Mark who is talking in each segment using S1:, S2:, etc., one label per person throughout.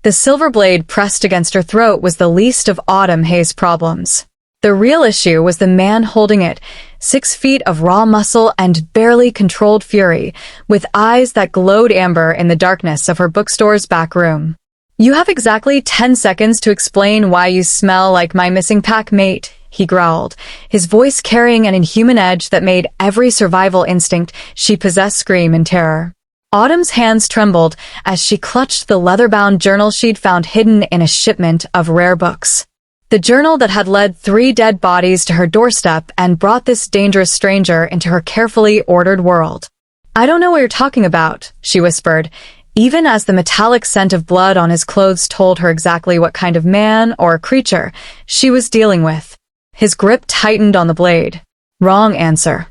S1: The silver blade pressed against her throat was the least of Autumn Hayes' problems. The real issue was the man holding it, 6 feet of raw muscle and barely controlled fury, with eyes that glowed amber in the darkness of her bookstore's back room. "You have exactly 10 seconds to explain why you smell like my missing pack mate," he growled, his voice carrying an inhuman edge that made every survival instinct she possessed scream in terror. Autumn's hands trembled as she clutched the leather-bound journal she'd found hidden in a shipment of rare books. The journal that had led 3 dead bodies to her doorstep and brought this dangerous stranger into her carefully ordered world. "I don't know what you're talking about," she whispered, even as the metallic scent of blood on his clothes told her exactly what kind of man or creature she was dealing with. His grip tightened on the blade. "Wrong answer."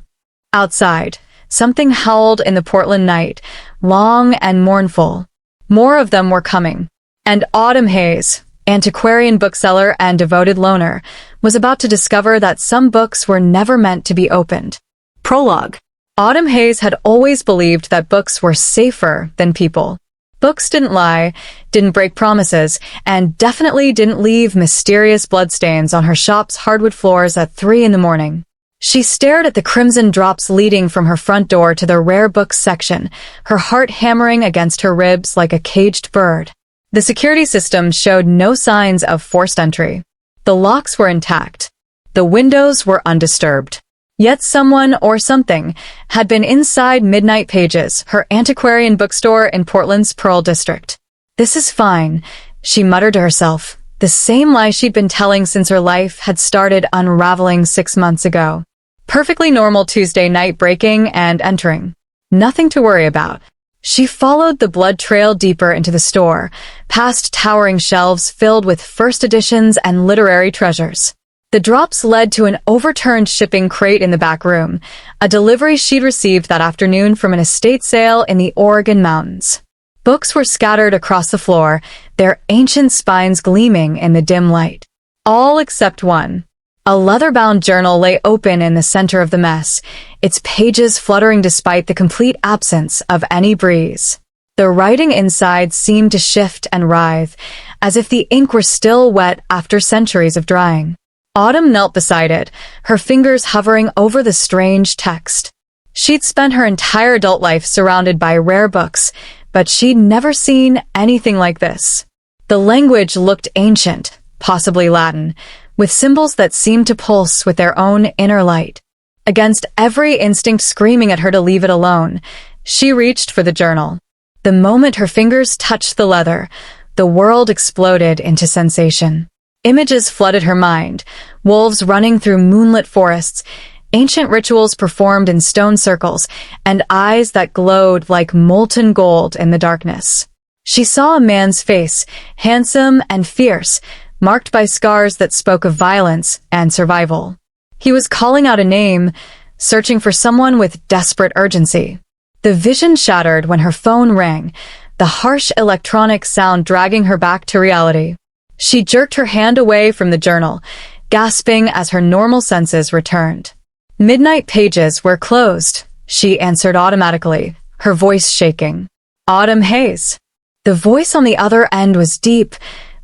S1: Outside, something howled in the Portland night, long and mournful. More of them were coming. And Autumn Hayes, antiquarian bookseller and devoted loner, was about to discover that some books were never meant to be opened. Prologue. Autumn Hayes had always believed that books were safer than people. Books didn't lie, didn't break promises, and definitely didn't leave mysterious bloodstains on her shop's hardwood floors at 3 in the morning. She stared at the crimson drops leading from her front door to the rare books section, her heart hammering against her ribs like a caged bird. The security system showed no signs of forced entry. The locks were intact. The windows were undisturbed. Yet someone or something had been inside Midnight Pages, her antiquarian bookstore in Portland's Pearl District. "This is fine," she muttered to herself, the same lie she'd been telling since her life had started unraveling 6 months ago. Perfectly normal Tuesday night breaking and entering. Nothing to worry about. She followed the blood trail deeper into the store, past towering shelves filled with first editions and literary treasures. The drops led to an overturned shipping crate in the back room, a delivery she'd received that afternoon from an estate sale in the Oregon mountains. Books were scattered across the floor, their ancient spines gleaming in the dim light. All except one. A leather-bound journal lay open in the center of the mess, its pages fluttering despite the complete absence of any breeze. The writing inside seemed to shift and writhe, as if the ink were still wet after centuries of drying. Autumn knelt beside it, her fingers hovering over the strange text. She'd spent her entire adult life surrounded by rare books, but she'd never seen anything like this. The language looked ancient, possibly Latin, with symbols that seemed to pulse with their own inner light. Against every instinct screaming at her to leave it alone, she reached for the journal. The moment her fingers touched the leather, the world exploded into sensation. Images flooded her mind, wolves running through moonlit forests, ancient rituals performed in stone circles, and eyes that glowed like molten gold in the darkness. She saw a man's face, handsome and fierce, marked by scars that spoke of violence and survival. He was calling out a name, searching for someone with desperate urgency. The vision shattered when her phone rang, the harsh electronic sound dragging her back to reality. She jerked her hand away from the journal, gasping as her normal senses returned. Midnight Pages were closed, she answered automatically, her voice shaking. Autumn Hayes. The voice on the other end was deep,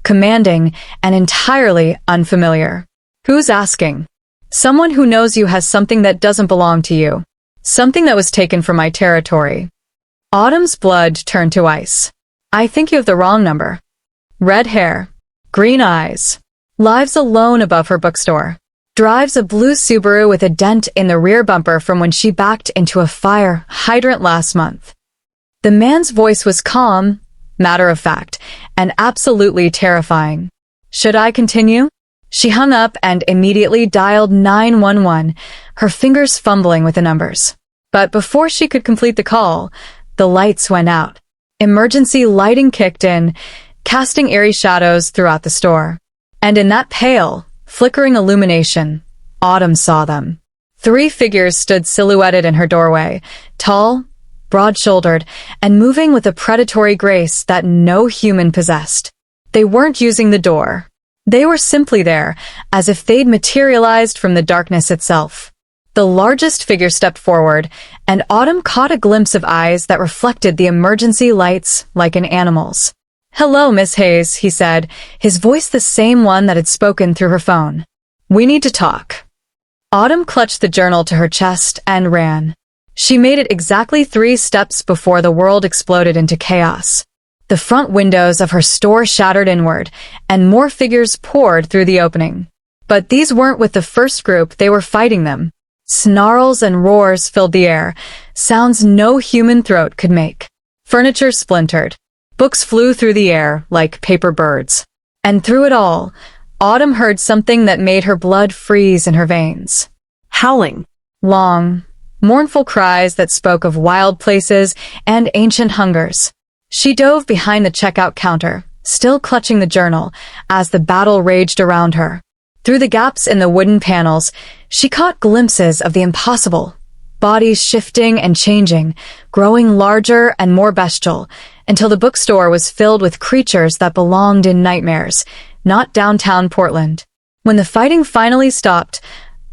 S1: commanding, and entirely unfamiliar. Who's asking? Someone who knows you has something that doesn't belong to you. Something that was taken from my territory. Autumn's blood turned to ice. I think you have the wrong number. Red hair. Green eyes. Lives alone above her bookstore. Drives a blue Subaru with a dent in the rear bumper from when she backed into a fire hydrant last month. The man's voice was calm, matter-of-fact, and absolutely terrifying. Should I continue? She hung up and immediately dialed 911, her fingers fumbling with the numbers. But before she could complete the call, the lights went out. Emergency lighting kicked in, casting eerie shadows throughout the store. And in that pale, flickering illumination, Autumn saw them. 3 figures stood silhouetted in her doorway, tall, broad-shouldered, and moving with a predatory grace that no human possessed. They weren't using the door. They were simply there, as if they'd materialized from the darkness itself. The largest figure stepped forward, and Autumn caught a glimpse of eyes that reflected the emergency lights like an animal's. "Hello, Miss Hayes," he said, his voice the same one that had spoken through her phone. "We need to talk." Autumn clutched the journal to her chest and ran. She made it exactly 3 steps before the world exploded into chaos. The front windows of her store shattered inward, and more figures poured through the opening. But these weren't with the first group, they were fighting them. Snarls and roars filled the air, sounds no human throat could make. Furniture splintered. Books flew through the air like paper birds. And through it all, Autumn heard something that made her blood freeze in her veins.
S2: Howling.
S1: Long, mournful cries that spoke of wild places and ancient hungers. She dove behind the checkout counter, still clutching the journal, as the battle raged around her. Through the gaps in the wooden panels, she caught glimpses of the impossible. Bodies shifting and changing, growing larger and more bestial, until the bookstore was filled with creatures that belonged in nightmares, not downtown Portland. When the fighting finally stopped,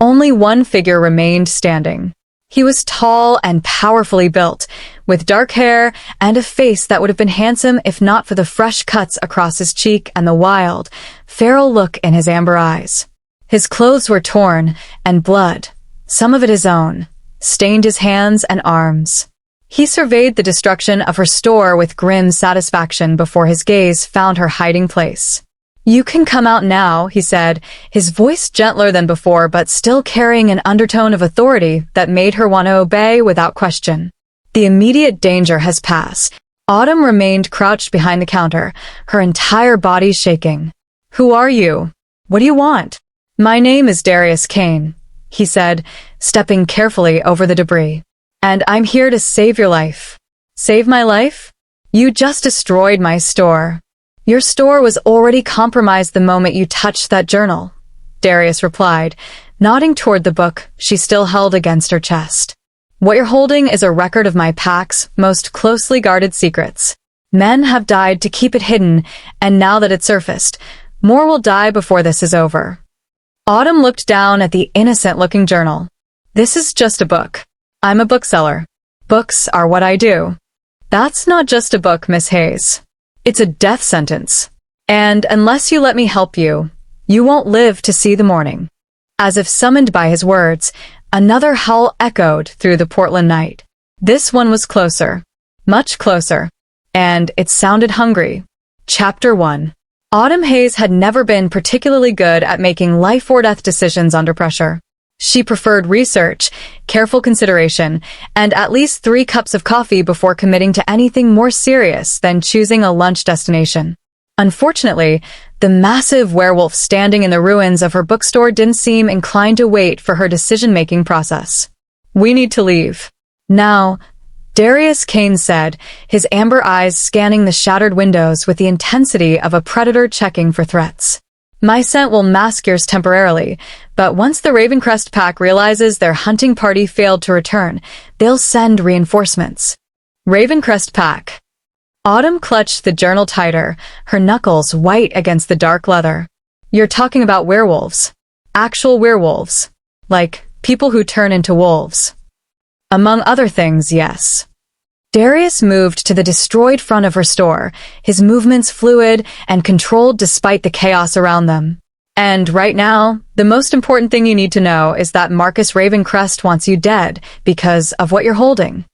S1: only one figure remained standing. He was tall and powerfully built, with dark hair and a face that would have been handsome if not for the fresh cuts across his cheek and the wild, feral look in his amber eyes. His clothes were torn, and blood, some of it his own, stained his hands and arms. He surveyed the destruction of her store with grim satisfaction before his gaze found her hiding place. "You can come out now," he said, his voice gentler than before but still carrying an undertone of authority that made her want to obey without question. The immediate danger has passed. Autumn remained crouched behind the counter, her entire body shaking. "Who are you? What do you want?" "My name is Darius Kane," he said, stepping carefully over the debris. "And I'm here to save your life." "Save my life? You just destroyed my store." "Your store was already compromised the moment you touched that journal," Darius replied, nodding toward the book she still held against her chest. "What you're holding is a record of my pack's most closely guarded secrets. Men have died to keep it hidden, and now that it's surfaced, more will die before this is over." Autumn looked down at the innocent-looking journal. "This is just a book. I'm a bookseller. Books are what I do." "That's not just a book, Miss Hayes. It's a death sentence. And unless you let me help you, you won't live to see the morning." As if summoned by his words, another howl echoed through the Portland night. This one was closer. Much closer. And it sounded hungry. Chapter 1. Autumn Hayes had never been particularly good at making life-or-death decisions under pressure. She preferred research, careful consideration, and at least 3 cups of coffee before committing to anything more serious than choosing a lunch destination. Unfortunately, the massive werewolf standing in the ruins of her bookstore didn't seem inclined to wait for her decision-making process. "We need to leave. Now," Darius Kane said, his amber eyes scanning the shattered windows with the intensity of a predator checking for threats. "My scent will mask yours temporarily, but once the Ravencrest pack realizes their hunting party failed to return, they'll send reinforcements." Ravencrest pack. Autumn clutched the journal tighter, her knuckles white against the dark leather. "You're talking about werewolves. Actual werewolves. Like, people who turn into wolves." "Among other things, yes." Darius moved to the destroyed front of her store, his movements fluid and controlled despite the chaos around them. "And right now, the most important thing you need to know is that Marcus Ravencrest wants you dead because of what you're holding."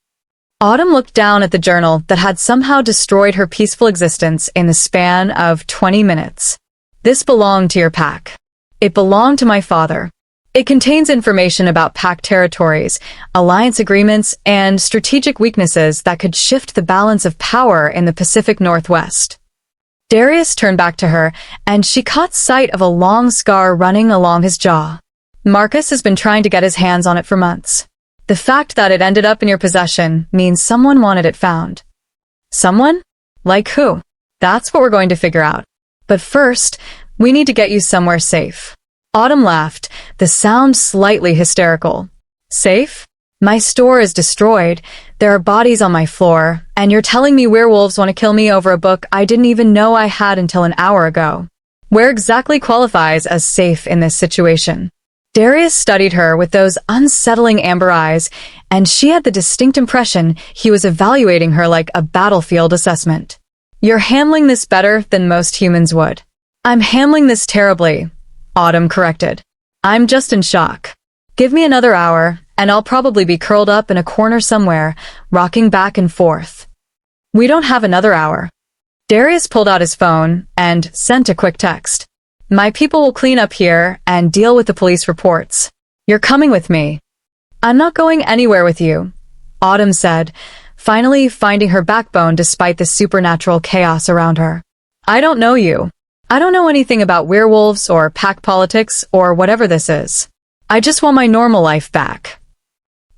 S1: Autumn looked down at the journal that had somehow destroyed her peaceful existence in the span of 20 minutes. "This belonged to your pack. It belonged to my father. It contains information about pack territories, alliance agreements, and strategic weaknesses that could shift the balance of power in the Pacific Northwest." Darius turned back to her, and she caught sight of a long scar running along his jaw. "Marcus has been trying to get his hands on it for months. The fact that it ended up in your possession means someone wanted it found." "Someone? Like who?" "That's what we're going to figure out. But first, we need to get you somewhere safe." Autumn laughed, the sound slightly hysterical. "Safe? My store is destroyed. There are bodies on my floor, and you're telling me werewolves want to kill me over a book I didn't even know I had until an hour ago. Where exactly qualifies as safe in this situation?" Darius studied her with those unsettling amber eyes, and she had the distinct impression he was evaluating her like a battlefield assessment. You're handling this better than most humans would. I'm handling this terribly, Autumn corrected. I'm just in shock. Give me another hour, and I'll probably be curled up in a corner somewhere, rocking back and forth. We don't have another hour. Darius pulled out his phone and sent a quick text. My people will clean up here and deal with the police reports. You're coming with me. I'm not going anywhere with you, Autumn said, finally finding her backbone despite the supernatural chaos around her. I don't know you. I don't know anything about werewolves or pack politics or whatever this is. I just want my normal life back.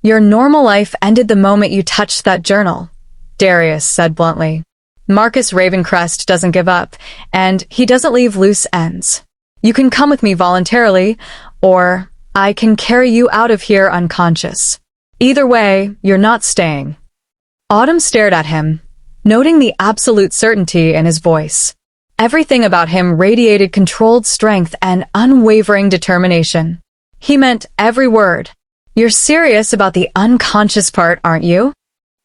S1: Your normal life ended the moment you touched that journal, Darius said bluntly. Marcus Ravencrest doesn't give up, and he doesn't leave loose ends. You can come with me voluntarily, or I can carry you out of here unconscious. Either way, you're not staying. Autumn stared at him, noting the absolute certainty in his voice. Everything about him radiated controlled strength and unwavering determination. He meant every word. You're serious about the unconscious part, aren't you?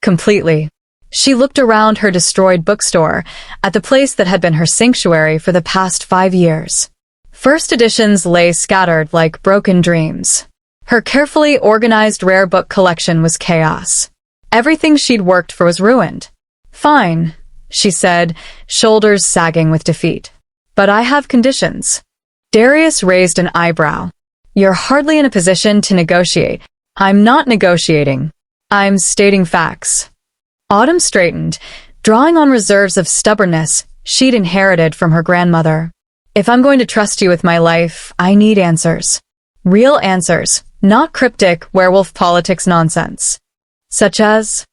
S1: Completely. She looked around her destroyed bookstore, at the place that had been her sanctuary for the past 5 years. First editions lay scattered like broken dreams. Her carefully organized rare book collection was chaos. Everything she'd worked for was ruined. Fine, she said, shoulders sagging with defeat. But I have conditions. Darius raised an eyebrow. You're hardly in a position to negotiate. I'm not negotiating. I'm stating facts. Autumn straightened, drawing on reserves of stubbornness she'd inherited from her grandmother. If I'm going to trust you with my life, I need answers. Real answers, not cryptic werewolf politics nonsense. Such as,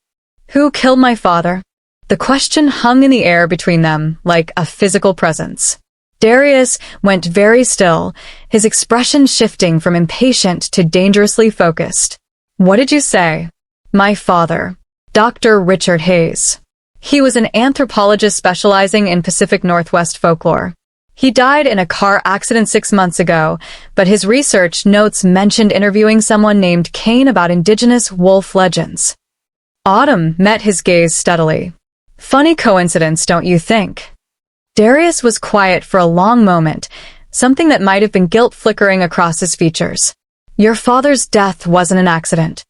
S1: who killed my father? The question hung in the air between them like a physical presence. Darius went very still, his expression shifting from impatient to dangerously focused. What did you say? My father. Dr. Richard Hayes. He was an anthropologist specializing in Pacific Northwest folklore. He died in a car accident 6 months ago, but his research notes mentioned interviewing someone named Kane about indigenous wolf legends. Autumn met his gaze steadily. Funny coincidence, don't you think? Darius was quiet for a long moment, something that might have been guilt flickering across his features. Your father's death wasn't an accident.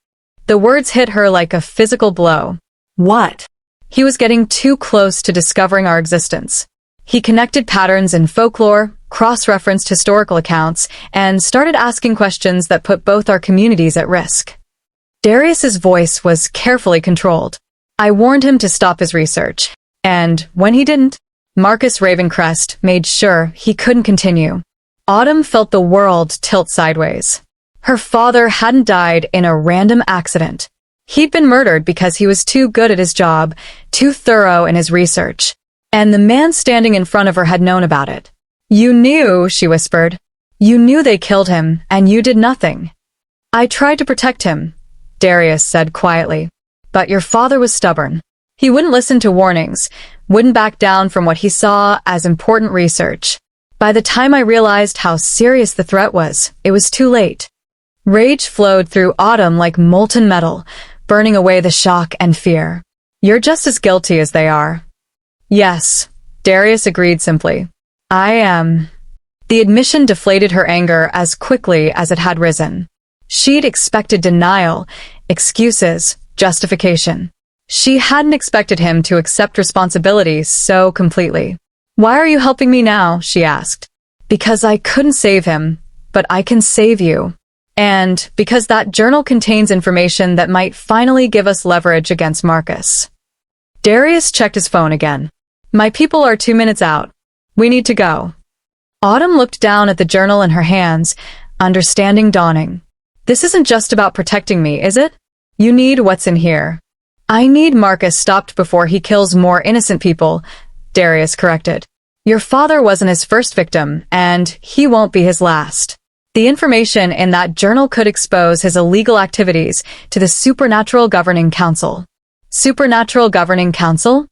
S1: The words hit her like a physical blow. What? He was getting too close to discovering our existence. He connected patterns in folklore, cross-referenced historical accounts, and started asking questions that put both our communities at risk. Darius's voice was carefully controlled. I warned him to stop his research, and when he didn't, Marcus Ravencrest made sure he couldn't continue. Autumn felt the world tilt sideways. Her father hadn't died in a random accident. He'd been murdered because he was too good at his job, too thorough in his research. And the man standing in front of her had known about it. You knew, she whispered. You knew they killed him, and you did nothing. I tried to protect him, Darius said quietly. But your father was stubborn. He wouldn't listen to warnings, wouldn't back down from what he saw as important research. By the time I realized how serious the threat was, it was too late. Rage flowed through Autumn like molten metal, burning away the shock and fear. You're just as guilty as they are. Yes, Darius agreed simply. I am. The admission deflated her anger as quickly as it had risen. She'd expected denial, excuses, justification. She hadn't expected him to accept responsibility so completely. Why are you helping me now? She asked. Because I couldn't save him, but I can save you. And because that journal contains information that might finally give us leverage against Marcus. Darius checked his phone again. My people are 2 minutes out. We need to go. Autumn looked down at the journal in her hands, understanding dawning. This isn't just about protecting me, is it? You need what's in here. I need Marcus stopped before he kills more innocent people, Darius corrected. Your father wasn't his first victim, and he won't be his last. The information in that journal could expose his illegal activities to the Supernatural Governing Council. Supernatural Governing Council?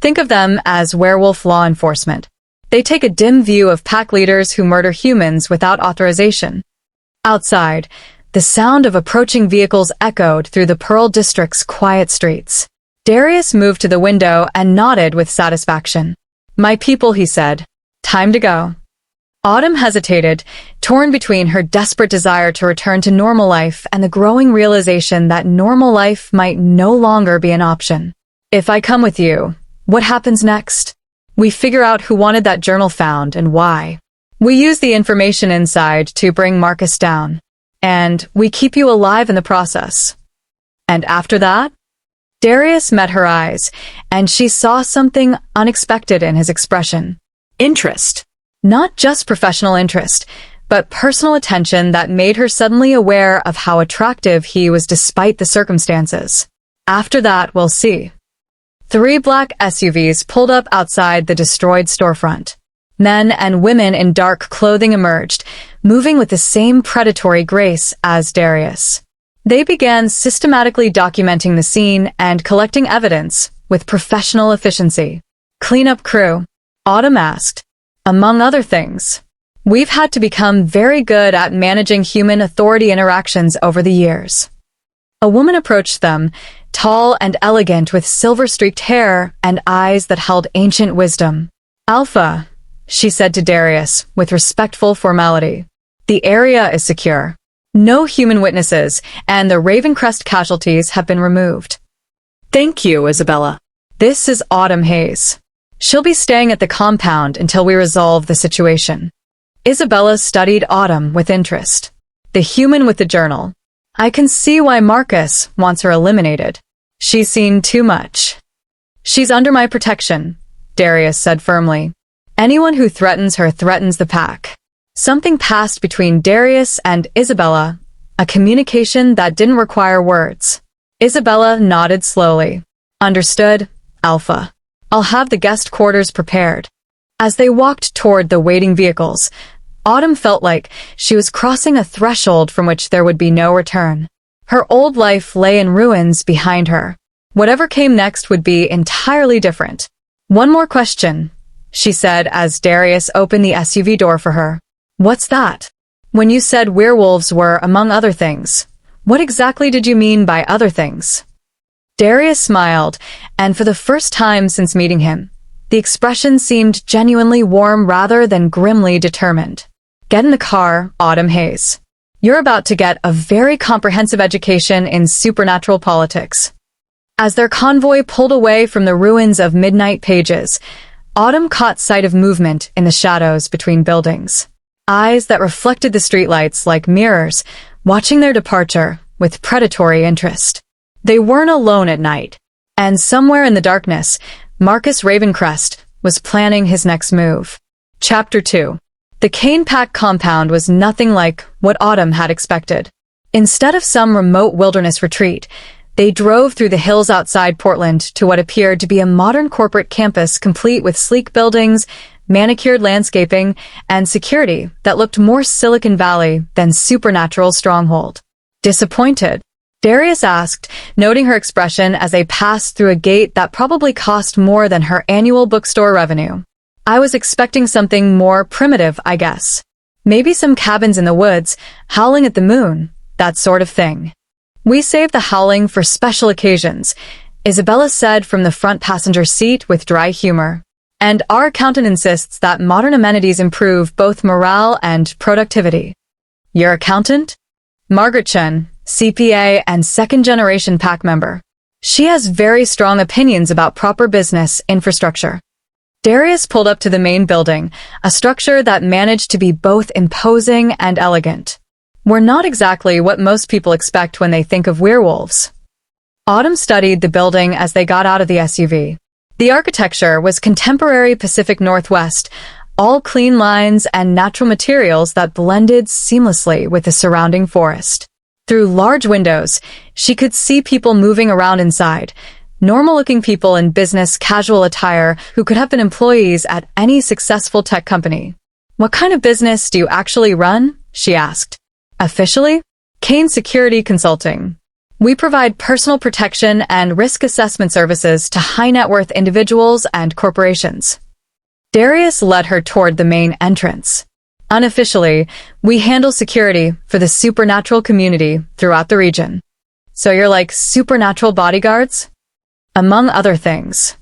S1: Think of them as werewolf law enforcement. They take a dim view of pack leaders who murder humans without authorization. Outside, the sound of approaching vehicles echoed through the Pearl District's quiet streets. Darius moved to the window and nodded with satisfaction. "My people," he said. "Time to go." Autumn hesitated, torn between her desperate desire to return to normal life and the growing realization that normal life might no longer be an option. "If I come with you, what happens next?" "We figure out who wanted that journal found and why. We use the information inside to bring Marcus down. And we keep you alive in the process." "And after that?" Darius met her eyes, and she saw something unexpected in his expression. Interest. Not just professional interest, but personal attention that made her suddenly aware of how attractive he was despite the circumstances. "After that, we'll see." 3 black SUVs pulled up outside the destroyed storefront. Men and women in dark clothing emerged, moving with the same predatory grace as Darius. They began systematically documenting the scene and collecting evidence with professional efficiency. "Cleanup crew," Autumn asked. "Among other things, we've had to become very good at managing human-authority interactions over the years." A woman approached them, tall and elegant with silver-streaked hair and eyes that held ancient wisdom. "Alpha," she said to Darius with respectful formality. "The area is secure. No human witnesses, and the Ravencrest casualties have been removed." "Thank you, Isabella. This is Autumn Hayes. She'll be staying at the compound until we resolve the situation." Isabella studied Autumn with interest. The human with the journal. "I can see why Marcus wants her eliminated. She's seen too much." "She's under my protection," Darius said firmly. "Anyone who threatens her threatens the pack." Something passed between Darius and Isabella, a communication that didn't require words. Isabella nodded slowly. "Understood, Alpha. I'll have the guest quarters prepared." As they walked toward the waiting vehicles, Autumn felt like she was crossing a threshold from which there would be no return. Her old life lay in ruins behind her. Whatever came next would be entirely different. "One more question," she said as Darius opened the SUV door for her. "What's that? When you said werewolves were among other things, what exactly did you mean by other things?" Darius smiled, and for the first time since meeting him, the expression seemed genuinely warm rather than grimly determined. "Get in the car, Autumn Hayes. You're about to get a very comprehensive education in supernatural politics." As their convoy pulled away from the ruins of Midnight Pages, Autumn caught sight of movement in the shadows between buildings. Eyes that reflected the streetlights like mirrors, watching their departure with predatory interest. They weren't alone at night, and somewhere in the darkness, Marcus Ravencrest was planning his next move. Chapter 2. The Kane Pack compound was nothing like what Autumn had expected. Instead of some remote wilderness retreat, they drove through the hills outside Portland to what appeared to be a modern corporate campus complete with sleek buildings, manicured landscaping, and security that looked more Silicon Valley than supernatural stronghold. "Disappointed?" Darius asked, noting her expression as they passed through a gate that probably cost more than her annual bookstore revenue. "I was expecting something more primitive, I guess. Maybe some cabins in the woods, howling at the moon, that sort of thing." "We save the howling for special occasions," Isabella said from the front passenger seat with dry humor. "And our accountant insists that modern amenities improve both morale and productivity." "Your accountant?" "Margaret Chen, CPA and second-generation PAC member. She has very strong opinions about proper business infrastructure." Darius pulled up to the main building, a structure that managed to be both imposing and elegant. "We're not exactly what most people expect when they think of werewolves." Autumn studied the building as they got out of the SUV. The architecture was contemporary Pacific Northwest, all clean lines and natural materials that blended seamlessly with the surrounding forest. Through large windows, she could see people moving around inside, normal-looking people in business casual attire who could have been employees at any successful tech company. "What kind of business do you actually run?" she asked. "Officially? Kane Security Consulting. We provide personal protection and risk assessment services to high-net-worth individuals and corporations." Darius led her toward the main entrance. "Unofficially, we handle security for the supernatural community throughout the region." "So you're like supernatural bodyguards?" among other things.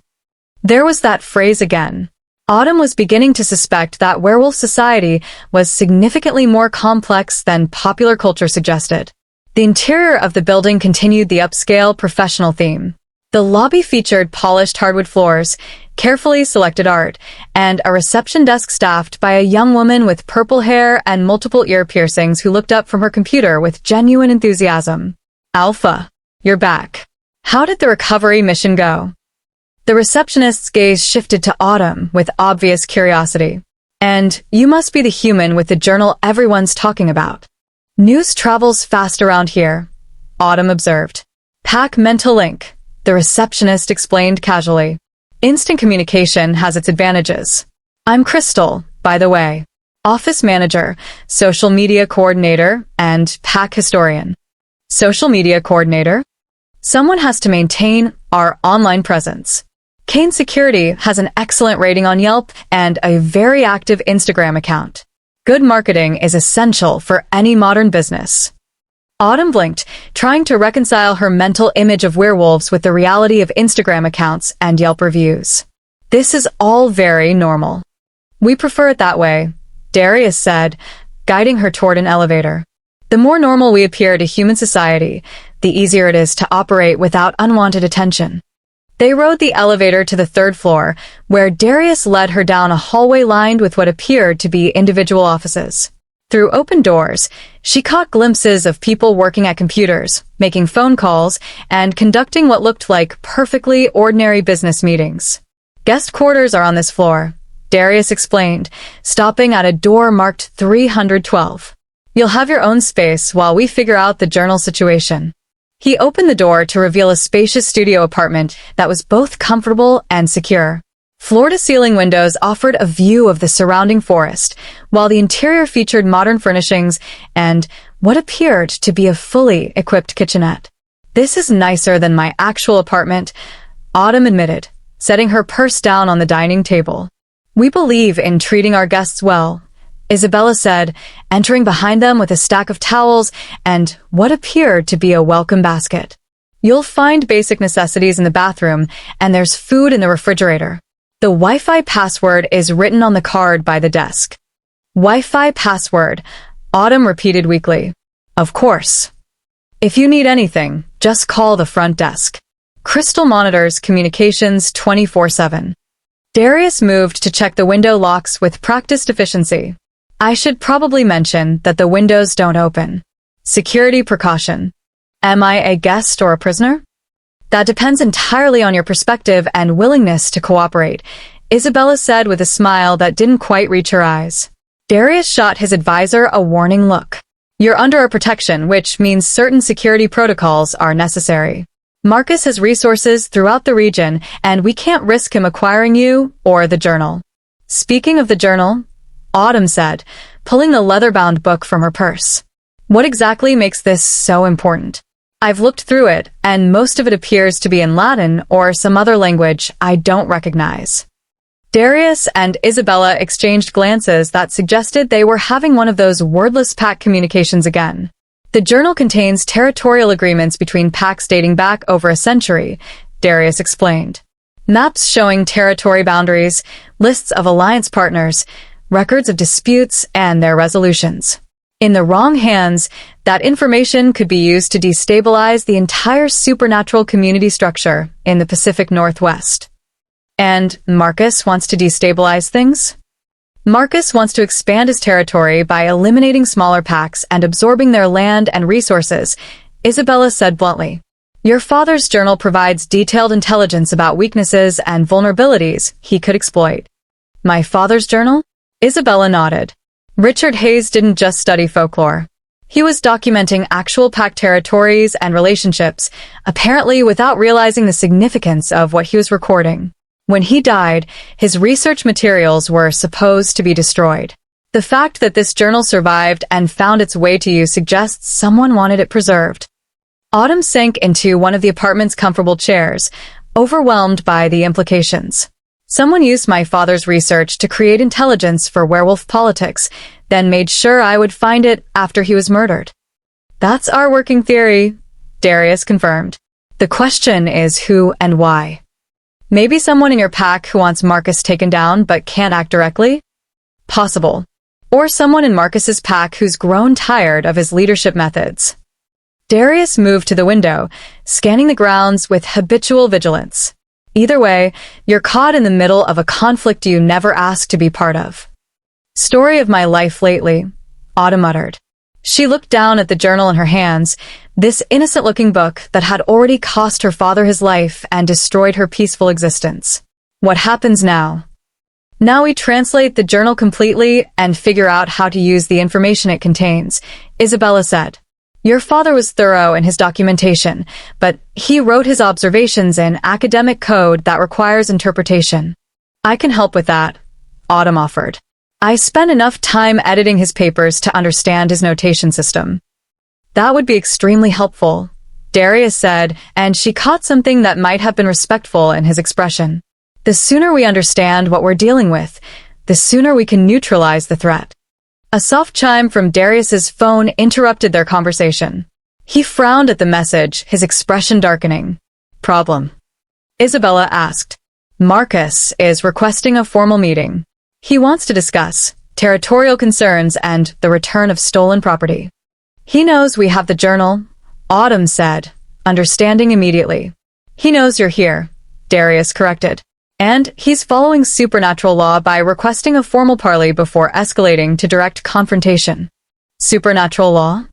S1: There was that phrase again. Autumn was beginning to suspect that werewolf society was significantly more complex than popular culture suggested. The interior of the building continued the upscale professional theme. The lobby featured polished hardwood floors, carefully selected art, and a reception desk staffed by a young woman with purple hair and multiple ear piercings who looked up from her computer with genuine enthusiasm. Alpha, you're back. How did the recovery mission go? The receptionist's gaze shifted to Autumn with obvious curiosity. And you must be the human with the journal everyone's talking about. News travels fast around here, Autumn observed. Pack mental link, the receptionist explained casually. Instant communication has its advantages. I'm Crystal, by the way. Office manager, social media coordinator, and pack historian. Social media coordinator? Someone has to maintain our online presence. Kane Security has an excellent rating on Yelp and a very active Instagram account. Good marketing is essential for any modern business. Autumn blinked, trying to reconcile her mental image of werewolves with the reality of Instagram accounts and Yelp reviews. This is all very normal. We prefer it that way, Darius said, guiding her toward an elevator. The more normal we appear to human society, the easier it is to operate without unwanted attention. They rode the elevator to the third floor, where Darius led her down a hallway lined with what appeared to be individual offices. Through open doors, she caught glimpses of people working at computers, making phone calls, and conducting what looked like perfectly ordinary business meetings. Guest quarters are on this floor, Darius explained, stopping at a door marked 312. You'll have your own space while we figure out the journal situation. He opened the door to reveal a spacious studio apartment that was both comfortable and secure. Floor-to-ceiling windows offered a view of the surrounding forest, while the interior featured modern furnishings and what appeared to be a fully equipped kitchenette. This is nicer than my actual apartment, Autumn admitted, setting her purse down on the dining table. We believe in treating our guests well, Isabella said, entering behind them with a stack of towels and what appeared to be a welcome basket. You'll find basic necessities in the bathroom, and there's food in the refrigerator. The Wi-Fi password is written on the card by the desk. Wi-Fi password, Autumn repeated weakly. Of course. If you need anything, just call the front desk. Crystal monitors communications 24/7. Darius moved to check the window locks with practiced efficiency. I should probably mention that the windows don't open. Security precaution. Am I a guest or a prisoner? That depends entirely on your perspective and willingness to cooperate, Isabella said with a smile that didn't quite reach her eyes. Darius shot his advisor a warning look. You're under a protection, which means certain security protocols are necessary. Marcus has resources throughout the region, and we can't risk him acquiring you or the journal. Speaking of the journal, Autumn said, pulling the leather-bound book from her purse. What exactly makes this so important? I've looked through it, and most of it appears to be in Latin or some other language I don't recognize. Darius and Isabella exchanged glances that suggested they were having one of those wordless pack communications again. The journal contains territorial agreements between packs dating back over a century, Darius explained. Maps showing territory boundaries, lists of alliance partners, records of disputes, and their resolutions. In the wrong hands, that information could be used to destabilize the entire supernatural community structure in the Pacific Northwest. And Marcus wants to destabilize things? Marcus wants to expand his territory by eliminating smaller packs and absorbing their land and resources, Isabella said bluntly. Your father's journal provides detailed intelligence about weaknesses and vulnerabilities he could exploit. My father's journal? Isabella nodded. Richard Hayes didn't just study folklore. He was documenting actual pack territories and relationships, apparently without realizing the significance of what he was recording. When he died, his research materials were supposed to be destroyed. The fact that this journal survived and found its way to you suggests someone wanted it preserved. Autumn sank into one of the apartment's comfortable chairs, overwhelmed by the implications. Someone used my father's research to create intelligence for werewolf politics, then made sure I would find it after he was murdered. That's our working theory, Darius confirmed. The question is who and why. Maybe someone in your pack who wants Marcus taken down but can't act directly? Possible. Or someone in Marcus's pack who's grown tired of his leadership methods. Darius moved to the window, scanning the grounds with habitual vigilance. Either way, you're caught in the middle of a conflict you never asked to be part of. Story of my life lately, Autumn muttered. She looked down at the journal in her hands, this innocent-looking book that had already cost her father his life and destroyed her peaceful existence. What happens now? Now we translate the journal completely and figure out how to use the information it contains, Isabella said. Your father was thorough in his documentation, but he wrote his observations in academic code that requires interpretation. I can help with that, Autumn offered. I spent enough time editing his papers to understand his notation system. That would be extremely helpful, Darius said, and she caught something that might have been respectful in his expression. The sooner we understand what we're dealing with, the sooner we can neutralize the threat. A soft chime from Darius's phone interrupted their conversation. He frowned at the message, his expression darkening. Problem? Isabella asked. Marcus is requesting a formal meeting. He wants to discuss territorial concerns and the return of stolen property. He knows we have the journal, Autumn said, understanding immediately. He knows you're here, Darius corrected. And he's following supernatural law by requesting a formal parley before escalating to direct confrontation. Supernatural law?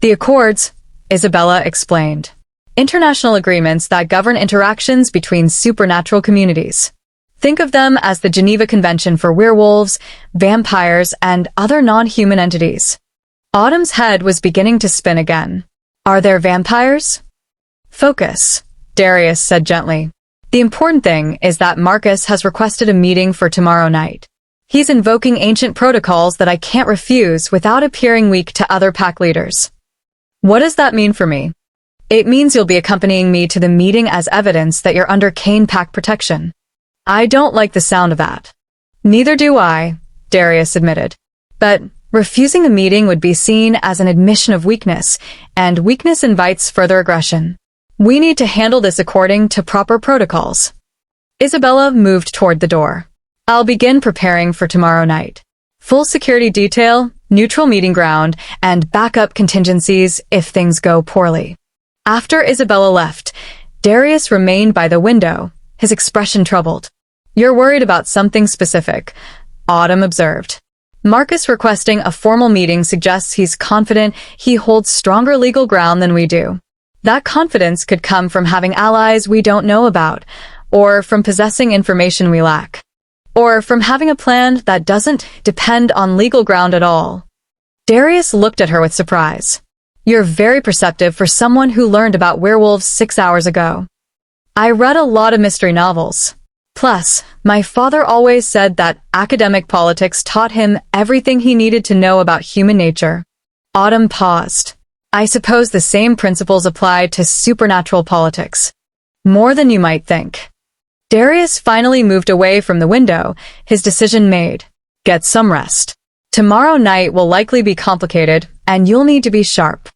S1: The Accords, Isabella explained. International agreements that govern interactions between supernatural communities. Think of them as the Geneva Convention for werewolves, vampires, and other non-human entities. Autumn's head was beginning to spin again. Are there vampires? Focus, Darius said gently. The important thing is that Marcus has requested a meeting for tomorrow night. He's invoking ancient protocols that I can't refuse without appearing weak to other pack leaders. What does that mean for me? It means you'll be accompanying me to the meeting as evidence that you're under Kane pack protection. I don't like the sound of that. Neither do I, Darius admitted. But refusing a meeting would be seen as an admission of weakness, and weakness invites further aggression. We need to handle this according to proper protocols. Isabella moved toward the door. I'll begin preparing for tomorrow night. Full security detail, neutral meeting ground, and backup contingencies if things go poorly. After Isabella left, Darius remained by the window, his expression troubled. You're worried about something specific, Autumn observed. Marcus requesting a formal meeting suggests he's confident he holds stronger legal ground than we do. That confidence could come from having allies we don't know about, or from possessing information we lack, or from having a plan that doesn't depend on legal ground at all. Darius looked at her with surprise. You're very perceptive for someone who learned about werewolves 6 hours ago. I read a lot of mystery novels. Plus, my father always said that academic politics taught him everything he needed to know about human nature. Autumn paused. I suppose the same principles apply to supernatural politics. More than you might think. Darius finally moved away from the window, his decision made. Get some rest. Tomorrow night will likely be complicated, and you'll need to be sharp.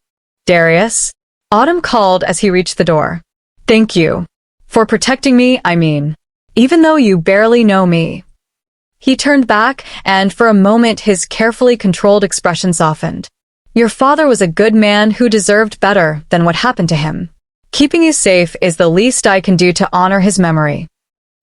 S1: Darius? Autumn called as he reached the door. Thank you. For protecting me, I mean. Even though you barely know me. He turned back, and for a moment his carefully controlled expression softened. Your father was a good man who deserved better than what happened to him. Keeping you safe is the least I can do to honor his memory.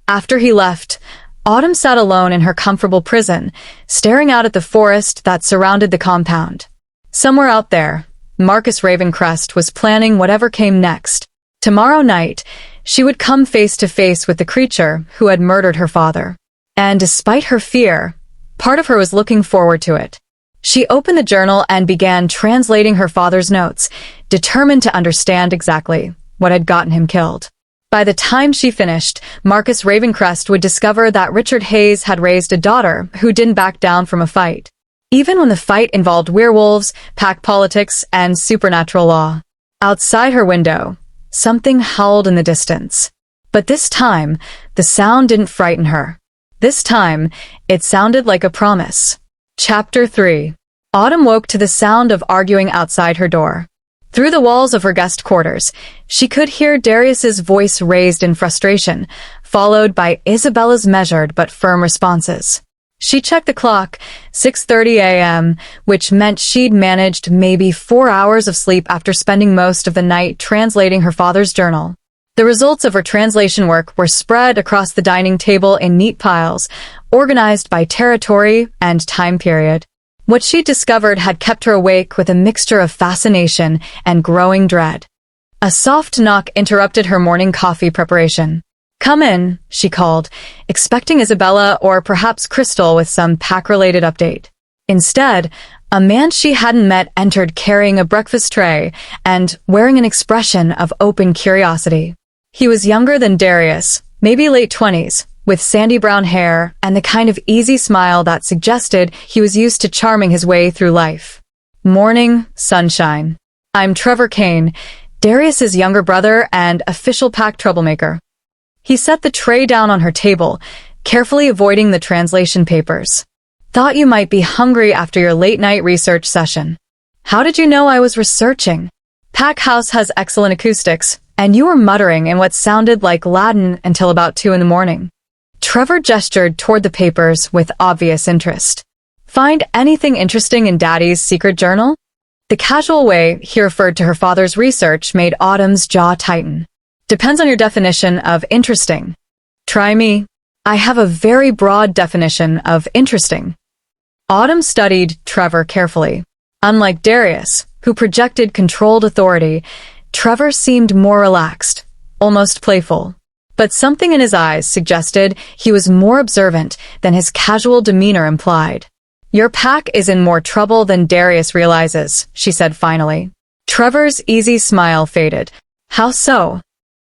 S1: After he left, Autumn sat alone in her comfortable prison, staring out at the forest that surrounded the compound. Somewhere out there, Marcus Ravencrest was planning whatever came next. Tomorrow night, she would come face to face with the creature who had murdered her father. And despite her fear, part of her was looking forward to it. She opened the journal and began translating her father's notes, determined to understand exactly what had gotten him killed. By the time she finished, Marcus Ravencrest would discover that Richard Hayes had raised a daughter who didn't back down from a fight, even when the fight involved werewolves, pack politics, and supernatural law. Outside her window, something howled in the distance. But this time, the sound didn't frighten her. This time, it sounded like a promise. Chapter 3. Autumn woke to the sound of arguing outside her door. Through the walls of her guest quarters, she could hear Darius's voice raised in frustration, followed by Isabella's measured but firm responses. She checked the clock, 6:30 a.m., which meant she'd managed maybe 4 hours of sleep after spending most of the night translating her father's journal. The results of her translation work were spread across the dining table in neat piles, organized by territory and time period. What she discovered had kept her awake with a mixture of fascination and growing dread. A soft knock interrupted her morning coffee preparation. "Come in," she called, expecting Isabella or perhaps Crystal with some pack-related update. Instead, a man she hadn't met entered carrying a breakfast tray and wearing an expression of open curiosity. He was younger than Darius, maybe late 20s, with sandy brown hair and the kind of easy smile that suggested he was used to charming his way through life. "Morning, sunshine. I'm Trevor Kane, Darius's younger brother and official pack troublemaker." He set the tray down on her table, carefully avoiding the translation papers. "Thought you might be hungry after your late-night research session." "How did you know I was researching?" "Pack House has excellent acoustics, and you were muttering in what sounded like Latin until about 2 in the morning." Trevor gestured toward the papers with obvious interest. "Find anything interesting in Daddy's secret journal?" The casual way he referred to her father's research made Autumn's jaw tighten. "Depends on your definition of interesting." "Try me. I have a very broad definition of interesting." Autumn studied Trevor carefully. Unlike Darius, who projected controlled authority, Trevor seemed more relaxed, almost playful. But something in his eyes suggested he was more observant than his casual demeanor implied. "Your pack is in more trouble than Darius realizes," she said finally. Trevor's easy smile faded. "How so?"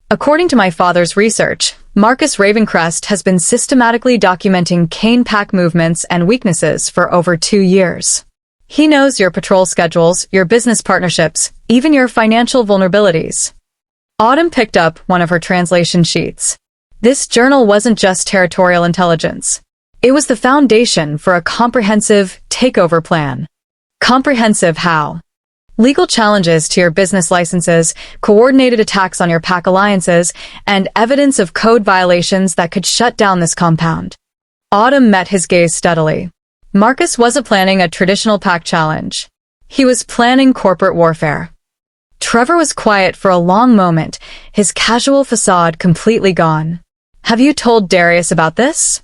S1: "According to my father's research, Marcus Ravencrest has been systematically documenting Kane pack movements and weaknesses for over 2 years. He knows your patrol schedules, your business partnerships, even your financial vulnerabilities." Autumn picked up one of her translation sheets. This journal wasn't just territorial intelligence. It was the foundation for a comprehensive takeover plan. Comprehensive how? Legal challenges to your business licenses, coordinated attacks on your pack alliances, and evidence of code violations that could shut down this compound. Autumn met his gaze steadily. Marcus wasn't planning a traditional pack challenge. He was planning corporate warfare. Trevor was quiet for a long moment, his casual facade completely gone. "Have you told Darius about this?"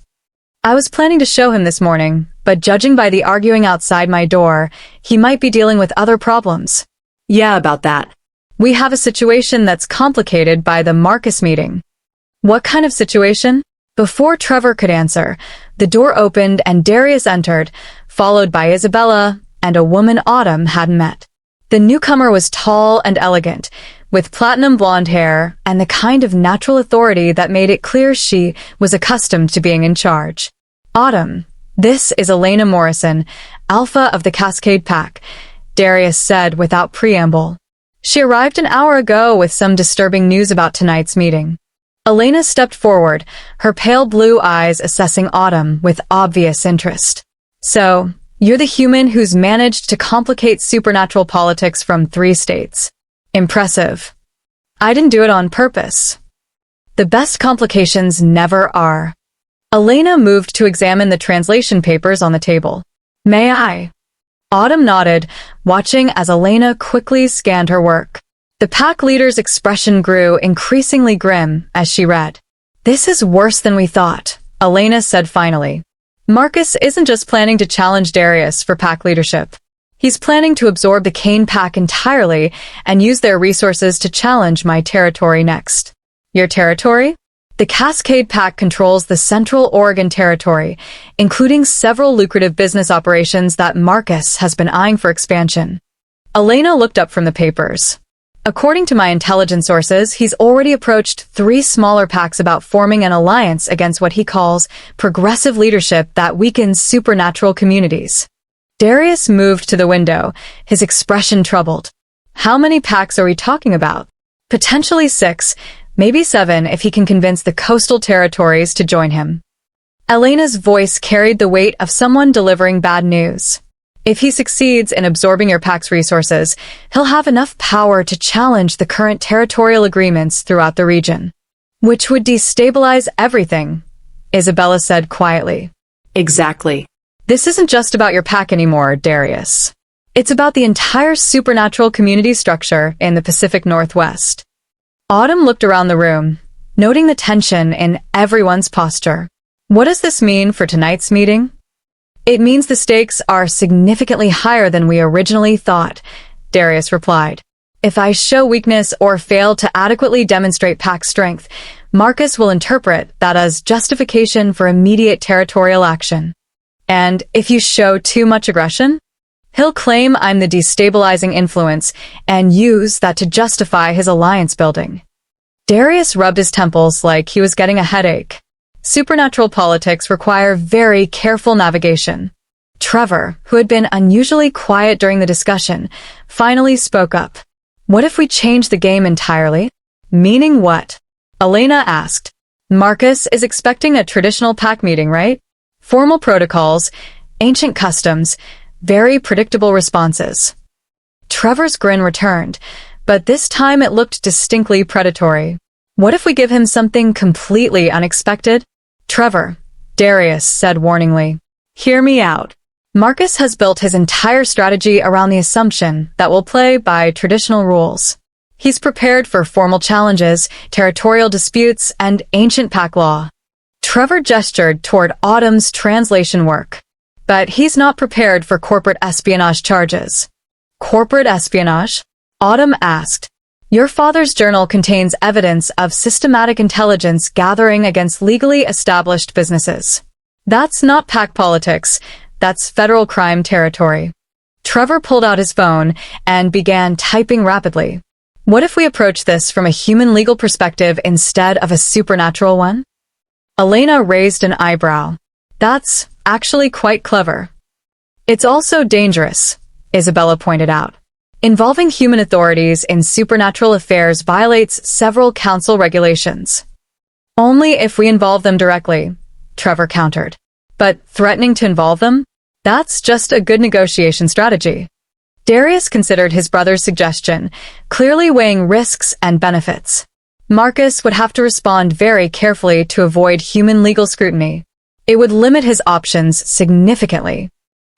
S1: "I was planning to show him this morning, but judging by the arguing outside my door, he might be dealing with other problems." "Yeah, about that. We have a situation that's complicated by the Marcus meeting." "What kind of situation?" Before Trevor could answer, the door opened and Darius entered, followed by Isabella and a woman Autumn hadn't met. The newcomer was tall and elegant, with platinum blonde hair and the kind of natural authority that made it clear she was accustomed to being in charge. "Autumn, this is Elena Morrison, Alpha of the Cascade Pack," Darius said without preamble. "She arrived an hour ago with some disturbing news about tonight's meeting." Elena stepped forward, her pale blue eyes assessing Autumn with obvious interest. "So, you're the human who's managed to complicate supernatural politics from 3 states. Impressive." "I didn't do it on purpose." "The best complications never are." Elena moved to examine the translation papers on the table. "May I?" Autumn nodded, watching as Elena quickly scanned her work. The pack leader's expression grew increasingly grim as she read. "This is worse than we thought," Elena said finally. "Marcus isn't just planning to challenge Darius for pack leadership. He's planning to absorb the Kane pack entirely and use their resources to challenge my territory next." "Your territory?" The Cascade Pack controls the Central Oregon Territory, including several lucrative business operations that Marcus has been eyeing for expansion. Elena looked up from the papers. "According to my intelligence sources, he's already approached 3 smaller packs about forming an alliance against what he calls progressive leadership that weakens supernatural communities." Darius moved to the window, his expression troubled. "How many packs are we talking about?" "Potentially 6, maybe 7 if he can convince the coastal territories to join him." Elena's voice carried the weight of someone delivering bad news. If he succeeds in absorbing your pack's resources, he'll have enough power to challenge the current territorial agreements throughout the region, which would destabilize everything, Isabella said quietly.
S2: Exactly.
S1: This isn't just about your pack anymore, Darius. It's about the entire supernatural community structure in the Pacific Northwest. Autumn looked around the room, noting the tension in everyone's posture. What does this mean for tonight's meeting? It means the stakes are significantly higher than we originally thought, Darius replied. If I show weakness or fail to adequately demonstrate pack strength, Marcus will interpret that as justification for immediate territorial action. And if you show too much aggression, he'll claim I'm the destabilizing influence and use that to justify his alliance building. Darius rubbed his temples like he was getting a headache. Supernatural politics require very careful navigation. Trevor, who had been unusually quiet during the discussion, finally spoke up. What if we change the game entirely? Meaning what? Elena asked. Marcus is expecting a traditional pack meeting, right? Formal protocols, ancient customs, very predictable responses. Trevor's grin returned, but this time it looked distinctly predatory. What if we give him something completely unexpected? Trevor, Darius said warningly. Hear me out. Marcus has built his entire strategy around the assumption that we'll play by traditional rules. He's prepared for formal challenges, territorial disputes, and ancient pack law. Trevor gestured toward Autumn's translation work. But he's not prepared for corporate espionage charges. Corporate espionage? Autumn asked. Your father's journal contains evidence of systematic intelligence gathering against legally established businesses. That's not pack politics. That's federal crime territory. Trevor pulled out his phone and began typing rapidly. What if we approach this from a human legal perspective instead of a supernatural one? Elena raised an eyebrow. That's actually quite clever. It's also dangerous, Isabella pointed out. Involving human authorities in supernatural affairs violates several council regulations. Only if we involve them directly, Trevor countered. But threatening to involve them? That's just a good negotiation strategy. Darius considered his brother's suggestion, clearly weighing risks and benefits. Marcus would have to respond very carefully to avoid human legal scrutiny. It would limit his options significantly.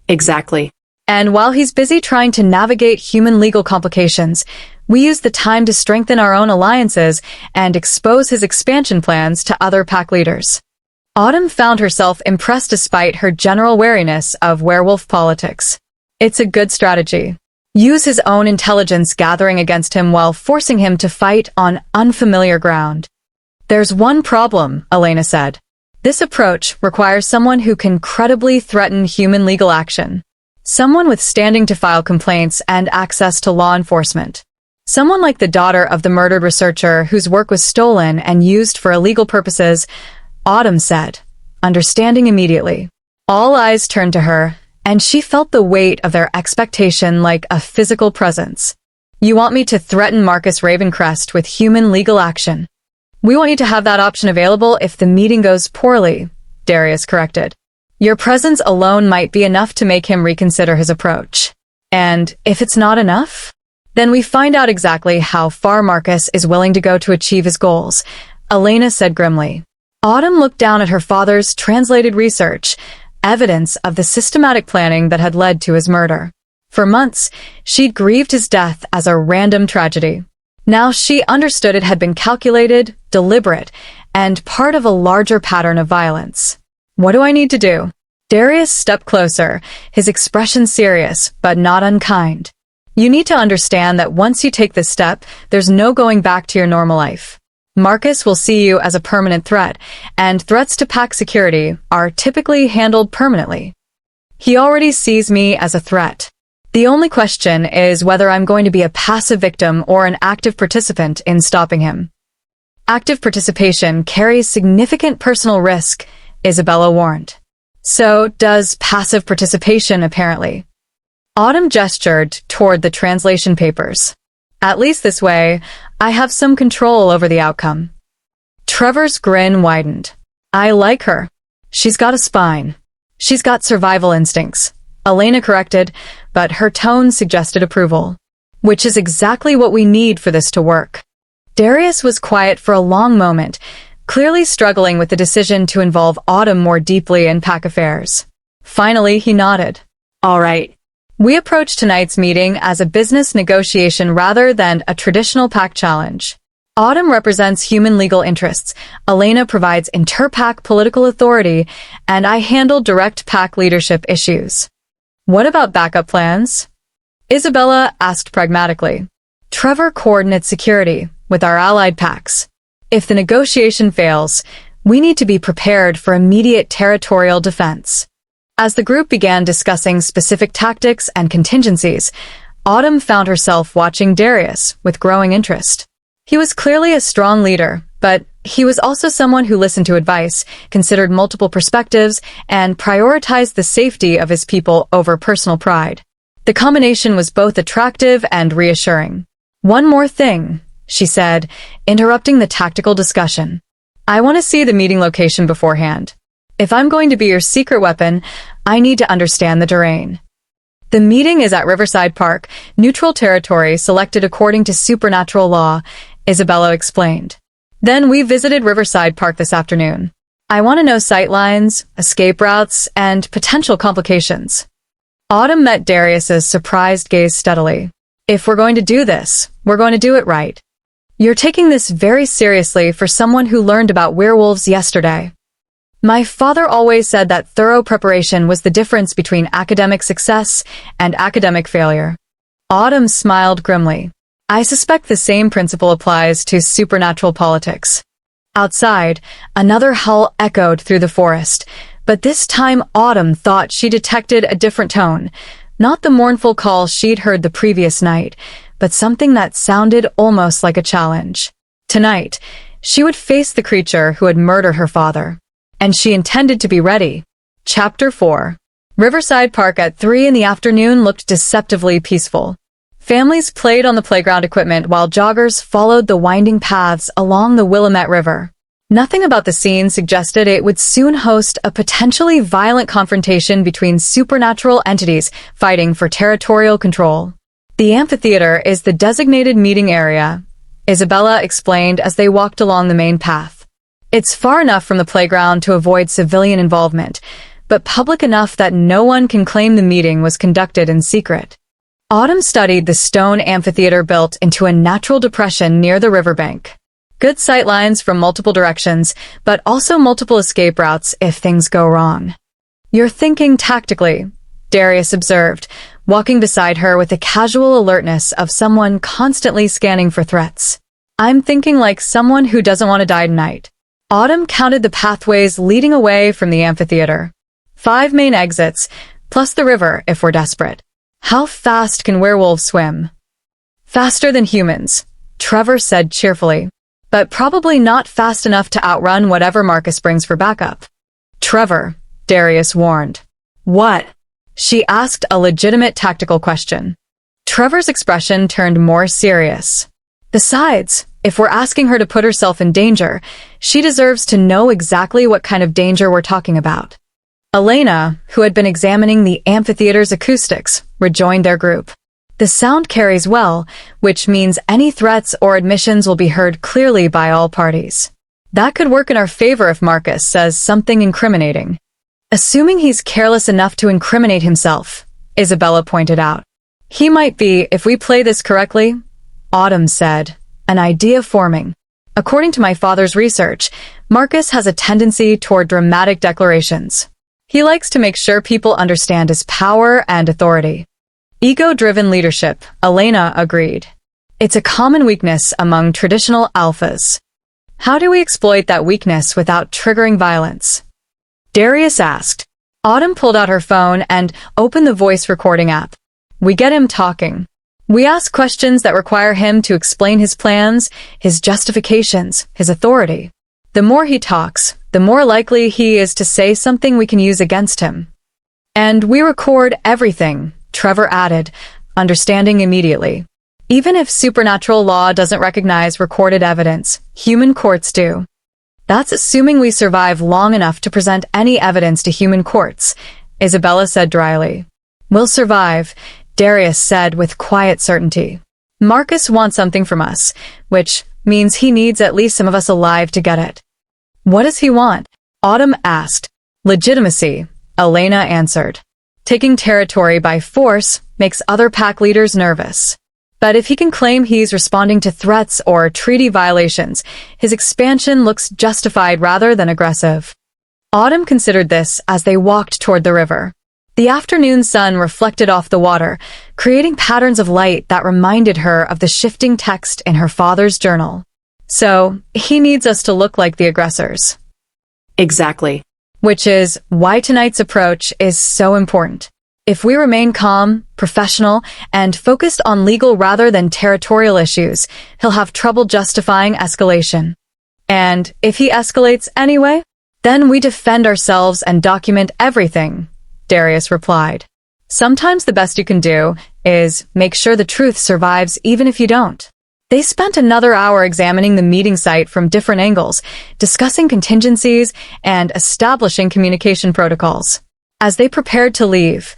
S2: Exactly.
S1: And while he's busy trying to navigate human legal complications, we use the time to strengthen our own alliances and expose his expansion plans to other pack leaders. Autumn found herself impressed despite her general wariness of werewolf politics. It's a good strategy. Use his own intelligence gathering against him while forcing him to fight on unfamiliar ground. There's one problem, Elena said. This approach requires someone who can credibly threaten human legal action. Someone with standing to file complaints and access to law enforcement. Someone like the daughter of the murdered researcher whose work was stolen and used for illegal purposes, Autumn said, understanding immediately. All eyes turned to her, and she felt the weight of their expectation like a physical presence. You want me to threaten Marcus Ravencrest with human legal action? We want you to have that option available if the meeting goes poorly, Darius corrected. Your presence alone might be enough to make him reconsider his approach. And if it's not enough, then we find out exactly how far Marcus is willing to go to achieve his goals, Elena said grimly. Autumn looked down at her father's translated research, evidence of the systematic planning that had led to his murder. For months, she'd grieved his death as a random tragedy. Now she understood it had been calculated, deliberate, and part of a larger pattern of violence. What do I need to do? Darius stepped closer, his expression serious, but not unkind. You need to understand that once you take this step, there's no going back to your normal life. Marcus will see you as a permanent threat, and threats to pack security are typically handled permanently. He already sees me as a threat. The only question is whether I'm going to be a passive victim or an active participant in stopping him. Active participation carries significant personal risk, Isabella warned. So does passive participation, apparently. Autumn gestured toward the translation papers. At least this way, I have some control over the outcome. Trevor's grin widened. I like her. She's got a spine. She's got survival instincts. Elena corrected, but her tone suggested approval. Which is exactly what we need for this to work. Darius was quiet for a long moment, clearly struggling with the decision to involve Autumn more deeply in pack affairs. Finally, he nodded.
S2: All right.
S1: We approach tonight's meeting as a business negotiation rather than a traditional pack challenge. Autumn represents human legal interests, Elena provides inter-pack political authority, and I handle direct pack leadership issues. What about backup plans? Isabella asked pragmatically. Trevor coordinates security with our allied packs. If the negotiation fails, we need to be prepared for immediate territorial defense. As the group began discussing specific tactics and contingencies, Autumn found herself watching Darius with growing interest. He was clearly a strong leader, but he was also someone who listened to advice, considered multiple perspectives, and prioritized the safety of his people over personal pride. The combination was both attractive and reassuring. One more thing, she said, interrupting the tactical discussion. I want to see the meeting location beforehand. If I'm going to be your secret weapon, I need to understand the terrain. The meeting is at Riverside Park, neutral territory selected according to supernatural law, Isabella explained. Then we visited Riverside Park this afternoon. I want to know sightlines, escape routes, and potential complications. Autumn met Darius's surprised gaze steadily. If we're going to do this, we're going to do it right. You're taking this very seriously for someone who learned about werewolves yesterday. My father always said that thorough preparation was the difference between academic success and academic failure. Autumn smiled grimly. I suspect the same principle applies to supernatural politics. Outside, another howl echoed through the forest, but this time Autumn thought she detected a different tone, not the mournful call she'd heard the previous night, but something that sounded almost like a challenge. Tonight, she would face the creature who had murdered her father. And she intended to be ready. Chapter 4. Riverside Park at 3 in the afternoon looked deceptively peaceful. Families played on the playground equipment while joggers followed the winding paths along the Willamette River. Nothing about the scene suggested it would soon host a potentially violent confrontation between supernatural entities fighting for territorial control. The amphitheater is the designated meeting area, Isabella explained as they walked along the main path. It's far enough from the playground to avoid civilian involvement, but public enough that no one can claim the meeting was conducted in secret. Autumn studied the stone amphitheater built into a natural depression near the riverbank. Good sightlines from multiple directions, but also multiple escape routes if things go wrong. You're thinking tactically, Darius observed, walking beside her with the casual alertness of someone constantly scanning for threats. I'm thinking like someone who doesn't want to die tonight. Autumn counted the pathways leading away from the amphitheater. 5 main exits, plus the river if we're desperate. How fast can werewolves swim? Faster than humans, Trevor said cheerfully. But probably not fast enough to outrun whatever Marcus brings for backup. Trevor, Darius warned. What? She asked a legitimate tactical question. Trevor's expression turned more serious. Besides, if we're asking her to put herself in danger, she deserves to know exactly what kind of danger we're talking about. Elena, who had been examining the amphitheater's acoustics, rejoined their group. The sound carries well, which means any threats or admissions will be heard clearly by all parties. That could work in our favor if Marcus says something incriminating. Assuming he's careless enough to incriminate himself, Isabella pointed out. He might be if we play this correctly, Autumn said, an idea forming. According to my father's research, Marcus has a tendency toward dramatic declarations. He likes to make sure people understand his power and authority. Ego-driven leadership, Elena agreed. It's a common weakness among traditional alphas. How do we exploit that weakness without triggering violence? Darius asked. Autumn pulled out her phone and opened the voice recording app. We get him talking. We ask questions that require him to explain his plans, his justifications, his authority. The more he talks, the more likely he is to say something we can use against him. And we record everything, Trevor added, understanding immediately. Even if supernatural law doesn't recognize recorded evidence, human courts do. That's assuming we survive long enough to present any evidence to human courts, Isabella said dryly. We'll survive, Darius said with quiet certainty. Marcus wants something from us, which means he needs at least some of us alive to get it. What does he want? Autumn asked. Legitimacy, Elena answered. Taking territory by force makes other pack leaders nervous. But if he can claim he's responding to threats or treaty violations, his expansion looks justified rather than aggressive. Autumn considered this as they walked toward the river. The afternoon sun reflected off the water, creating patterns of light that reminded her of the shifting text in her father's journal. So, he needs us to look like the aggressors.
S2: Exactly.
S1: Which is why tonight's approach is so important. If we remain calm, professional, and focused on legal rather than territorial issues, he'll have trouble justifying escalation. And if he escalates anyway, then we defend ourselves and document everything, Darius replied. Sometimes the best you can do is make sure the truth survives even if you don't. They spent another hour examining the meeting site from different angles, discussing contingencies and establishing communication protocols. As they prepared to leave,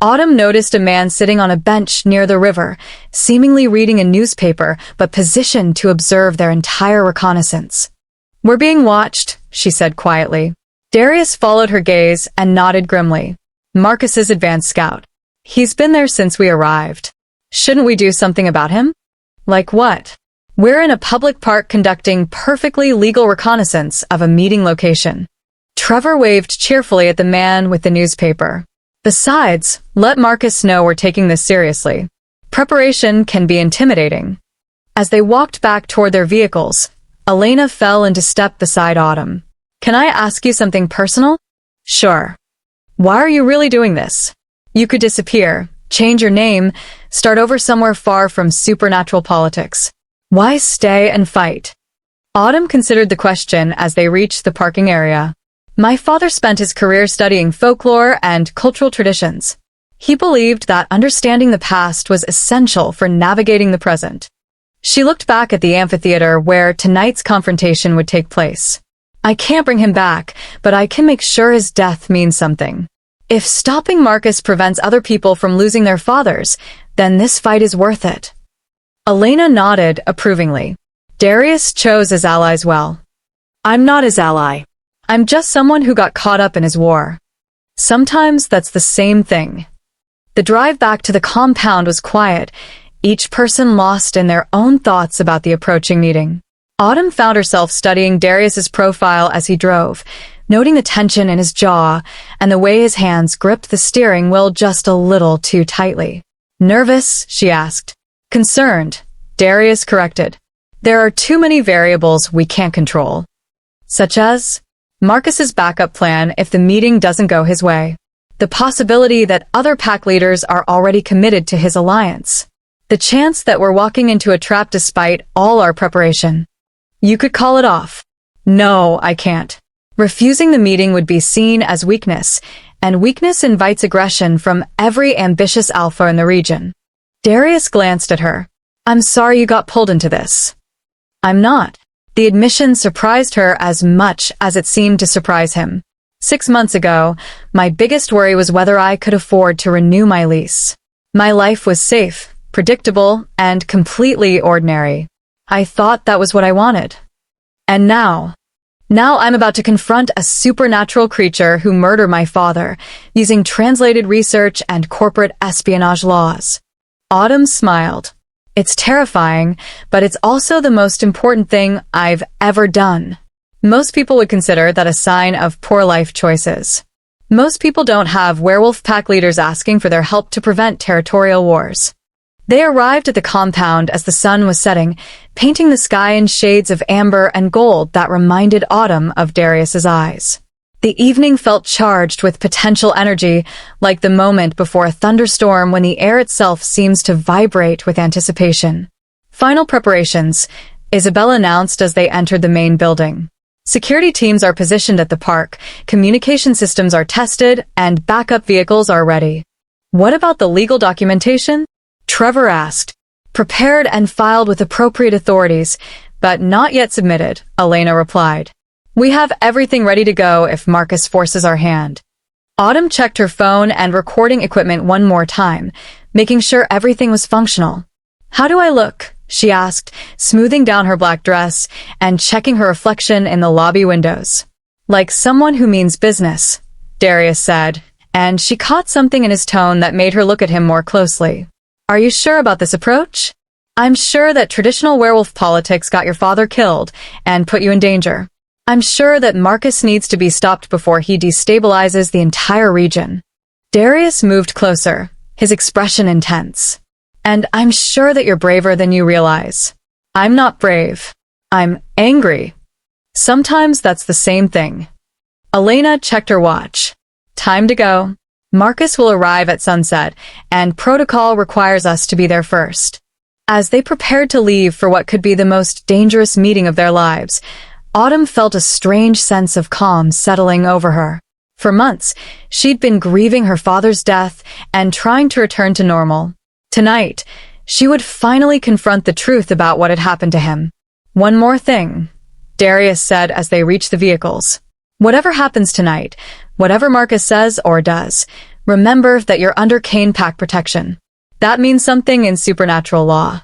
S1: Autumn noticed a man sitting on a bench near the river, seemingly reading a newspaper but positioned to observe their entire reconnaissance. We're being watched, she said quietly. Darius followed her gaze and nodded grimly. Marcus's advanced scout. He's been there since we arrived. Shouldn't we do something about him? Like what? We're in a public park conducting perfectly legal reconnaissance of a meeting location. Trevor waved cheerfully at the man with the newspaper. Besides, let Marcus know we're taking this seriously. Preparation can be intimidating. As they walked back toward their vehicles, Elena fell into step beside Autumn. Can I ask you something personal? Sure. Why are you really doing this? You could disappear, change your name, start over somewhere far from supernatural politics. Why stay and fight? Autumn considered the question as they reached the parking area. My father spent his career studying folklore and cultural traditions. He believed that understanding the past was essential for navigating the present. She looked back at the amphitheater where tonight's confrontation would take place. I can't bring him back, but I can make sure his death means something. If stopping Marcus prevents other people from losing their fathers, then this fight is worth it. Elena nodded approvingly. Darius chose his allies well. I'm not his ally. I'm just someone who got caught up in his war. Sometimes that's the same thing. The drive back to the compound was quiet, each person lost in their own thoughts about the approaching meeting. Autumn found herself studying Darius's profile as he drove, noting the tension in his jaw and the way his hands gripped the steering wheel just a little too tightly. Nervous? She asked. Concerned, Darius corrected. There are too many variables we can't control. Such as Marcus's backup plan if the meeting doesn't go his way. The possibility that other pack leaders are already committed to his alliance. The chance that we're walking into a trap despite all our preparation. You could call it off. No, I can't. Refusing the meeting would be seen as weakness, and weakness invites aggression from every ambitious alpha in the region. Darius glanced at her. I'm sorry you got pulled into this. I'm not. The admission surprised her as much as it seemed to surprise him. 6 months ago, my biggest worry was whether I could afford to renew my lease. My life was safe, predictable, and completely ordinary. I thought that was what I wanted. And now I'm about to confront a supernatural creature who murdered my father, using translated research and corporate espionage laws. Autumn smiled. It's terrifying, but it's also the most important thing I've ever done. Most people would consider that a sign of poor life choices. Most people don't have werewolf pack leaders asking for their help to prevent territorial wars. They arrived at the compound as the sun was setting, painting the sky in shades of amber and gold that reminded Autumn of Darius's eyes. The evening felt charged with potential energy, like the moment before a thunderstorm when the air itself seems to vibrate with anticipation. Final preparations, Isabel announced as they entered the main building. Security teams are positioned at the park, communication systems are tested, and backup vehicles are ready. What about the legal documentation? Trevor asked. Prepared and filed with appropriate authorities, but not yet submitted, Elena replied. We have everything ready to go if Marcus forces our hand. Autumn checked her phone and recording equipment one more time, making sure everything was functional. "How do I look?" she asked, smoothing down her black dress and checking her reflection in the lobby windows. "Like someone who means business," Darius said, and she caught something in his tone that made her look at him more closely. "Are you sure about this approach? I'm sure that traditional werewolf politics got your father killed and put you in danger. I'm sure that Marcus needs to be stopped before he destabilizes the entire region." Darius moved closer, his expression intense. "And I'm sure that you're braver than you realize." "I'm not brave. I'm angry." "Sometimes that's the same thing." Elena checked her watch. "Time to go. Marcus will arrive at sunset, and protocol requires us to be there first." As they prepared to leave for what could be the most dangerous meeting of their lives, Autumn felt a strange sense of calm settling over her. For months, she'd been grieving her father's death and trying to return to normal. Tonight, she would finally confront the truth about what had happened to him. "One more thing," Darius said as they reached the vehicles. "Whatever happens tonight, whatever Marcus says or does, remember that you're under Kane Pact protection. That means something in supernatural law."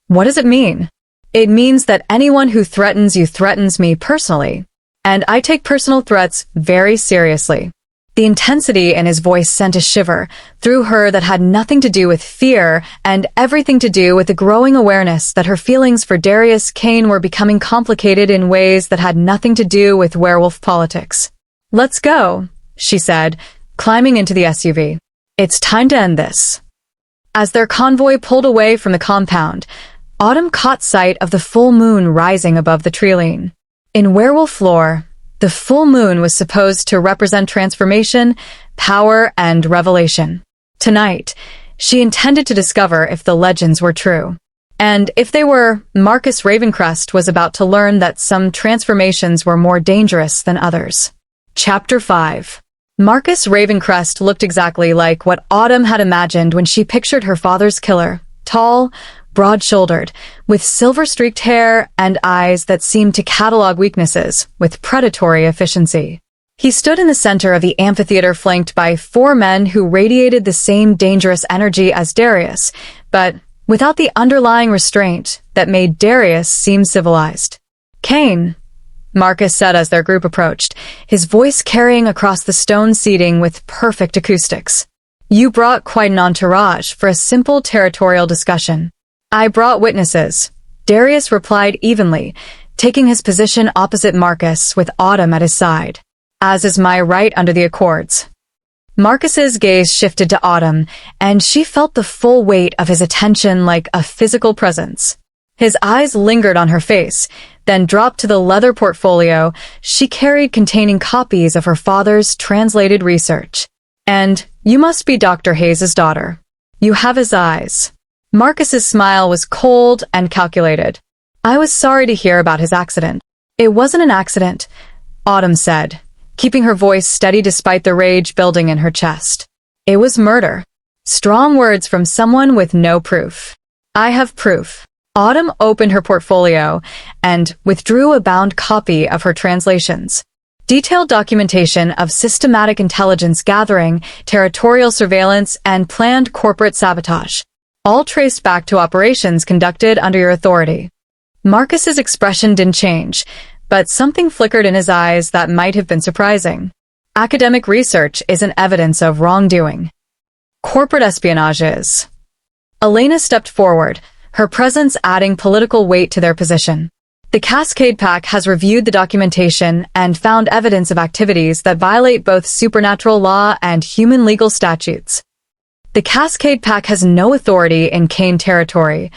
S1: "What does it mean?" "It means that anyone who threatens you threatens me personally, and I take personal threats very seriously." The intensity in his voice sent a shiver through her that had nothing to do with fear and everything to do with the growing awareness that her feelings for Darius Kane were becoming complicated in ways that had nothing to do with werewolf politics. "Let's go," she said, climbing into the SUV. "It's time to end this." As their convoy pulled away from the compound, Autumn caught sight of the full moon rising above the treeline. In werewolf lore, the full moon was supposed to represent transformation, power, and revelation. Tonight, she intended to discover if the legends were true. And if they were, Marcus Ravencrest was about to learn that some transformations were more dangerous than others. Chapter 5. Marcus Ravencrest looked exactly like what Autumn had imagined when she pictured her father's killer. Tall, broad-shouldered, with silver-streaked hair and eyes that seemed to catalog weaknesses with predatory efficiency. He stood in the center of the amphitheater flanked by 4 men who radiated the same dangerous energy as Darius, but without the underlying restraint that made Darius seem civilized. "Kane," Marcus said as their group approached, his voice carrying across the stone seating with perfect acoustics. "You brought quite an entourage for a simple territorial discussion." "I brought witnesses," Darius replied evenly, taking his position opposite Marcus with Autumn at his side. "As is my right under the Accords." Marcus's gaze shifted to Autumn, and she felt the full weight of his attention like a physical presence. His eyes lingered on her face, then dropped to the leather portfolio she carried containing copies of her father's translated research. "And you must be Dr. Hayes's daughter. You have his eyes." Marcus's smile was cold and calculated. "I was sorry to hear about his accident." "It wasn't an accident," Autumn said, keeping her voice steady despite the rage building in her chest. "It was murder." Strong words from someone with no proof. "I have proof." Autumn opened her portfolio and withdrew a bound copy of her translations. Detailed documentation of systematic intelligence gathering, territorial surveillance, and planned corporate sabotage, all traced back to operations conducted under your authority. Marcus's expression didn't change, but something flickered in his eyes that might have been surprising. "Academic research isn't evidence of wrongdoing. Corporate espionage is." Elena stepped forward, her presence adding political weight to their position. "The Cascade Pact has reviewed the documentation and found evidence of activities that violate both supernatural law and human legal statutes." "The Cascade Pact has no authority in Kane territory,"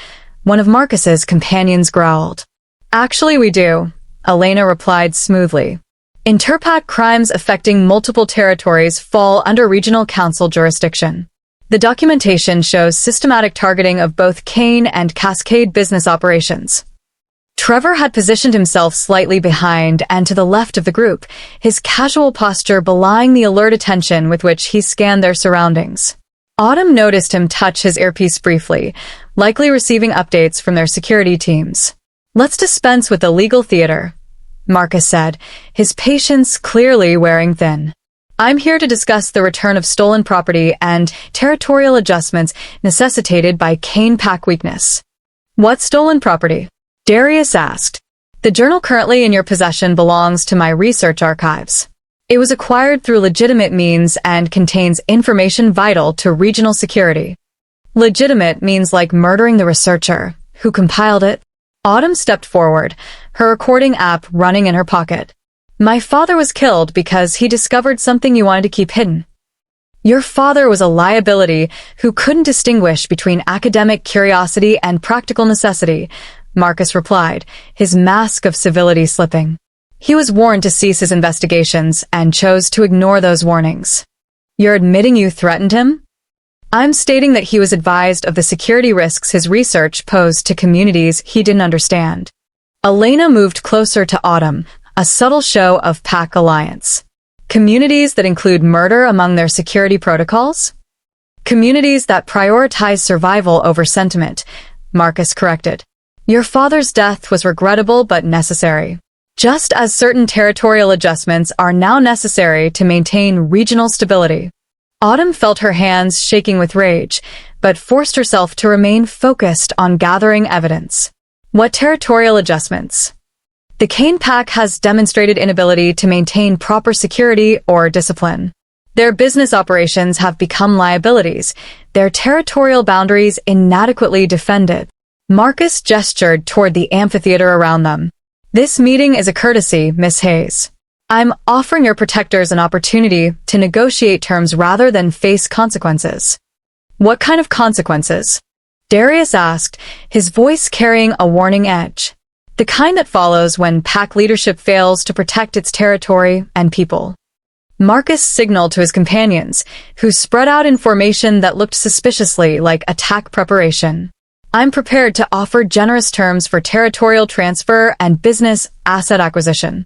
S1: one of Marcus's companions growled. "Actually, we do," Elena replied smoothly. "Interpact crimes affecting multiple territories fall under regional council jurisdiction. The documentation shows systematic targeting of both Kane and Cascade business operations." Trevor had positioned himself slightly behind and to the left of the group, his casual posture belying the alert attention with which he scanned their surroundings. Autumn noticed him touch his earpiece briefly, likely receiving updates from their security teams. "Let's dispense with the legal theater," Marcus said, his patience clearly wearing thin. I'm here to discuss the return of stolen property and territorial adjustments necessitated by Kane pack weakness. What stolen property? Darius asked. The journal currently in your possession belongs to my research archives. It was acquired through legitimate means and contains information vital to regional security. Legitimate means like murdering the researcher who compiled it. Autumn stepped forward, her recording app running in her pocket. My father was killed because he discovered something you wanted to keep hidden. Your father was a liability who couldn't distinguish between academic curiosity and practical necessity, Marcus replied, his mask of civility slipping. He was warned to cease his investigations and chose to ignore those warnings. You're admitting you threatened him? I'm stating that he was advised of the security risks his research posed to communities he didn't understand. Elena moved closer to Autumn, a subtle show of pack alliance. Communities that include murder among their security protocols? Communities that prioritize survival over sentiment, Marcus corrected. Your father's death was regrettable but necessary. Just as certain territorial adjustments are now necessary to maintain regional stability. Autumn felt her hands shaking with rage, but forced herself to remain focused on gathering evidence. What territorial adjustments? The Kane pack has demonstrated inability to maintain proper security or discipline. Their business operations have become liabilities, their territorial boundaries inadequately defended. Marcus gestured toward the amphitheater around them. This meeting is a courtesy, Miss Hayes. I'm offering your protectors an opportunity to negotiate terms rather than face consequences. What kind of consequences? Darius asked, his voice carrying a warning edge. The kind that follows when pack leadership fails to protect its territory and people. Marcus signaled to his companions, who spread out in formation that looked suspiciously like attack preparation. I'm prepared to offer generous terms for territorial transfer and business asset acquisition.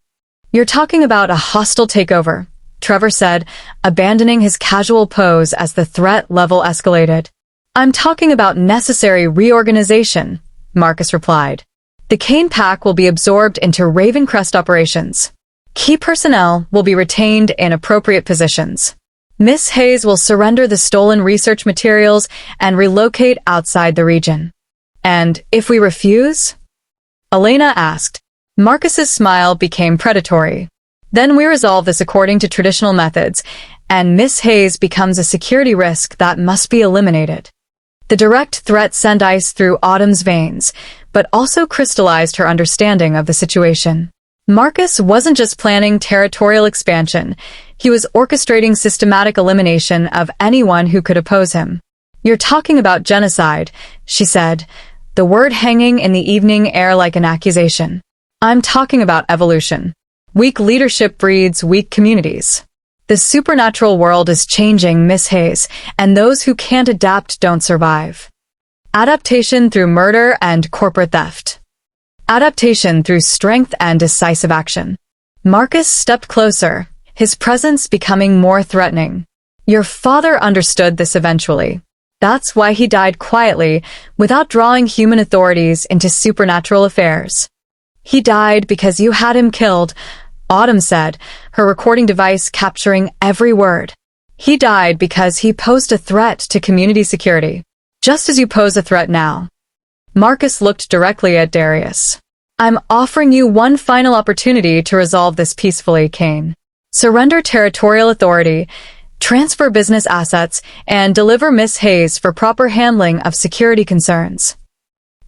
S1: You're talking about a hostile takeover, Trevor said, abandoning his casual pose as the threat level escalated. I'm talking about necessary reorganization, Marcus replied. The Kane pack will be absorbed into Ravencrest operations. Key personnel will be retained in appropriate positions. Miss Hayes will surrender the stolen research materials and relocate outside the region. And if we refuse? Elena asked. Marcus's smile became predatory. Then we resolve this according to traditional methods, and Miss Hayes becomes a security risk that must be eliminated. The direct threat sent ice through Autumn's veins, but also crystallized her understanding of the situation. Marcus wasn't just planning territorial expansion, he was orchestrating systematic elimination of anyone who could oppose him. You're talking about genocide, she said, the word hanging in the evening air like an accusation. I'm talking about evolution. Weak leadership breeds weak communities. The supernatural world is changing, Miss Hayes, and those who can't adapt don't survive. Adaptation through murder and corporate theft. Adaptation through strength and decisive action. Marcus stepped closer, his presence becoming more threatening. Your father understood this eventually. That's why he died quietly, without drawing human authorities into supernatural affairs. He died because you had him killed, Autumn said, her recording device capturing every word. He died because he posed a threat to community security, just as you pose a threat now. Marcus looked directly at Darius. I'm offering you one final opportunity to resolve this peacefully, Kane. Surrender territorial authority, transfer business assets, and deliver Miss Hayes for proper handling of security concerns.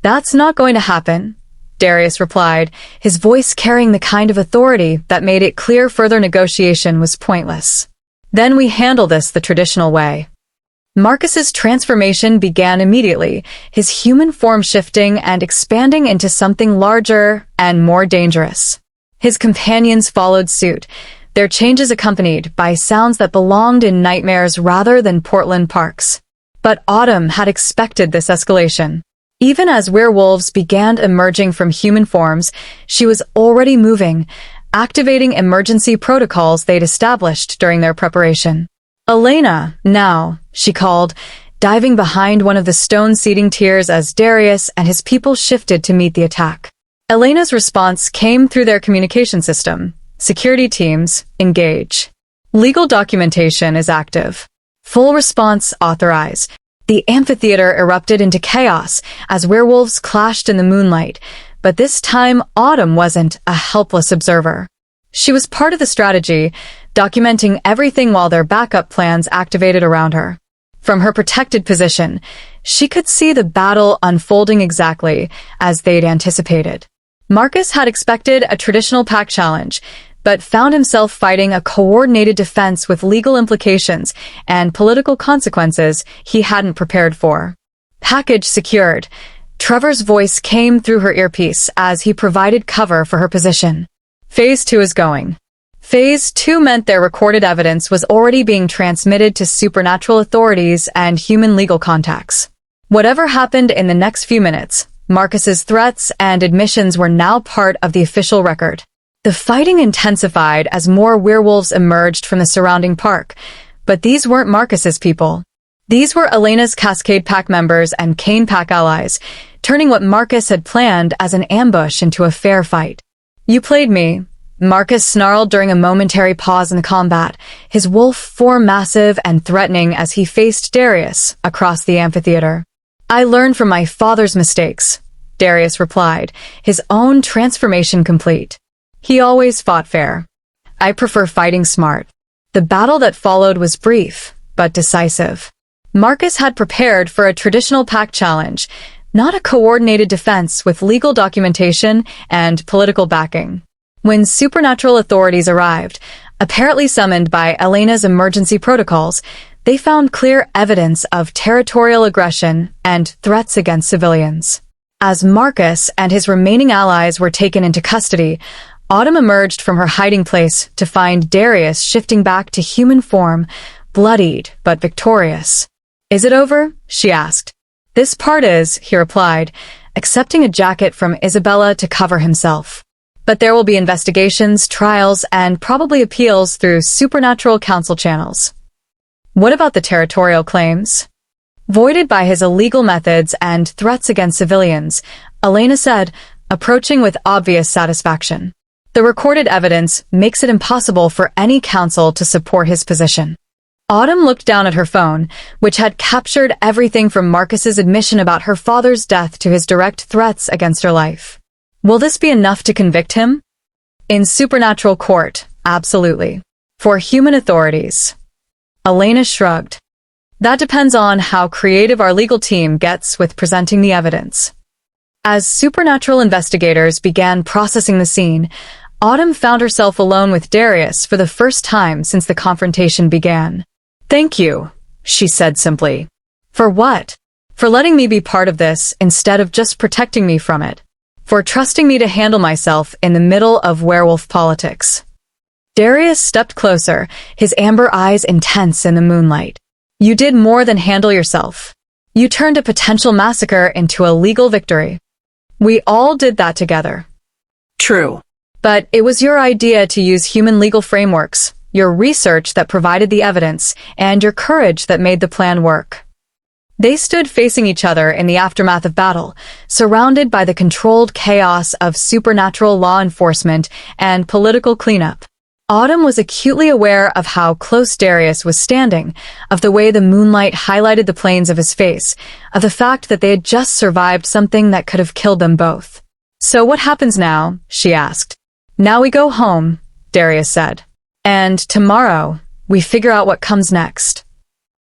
S1: That's not going to happen, Darius replied, his voice carrying the kind of authority that made it clear further negotiation was pointless. Then we handle this the traditional way. Marcus's transformation began immediately, his human form shifting and expanding into something larger and more dangerous. His companions followed suit, their changes accompanied by sounds that belonged in nightmares rather than Portland parks. But Autumn had expected this escalation. Even as werewolves began emerging from human forms, she was already moving, activating emergency protocols they'd established during their preparation. Elena, now, she called, diving behind one of the stone seating tiers as Darius and his people shifted to meet the attack. Elena's response came through their communication system. Security teams, engage. Legal documentation is active. Full response authorized. The amphitheater erupted into chaos as werewolves clashed in the moonlight, but this time Autumn wasn't a helpless observer. She was part of the strategy, documenting everything while their backup plans activated around her. From her protected position, she could see the battle unfolding exactly as they'd anticipated. Marcus had expected a traditional pack challenge, but found himself fighting a coordinated defense with legal implications and political consequences he hadn't prepared for. Package secured. Trevor's voice came through her earpiece as he provided cover for her position. Phase 2 is going. Phase 2 meant their recorded evidence was already being transmitted to supernatural authorities and human legal contacts. Whatever happened in the next few minutes, Marcus's threats and admissions were now part of the official record. The fighting intensified as more werewolves emerged from the surrounding park, but these weren't Marcus's people. These were Elena's Cascade Pack members and Kane Pack allies, turning what Marcus had planned as an ambush into a fair fight. "You played me," Marcus snarled during a momentary pause in the combat, his wolf form massive and threatening as he faced Darius across the amphitheater. "I learned from my father's mistakes," Darius replied, his own transformation complete. He always fought fair. "I prefer fighting smart." The battle that followed was brief, but decisive. Marcus had prepared for a traditional pack challenge, not a coordinated defense with legal documentation and political backing. When supernatural authorities arrived, apparently summoned by Elena's emergency protocols, they found clear evidence of territorial aggression and threats against civilians. As Marcus and his remaining allies were taken into custody, Autumn emerged from her hiding place to find Darius shifting back to human form, bloodied but victorious. "Is it over?" she asked. "This part is," he replied, accepting a jacket from Isabella to cover himself. "But there will be investigations, trials, and probably appeals through supernatural council channels." "What about the territorial claims?" Voided by his illegal methods and threats against civilians, Elena said, approaching with obvious satisfaction. "The recorded evidence makes it impossible for any council to support his position." Autumn looked down at her phone, which had captured everything from Marcus's admission about her father's death to his direct threats against her life. "Will this be enough to convict him?" "In supernatural court, absolutely. For human authorities." Elena shrugged. "That depends on how creative our legal team gets with presenting the evidence." As supernatural investigators began processing the scene, Autumn found herself alone with Darius for the first time since the confrontation began. "Thank you," she said simply. "For what?" "For letting me be part of this instead of just protecting me from it. For trusting me to handle myself in the middle of werewolf politics." Darius stepped closer, his amber eyes intense in the moonlight. "You did more than handle yourself. You turned a potential massacre into a legal victory. We all did that together."
S2: True.
S1: "But it was your idea to use human legal frameworks, your research that provided the evidence, and your courage that made the plan work." They stood facing each other in the aftermath of battle, surrounded by the controlled chaos of supernatural law enforcement and political cleanup. Autumn was acutely aware of how close Darius was standing, of the way the moonlight highlighted the planes of his face, of the fact that they had just survived something that could have killed them both. "So what happens now?" she asked. "Now we go home," Darius said. "And tomorrow, we figure out what comes next."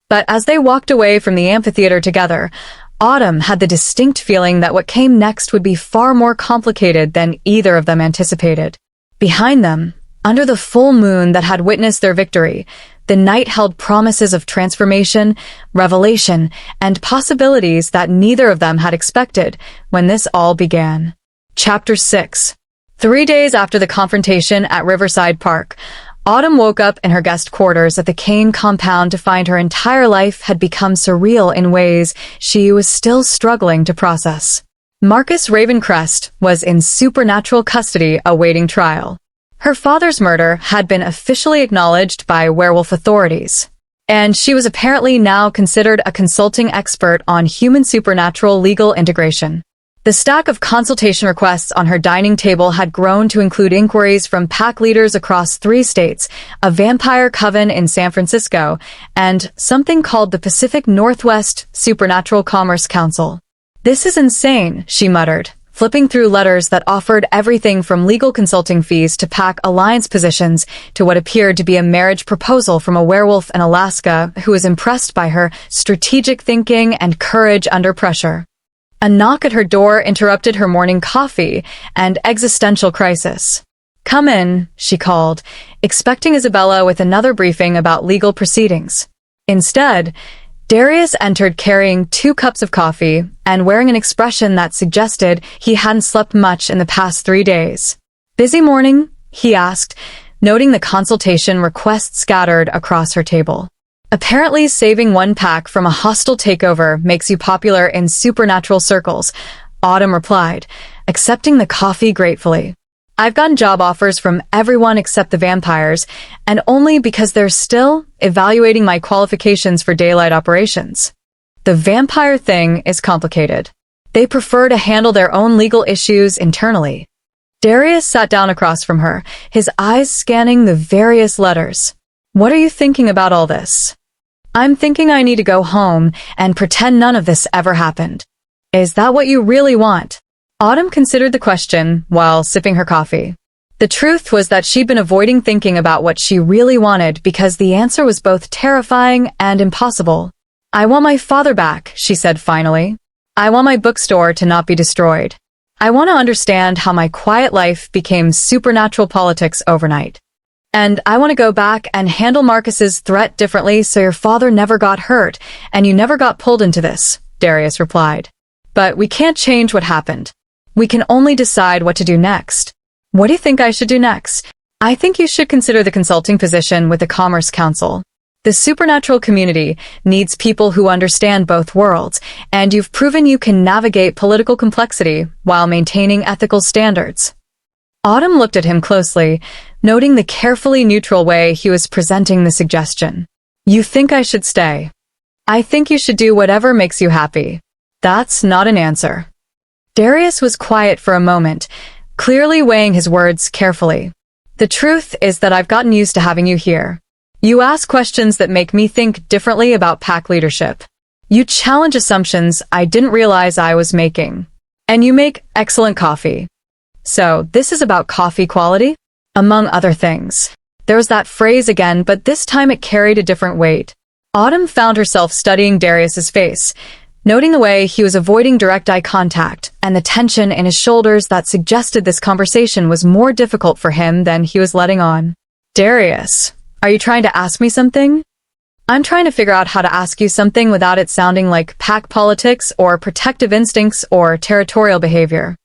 S1: But as they walked away from the amphitheater together, Autumn had the distinct feeling that what came next would be far more complicated than either of them anticipated. Behind them, under the full moon that had witnessed their victory, the night held promises of transformation, revelation, and possibilities that neither of them had expected when this all began. Chapter 6. 3 days after the confrontation at Riverside Park, Autumn woke up in her guest quarters at the Kane compound to find her entire life had become surreal in ways she was still struggling to process. Marcus Ravencrest was in supernatural custody awaiting trial. Her father's murder had been officially acknowledged by werewolf authorities, and she was apparently now considered a consulting expert on human supernatural legal integration. The stack of consultation requests on her dining table had grown to include inquiries from pack leaders across 3 states, a vampire coven in San Francisco, and something called the Pacific Northwest Supernatural Commerce Council. "This is insane," she muttered, flipping through letters that offered everything from legal consulting fees to pack alliance positions to what appeared to be a marriage proposal from a werewolf in Alaska who was impressed by her strategic thinking and courage under pressure. A knock at her door interrupted her morning coffee and existential crisis. "Come in," she called, expecting Isabella with another briefing about legal proceedings. Instead, Darius entered carrying 2 cups of coffee and wearing an expression that suggested he hadn't slept much in the past 3 days. "Busy morning?" he asked, noting the consultation requests scattered across her table. "Apparently saving 1 pack from a hostile takeover makes you popular in supernatural circles," Autumn replied, accepting the coffee gratefully. "I've gotten job offers from everyone except the vampires, and only because they're still evaluating my qualifications for daylight operations. The vampire thing is complicated. They prefer to handle their own legal issues internally." Darius sat down across from her, his eyes scanning the various letters. "What are you thinking about all this?" "I'm thinking I need to go home and pretend none of this ever happened." "Is that what you really want?" Autumn considered the question while sipping her coffee. The truth was that she'd been avoiding thinking about what she really wanted because the answer was both terrifying and impossible. "I want my father back," she said finally. "I want my bookstore to not be destroyed. I want to understand how my quiet life became supernatural politics overnight. And I want to go back and handle Marcus's threat differently so your father never got hurt and you never got pulled into this," Darius replied. "But we can't change what happened. We can only decide what to do next." "What do you think I should do next?" "I think you should consider the consulting position with the Commerce Council. The supernatural community needs people who understand both worlds, and you've proven you can navigate political complexity while maintaining ethical standards." Autumn looked at him closely, noting the carefully neutral way he was presenting the suggestion. "You think I should stay?" "I think you should do whatever makes you happy." "That's not an answer." Darius was quiet for a moment, clearly weighing his words carefully. "The truth is that I've gotten used to having you here. You ask questions that make me think differently about pack leadership. You challenge assumptions I didn't realize I was making. And you make excellent coffee. So, this is about coffee quality? Among other things." There was that phrase again, but this time it carried a different weight. Autumn found herself studying Darius's face, noting the way he was avoiding direct eye contact and the tension in his shoulders that suggested this conversation was more difficult for him than he was letting on. "Darius, are you trying to ask me something?" "I'm trying to figure out how to ask you something without it sounding like pack politics or protective instincts or territorial behavior.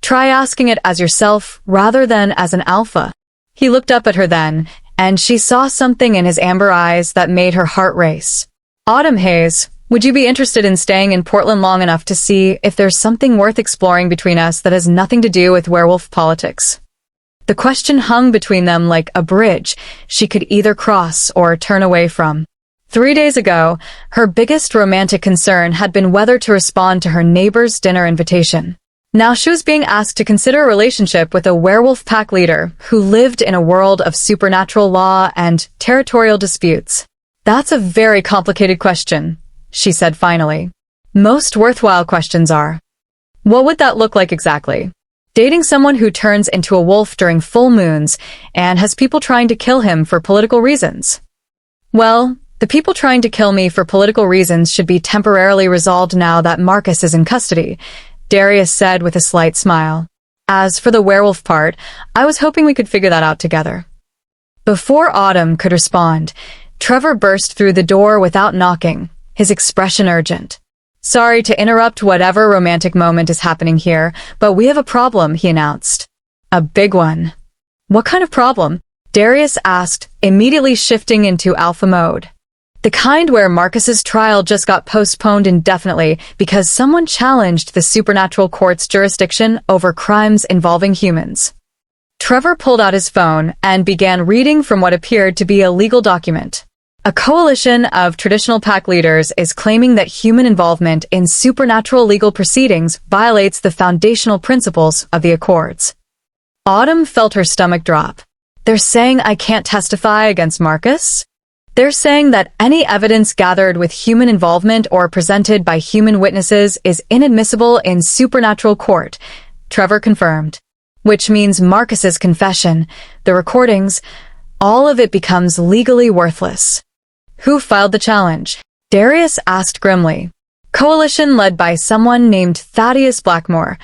S1: Try asking it as yourself rather than as an alpha." He looked up at her then, and she saw something in his amber eyes that made her heart race. "Autumn Hayes, would you be interested in staying in Portland long enough to see if there's something worth exploring between us that has nothing to do with werewolf politics?" The question hung between them like a bridge she could either cross or turn away from. 3 days ago, her biggest romantic concern had been whether to respond to her neighbor's dinner invitation. Now she was being asked to consider a relationship with a werewolf pack leader who lived in a world of supernatural law and territorial disputes. "That's a very complicated question," she said finally. "Most worthwhile questions are. What would that look like exactly? Dating someone who turns into a wolf during full moons and has people trying to kill him for political reasons?" "Well, the people trying to kill me for political reasons should be temporarily resolved now that Marcus is in custody," Darius said with a slight smile. "As for the werewolf part, I was hoping we could figure that out together." Before Autumn could respond, Trevor burst through the door without knocking, his expression urgent. "Sorry to interrupt whatever romantic moment is happening here, but we have a problem," he announced. "A big one." "What kind of problem?" Darius asked, immediately shifting into alpha mode. "The kind where Marcus's trial just got postponed indefinitely because someone challenged the supernatural court's jurisdiction over crimes involving humans." Trevor pulled out his phone and began reading from what appeared to be a legal document. A coalition of traditional pack leaders is claiming that human involvement in supernatural legal proceedings violates the foundational principles of the Accords. Autumn felt her stomach drop. They're saying I can't testify against Marcus? They're saying that any evidence gathered with human involvement or presented by human witnesses is inadmissible in supernatural court, Trevor confirmed. Which means Marcus's confession, the recordings, all of it becomes legally worthless. Who filed the challenge? Darius asked grimly. Coalition led by someone named Thaddeus Blackmore,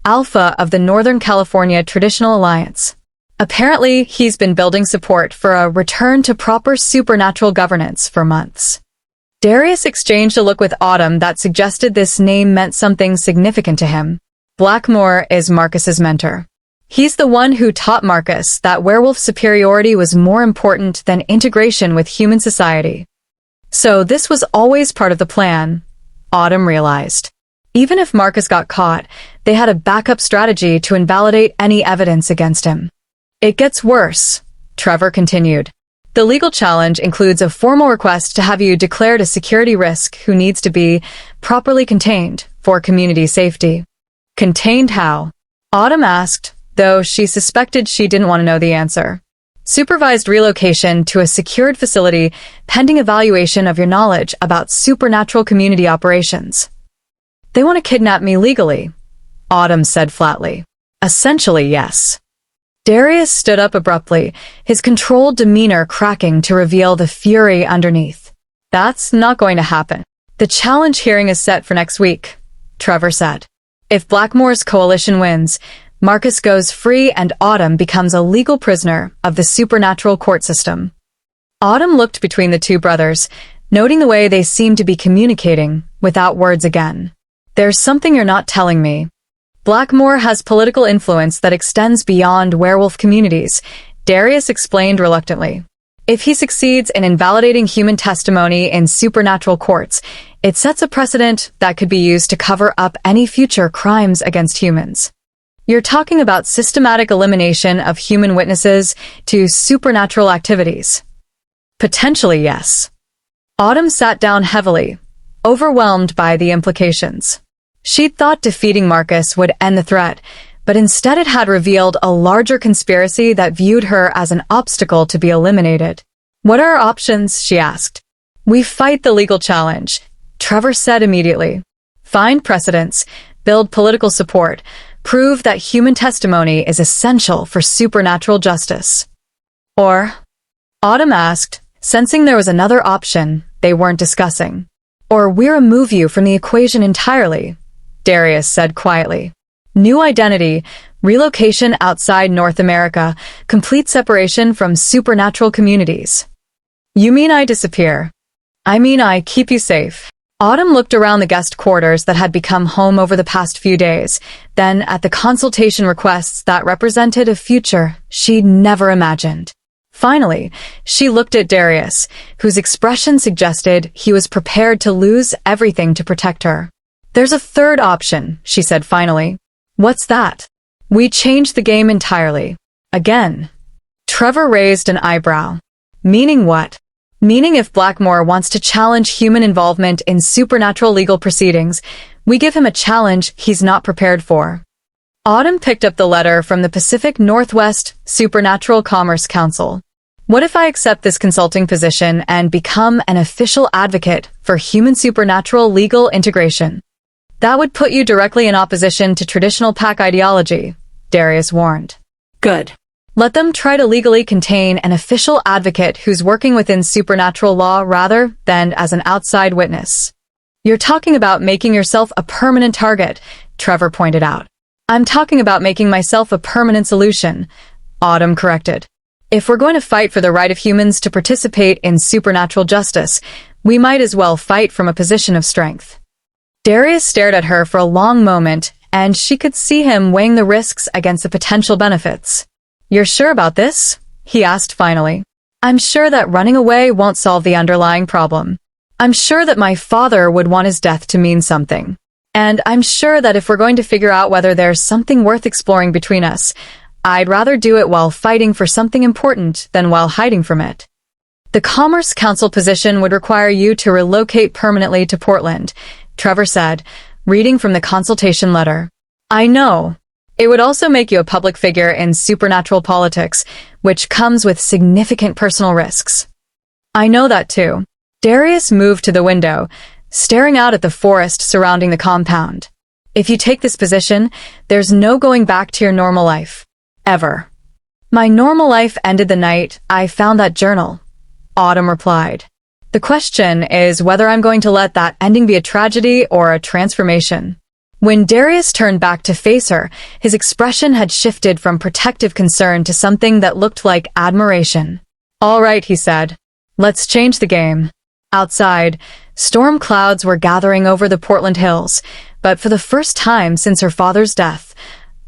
S1: alpha of the Northern California Traditional Alliance. Apparently, he's been building support for a return to proper supernatural governance for months. Darius exchanged a look with Autumn that suggested this name meant something significant to him. Blackmore is Marcus's mentor. He's the one who taught Marcus that werewolf superiority was more important than integration with human society. So this was always part of the plan, Autumn realized. Even if Marcus got caught, they had a backup strategy to invalidate any evidence against him. It gets worse, Trevor continued. The legal challenge includes a formal request to have you declared a security risk who needs to be properly contained for community safety. Contained how? Autumn asked, though she suspected she didn't want to know the answer. Supervised relocation to a secured facility pending evaluation of your knowledge about supernatural community operations. They want to kidnap me legally, Autumn said flatly. Essentially, yes. Darius stood up abruptly, his controlled demeanor cracking to reveal the fury underneath. That's not going to happen. The challenge hearing is set for next week, Trevor said. If Blackmore's coalition wins, Marcus goes free and Autumn becomes a legal prisoner of the supernatural court system. Autumn looked between the two brothers, noting the way they seemed to be communicating without words again. There's something you're not telling me. Blackmore has political influence that extends beyond werewolf communities, Darius explained reluctantly. If he succeeds in invalidating human testimony in supernatural courts, it sets a precedent that could be used to cover up any future crimes against humans. You're talking about systematic elimination of human witnesses to supernatural activities. Potentially, yes. Autumn sat down heavily, overwhelmed by the implications. She'd thought defeating Marcus would end the threat, but instead it had revealed a larger conspiracy that viewed her as an obstacle to be eliminated. What are our options? She asked. We fight the legal challenge, Trevor said immediately. Find precedents, build political support, prove that human testimony is essential for supernatural justice. Or, Autumn asked, sensing there was another option they weren't discussing. Or we remove you from the equation entirely, Darius said quietly. New identity, relocation outside North America, complete separation from supernatural communities. You mean I disappear? I mean I keep you safe. Autumn looked around the guest quarters that had become home over the past few days, then at the consultation requests that represented a future she'd never imagined. Finally, she looked at Darius, whose expression suggested he was prepared to lose everything to protect her. There's a third option, she said finally. What's that? We changed the game entirely. Again. Trevor raised an eyebrow. Meaning what? Meaning if Blackmore wants to challenge human involvement in supernatural legal proceedings, we give him a challenge he's not prepared for. Autumn picked up the letter from the Pacific Northwest Supernatural Commerce Council. What if I accept this consulting position and become an official advocate for human supernatural legal integration? That would put you directly in opposition to traditional pack ideology, Darius warned.
S2: Good.
S1: Let them try to legally contain an official advocate who's working within supernatural law rather than as an outside witness. You're talking about making yourself a permanent target, Trevor pointed out. I'm talking about making myself a permanent solution, Autumn corrected. If we're going to fight for the right of humans to participate in supernatural justice, we might as well fight from a position of strength. Darius stared at her for a long moment, and she could see him weighing the risks against the potential benefits. You're sure about this? He asked finally. I'm sure that running away won't solve the underlying problem. I'm sure that my father would want his death to mean something. And I'm sure that if we're going to figure out whether there's something worth exploring between us, I'd rather do it while fighting for something important than while hiding from it. The Commerce Council position would require you to relocate permanently to Portland, Trevor said, reading from the consultation letter. I know. It would also make you a public figure in supernatural politics, which comes with significant personal risks. I know that too. Darius moved to the window, staring out at the forest surrounding the compound. If you take this position, there's no going back to your normal life. Ever. My normal life ended the night I found that journal, Autumn replied. The question is whether I'm going to let that ending be a tragedy or a transformation. When Darius turned back to face her, his expression had shifted from protective concern to something that looked like admiration. All right, he said. Let's change the game. Outside, storm clouds were gathering over the Portland hills, but for the first time since her father's death,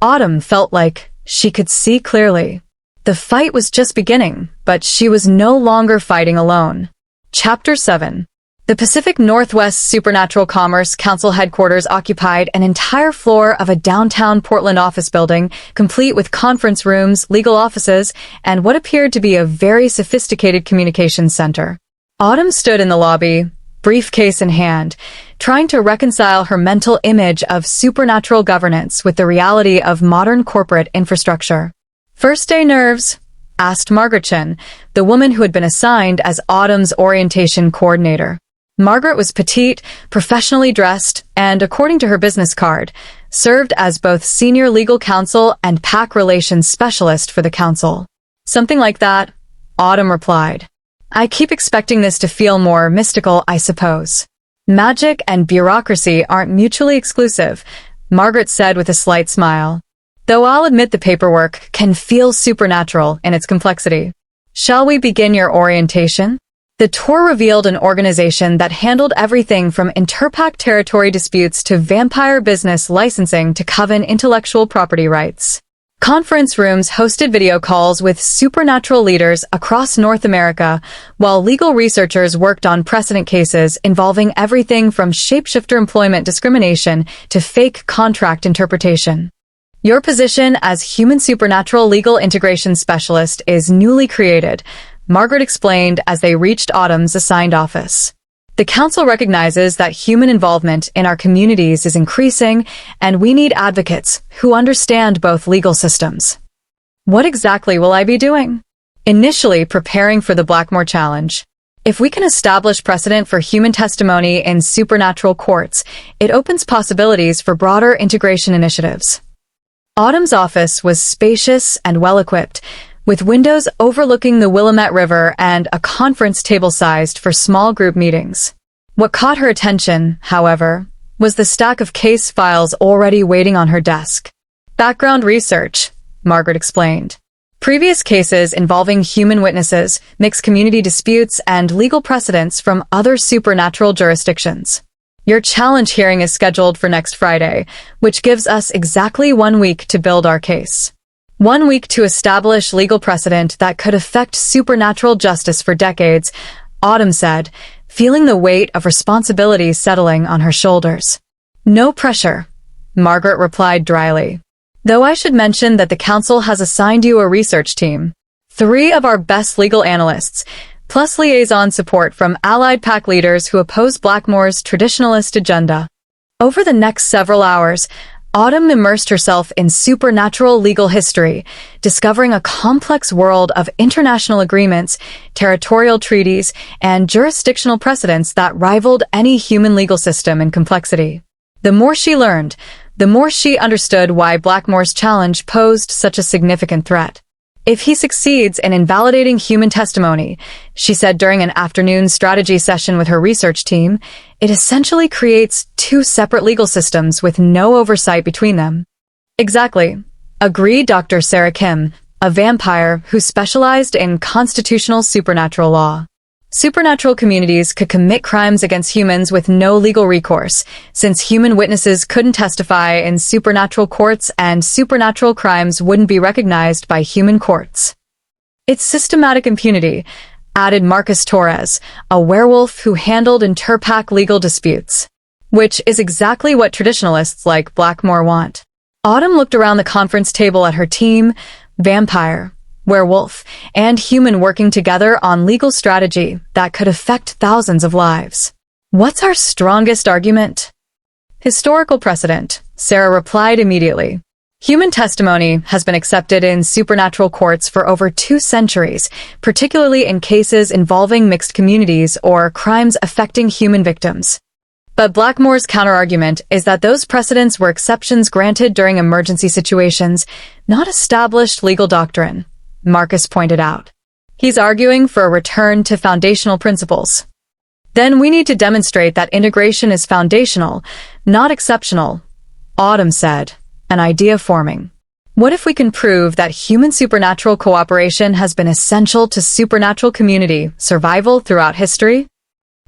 S1: Autumn felt like she could see clearly. The fight was just beginning, but she was no longer fighting alone. Chapter 7. The Pacific Northwest Supernatural Commerce Council headquarters occupied an entire floor of a downtown Portland office building, complete with conference rooms, legal offices, and what appeared to be a very sophisticated communications center. Autumn stood in the lobby, briefcase in hand, trying to reconcile her mental image of supernatural governance with the reality of modern corporate infrastructure. First day nerves? Asked Margaret Chin, the woman who had been assigned as Autumn's orientation coordinator. Margaret was petite, professionally dressed, and, according to her business card, served as both senior legal counsel and PAC relations specialist for the council. Something like that, Autumn replied. I keep expecting this to feel more mystical, I suppose. Magic and bureaucracy aren't mutually exclusive, Margaret said with a slight smile. Though I'll admit the paperwork can feel supernatural in its complexity. Shall we begin your orientation? The tour revealed an organization that handled everything from interpac territory disputes to vampire business licensing to coven intellectual property rights. Conference rooms hosted video calls with supernatural leaders across North America, while legal researchers worked on precedent cases involving everything from shapeshifter employment discrimination to fake contract interpretation. Your position as Human Supernatural Legal Integration Specialist is newly created, Margaret explained as they reached Autumn's assigned office. The council recognizes that human involvement in our communities is increasing, and we need advocates who understand both legal systems. What exactly will I be doing? Initially preparing for the Blackmore Challenge. If we can establish precedent for human testimony in supernatural courts, it opens possibilities for broader integration initiatives. Autumn's office was spacious and well-equipped, with windows overlooking the Willamette River and a conference table sized for small group meetings. What caught her attention, however, was the stack of case files already waiting on her desk. Background research, Margaret explained. Previous cases involving human witnesses, mixed community disputes, and legal precedents from other supernatural jurisdictions. Your challenge hearing is scheduled for next Friday, which gives us exactly 1 week to build our case. 1 week to establish legal precedent that could affect supernatural justice for decades, Autumn said, feeling the weight of responsibility settling on her shoulders. No pressure, Margaret replied dryly. Though I should mention that the council has assigned you a research team. 3 of our best legal analysts, plus liaison support from allied PAC leaders who oppose Blackmore's traditionalist agenda. Over the next several hours, Autumn immersed herself in supernatural legal history, discovering a complex world of international agreements, territorial treaties, and jurisdictional precedents that rivaled any human legal system in complexity. The more she learned, the more she understood why Blackmore's challenge posed such a significant threat. If he succeeds in invalidating human testimony, she said during an afternoon strategy session with her research team, it essentially creates 2 separate legal systems with no oversight between them. Exactly, agreed Dr. Sarah Kim, a vampire who specialized in constitutional supernatural law. Supernatural communities could commit crimes against humans with no legal recourse, since human witnesses couldn't testify in supernatural courts and supernatural crimes wouldn't be recognized by human courts. It's systematic impunity, added Marcus Torres, a werewolf who handled interpac legal disputes. Which is exactly what traditionalists like Blackmore want. Autumn looked around the conference table at her team, vampire, Werewolf, and human working together on legal strategy that could affect thousands of lives. What's our strongest argument? Historical precedent, Sarah replied immediately. Human testimony has been accepted in supernatural courts for over 2 centuries, particularly in cases involving mixed communities or crimes affecting human victims. But Blackmore's counterargument is that those precedents were exceptions granted during emergency situations, not established legal doctrine, Marcus pointed out. He's arguing for a return to foundational principles. Then we need to demonstrate that integration is foundational, not exceptional, Autumn said, an idea forming. What if we can prove that human supernatural cooperation has been essential to supernatural community survival throughout history?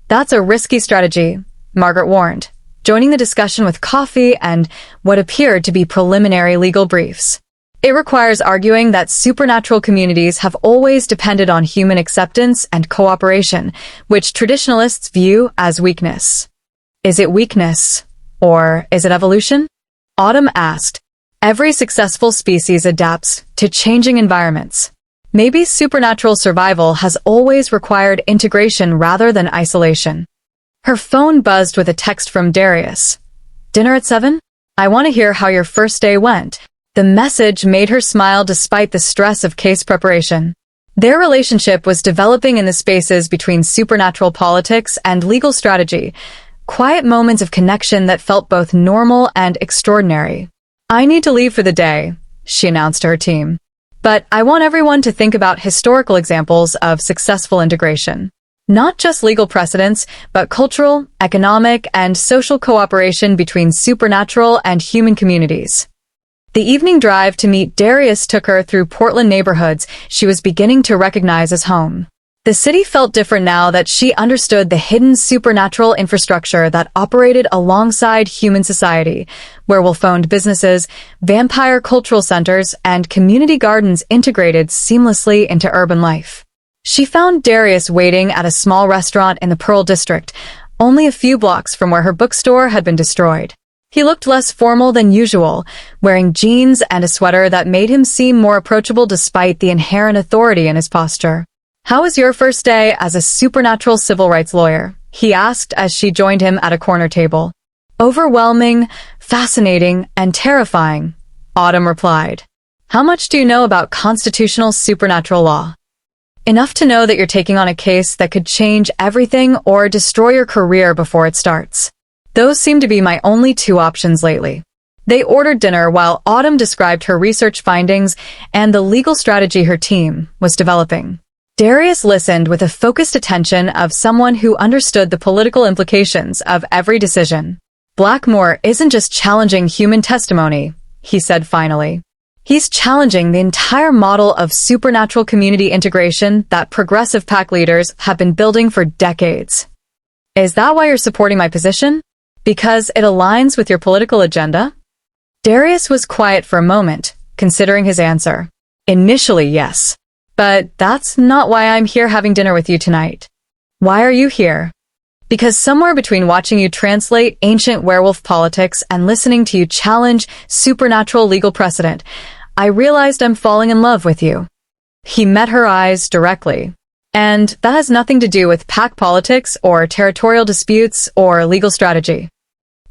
S1: That's a risky strategy, Margaret warned, joining the discussion with coffee and what appeared to be preliminary legal briefs. It requires arguing that supernatural communities have always depended on human acceptance and cooperation, which traditionalists view as weakness. Is it weakness, or is it evolution? Autumn asked. Every successful species adapts to changing environments. Maybe supernatural survival has always required integration rather than isolation. Her phone buzzed with a text from Darius. Dinner at 7? I want to hear how your first day went. The message made her smile despite the stress of case preparation. Their relationship was developing in the spaces between supernatural politics and legal strategy, quiet moments of connection that felt both normal and extraordinary. I need to leave for the day, she announced to her team. But I want everyone to think about historical examples of successful integration. Not just legal precedents, but cultural, economic, and social cooperation between supernatural and human communities. The evening drive to meet Darius took her through Portland neighborhoods she was beginning to recognize as home. The city felt different now that she understood the hidden supernatural infrastructure that operated alongside human society, werewolf-owned businesses, vampire cultural centers, and community gardens integrated seamlessly into urban life. She found Darius waiting at a small restaurant in the Pearl District, only a few blocks from where her bookstore had been destroyed. He looked less formal than usual, wearing jeans and a sweater that made him seem more approachable despite the inherent authority in his posture. How was your first day as a supernatural civil rights lawyer? He asked as she joined him at a corner table. Overwhelming, fascinating, and terrifying, Autumn replied. How much do you know about constitutional supernatural law? Enough to know that you're taking on a case that could change everything or destroy your career before it starts. Those seem to be my only 2 options lately. They ordered dinner while Autumn described her research findings and the legal strategy her team was developing. Darius listened with a focused attention of someone who understood the political implications of every decision. Blackmore isn't just challenging human testimony, he said finally. He's challenging the entire model of supernatural community integration that progressive pack leaders have been building for decades. Is that why you're supporting my position? Because it aligns with your political agenda? Darius was quiet for a moment, considering his answer. Initially, yes. But that's not why I'm here having dinner with you tonight. Why are you here? Because somewhere between watching you translate ancient werewolf politics and listening to you challenge supernatural legal precedent, I realized I'm falling in love with you. He met her eyes directly. And that has nothing to do with pack politics or territorial disputes or legal strategy.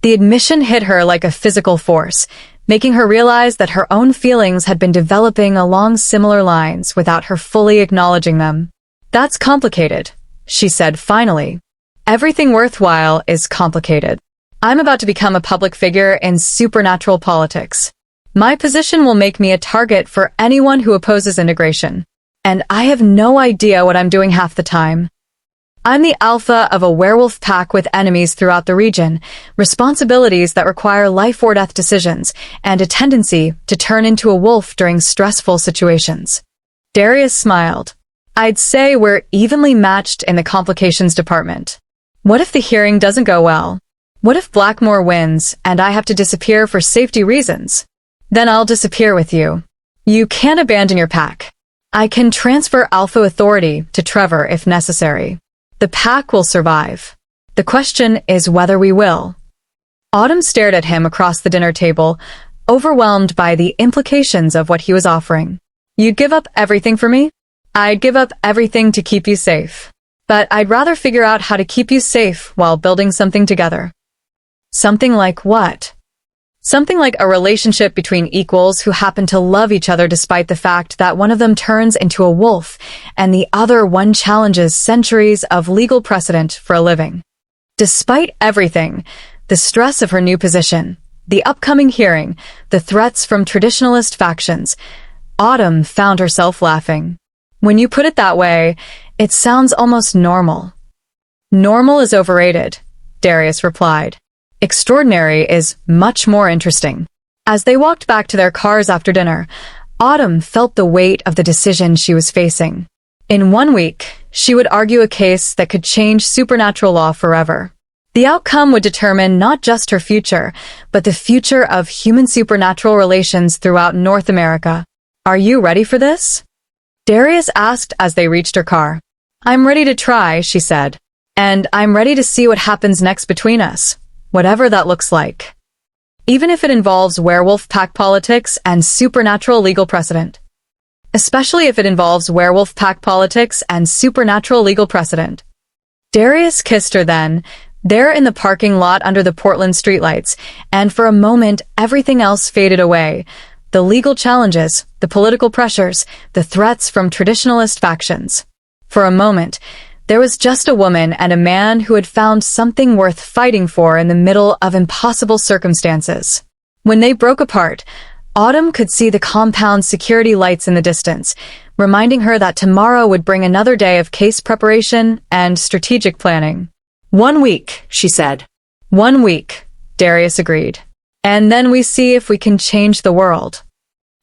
S1: The admission hit her like a physical force, making her realize that her own feelings had been developing along similar lines without her fully acknowledging them. That's complicated, she said finally. Everything worthwhile is complicated. I'm about to become a public figure in supernatural politics. My position will make me a target for anyone who opposes integration. And I have no idea what I'm doing half the time. I'm the alpha of a werewolf pack with enemies throughout the region, responsibilities that require life or death decisions, and a tendency to turn into a wolf during stressful situations. Darius smiled. I'd say we're evenly matched in the complications department. What if the hearing doesn't go well? What if Blackmore wins and I have to disappear for safety reasons? Then I'll disappear with you. You can't abandon your pack. I can transfer alpha authority to Trevor if necessary. The pack will survive. The question is whether we will. Autumn stared at him across the dinner table, overwhelmed by the implications of what he was offering. You'd give up everything for me? I'd give up everything to keep you safe. But I'd rather figure out how to keep you safe while building something together. Something like what? Something like a relationship between equals who happen to love each other despite the fact that one of them turns into a wolf and the other one challenges centuries of legal precedent for a living. Despite everything, the stress of her new position, the upcoming hearing, the threats from traditionalist factions, Autumn found herself laughing. When you put it that way, it sounds almost normal. Normal is overrated, Darius replied. Extraordinary is much more interesting. As they walked back to their cars after dinner, Autumn felt the weight of the decision she was facing. In 1 week, she would argue a case that could change supernatural law forever. The outcome would determine not just her future, but the future of human supernatural relations throughout North America. Are you ready for this? Darius asked as they reached her car. I'm ready to try, she said. And I'm ready to see what happens next between us, whatever that looks like. Even if it involves werewolf pack politics and supernatural legal precedent. Especially if it involves werewolf pack politics and supernatural legal precedent. Darius kissed her then, there in the parking lot under the Portland streetlights, and for a moment everything else faded away. The legal challenges, the political pressures, the threats from traditionalist factions. For a moment, there was just a woman and a man who had found something worth fighting for in the middle of impossible circumstances. When they broke apart, Autumn could see the compound's security lights in the distance, reminding her that tomorrow would bring another day of case preparation and strategic planning. 1 week, she said. 1 week, Darius agreed. And then we see if we can change the world.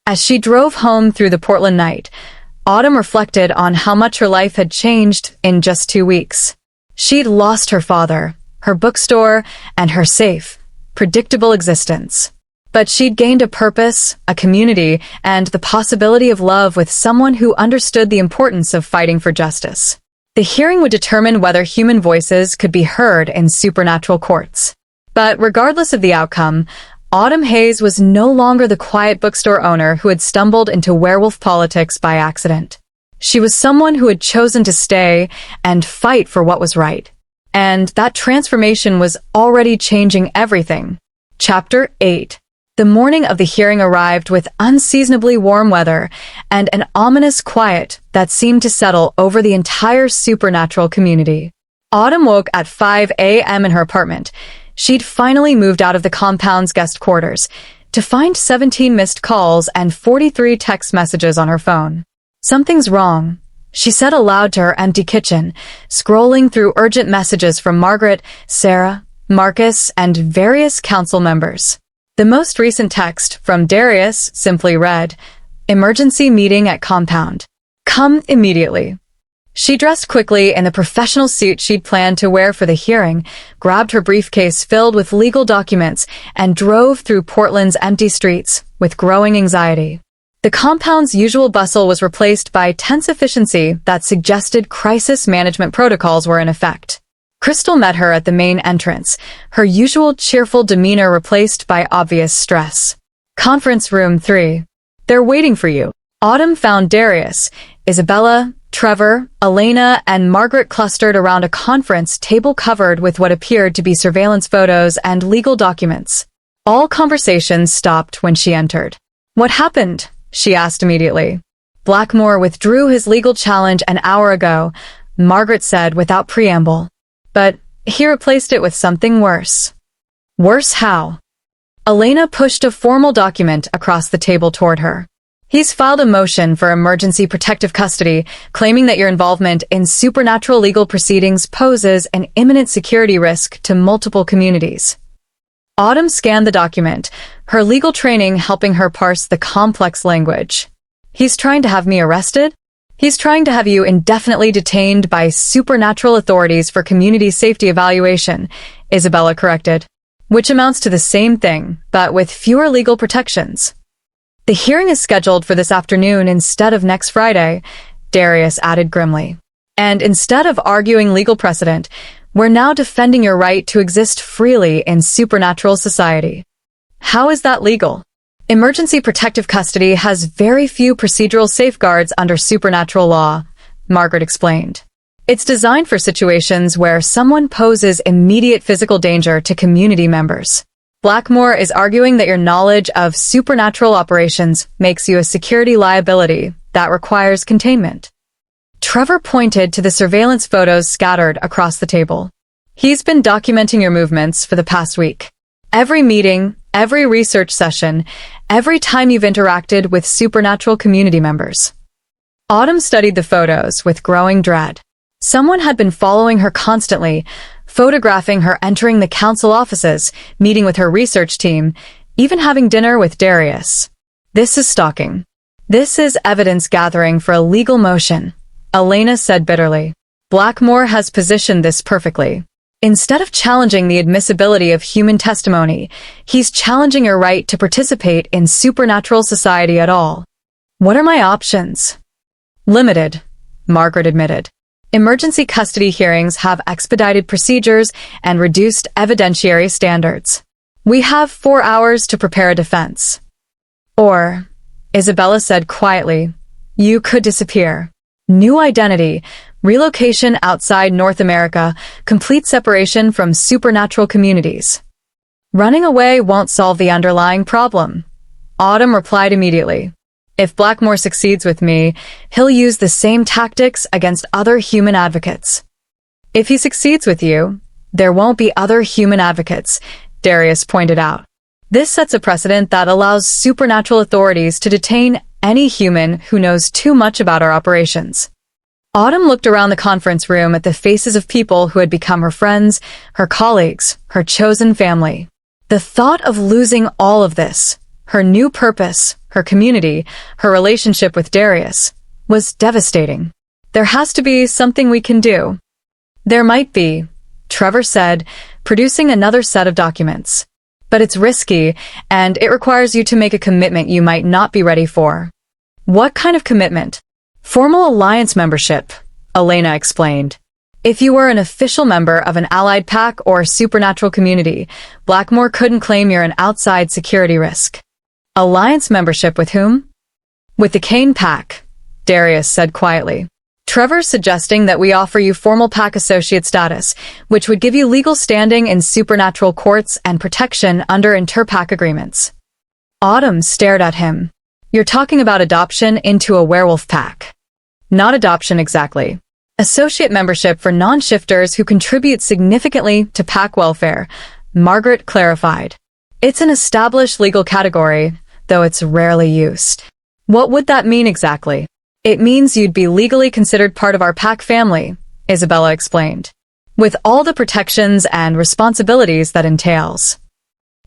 S1: As she drove home through the Portland night, Autumn reflected on how much her life had changed in just 2 weeks. She'd lost her father, her bookstore, and her safe, predictable existence. But she'd gained a purpose, a community, and the possibility of love with someone who understood the importance of fighting for justice. The hearing would determine whether human voices could be heard in supernatural courts. But regardless of the outcome, Autumn Hayes was no longer the quiet bookstore owner who had stumbled into werewolf politics by accident. She was someone who had chosen to stay and fight for what was right. And that transformation was already changing everything. Chapter 8. The morning of the hearing arrived with unseasonably warm weather and an ominous quiet that seemed to settle over the entire supernatural community. Autumn woke at 5 a.m. in her apartment. She'd finally moved out of the compound's guest quarters to find 17 missed calls and 43 text messages on her phone. Something's wrong, she said aloud to her empty kitchen, scrolling through urgent messages from Margaret, Sarah, Marcus, and various council members. The most recent text from Darius simply read, "Emergency meeting at compound. Come immediately." She dressed quickly in the professional suit she'd planned to wear for the hearing, grabbed her briefcase filled with legal documents, and drove through Portland's empty streets with growing anxiety. The compound's usual bustle was replaced by tense efficiency that suggested crisis management protocols were in effect. Crystal met her at the main entrance, her usual cheerful demeanor replaced by obvious stress. "Conference room 3. They're waiting for you." Autumn found Darius, Isabella, Trevor, Elena, and Margaret clustered around a conference table covered with what appeared to be surveillance photos and legal documents. All conversations stopped when she entered. "What happened?" she asked immediately. "Blackmore withdrew his legal challenge an hour ago," Margaret said without preamble. "But he replaced it with something worse." "Worse how?" Elena pushed a formal document across the table toward her. "He's filed a motion for emergency protective custody, claiming that your involvement in supernatural legal proceedings poses an imminent security risk to multiple communities." Autumn scanned the document, her legal training helping her parse the complex language. "He's trying to have me arrested? He's trying to have you indefinitely detained by supernatural authorities for community safety evaluation," Isabella corrected. "Which amounts to the same thing, but with fewer legal protections." "The hearing is scheduled for this afternoon instead of next Friday," Darius added grimly. "And instead of arguing legal precedent, we're now defending your right to exist freely in supernatural society." "How is that legal?" Emergency protective custody has very few procedural safeguards under supernatural law, Margaret explained. It's designed for situations where someone poses immediate physical danger to community members. Blackmore is arguing that your knowledge of supernatural operations makes you a security liability that requires containment. Trevor pointed to the surveillance photos scattered across the table. He's been documenting your movements for the past week. Every meeting, every research session, every time you've interacted with supernatural community members. Autumn studied the photos with growing dread. Someone had been following her constantly, photographing her entering the council offices, meeting with her research team, even having dinner with Darius. This is stalking. This is evidence gathering for a legal motion, Elena said bitterly. Blackmore has positioned this perfectly. Instead of challenging the admissibility of human testimony, he's challenging your right to participate in supernatural society at all. What are my options? Limited, Margaret admitted. Emergency custody hearings have expedited procedures and reduced evidentiary standards. We have 4 hours to prepare a defense. Or, Isabella said quietly, you could disappear. New identity, relocation outside North America, complete separation from supernatural communities. Running away won't solve the underlying problem. Autumn replied immediately. If Blackmore succeeds with me, he'll use the same tactics against other human advocates. If he succeeds with you, there won't be other human advocates, Darius pointed out. This sets a precedent that allows supernatural authorities to detain any human who knows too much about our operations. Autumn looked around the conference room at the faces of people who had become her friends, her colleagues, her chosen family. The thought of losing all of this, her new purpose, her community, her relationship with Darius, was devastating. There has to be something we can do. There might be, Trevor said, producing another set of documents. But it's risky, and it requires you to make a commitment you might not be ready for. What kind of commitment? Formal alliance membership, Elena explained. If you were an official member of an allied pack or supernatural community, Blackmore couldn't claim you're an outside security risk. Alliance membership with whom? With the Kane pack, Darius said quietly. Trevor's suggesting that we offer you formal pack associate status, which would give you legal standing in supernatural courts and protection under interpack agreements. Autumn stared at him. You're talking about adoption into a werewolf pack. Not adoption exactly. Associate membership for non-shifters who contribute significantly to pack welfare, Margaret clarified. It's an established legal category, though it's rarely used. What would that mean exactly? It means you'd be legally considered part of our pack family, Isabella explained, with all the protections and responsibilities that entails.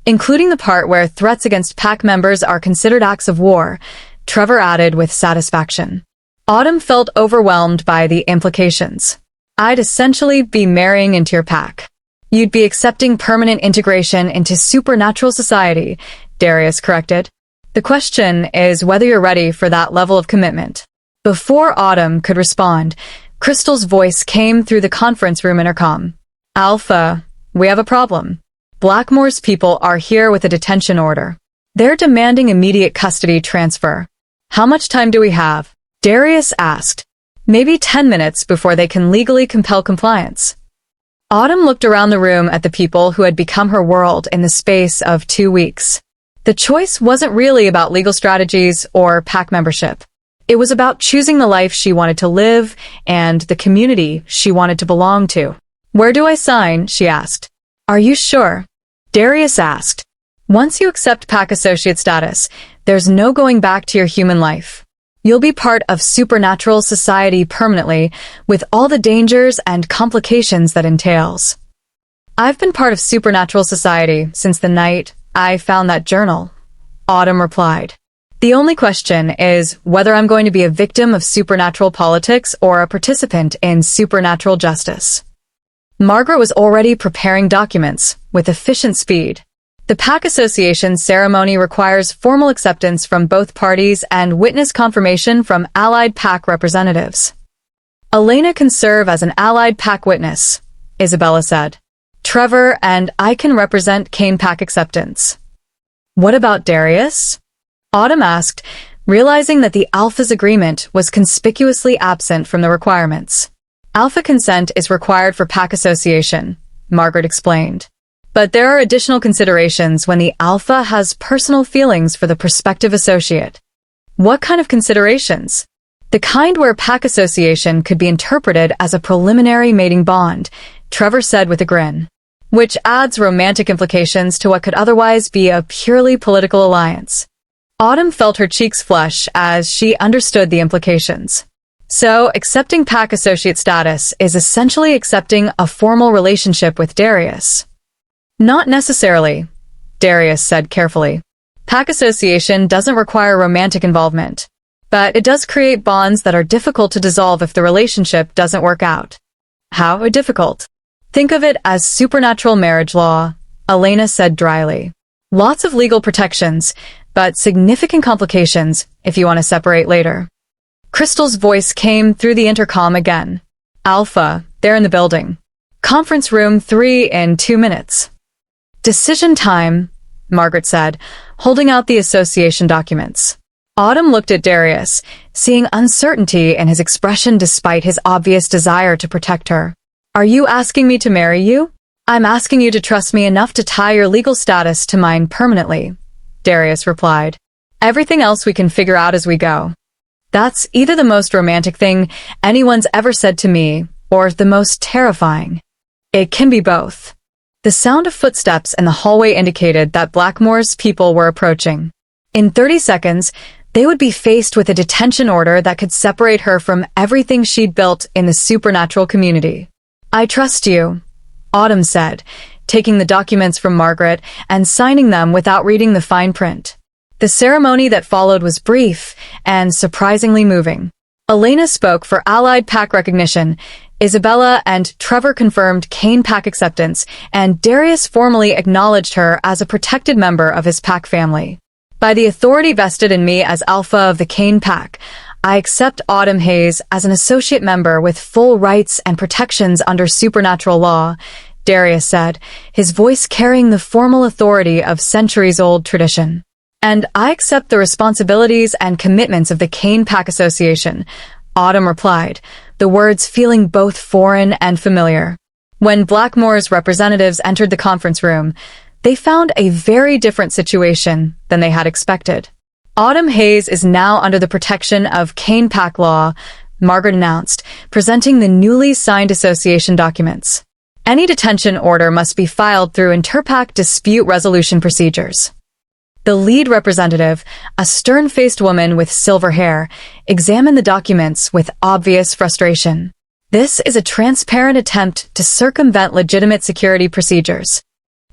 S1: Including the part where threats against pack members are considered acts of war, Trevor added with satisfaction. Autumn felt overwhelmed by the implications. I'd essentially be marrying into your pack. You'd be accepting permanent integration into supernatural society, Darius corrected. The question is whether you're ready for that level of commitment. Before Autumn could respond, Crystal's voice came through the conference room intercom. Alpha, we have a problem. Blackmore's people are here with a detention order. They're demanding immediate custody transfer. How much time do we have? Darius asked. Maybe 10 minutes before they can legally compel compliance. Autumn looked around the room at the people who had become her world in the space of 2 weeks. The choice wasn't really about legal strategies or pack membership. It was about choosing the life she wanted to live and the community she wanted to belong to. Where do I sign? She asked. Are you sure? Darius asked. Once you accept pack associate status, there's no going back to your human life. You'll be part of supernatural society permanently, with all the dangers and complications that entails. I've been part of supernatural society since the night I found that journal, Autumn replied. The only question is whether I'm going to be a victim of supernatural politics or a participant in supernatural justice. Margaret was already preparing documents with efficient speed. The pack association ceremony requires formal acceptance from both parties and witness confirmation from allied pack representatives. Elena can serve as an allied pack witness, Isabella said. Trevor and I can represent Kane pack acceptance. What about Darius? Autumn asked, realizing that the Alpha's agreement was conspicuously absent from the requirements. Alpha consent is required for pack association, Margaret explained. But there are additional considerations when the Alpha has personal feelings for the prospective associate. What kind of considerations? The kind where pack association could be interpreted as a preliminary mating bond, Trevor said with a grin, which adds romantic implications to what could otherwise be a purely political alliance. Autumn felt her cheeks flush as she understood the implications. So, accepting pack associate status is essentially accepting a formal relationship with Darius. Not necessarily, Darius said carefully. Pack association doesn't require romantic involvement, but it does create bonds that are difficult to dissolve if the relationship doesn't work out. How difficult? Think of it as supernatural marriage law, Elena said dryly. Lots of legal protections, but significant complications if you want to separate later. Crystal's voice came through the intercom again. Alpha, they're in the building. Conference room 3 in 2 minutes. Decision time, Margaret said, holding out the association documents. Autumn looked at Darius, seeing uncertainty in his expression despite his obvious desire to protect her. Are you asking me to marry you? I'm asking you to trust me enough to tie your legal status to mine permanently, Darius replied. Everything else we can figure out as we go. That's either the most romantic thing anyone's ever said to me, or the most terrifying. It can be both. The sound of footsteps in the hallway indicated that Blackmore's people were approaching. In 30 seconds, they would be faced with a detention order that could separate her from everything she'd built in the supernatural community. I trust you, Autumn said, taking the documents from Margaret and signing them without reading the fine print. The ceremony that followed was brief and surprisingly moving. Elena spoke for Allied Pack recognition, Isabella and Trevor confirmed Kane Pack acceptance, and Darius formally acknowledged her as a protected member of his Pack family. By the authority vested in me as Alpha of the Kane Pack, I accept Autumn Hayes as an associate member with full rights and protections under supernatural law, Darius said, his voice carrying the formal authority of centuries-old tradition. And I accept the responsibilities and commitments of the Kane Pack Association, Autumn replied, the words feeling both foreign and familiar. When Blackmore's representatives entered the conference room, they found a very different situation than they had expected. Autumn Hayes is now under the protection of Kane Pack law, Margaret announced, presenting the newly signed association documents. Any detention order must be filed through Interpack dispute resolution procedures. The lead representative, a stern-faced woman with silver hair, examined the documents with obvious frustration. This is a transparent attempt to circumvent legitimate security procedures.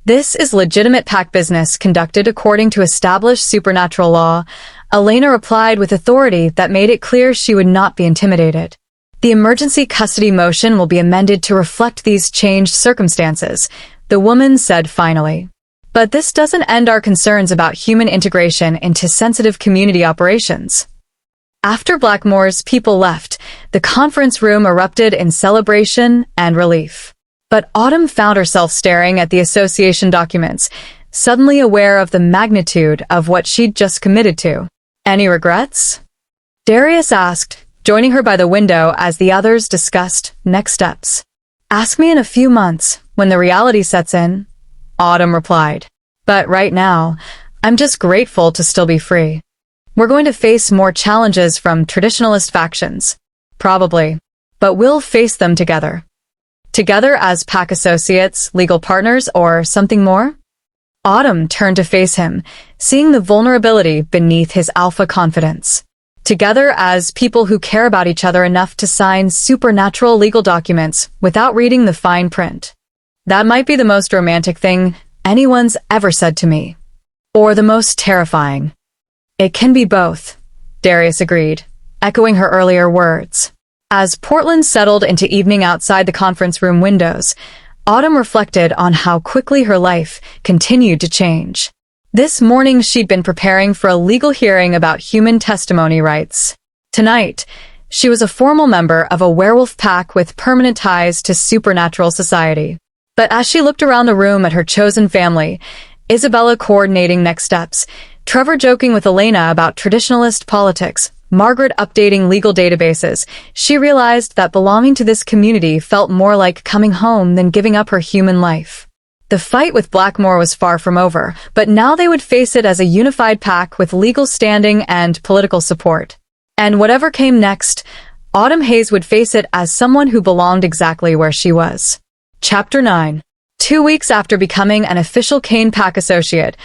S1: This is legitimate pack business conducted according to established supernatural law, Elena replied with authority that made it clear she would not be intimidated. The emergency custody motion will be amended to reflect these changed circumstances, the woman said finally. But this doesn't end our concerns about human integration into sensitive community operations. After Blackmore's people left, the conference room erupted in celebration and relief. But Autumn found herself staring at the association documents, suddenly aware of the magnitude of what she'd just committed to. Any regrets? Darius asked, joining her by the window as the others discussed next steps. Ask me in a few months, when the reality sets in, Autumn replied. But right now, I'm just grateful to still be free. We're going to face more challenges from traditionalist factions. Probably. But we'll face them together. Together as pack associates, legal partners, or something more? Autumn turned to face him, seeing the vulnerability beneath his alpha confidence. Together as people who care about each other enough to sign supernatural legal documents without reading the fine print. That might be the most romantic thing anyone's ever said to me. Or the most terrifying. It can be both, Darius agreed, echoing her earlier words. As Portland settled into evening outside the conference room windows, Autumn reflected on how quickly her life continued to change. This morning she'd been preparing for a legal hearing about human testimony rights. Tonight, she was a formal member of a werewolf pack with permanent ties to supernatural society. But as she looked around the room at her chosen family, Isabella coordinating next steps, Trevor joking with Elena about traditionalist politics, Margaret updating legal databases. She realized that belonging to this community felt more like coming home than giving up her human life. The fight with Blackmore was far from over, but now they would face it as a unified pack with legal standing and political support. And whatever came next, Autumn Hayes would face it as someone who belonged exactly where she was. Chapter 9. 2 weeks after becoming an official Kane Pack associate,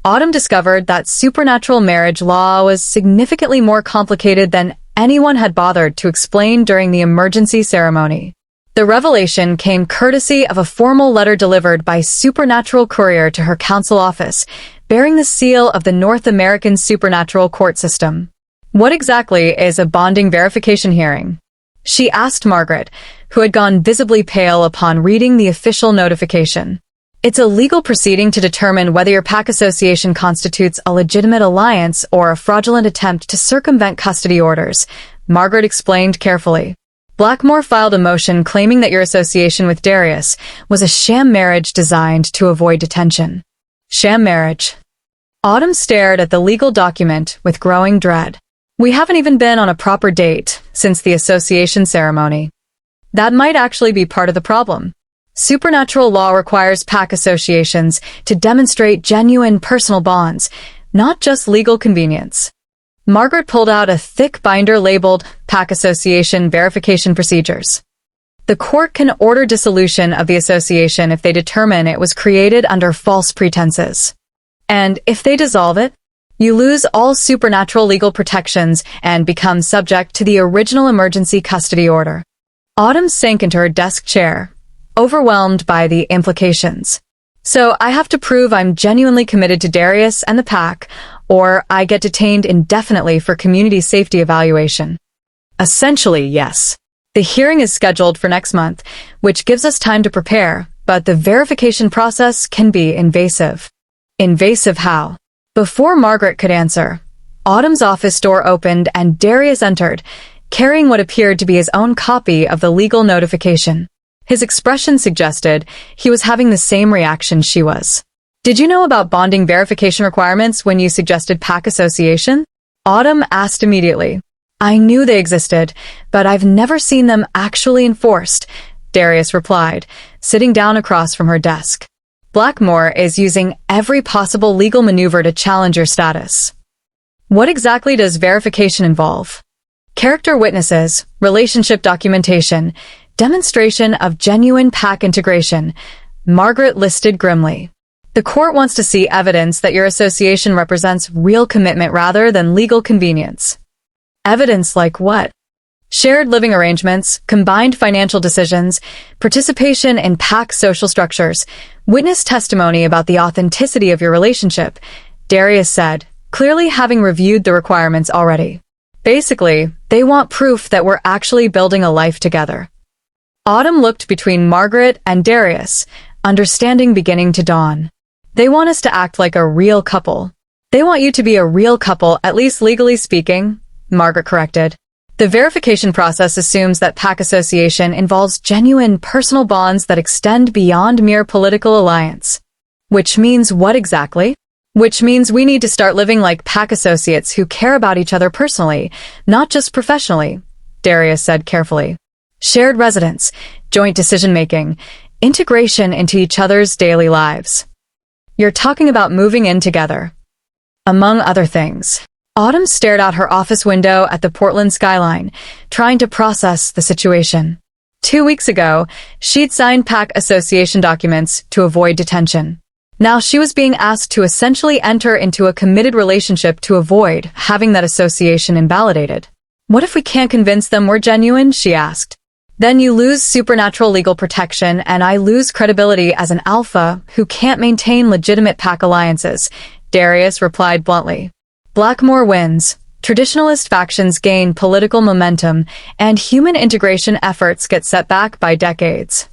S1: Autumn discovered that supernatural marriage law was significantly more complicated than anyone had bothered to explain during the emergency ceremony. The revelation came courtesy of a formal letter delivered by supernatural courier to her council office, bearing the seal of the North American supernatural court system. What exactly is a bonding verification hearing? She asked Margaret, who had gone visibly pale upon reading the official notification. It's a legal proceeding to determine whether your pack association constitutes a legitimate alliance or a fraudulent attempt to circumvent custody orders, Margaret explained carefully. Blackmore filed a motion claiming that your association with Darius was a sham marriage designed to avoid detention. Sham marriage. Autumn stared at the legal document with growing dread. We haven't even been on a proper date since the association ceremony. That might actually be part of the problem. Supernatural law requires pack associations to demonstrate genuine personal bonds, not just legal convenience. Margaret pulled out a thick binder labeled Pack Association Verification Procedures. The court can order dissolution of the association if they determine it was created under false pretenses. And if they dissolve it, you lose all supernatural legal protections and become subject to the original emergency custody order. Autumn sank into her desk chair, overwhelmed by the implications. So I have to prove I'm genuinely committed to Darius and the pack, or I get detained indefinitely for community safety evaluation. Essentially, yes. The hearing is scheduled for next month, which gives us time to prepare, but the verification process can be invasive. Invasive how? Before Margaret could answer, Autumn's office door opened and Darius entered, carrying what appeared to be his own copy of the legal notification. His expression suggested he was having the same reaction she was. Did you know about bonding verification requirements when you suggested pack association? Autumn asked immediately. I knew they existed, but I've never seen them actually enforced, Darius replied, sitting down across from her desk. Blackmore is using every possible legal maneuver to challenge your status. What exactly does verification involve? Character witnesses, relationship documentation, demonstration of genuine pack integration, Margaret listed grimly. The court wants to see evidence that your association represents real commitment rather than legal convenience. Evidence like what? Shared living arrangements, combined financial decisions, participation in pack social structures, witness testimony about the authenticity of your relationship, Darius said, clearly having reviewed the requirements already. Basically, they want proof that we're actually building a life together. Autumn looked between Margaret and Darius, understanding beginning to dawn. They want us to act like a real couple. They want you to be a real couple, at least legally speaking, Margaret corrected. The verification process assumes that pack association involves genuine personal bonds that extend beyond mere political alliance. Which means what exactly? Which means we need to start living like pack associates who care about each other personally, not just professionally, Darius said carefully. Shared residence, joint decision-making, integration into each other's daily lives. You're talking about moving in together. Among other things. Autumn stared out her office window at the Portland skyline, trying to process the situation. 2 weeks ago, she'd signed pack association documents to avoid detention. Now she was being asked to essentially enter into a committed relationship to avoid having that association invalidated. What if we can't convince them we're genuine? She asked. Then you lose supernatural legal protection and I lose credibility as an alpha who can't maintain legitimate pack alliances, Darius replied bluntly. Blackmore wins, traditionalist factions gain political momentum, and human integration efforts get set back by decades.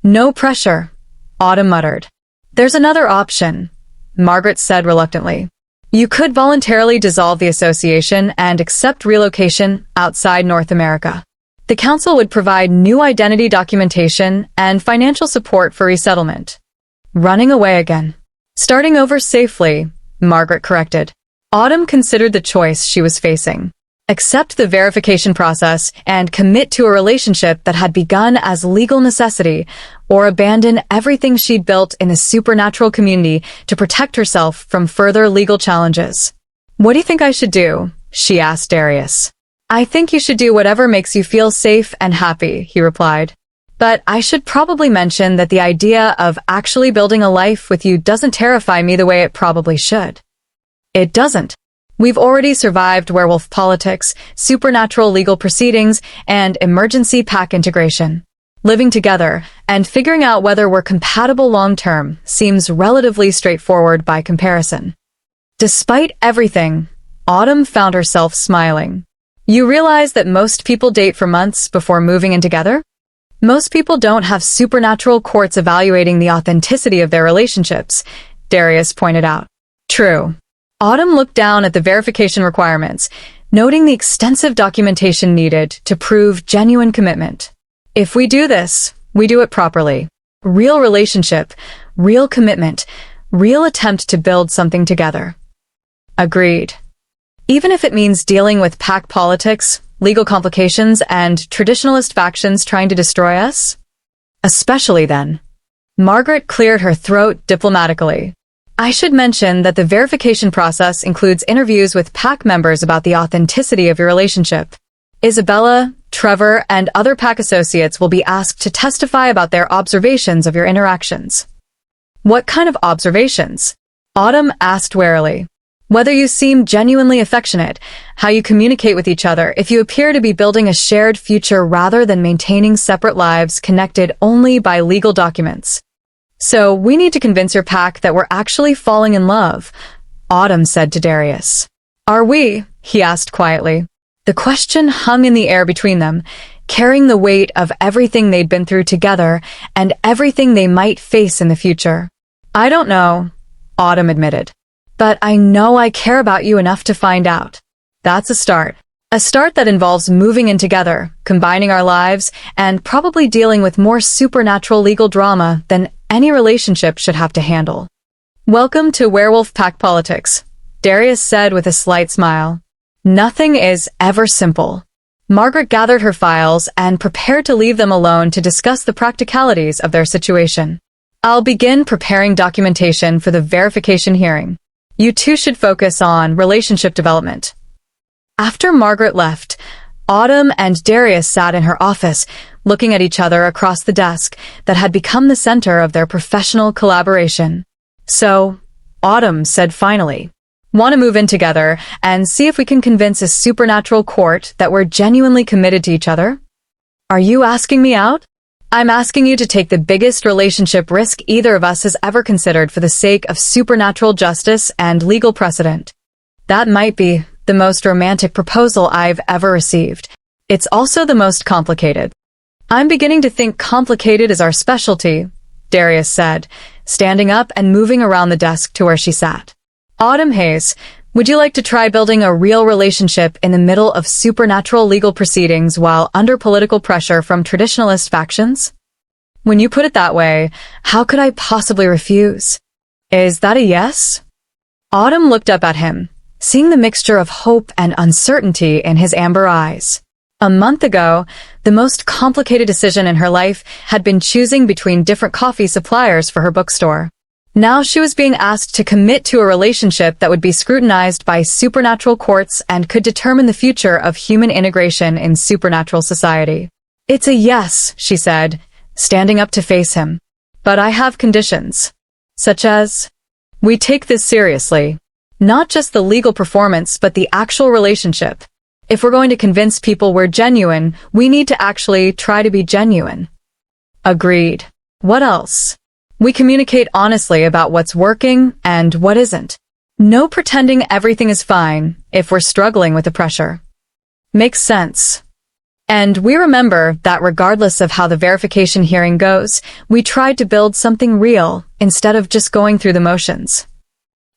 S1: No pressure, Autumn muttered. There's another option, Margaret said reluctantly. You could voluntarily dissolve the association and accept relocation outside North America. The council would provide new identity documentation and financial support for resettlement. Running away again. Starting over safely, Margaret corrected. Autumn considered the choice she was facing. Accept the verification process and commit to a relationship that had begun as legal necessity, or abandon everything she'd built in a supernatural community to protect herself from further legal challenges. What do you think I should do? She asked Darius. I think you should do whatever makes you feel safe and happy, he replied. But I should probably mention that the idea of actually building a life with you doesn't terrify me the way it probably should. It doesn't. We've already survived werewolf politics, supernatural legal proceedings, and emergency pack integration. Living together and figuring out whether we're compatible long-term seems relatively straightforward by comparison. Despite everything, Autumn found herself smiling. You realize that most people date for months before moving in together? Most people don't have supernatural courts evaluating the authenticity of their relationships, Darius pointed out. True. Autumn looked down at the verification requirements, noting the extensive documentation needed to prove genuine commitment. If we do this, we do it properly. Real relationship, real commitment, real attempt to build something together. Agreed. Even if it means dealing with pack politics, legal complications, and traditionalist factions trying to destroy us? Especially then. Margaret cleared her throat diplomatically. I should mention that the verification process includes interviews with pack members about the authenticity of your relationship. Isabella, Trevor, and other pack associates will be asked to testify about their observations of your interactions. What kind of observations? Autumn asked warily. Whether you seem genuinely affectionate, how you communicate with each other, if you appear to be building a shared future rather than maintaining separate lives connected only by legal documents. So we need to convince your pack that we're actually falling in love, Autumn said to Darius. Are we? He asked quietly. The question hung in the air between them, carrying the weight of everything they'd been through together and everything they might face in the future. I don't know, Autumn admitted. But I know I care about you enough to find out. That's a start. A start that involves moving in together, combining our lives, and probably dealing with more supernatural legal drama than any relationship should have to handle. Welcome to Werewolf Pack Politics, Darius said with a slight smile. Nothing is ever simple. Margaret gathered her files and prepared to leave them alone to discuss the practicalities of their situation. I'll begin preparing documentation for the verification hearing. You two should focus on relationship development. After Margaret left, Autumn and Darius sat in her office, looking at each other across the desk that had become the center of their professional collaboration. So, Autumn said finally, want to move in together and see if we can convince a supernatural court that we're genuinely committed to each other? Are you asking me out? I'm asking you to take the biggest relationship risk either of us has ever considered for the sake of supernatural justice and legal precedent. That might be the most romantic proposal I've ever received. It's also the most complicated. I'm beginning to think complicated is our specialty, Darius said, standing up and moving around the desk to where she sat. Autumn Hayes, would you like to try building a real relationship in the middle of supernatural legal proceedings while under political pressure from traditionalist factions? When you put it that way, how could I possibly refuse? Is that a yes? Autumn looked up at him, seeing the mixture of hope and uncertainty in his amber eyes. A month ago, the most complicated decision in her life had been choosing between different coffee suppliers for her bookstore. Now she was being asked to commit to a relationship that would be scrutinized by supernatural courts and could determine the future of human integration in supernatural society. It's a yes, she said, standing up to face him. But I have conditions. Such as, we take this seriously. Not just the legal performance, but the actual relationship. If we're going to convince people we're genuine, we need to actually try to be genuine. Agreed. What else? We communicate honestly about what's working and what isn't. No pretending everything is fine if we're struggling with the pressure. Makes sense. And we remember that regardless of how the verification hearing goes, we tried to build something real instead of just going through the motions.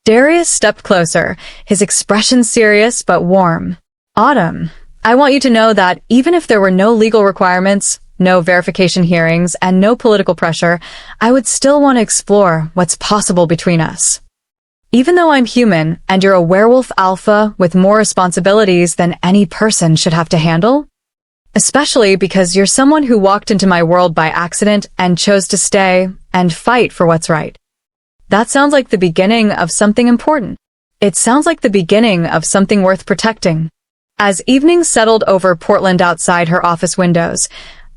S1: Darius stepped closer, his expression serious but warm. Autumn, I want you to know that even if there were no legal requirements, no verification hearings, and no political pressure, I would still want to explore what's possible between us. Even though I'm human and you're a werewolf alpha with more responsibilities than any person should have to handle? Especially because you're someone who walked into my world by accident and chose to stay and fight for what's right. That sounds like the beginning of something important. It sounds like the beginning of something worth protecting. As evening settled over Portland outside her office windows,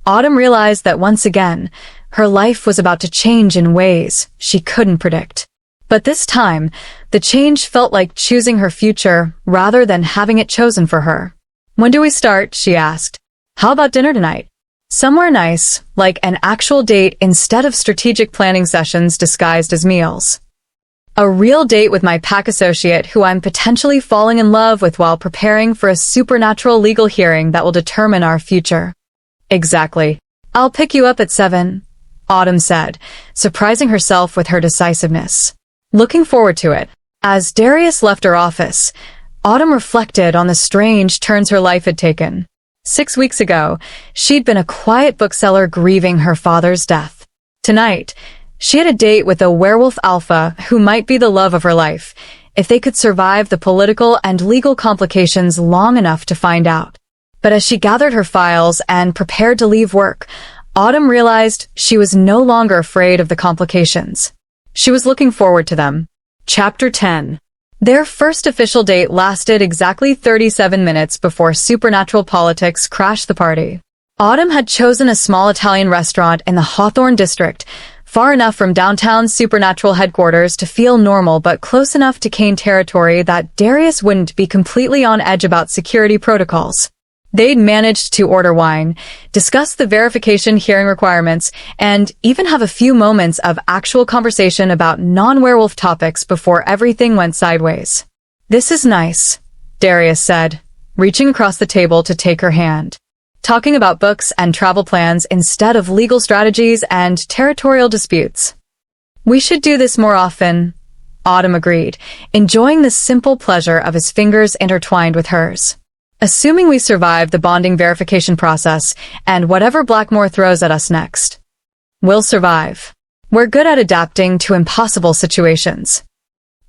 S1: Autumn realized that once again, her life was about to change in ways she couldn't predict. But this time, the change felt like choosing her future rather than having it chosen for her. "When do we start?" she asked. "How about dinner tonight? Somewhere nice, like an actual date instead of strategic planning sessions disguised as meals. A real date with my pack associate who I'm potentially falling in love with while preparing for a supernatural legal hearing that will determine our future." "Exactly. I'll pick you up at 7, Autumn said, surprising herself with her decisiveness. Looking forward to it. As Darius left her office, Autumn reflected on the strange turns her life had taken. 6 weeks ago, she'd been a quiet bookseller grieving her father's death. Tonight, she had a date with a werewolf alpha who might be the love of her life, if they could survive the political and legal complications long enough to find out. But as she gathered her files and prepared to leave work, Autumn realized she was no longer afraid of the complications. She was looking forward to them. Chapter 10. Their first official date lasted exactly 37 minutes before supernatural politics crashed the party. Autumn had chosen a small Italian restaurant in the Hawthorne district, far enough from downtown supernatural headquarters to feel normal but close enough to Kane territory that Darius wouldn't be completely on edge about security protocols. They'd managed to order wine, discuss the verification hearing requirements, and even have a few moments of actual conversation about non-werewolf topics before everything went sideways. "This is nice," Darius said, reaching across the table to take her hand. "Talking about books and travel plans instead of legal strategies and territorial disputes." "We should do this more often," Autumn agreed, enjoying the simple pleasure of his fingers intertwined with hers. "Assuming we survive the bonding verification process and whatever Blackmore throws at us next. We'll survive. We're good at adapting to impossible situations."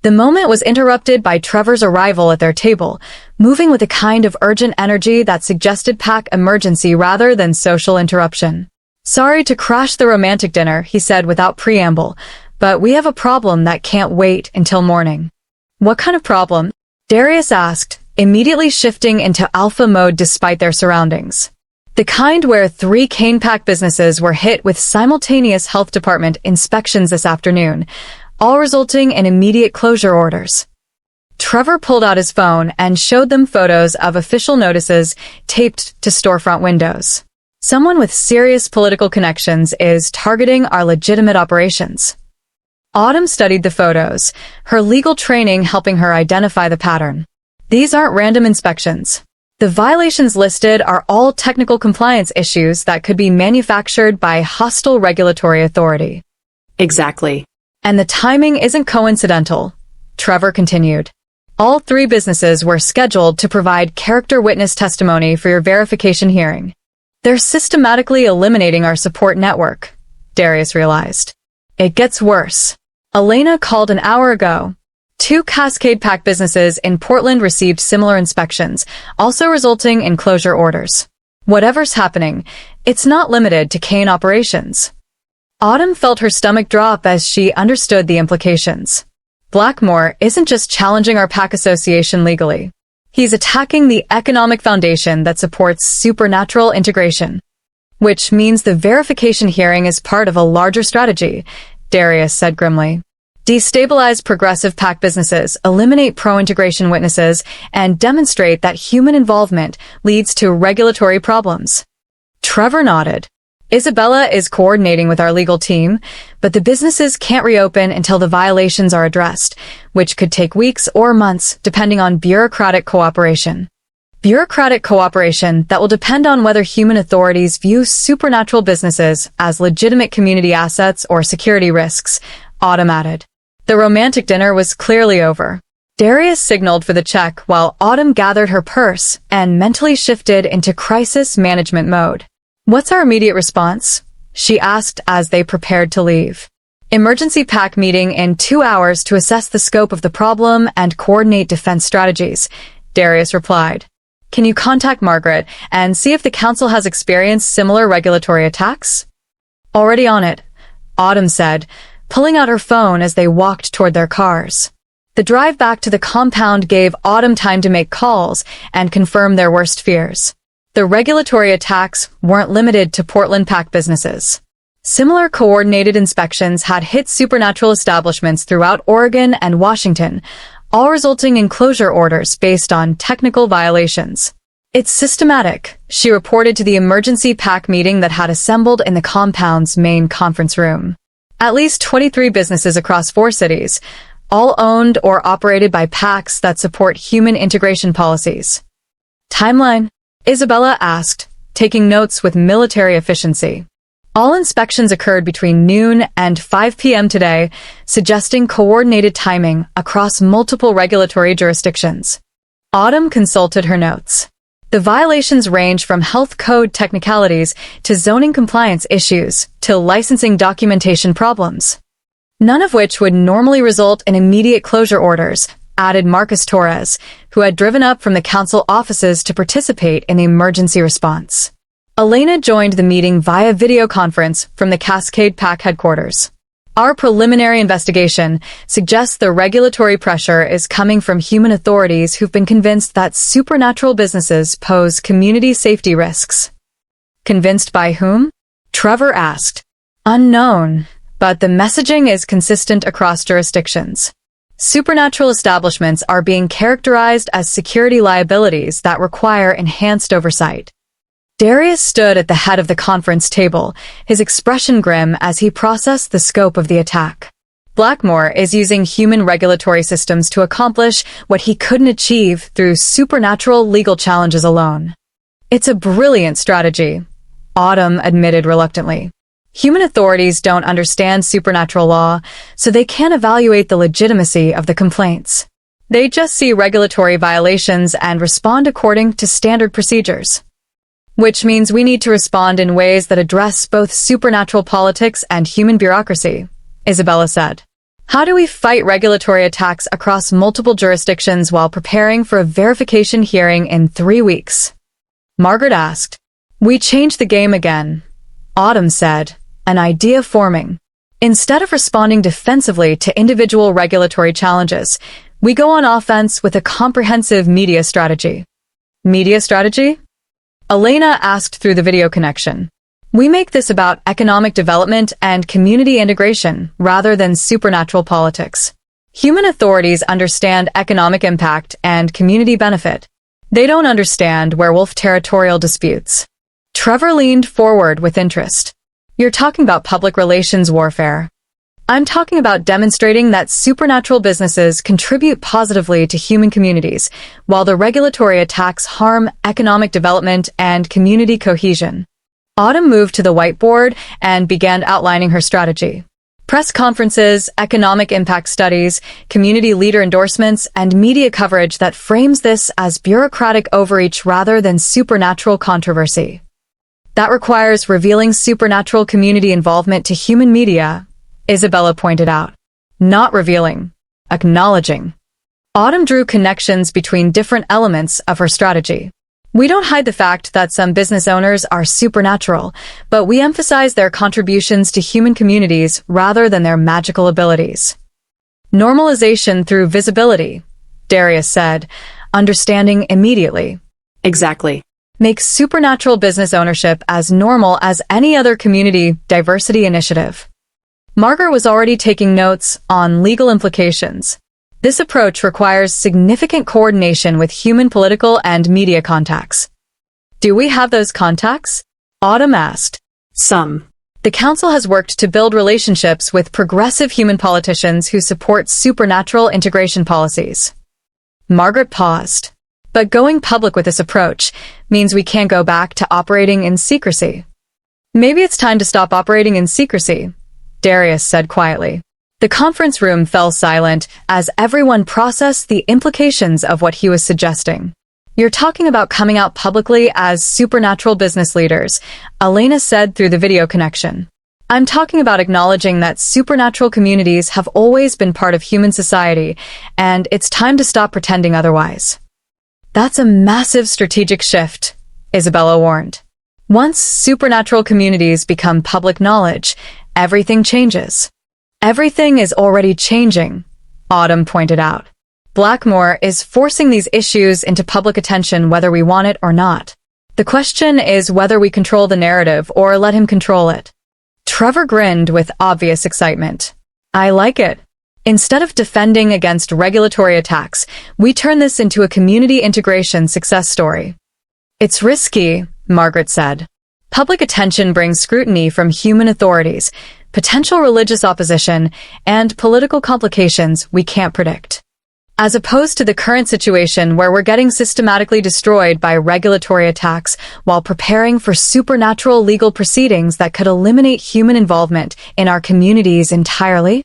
S1: The moment was interrupted by Trevor's arrival at their table, moving with a kind of urgent energy that suggested pack emergency rather than social interruption. "Sorry to crash the romantic dinner," he said without preamble, "but we have a problem that can't wait until morning." "What kind of problem?" Darius asked, immediately shifting into alpha mode despite their surroundings. The kind where 3 Kane Pack businesses were hit with simultaneous health department inspections this afternoon, all resulting in immediate closure orders. Trevor pulled out his phone and showed them photos of official notices taped to storefront windows. "Someone with serious political connections is targeting our legitimate operations." Autumn studied the photos, her legal training helping her identify the pattern. "These aren't random inspections. The violations listed are all technical compliance issues that could be manufactured by a hostile regulatory authority."
S2: Exactly.
S1: "And the timing isn't coincidental," Trevor continued. "All 3 businesses were scheduled to provide character witness testimony for your verification hearing. They're systematically eliminating our support network," Darius realized. "It gets worse. Elena called an hour ago. 2 Cascade Pack businesses in Portland received similar inspections, also resulting in closure orders. Whatever's happening, it's not limited to Kane operations." Autumn felt her stomach drop as she understood the implications. Blackmore isn't just challenging our pack association legally. He's attacking the economic foundation that supports supernatural integration. "Which means the verification hearing is part of a larger strategy," Darius said grimly. "Destabilize progressive pack businesses, eliminate pro-integration witnesses, and demonstrate that human involvement leads to regulatory problems." Trevor nodded. "Isabella is coordinating with our legal team, but the businesses can't reopen until the violations are addressed, which could take weeks or months depending on bureaucratic cooperation. Bureaucratic cooperation that will depend on whether human authorities view supernatural businesses as legitimate community assets or security risks," Autumn added. The romantic dinner was clearly over. Darius signaled for the check while Autumn gathered her purse and mentally shifted into crisis management mode. "What's our immediate response?" she asked as they prepared to leave. Emergency PAC meeting in 2 hours to assess the scope of the problem and coordinate defense strategies, Darius replied. Can you contact Margaret and see if the council has experienced similar regulatory attacks? Already on it, Autumn said, pulling out her phone as they walked toward their cars. The drive back to the compound gave Autumn time to make calls and confirm their worst fears. The regulatory attacks weren't limited to Portland PAC businesses. Similar coordinated inspections had hit supernatural establishments throughout Oregon and Washington, all resulting in closure orders based on technical violations. It's systematic, she reported to the emergency PAC meeting that had assembled in the compound's main conference room. At least 23 businesses across 4 cities, all owned or operated by PACs that support human integration policies. Timeline? Isabella asked, taking notes with military efficiency. All inspections occurred between noon and 5 p.m. today, suggesting coordinated timing across multiple regulatory jurisdictions. Autumn consulted her notes. The violations range from health code technicalities to zoning compliance issues to licensing documentation problems. None of which would normally result in immediate closure orders, added Marcus Torres, who had driven up from the council offices to participate in the emergency response. Elena joined the meeting via video conference from the Cascade PAC headquarters. Our preliminary investigation suggests the regulatory pressure is coming from human authorities who've been convinced that supernatural businesses pose community safety risks. Convinced by whom? Trevor asked. Unknown, but the messaging is consistent across jurisdictions. Supernatural establishments are being characterized as security liabilities that require enhanced oversight. Darius stood at the head of the conference table, his expression grim as he processed the scope of the attack. Blackmore is using human regulatory systems to accomplish what he couldn't achieve through supernatural legal challenges alone. It's a brilliant strategy, Autumn admitted reluctantly. Human authorities don't understand supernatural law, so they can't evaluate the legitimacy of the complaints. They just see regulatory violations and respond according to standard procedures. Which means we need to respond in ways that address both supernatural politics and human bureaucracy, Isabella said. How do we fight regulatory attacks across multiple jurisdictions while preparing for a verification hearing in 3 weeks? Margaret asked. We change the game again, Autumn said, an idea forming. Instead of responding defensively to individual regulatory challenges, we go on offense with a comprehensive media strategy. Media strategy? Elena asked through the video connection. We make this about economic development and community integration rather than supernatural politics. Human authorities understand economic impact and community benefit. They don't understand werewolf territorial disputes. Trevor leaned forward with interest. You're talking about public relations warfare. I'm talking about demonstrating that supernatural businesses contribute positively to human communities, while the regulatory attacks harm economic development and community cohesion. Autumn moved to the whiteboard and began outlining her strategy. Press conferences, economic impact studies, community leader endorsements, and media coverage that frames this as bureaucratic overreach rather than supernatural controversy. That requires revealing supernatural community involvement to human media, Isabella pointed out. Not revealing, acknowledging. Autumn drew connections between different elements of her strategy. We don't hide the fact that some business owners are supernatural, but we emphasize their contributions to human communities rather than their magical abilities. Normalization through visibility, Darius said, understanding immediately.
S2: Exactly.
S1: Makes supernatural business ownership as normal as any other community diversity initiative. Margaret was already taking notes on legal implications. This approach requires significant coordination with human political and media contacts. Do we have those contacts? Autumn asked.
S2: Some.
S1: The council has worked to build relationships with progressive human politicians who support supernatural integration policies. Margaret paused. But going public with this approach means we can't go back to operating in secrecy. Maybe it's time to stop operating in secrecy, Darius said quietly. The conference room fell silent as everyone processed the implications of what he was suggesting. You're talking about coming out publicly as supernatural business leaders, Elena said through the video connection. I'm talking about acknowledging that supernatural communities have always been part of human society, and it's time to stop pretending otherwise. That's a massive strategic shift, Isabella warned. Once supernatural communities become public knowledge, everything changes. Everything is already changing, Autumn pointed out. Blackmore is forcing these issues into public attention whether we want it or not. The question is whether we control the narrative or let him control it. Trevor grinned with obvious excitement. I like it. Instead of defending against regulatory attacks, we turn this into a community integration success story. It's risky, Margaret said. Public attention brings scrutiny from human authorities, potential religious opposition, and political complications we can't predict. As opposed to the current situation where we're getting systematically destroyed by regulatory attacks while preparing for supernatural legal proceedings that could eliminate human involvement in our communities entirely?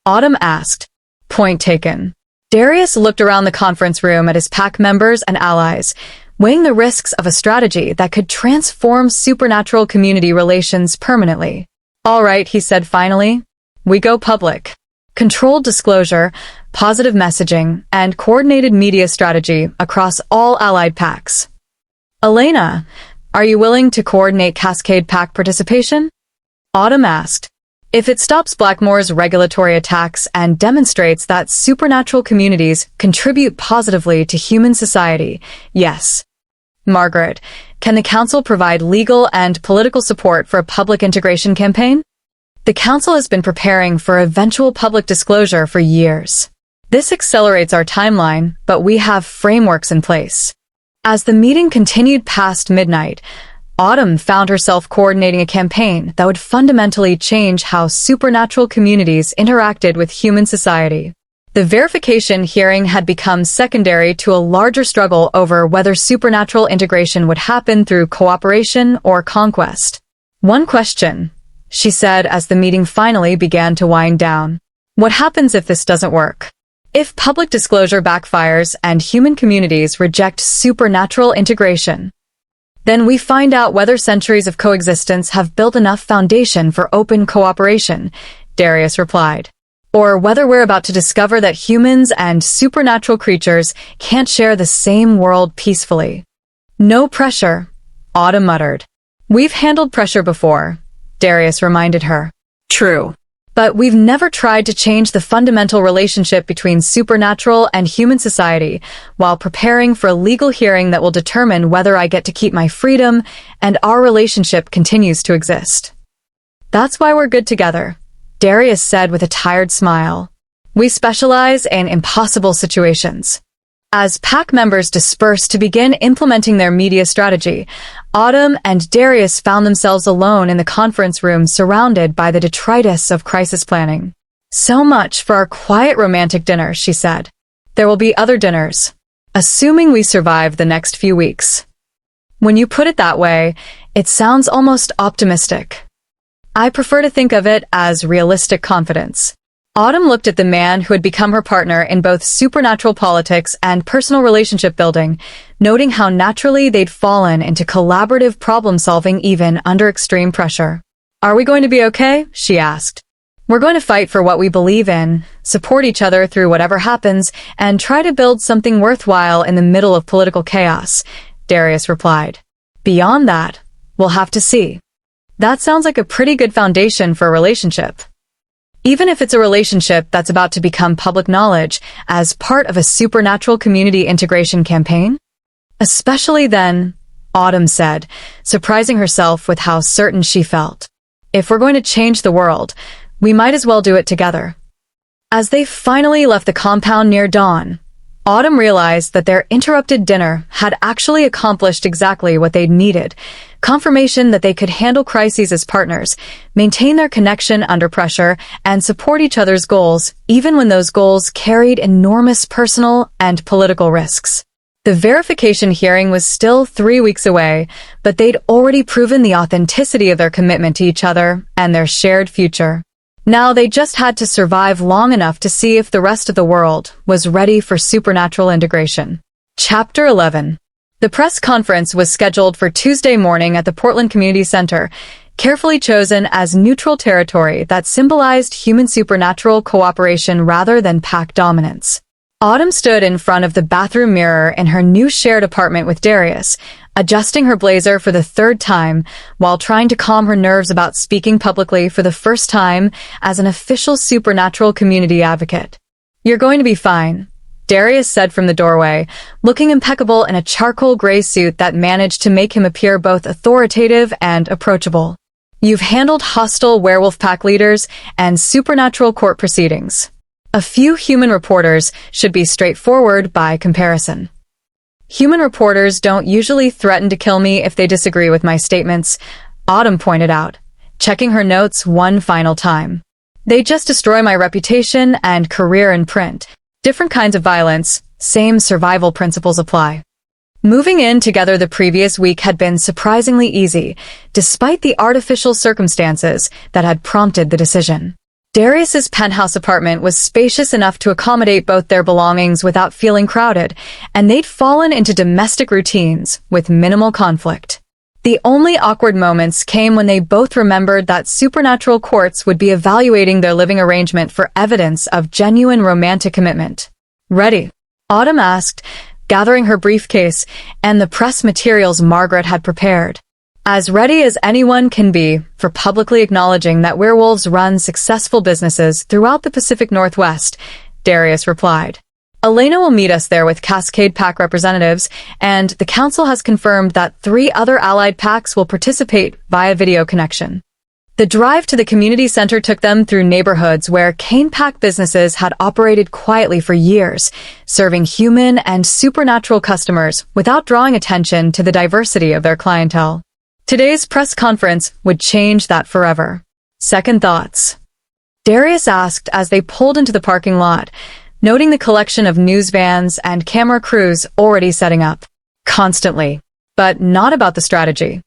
S1: Autumn asked. Point taken. Darius looked around the conference room at his pack members and allies, weighing the risks of a strategy that could transform supernatural community relations permanently. All right, he said finally. We go public. Controlled disclosure, positive messaging, and coordinated media strategy across all allied packs. Elena, are you willing to coordinate Cascade pack participation? Autumn asked. If it stops Blackmore's regulatory attacks and demonstrates that supernatural communities contribute positively to human society, yes. Margaret, can the Council provide legal and political support for a public integration campaign? The Council has been preparing for eventual public disclosure for years. This accelerates our timeline, but we have frameworks in place. As the meeting continued past midnight, Autumn found herself coordinating a campaign that would fundamentally change how supernatural communities interacted with human society. The verification hearing had become secondary to a larger struggle over whether supernatural integration would happen through cooperation or conquest. One question, she said as the meeting finally began to wind down. What happens if this doesn't work? If public disclosure backfires and human communities reject supernatural integration? Then we find out whether centuries of coexistence have built enough foundation for open cooperation, Darius replied. Or whether we're about to discover that humans and supernatural creatures can't share the same world peacefully. No pressure, Autumn muttered. We've handled pressure before, Darius reminded her. True. But we've never tried to change the fundamental relationship between supernatural and human society while preparing for a legal hearing that will determine whether I get to keep my freedom and our relationship continues to exist. That's why we're good together, Darius said with a tired smile. We specialize in impossible situations. As pack members dispersed to begin implementing their media strategy, Autumn and Darius found themselves alone in the conference room surrounded by the detritus of crisis planning. So much for our quiet romantic dinner, she said. There will be other dinners, assuming we survive the next few weeks. When you put it that way, it sounds almost optimistic. I prefer to think of it as realistic confidence. Autumn looked at the man who had become her partner in both supernatural politics and personal relationship building, noting how naturally they'd fallen into collaborative problem-solving even under extreme pressure. Are we going to be okay? She asked. We're going to fight for what we believe in, support each other through whatever happens, and try to build something worthwhile in the middle of political chaos, Darius replied. Beyond that, we'll have to see. That sounds like a pretty good foundation for a relationship. Even if it's a relationship that's about to become public knowledge as part of a supernatural community integration campaign? Especially then, Autumn said, surprising herself with how certain she felt. If we're going to change the world, we might as well do it together. As they finally left the compound near dawn, Autumn realized that their interrupted dinner had actually accomplished exactly what they'd needed, confirmation that they could handle crises as partners, maintain their connection under pressure, and support each other's goals, even when those goals carried enormous personal and political risks. The verification hearing was still 3 weeks away, but they'd already proven the authenticity of their commitment to each other and their shared future. Now they just had to survive long enough to see if the rest of the world was ready for supernatural integration. Chapter 11. The press conference was scheduled for Tuesday morning at the Portland Community Center, carefully chosen as neutral territory that symbolized human supernatural cooperation rather than pack dominance. Autumn stood in front of the bathroom mirror in her new shared apartment with Darius, adjusting her blazer for the third time while trying to calm her nerves about speaking publicly for the first time as an official supernatural community advocate. "You're going to be fine," Darius said from the doorway, looking impeccable in a charcoal gray suit that managed to make him appear both authoritative and approachable. "You've handled hostile werewolf pack leaders and supernatural court proceedings. A few human reporters should be straightforward by comparison." "Human reporters don't usually threaten to kill me if they disagree with my statements," Autumn pointed out, checking her notes one final time. "They just destroy my reputation and career in print. Different kinds of violence, same survival principles apply." Moving in together the previous week had been surprisingly easy, despite the artificial circumstances that had prompted the decision. Darius's penthouse apartment was spacious enough to accommodate both their belongings without feeling crowded, and they'd fallen into domestic routines with minimal conflict. The only awkward moments came when they both remembered that supernatural courts would be evaluating their living arrangement for evidence of genuine romantic commitment. "Ready?" Autumn asked, gathering her briefcase and the press materials Margaret had prepared. "As ready as anyone can be for publicly acknowledging that werewolves run successful businesses throughout the Pacific Northwest," Darius replied. "Elena will meet us there with Cascade Pack representatives, and the council has confirmed that 3 other allied packs will participate via video connection." The drive to the community center took them through neighborhoods where Kane Pack businesses had operated quietly for years, serving human and supernatural customers without drawing attention to the diversity of their clientele. Today's press conference would change that forever. "Second thoughts?" Darius asked as they pulled into the parking lot, noting the collection of news vans and camera crews already setting up. "Constantly. But not about the strategy."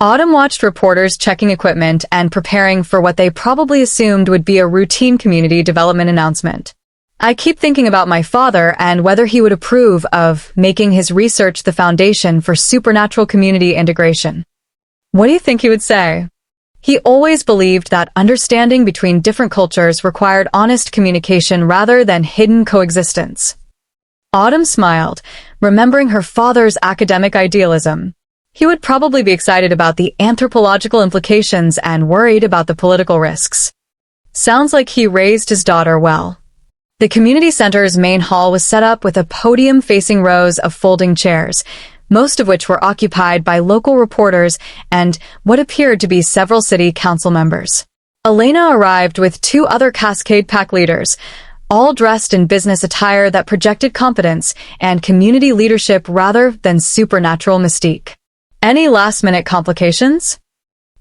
S1: Autumn watched reporters checking equipment and preparing for what they probably assumed would be a routine community development announcement. "I keep thinking about my father and whether he would approve of making his research the foundation for supernatural community integration." "What do you think he would say?" "He always believed that understanding between different cultures required honest communication rather than hidden coexistence." Autumn smiled, remembering her father's academic idealism. He would probably be excited about the anthropological implications and worried about the political risks. Sounds like he raised his daughter well. The community center's main hall was set up with a podium facing rows of folding chairs, most of which were occupied by local reporters and what appeared to be several city council members. Elena arrived with 2 other Cascade Pack leaders, all dressed in business attire that projected competence and community leadership rather than supernatural mystique. "Any last-minute complications?"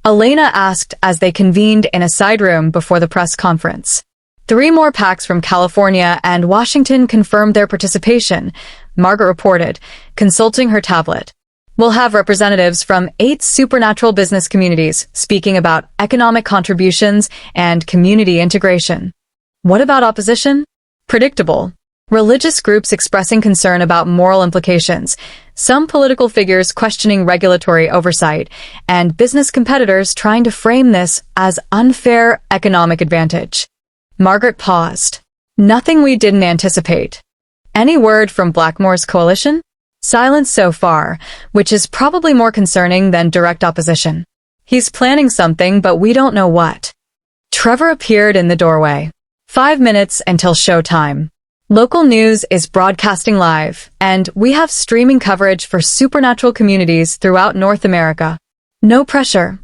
S1: Elena asked as they convened in a side room before the press conference. 3 more packs from California and Washington confirmed their participation, Margaret reported, consulting her tablet. "We'll have representatives from 8 supernatural business communities speaking about economic contributions and community integration." What about opposition? Predictable. Religious groups expressing concern about moral implications, some political figures questioning regulatory oversight, and business competitors trying to frame this as unfair economic advantage. Margaret paused. "Nothing we didn't anticipate." "Any word from Blackmore's coalition?" "Silence so far, which is probably more concerning than direct opposition." "He's planning something, but we don't know what." Trevor appeared in the doorway. 5 minutes until showtime. Local news is broadcasting live, and we have streaming coverage for supernatural communities throughout North America. "No pressure,"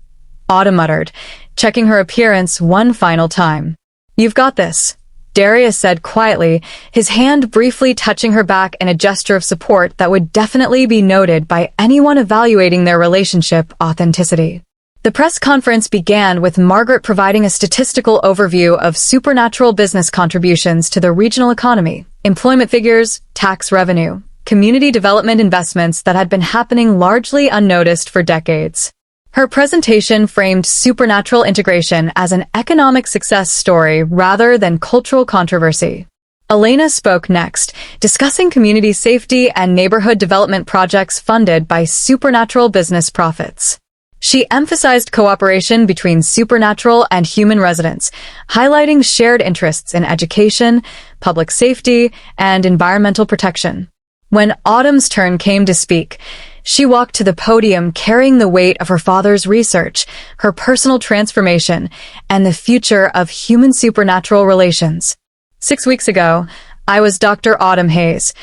S1: Autumn muttered, checking her appearance one final time. "You've got this," Darius said quietly, his hand briefly touching her back in a gesture of support that would definitely be noted by anyone evaluating their relationship authenticity. The press conference began with Margaret providing a statistical overview of supernatural business contributions to the regional economy, employment figures, tax revenue, community development investments that had been happening largely unnoticed for decades. Her presentation framed supernatural integration as an economic success story rather than cultural controversy. Elena spoke next, discussing community safety and neighborhood development projects funded by supernatural business profits. She emphasized cooperation between supernatural and human residents, highlighting shared interests in education, public safety, and environmental protection. When Autumn's turn came to speak, she walked to the podium carrying the weight of her father's research, her personal transformation, and the future of human supernatural relations. 6 weeks ago, I was Dr. Autumn Hayes,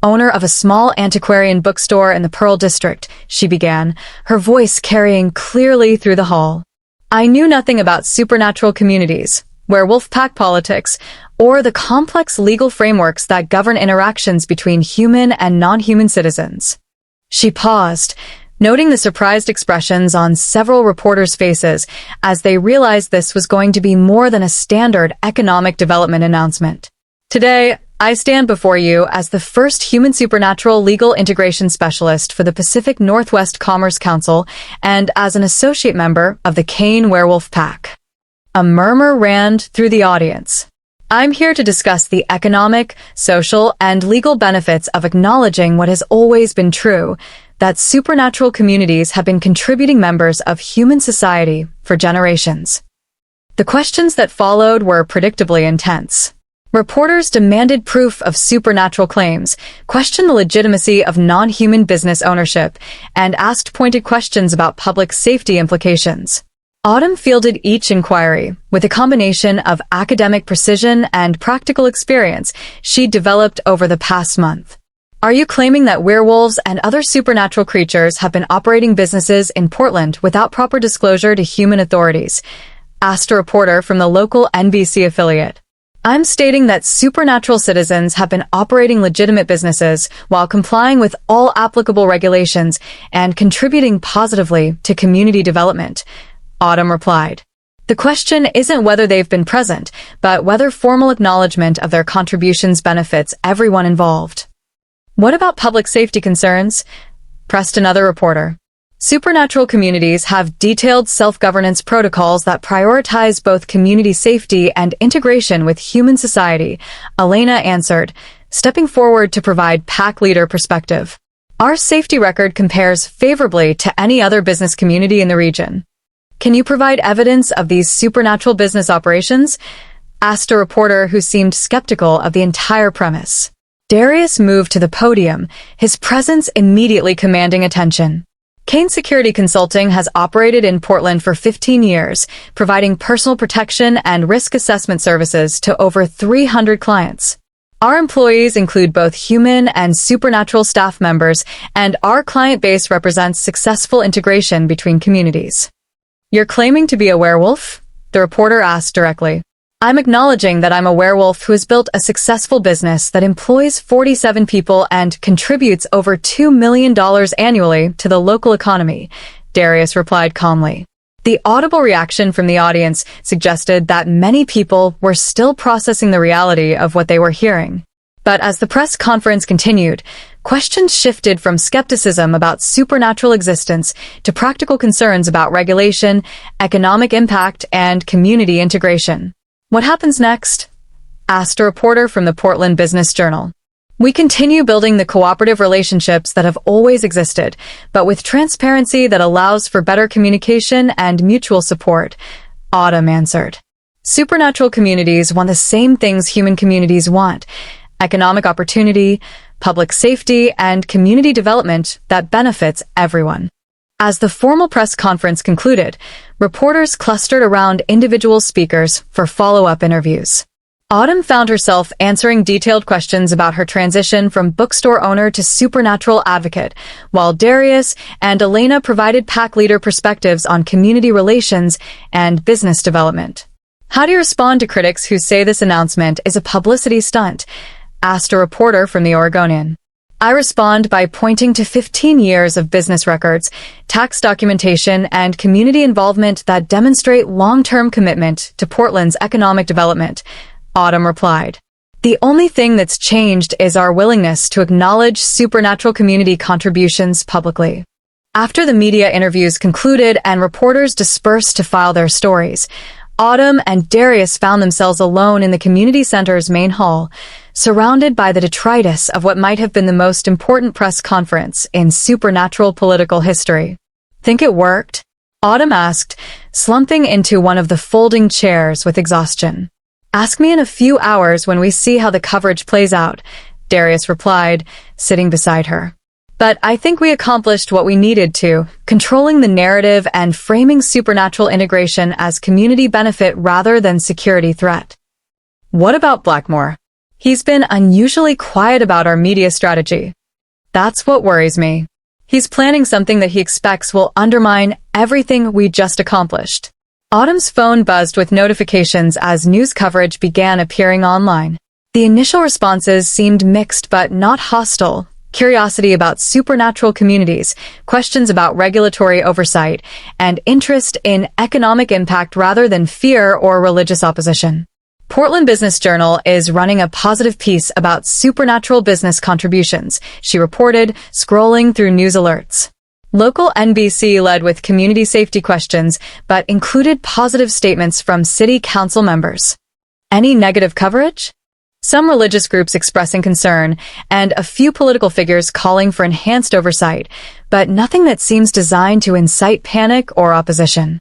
S1: owner of a small antiquarian bookstore in the Pearl District, she began, her voice carrying clearly through the hall. I knew nothing about supernatural communities, werewolf pack politics, or the complex legal frameworks that govern interactions between human and non-human citizens. She paused, noting the surprised expressions on several reporters' faces as they realized this was going to be more than a standard economic development announcement. Today, I stand before you as the first human supernatural legal integration specialist for the Pacific Northwest Commerce Council and as an associate member of the Kane Werewolf Pack. A murmur ran through the audience. I'm here to discuss the economic, social, and legal benefits of acknowledging what has always been true, that supernatural communities have been contributing members of human society for generations. The questions that followed were predictably intense. Reporters demanded proof of supernatural claims, questioned the legitimacy of non-human business ownership, and asked pointed questions about public safety implications. Autumn fielded each inquiry with a combination of academic precision and practical experience she'd developed over the past month. Are you claiming that werewolves and other supernatural creatures have been operating businesses in Portland without proper disclosure to human authorities? Asked a reporter from the local NBC affiliate. I'm stating that supernatural citizens have been operating legitimate businesses while complying with all applicable regulations and contributing positively to community development, Autumn replied. The question isn't whether they've been present, but whether formal acknowledgement of their contributions benefits everyone involved. What about public safety concerns? Pressed another reporter. Supernatural communities have detailed self-governance protocols that prioritize both community safety and integration with human society, Elena answered, stepping forward to provide pack leader perspective. Our safety record compares favorably to any other business community in the region. Can you provide evidence of these supernatural business operations? Asked a reporter who seemed skeptical of the entire premise. Darius moved to the podium, his presence immediately commanding attention. Kane Security Consulting has operated in Portland for 15 years, providing personal protection and risk assessment services to over 300 clients. Our employees include both human and supernatural staff members, and our client base represents successful integration between communities. You're claiming to be a werewolf? The reporter asked directly. I'm acknowledging that I'm a werewolf who has built a successful business that employs 47 people and contributes over $2 million annually to the local economy, Darius replied calmly. The audible reaction from the audience suggested that many people were still processing the reality of what they were hearing. But as the press conference continued, questions shifted from skepticism about supernatural existence to practical concerns about regulation, economic impact, and community integration. What happens next? Asked a reporter from the Portland Business Journal. We continue building the cooperative relationships that have always existed, but with transparency that allows for better communication and mutual support, Autumn answered. Supernatural communities want the same things human communities want: economic opportunity, public safety, and community development that benefits everyone. As the formal press conference concluded, reporters clustered around individual speakers for follow-up interviews. Autumn found herself answering detailed questions about her transition from bookstore owner to supernatural advocate, while Darius and Elena provided pack leader perspectives on community relations and business development. How do you respond to critics who say this announcement is a publicity stunt? Asked a reporter from the Oregonian. I respond by pointing to 15 years of business records, tax documentation, and community involvement that demonstrate long-term commitment to Portland's economic development, Autumn replied. The only thing that's changed is our willingness to acknowledge supernatural community contributions publicly. After the media interviews concluded and reporters dispersed to file their stories, Autumn and Darius found themselves alone in the community center's main hall, surrounded by the detritus of what might have been the most important press conference in supernatural political history. Think it worked? Autumn asked, slumping into one of the folding chairs with exhaustion. Ask me in a few hours when we see how the coverage plays out, Darius replied, sitting beside her. But I think we accomplished what we needed to, controlling the narrative and framing supernatural integration as community benefit rather than security threat. What about Blackmore? He's been unusually quiet about our media strategy. That's what worries me. He's planning something that he expects will undermine everything we just accomplished. Autumn's phone buzzed with notifications as news coverage began appearing online. The initial responses seemed mixed but not hostile. Curiosity about supernatural communities, questions about regulatory oversight, and interest in economic impact rather than fear or religious opposition. Portland Business Journal is running a positive piece about supernatural business contributions, she reported, scrolling through news alerts. Local NBC led with community safety questions, but included positive statements from city council members. Any negative coverage? Some religious groups expressing concern, and a few political figures calling for enhanced oversight, but nothing that seems designed to incite panic or opposition.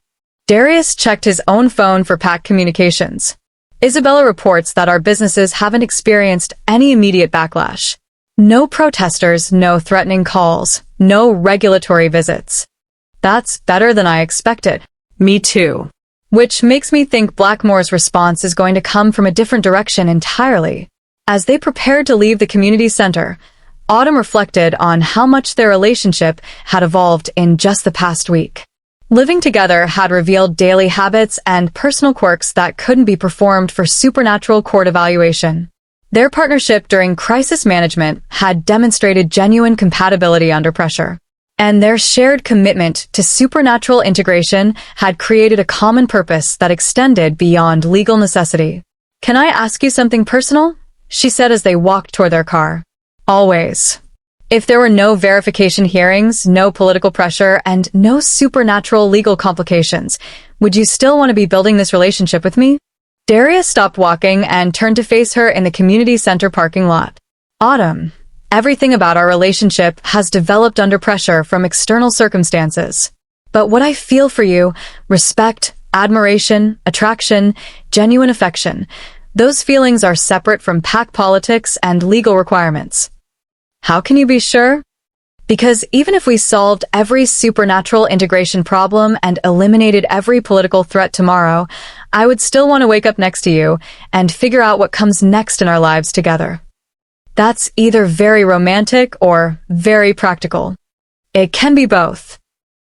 S1: Darius checked his own phone for PAC communications. Isabella reports that our businesses haven't experienced any immediate backlash. No protesters, no threatening calls, no regulatory visits. That's better than I expected.
S2: Me too.
S1: Which makes me think Blackmore's response is going to come from a different direction entirely. As they prepared to leave the community center, Autumn reflected on how much their relationship had evolved in just the past week. Living together had revealed daily habits and personal quirks that couldn't be performed for supernatural court evaluation. Their partnership during crisis management had demonstrated genuine compatibility under pressure. And their shared commitment to supernatural integration had created a common purpose that extended beyond legal necessity. Can I ask you something personal? She said as they walked toward their car. Always. If there were no verification hearings, no political pressure, and no supernatural legal complications, would you still want to be building this relationship with me? Darius stopped walking and turned to face her in the community center parking lot. Autumn. Everything about our relationship has developed under pressure from external circumstances. But what I feel for you, respect, admiration, attraction, genuine affection, those feelings are separate from PAC politics and legal requirements. How can you be sure? Because even if we solved every supernatural integration problem and eliminated every political threat tomorrow, I would still want to wake up next to you and figure out what comes next in our lives together. That's either very romantic or very practical. It can be both.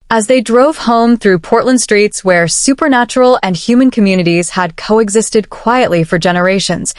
S1: As they drove home through Portland streets where supernatural and human communities had coexisted quietly for generations,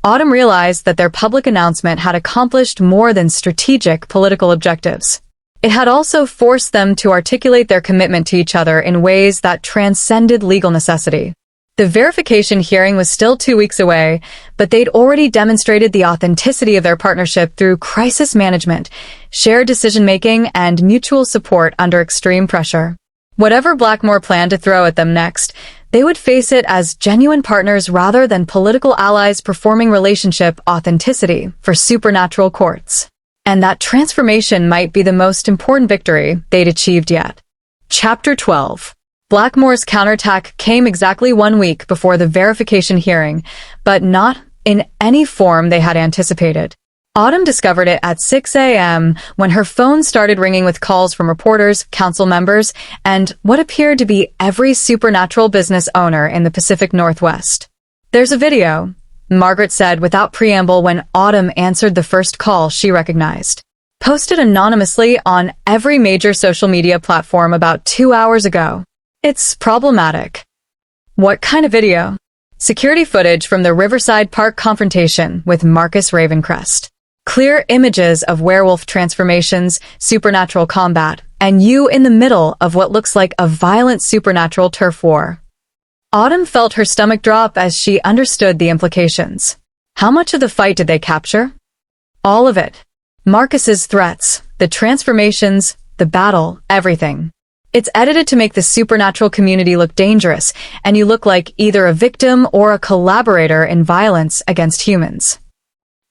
S1: Autumn realized that their public announcement had accomplished more than strategic political objectives. It had also forced them to articulate their commitment to each other in ways that transcended legal necessity. The verification hearing was still 2 weeks away, but they'd already demonstrated the authenticity of their partnership through crisis management, shared decision-making, and mutual support under extreme pressure. Whatever Blackmore planned to throw at them next, they would face it as genuine partners rather than political allies performing relationship authenticity for supernatural courts. And that transformation might be the most important victory they'd achieved yet. Chapter 12. Blackmore's counterattack came exactly 1 week before the verification hearing, but not in any form they had anticipated. Autumn discovered it at 6 a.m. when her phone started ringing with calls from reporters, council members, and what appeared to be every supernatural business owner in the Pacific Northwest. There's a video, Margaret said without preamble when Autumn answered the first call she recognized. Posted anonymously on every major social media platform about 2 hours ago. It's problematic. What kind of video? Security footage from the Riverside Park confrontation with Marcus Ravencrest. Clear images of werewolf transformations, supernatural combat, and you in the middle of what looks like a violent supernatural turf war. Autumn felt her stomach drop as she understood the implications. How much of the fight did they capture? All of it. Marcus's threats, the transformations, the battle, everything. It's edited to make the supernatural community look dangerous, and you look like either a victim or a collaborator in violence against humans.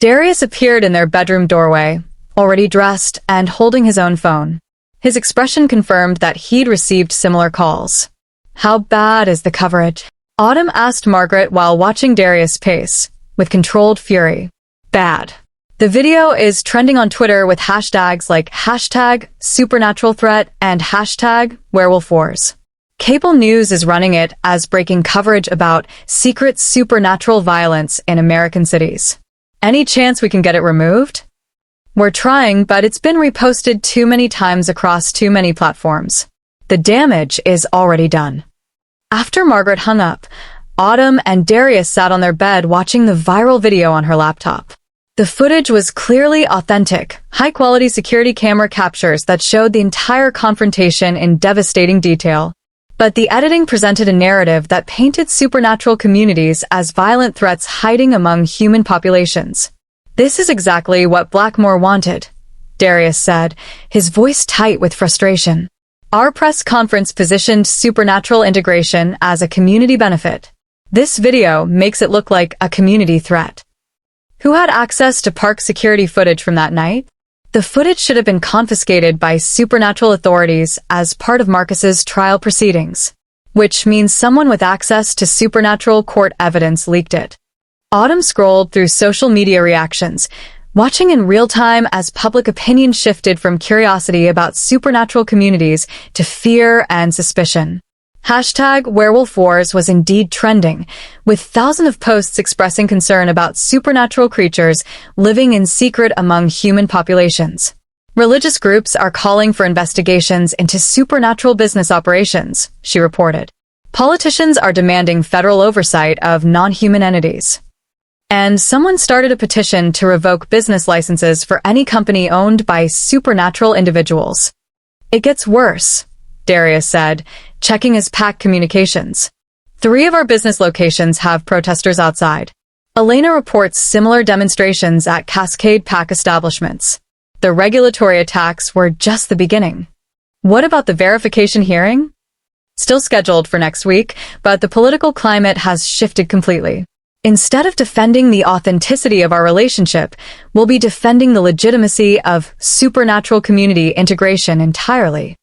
S1: Darius appeared in their bedroom doorway, already dressed and holding his own phone. His expression confirmed that he'd received similar calls. "How bad is the coverage?" Autumn asked Margaret while watching Darius pace, with controlled fury. "Bad." The video is trending on Twitter with hashtags like #SupernaturalThreat and #WerewolfWars. Cable news is running it as breaking coverage about secret supernatural violence in American cities. Any chance we can get it removed? We're trying, but it's been reposted too many times across too many platforms. The damage is already done. After Margaret hung up, Autumn and Darius sat on their bed watching the viral video on her laptop. The footage was clearly authentic, high-quality security camera captures that showed the entire confrontation in devastating detail. But the editing presented a narrative that painted supernatural communities as violent threats hiding among human populations. "This is exactly what Blackmore wanted," Darius said, his voice tight with frustration. "Our press conference positioned supernatural integration as a community benefit. This video makes it look like a community threat." Who had access to park security footage from that night? The footage should have been confiscated by supernatural authorities as part of Marcus's trial proceedings, which means someone with access to supernatural court evidence leaked it. Autumn scrolled through social media reactions, watching in real time as public opinion shifted from curiosity about supernatural communities to fear and suspicion. #WerewolfWars was indeed trending, with thousands of posts expressing concern about supernatural creatures living in secret among human populations. Religious groups are calling for investigations into supernatural business operations, she reported. Politicians are demanding federal oversight of non-human entities. And someone started a petition to revoke business licenses for any company owned by supernatural individuals. "It gets worse," Darius said, checking his PAC communications. "3 of our business locations have protesters outside." Elena reports similar demonstrations at Cascade PAC establishments. The regulatory attacks were just the beginning. What about the verification hearing? Still scheduled for next week, but the political climate has shifted completely. Instead of defending the authenticity of our relationship, we'll be defending the legitimacy of supernatural community integration entirely.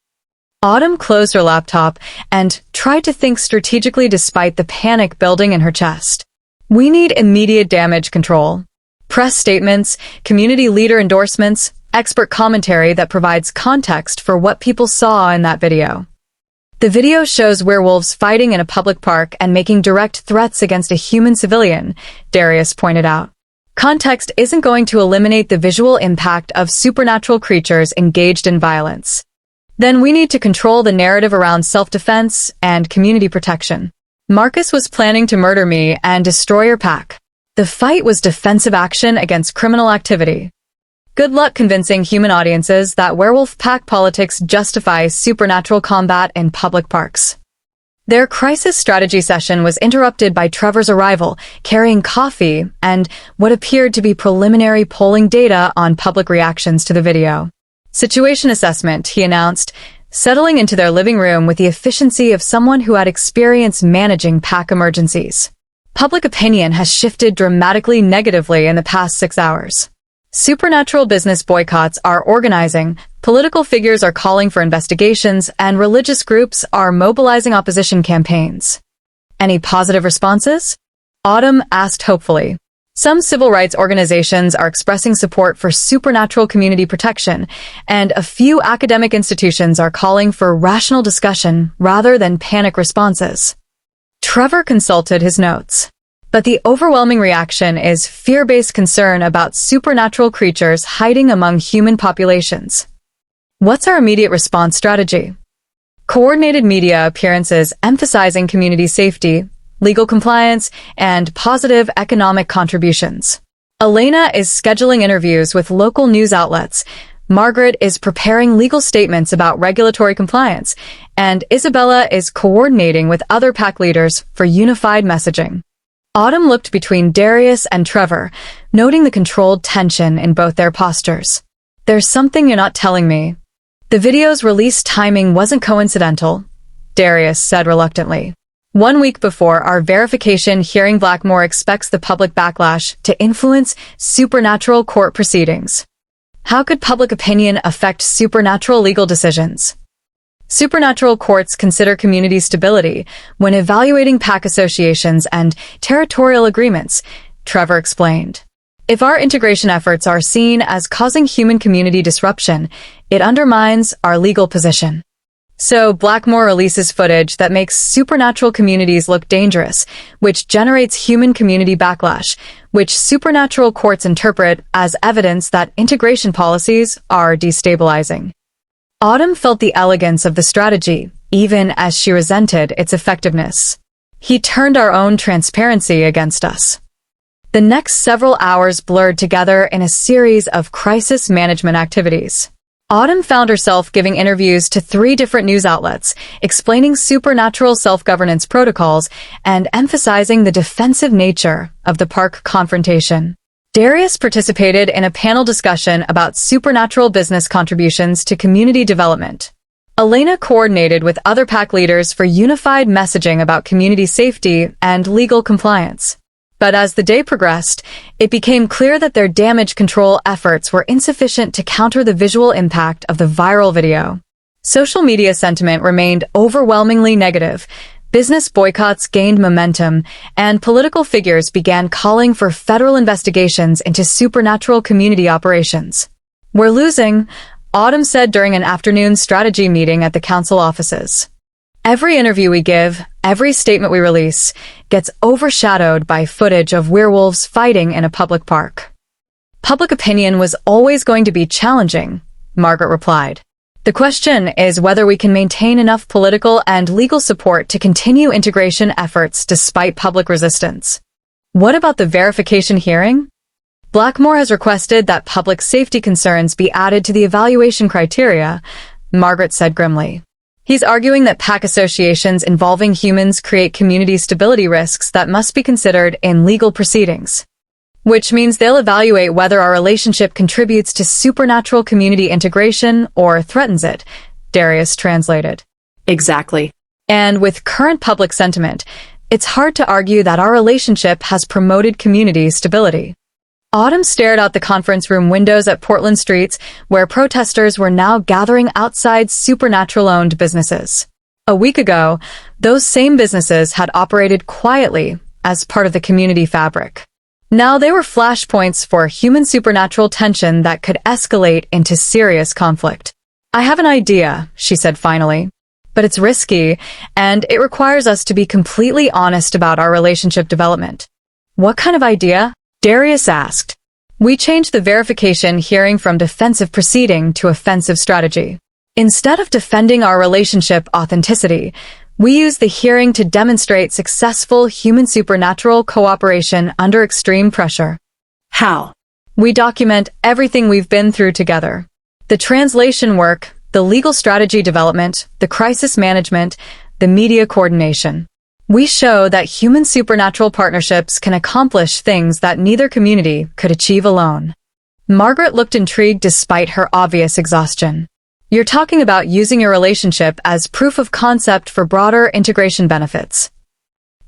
S1: Autumn closed her laptop and tried to think strategically despite the panic building in her chest. "We need immediate damage control. Press statements, community leader endorsements, expert commentary that provides context for what people saw in that video." The video shows werewolves fighting in a public park and making direct threats against a human civilian, Darius pointed out. Context isn't going to eliminate the visual impact of supernatural creatures engaged in violence. Then we need to control the narrative around self-defense and community protection. "Marcus was planning to murder me and destroy your pack. The fight was defensive action against criminal activity." Good luck convincing human audiences that werewolf pack politics justifies supernatural combat in public parks. Their crisis strategy session was interrupted by Trevor's arrival, carrying coffee and what appeared to be preliminary polling data on public reactions to the video. "Situation assessment," he announced, settling into their living room with the efficiency of someone who had experience managing pack emergencies. Public opinion has shifted dramatically negatively in the past 6 hours. Supernatural business boycotts are organizing, political figures are calling for investigations, and religious groups are mobilizing opposition campaigns. "Any positive responses?" Autumn asked hopefully. Some civil rights organizations are expressing support for supernatural community protection, and a few academic institutions are calling for rational discussion rather than panic responses. Trevor consulted his notes. But the overwhelming reaction is fear-based concern about supernatural creatures hiding among human populations. What's our immediate response strategy? Coordinated media appearances emphasizing community safety, legal compliance, and positive economic contributions. Elena is scheduling interviews with local news outlets. Margaret is preparing legal statements about regulatory compliance, and Isabella is coordinating with other pack leaders for unified messaging. Autumn looked between Darius and Trevor, noting the controlled tension in both their postures. "There's something you're not telling me." "The video's release timing wasn't coincidental," Darius said reluctantly. 1 week before our verification hearing, Blackmore expects the public backlash to influence supernatural court proceedings. How could public opinion affect supernatural legal decisions? Supernatural courts consider community stability when evaluating pack associations and territorial agreements, Trevor explained. If our integration efforts are seen as causing human community disruption, it undermines our legal position. So Blackmore releases footage that makes supernatural communities look dangerous, which generates human community backlash, which supernatural courts interpret as evidence that integration policies are destabilizing. Autumn felt the elegance of the strategy, even as she resented its effectiveness. He turned our own transparency against us. The next several hours blurred together in a series of crisis management activities. Autumn found herself giving interviews to 3 different news outlets, explaining supernatural self-governance protocols and emphasizing the defensive nature of the park confrontation. Darius participated in a panel discussion about supernatural business contributions to community development. Elena coordinated with other pack leaders for unified messaging about community safety and legal compliance. But as the day progressed, it became clear that their damage control efforts were insufficient to counter the visual impact of the viral video. Social media sentiment remained overwhelmingly negative. Business boycotts gained momentum, and political figures began calling for federal investigations into supernatural community operations. "We're losing," Autumn said during an afternoon strategy meeting at the council offices. "Every interview we give, every statement we release, gets overshadowed by footage of werewolves fighting in a public park." "Public opinion was always going to be challenging," Margaret replied. "The question is whether we can maintain enough political and legal support to continue integration efforts despite public resistance." "What about the verification hearing?" "Blackmore has requested that public safety concerns be added to the evaluation criteria," Margaret said grimly. "He's arguing that pack associations involving humans create community stability risks that must be considered in legal proceedings. Which means they'll evaluate whether our relationship contributes to supernatural community integration or threatens it," Darius translated.
S2: Exactly.
S1: "And with current public sentiment, it's hard to argue that our relationship has promoted community stability." Autumn stared out the conference room windows at Portland streets, where protesters were now gathering outside supernatural-owned businesses. A week ago, those same businesses had operated quietly as part of the community fabric. Now they were flashpoints for human supernatural tension that could escalate into serious conflict. "I have an idea," she said finally, "but it's risky, and it requires us to be completely honest about our relationship development." "What kind of idea?" Darius asked. "We changed the verification hearing from defensive proceeding to offensive strategy. Instead of defending our relationship authenticity, we use the hearing to demonstrate successful human supernatural cooperation under extreme pressure."
S2: How?
S1: "We document everything we've been through together. The translation work, the legal strategy development, the crisis management, the media coordination. We show that human supernatural partnerships can accomplish things that neither community could achieve alone." Margaret looked intrigued despite her obvious exhaustion. "You're talking about using your relationship as proof of concept for broader integration benefits."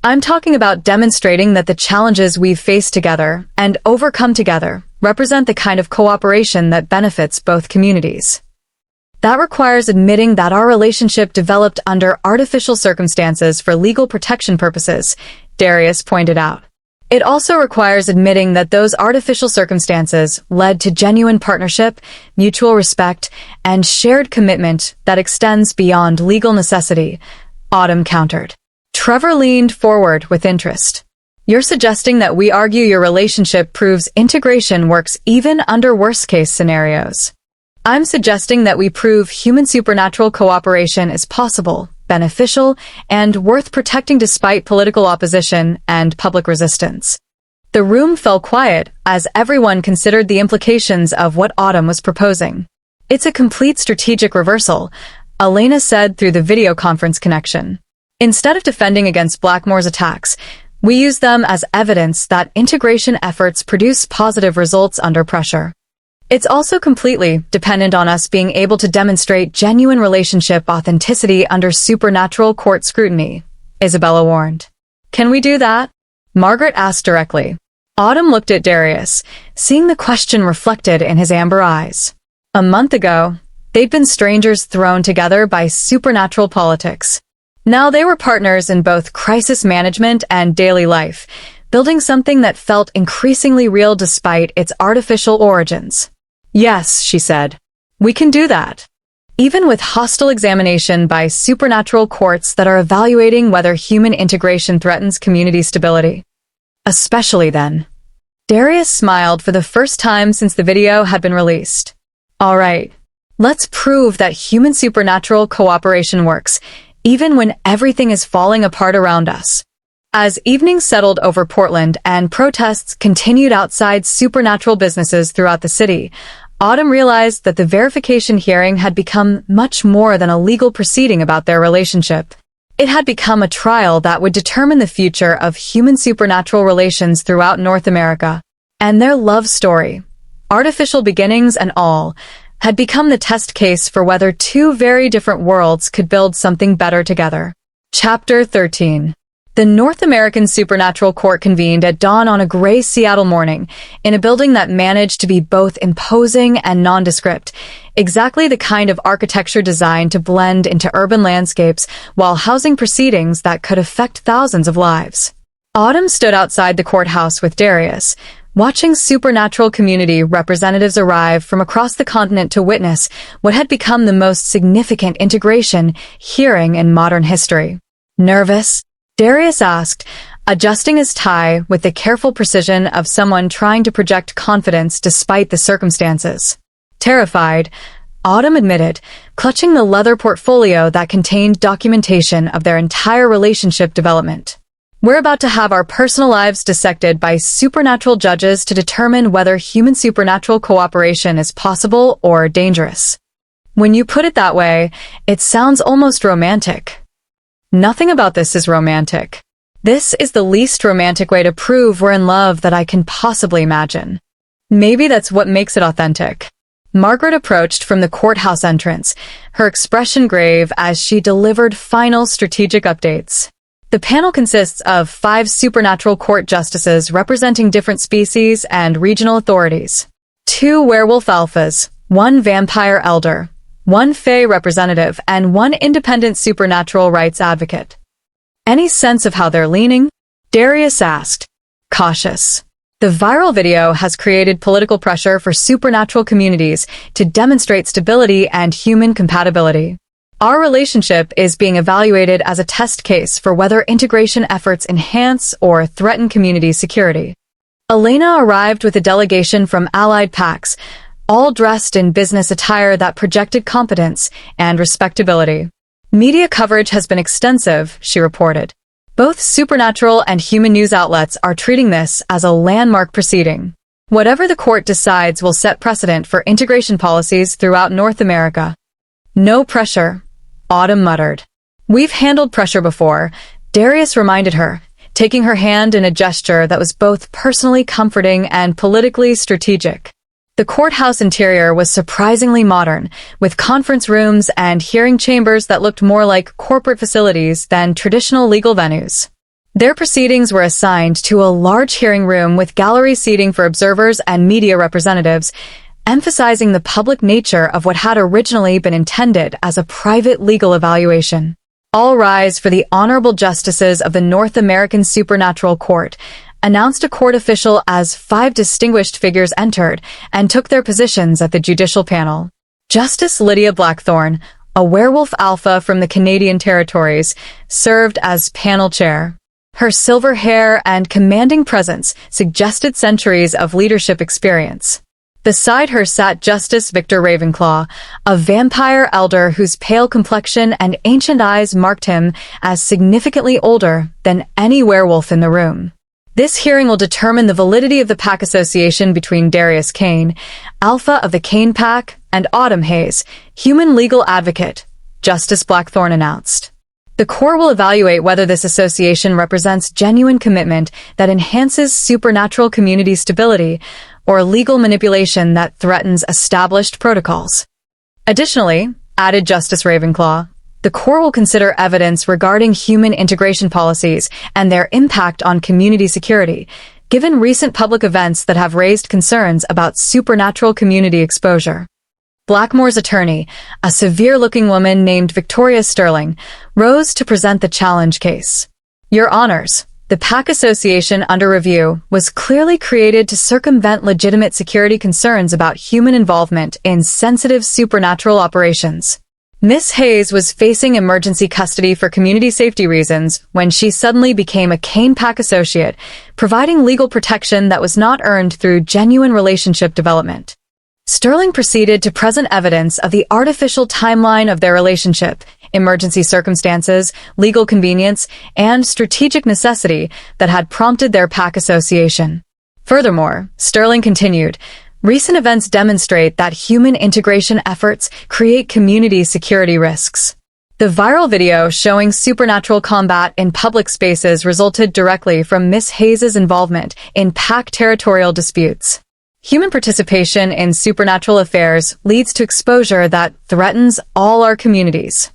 S1: "I'm talking about demonstrating that the challenges we've faced together and overcome together represent the kind of cooperation that benefits both communities. That requires admitting that our relationship developed under artificial circumstances for legal protection purposes," Darius pointed out. "It also requires admitting that those artificial circumstances led to genuine partnership, mutual respect, and shared commitment that extends beyond legal necessity," Autumn countered. Trevor leaned forward with interest. "You're suggesting that we argue your relationship proves integration works even under worst-case scenarios." "I'm suggesting that we prove human supernatural cooperation is possible, beneficial, and worth protecting despite political opposition and public resistance." The room fell quiet as everyone considered the implications of what Autumn was proposing. "It's a complete strategic reversal," Elena said through the video conference connection. "Instead of defending against Blackmore's attacks, we use them as evidence that integration efforts produce positive results under pressure. It's also completely dependent on us being able to demonstrate genuine relationship authenticity under supernatural court scrutiny," Isabella warned. "Can we do that?" Margaret asked directly. Autumn looked at Darius, seeing the question reflected in his amber eyes. A month ago, they'd been strangers thrown together by supernatural politics. Now they were partners in both crisis management and daily life, building something that felt increasingly real despite its artificial origins. Yes, she said. We can do that. Even with hostile examination by supernatural courts that are evaluating whether human integration threatens community stability. Especially then. Darius smiled for the first time since the video had been released. All right, let's prove that human supernatural cooperation works, even when everything is falling apart around us. As evening settled over Portland and protests continued outside supernatural businesses throughout the city, Autumn realized that the verification hearing had become much more than a legal proceeding about their relationship. It had become a trial that would determine the future of human supernatural relations throughout North America. And their love story, artificial beginnings and all, had become the test case for whether two very different worlds could build something better together. Chapter 13. The North American Supernatural Court convened at dawn on a gray Seattle morning, in a building that managed to be both imposing and nondescript, exactly the kind of architecture designed to blend into urban landscapes while housing proceedings that could affect thousands of lives. Autumn stood outside the courthouse with Darius, watching supernatural community representatives arrive from across the continent to witness what had become the most significant integration hearing in modern history. Nervous? Darius asked, adjusting his tie with the careful precision of someone trying to project confidence despite the circumstances. Terrified, Autumn admitted, clutching the leather portfolio that contained documentation of their entire relationship development. We're about to have our personal lives dissected by supernatural judges to determine whether human supernatural cooperation is possible or dangerous. When you put it that way, it sounds almost romantic. Nothing about this is romantic. This is the least romantic way to prove we're in love that I can possibly imagine. Maybe that's what makes it authentic. Margaret approached from the courthouse entrance, her expression grave as she delivered final strategic updates. The panel consists of 5 supernatural court justices representing different species and regional authorities. 2 werewolf alphas, 1 vampire elder, 1 fae representative, and 1 independent supernatural rights advocate. Any sense of how they're leaning? Darius asked. Cautious. The viral video has created political pressure for supernatural communities to demonstrate stability and human compatibility. Our relationship is being evaluated as a test case for whether integration efforts enhance or threaten community security. Elena arrived with a delegation from allied packs, all dressed in business attire that projected competence and respectability. Media coverage has been extensive, she reported. Both supernatural and human news outlets are treating this as a landmark proceeding. Whatever the court decides will set precedent for integration policies throughout North America. No pressure, Autumn muttered. We've handled pressure before, Darius reminded her, taking her hand in a gesture that was both personally comforting and politically strategic. The courthouse interior was surprisingly modern, with conference rooms and hearing chambers that looked more like corporate facilities than traditional legal venues. Their proceedings were assigned to a large hearing room with gallery seating for observers and media representatives, emphasizing the public nature of what had originally been intended as a private legal evaluation. All rise for the honorable justices of the North American Supernatural Court, announced a court official as 5 distinguished figures entered and took their positions at the judicial panel. Justice Lydia Blackthorne, a werewolf alpha from the Canadian territories, served as panel chair. Her silver hair and commanding presence suggested centuries of leadership experience. Beside her sat Justice Victor Ravenclaw, a vampire elder whose pale complexion and ancient eyes marked him as significantly older than any werewolf in the room. This hearing will determine the validity of the pack association between Darius Kane, alpha of the Kane Pack, and Autumn Hayes, human legal advocate, Justice Blackthorne announced. The court will evaluate whether this association represents genuine commitment that enhances supernatural community stability or legal manipulation that threatens established protocols. Additionally, added Justice Ravenclaw, the court will consider evidence regarding human integration policies and their impact on community security, given recent public events that have raised concerns about supernatural community exposure. Blackmore's attorney, a severe-looking woman named Victoria Sterling, rose to present the challenge case. Your Honors, the PAC Association under review was clearly created to circumvent legitimate security concerns about human involvement in sensitive supernatural operations. Miss Hayes was facing emergency custody for community safety reasons when she suddenly became a Kane PAC associate, providing legal protection that was not earned through genuine relationship development. Sterling proceeded to present evidence of the artificial timeline of their relationship, emergency circumstances, legal convenience, and strategic necessity that had prompted their PAC association. Furthermore, Sterling continued, recent events demonstrate that human integration efforts create community security risks. The viral video showing supernatural combat in public spaces resulted directly from Miss Hayes' involvement in PAC territorial disputes. Human participation in supernatural affairs leads to exposure that threatens all our communities.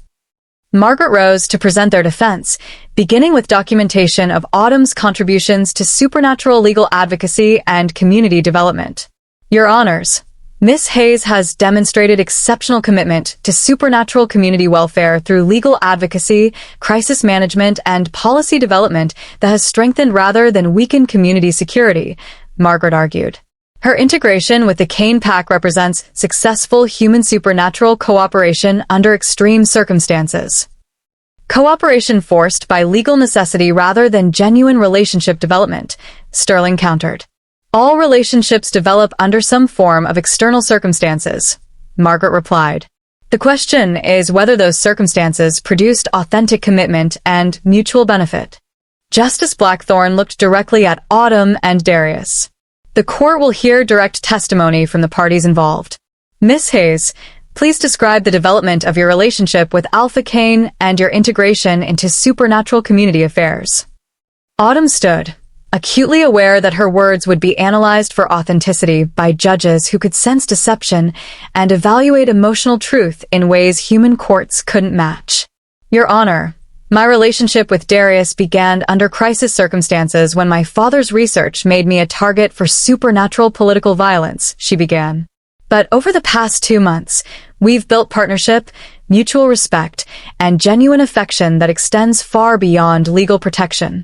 S1: Margaret rose to present their defense, beginning with documentation of Autumn's contributions to supernatural legal advocacy and community development. Your Honors, Miss Hayes has demonstrated exceptional commitment to supernatural community welfare through legal advocacy, crisis management, and policy development that has strengthened rather than weakened community security, Margaret argued. Her integration with the Kane PAC represents successful human-supernatural cooperation under extreme circumstances. Cooperation forced by legal necessity rather than genuine relationship development, Sterling countered. All relationships develop under some form of external circumstances, Margaret replied. The question is whether those circumstances produced authentic commitment and mutual benefit. Justice Blackthorne looked directly at Autumn and Darius. The court will hear direct testimony from the parties involved. Miss Hayes, please describe the development of your relationship with Alpha Kane and your integration into supernatural community affairs. Autumn stood, acutely aware that her words would be analyzed for authenticity by judges who could sense deception and evaluate emotional truth in ways human courts couldn't match. Your Honor, my relationship with Darius began under crisis circumstances when my father's research made me a target for supernatural political violence, she began. But over the past 2 months, we've built partnership, mutual respect, and genuine affection that extends far beyond legal protection.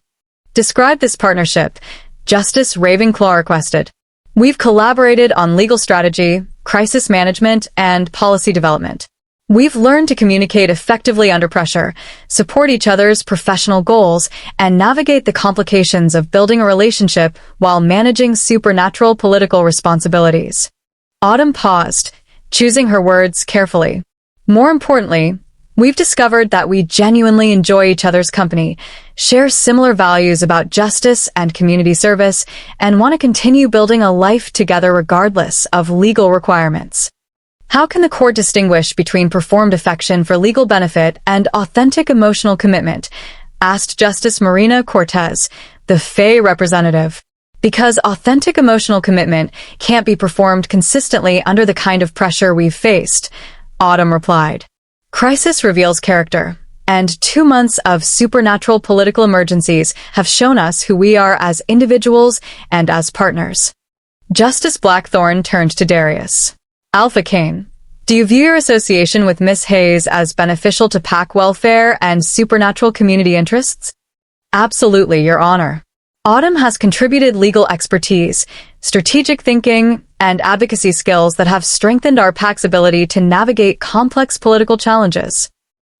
S1: Describe this partnership, Justice Ravenclaw requested. We've collaborated on legal strategy, crisis management, and policy development. We've learned to communicate effectively under pressure, support each other's professional goals, and navigate the complications of building a relationship while managing supernatural political responsibilities. Autumn paused, choosing her words carefully. More importantly, we've discovered that we genuinely enjoy each other's company, share similar values about justice and community service, and want to continue building a life together regardless of legal requirements. How can the court distinguish between performed affection for legal benefit and authentic emotional commitment? Asked Justice Marina Cortez, the Faye representative. Because authentic emotional commitment can't be performed consistently under the kind of pressure we've faced, Autumn replied. Crisis reveals character, and 2 months of supernatural political emergencies have shown us who we are as individuals and as partners. Justice Blackthorne turned to Darius. Alpha Kane, do you view your association with Miss Hayes as beneficial to PAC welfare and supernatural community interests? Absolutely, Your Honor. Autumn has contributed legal expertise, strategic thinking, and advocacy skills that have strengthened our PAC's ability to navigate complex political challenges.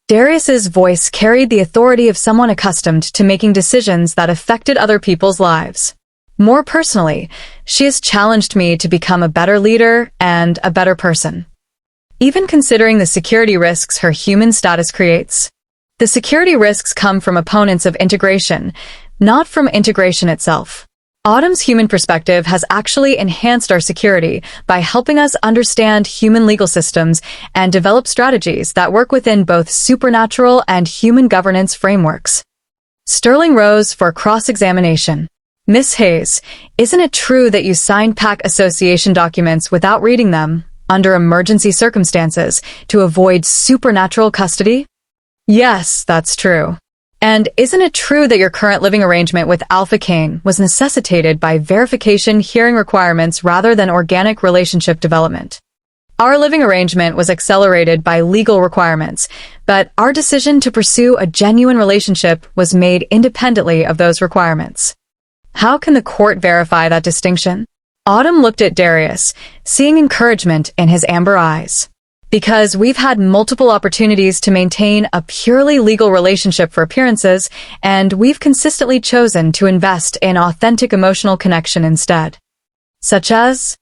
S1: Darius's voice carried the authority of someone accustomed to making decisions that affected other people's lives. More personally, she has challenged me to become a better leader and a better person. Even considering the security risks her human status creates. The security risks come from opponents of integration, not from integration itself. Autumn's human perspective has actually enhanced our security by helping us understand human legal systems and develop strategies that work within both supernatural and human governance frameworks. Sterling rose for cross-examination. Miss Hayes, isn't it true that you signed PAC association documents without reading them, under emergency circumstances, to avoid supernatural custody? Yes, that's true. And isn't it true that your current living arrangement with Alpha Kane was necessitated by verification hearing requirements rather than organic relationship development? Our living arrangement was accelerated by legal requirements, but our decision to pursue a genuine relationship was made independently of those requirements. How can the court verify that distinction? Autumn looked at Darius, seeing encouragement in his amber eyes. Because we've had multiple opportunities to maintain a purely legal relationship for appearances, and we've consistently chosen to invest in authentic emotional connection instead. Such as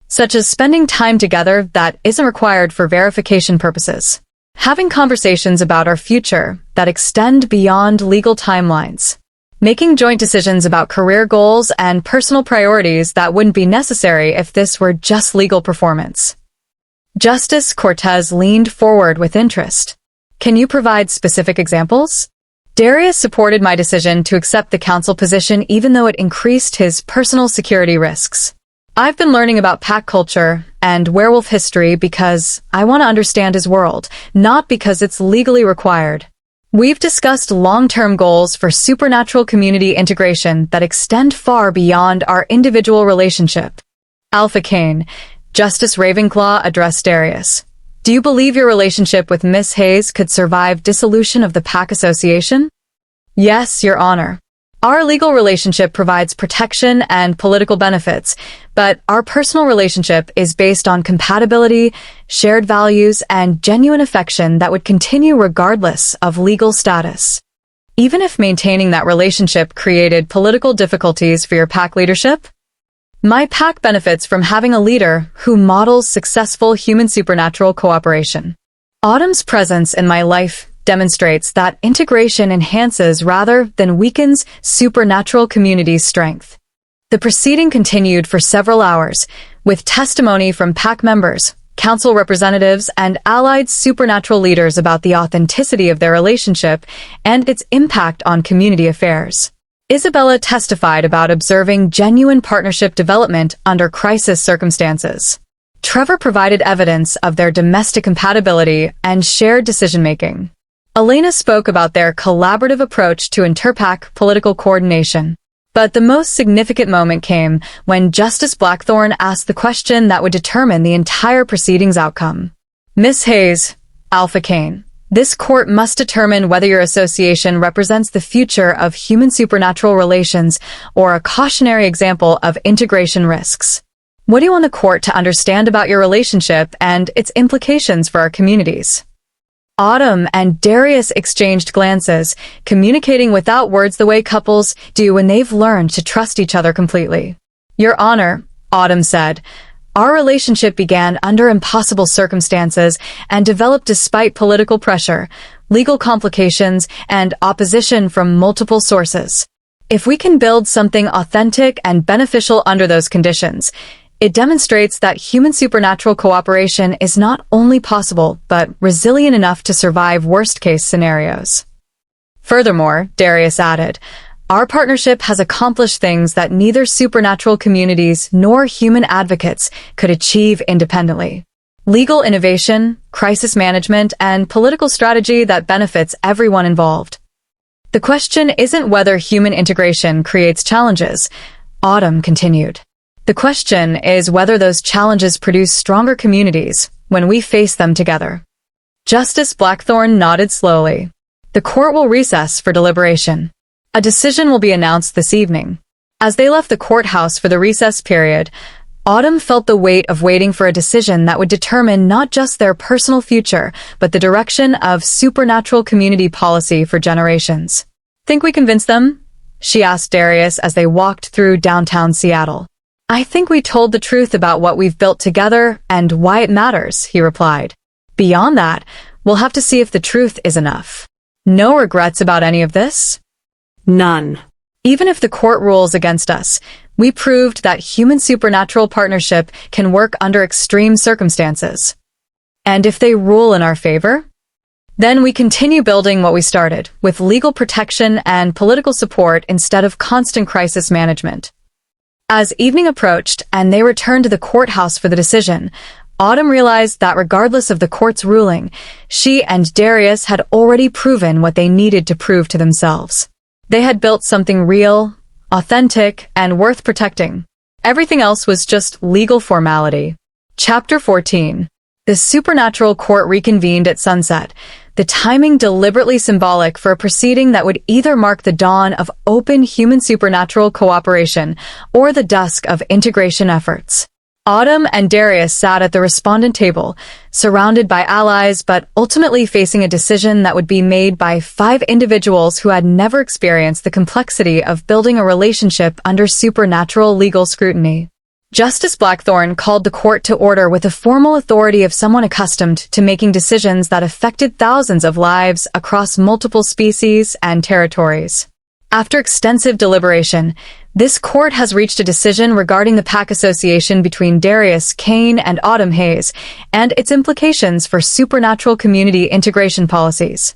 S1: spending time together that isn't required for verification purposes. Having conversations about our future that extend beyond legal timelines. Making joint decisions about career goals and personal priorities that wouldn't be necessary if this were just legal performance. Justice Cortez leaned forward with interest. Can you provide specific examples? Darius supported my decision to accept the counsel position even though it increased his personal security risks. I've been learning about pack culture and werewolf history because I want to understand his world, not because it's legally required. We've discussed long-term goals for supernatural community integration that extend far beyond our individual relationship. Alpha Kane, Justice Ravenclaw addressed Darius. Do you believe your relationship with Miss Hayes could survive dissolution of the pack association? Yes, Your Honor. Our legal relationship provides protection and political benefits, but our personal relationship is based on compatibility, shared values, and genuine affection that would continue regardless of legal status. Even if maintaining that relationship created political difficulties for your pack leadership? My pack benefits from having a leader who models successful human supernatural cooperation. Autumn's presence in my life demonstrates that integration enhances rather than weakens supernatural community's strength. The proceeding continued for several hours, with testimony from pack members, council representatives, and allied supernatural leaders about the authenticity of their relationship and its impact on community affairs. Isabella testified about observing genuine partnership development under crisis circumstances. Trevor provided evidence of their domestic compatibility and shared decision-making. Elena spoke about their collaborative approach to interpack political coordination. But the most significant moment came when Justice Blackthorne asked the question that would determine the entire proceeding's outcome. Miss Hayes, Alpha Kane, this court must determine whether your association represents the future of human supernatural relations or a cautionary example of integration risks. What do you want the court to understand about your relationship and its implications for our communities? Autumn and Darius exchanged glances, communicating without words the way couples do when they've learned to trust each other completely. Your Honor, Autumn said, our relationship began under impossible circumstances and developed despite political pressure, legal complications, and opposition from multiple sources. If we can build something authentic and beneficial under those conditions, it demonstrates that human supernatural cooperation is not only possible, but resilient enough to survive worst-case scenarios. Furthermore, Darius added, our partnership has accomplished things that neither supernatural communities nor human advocates could achieve independently. Legal innovation, crisis management, and political strategy that benefits everyone involved. The question isn't whether human integration creates challenges, Autumn continued. The question is whether those challenges produce stronger communities when we face them together. Justice Blackthorne nodded slowly. The court will recess for deliberation. A decision will be announced this evening. As they left the courthouse for the recess period, Autumn felt the weight of waiting for a decision that would determine not just their personal future, but the direction of supernatural community policy for generations. Think we convinced them? She asked Darius as they walked through downtown Seattle. I think we told the truth about what we've built together and why it matters, he replied. Beyond that, we'll have to see if the truth is enough. No regrets about any of this?
S2: None.
S1: Even if the court rules against us, we proved that human supernatural partnership can work under extreme circumstances. And if they rule in our favor? Then we continue building what we started, with legal protection and political support instead of constant crisis management. As evening approached and they returned to the courthouse for the decision, Autumn realized that regardless of the court's ruling, she and Darius had already proven what they needed to prove to themselves. They had built something real, authentic, and worth protecting. Everything else was just legal formality. Chapter 14. The supernatural court reconvened at sunset, the timing deliberately symbolic for a proceeding that would either mark the dawn of open human-supernatural cooperation or the dusk of integration efforts. Autumn and Darius sat at the respondent table, surrounded by allies but ultimately facing a decision that would be made by 5 individuals who had never experienced the complexity of building a relationship under supernatural legal scrutiny. Justice Blackthorne called the court to order with the formal authority of someone accustomed to making decisions that affected thousands of lives across multiple species and territories. After extensive deliberation, this court has reached a decision regarding the pack association between Darius Kane and Autumn Hayes and its implications for supernatural community integration policies.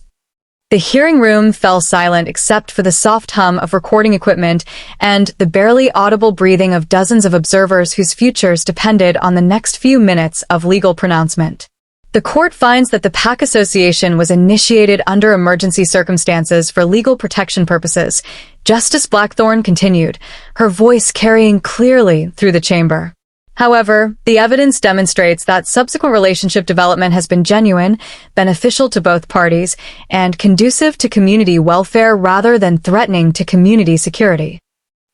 S1: The hearing room fell silent except for the soft hum of recording equipment and the barely audible breathing of dozens of observers whose futures depended on the next few minutes of legal pronouncement. The court finds that the pack association was initiated under emergency circumstances for legal protection purposes. Justice Blackthorne continued, her voice carrying clearly through the chamber. However, the evidence demonstrates that subsequent relationship development has been genuine, beneficial to both parties, and conducive to community welfare rather than threatening to community security.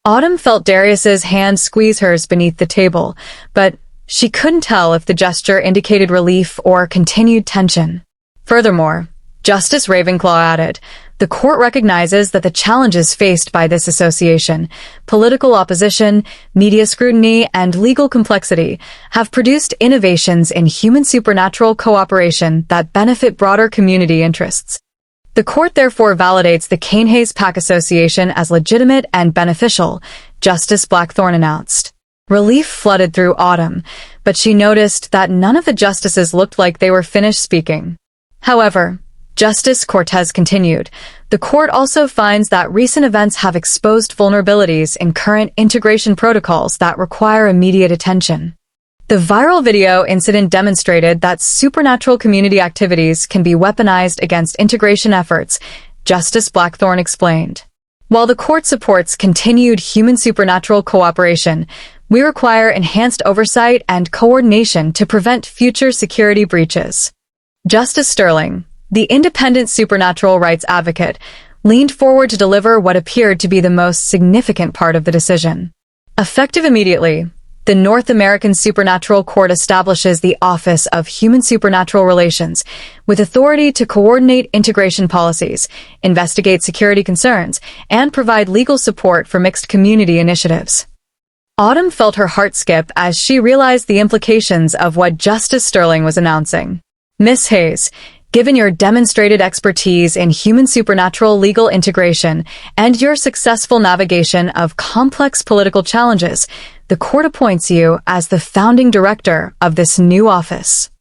S1: Autumn felt Darius's hand squeeze hers beneath the table, but she couldn't tell if the gesture indicated relief or continued tension. Furthermore, Justice Ravenclaw added, the court recognizes that the challenges faced by this association, political opposition, media scrutiny, and legal complexity, have produced innovations in human supernatural cooperation that benefit broader community interests. The court therefore validates the Kane-Hayes Pack Association as legitimate and beneficial, Justice Blackthorne announced. Relief flooded through Autumn, but she noticed that none of the justices looked like they were finished speaking. However, Justice Cortez continued, the court also finds that recent events have exposed vulnerabilities in current integration protocols that require immediate attention. The viral video incident demonstrated that supernatural community activities can be weaponized against integration efforts, Justice Blackthorne explained. While the court supports continued human-supernatural cooperation, we require enhanced oversight and coordination to prevent future security breaches. Justice Sterling, the independent supernatural rights advocate, leaned forward to deliver what appeared to be the most significant part of the decision. Effective immediately, the North American Supernatural Court establishes the Office of Human Supernatural Relations, with authority to coordinate integration policies, investigate security concerns, and provide legal support for mixed community initiatives. Autumn felt her heart skip as she realized the implications of what Justice Sterling was announcing. Miss Hayes, given your demonstrated expertise in human supernatural legal integration and your successful navigation of complex political challenges, the court appoints you as the founding director of this new office.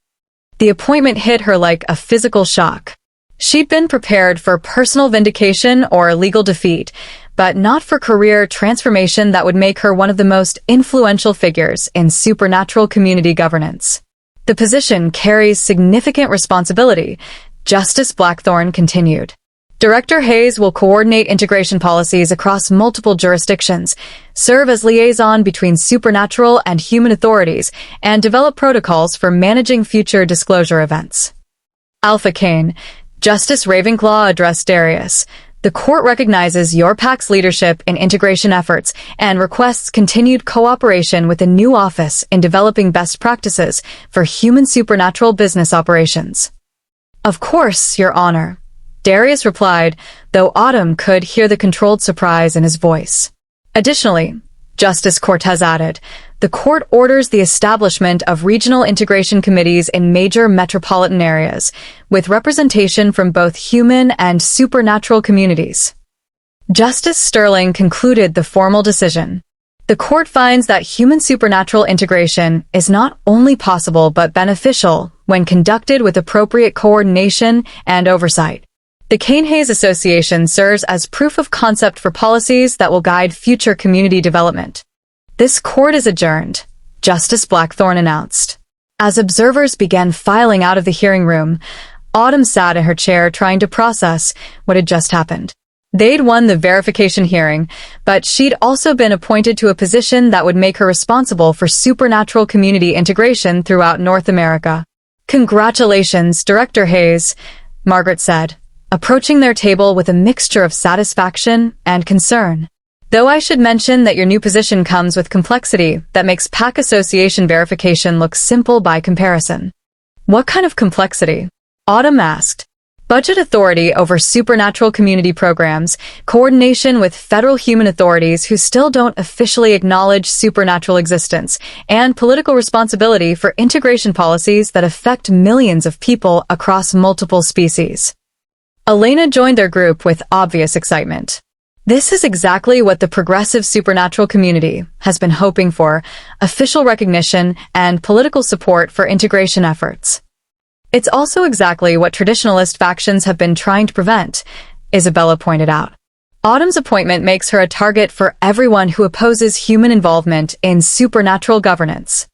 S1: The appointment hit her like a physical shock. She'd been prepared for personal vindication or legal defeat, but not for career transformation that would make her one of the most influential figures in supernatural community governance. The position carries significant responsibility, Justice Blackthorne continued. Director Hayes will coordinate integration policies across multiple jurisdictions, serve as liaison between supernatural and human authorities, and develop protocols for managing future disclosure events. Alpha Kane, Justice Ravenclaw addressed Darius. The court recognizes your PAC's leadership in integration efforts and requests continued cooperation with the new office in developing best practices for human supernatural business operations. Of course, Your Honor, Darius replied, though Autumn could hear the controlled surprise in his voice. Additionally, Justice Cortez added, the court orders the establishment of regional integration committees in major metropolitan areas, with representation from both human and supernatural communities. Justice Sterling concluded the formal decision. The court finds that human supernatural integration is not only possible but beneficial when conducted with appropriate coordination and oversight. The Kane-Hayes Association serves as proof of concept for policies that will guide future community development. This court is adjourned, Justice Blackthorne announced. As observers began filing out of the hearing room, Autumn sat in her chair trying to process what had just happened. They'd won the verification hearing, but she'd also been appointed to a position that would make her responsible for supernatural community integration throughout North America. "Congratulations, Director Hayes," Margaret said, approaching their table with a mixture of satisfaction and concern. "Though I should mention that your new position comes with complexity that makes pack association verification look simple by comparison." "What kind of complexity?" Autumn asked. "Budget authority over supernatural community programs, coordination with federal human authorities who still don't officially acknowledge supernatural existence, and political responsibility for integration policies that affect millions of people across multiple species." Elena joined their group with obvious excitement. This is exactly what the progressive supernatural community has been hoping for: official recognition and political support for integration efforts. "It's also exactly what traditionalist factions have been trying to prevent," Isabella pointed out. "Autumn's appointment makes her a target for everyone who opposes human involvement in supernatural governance."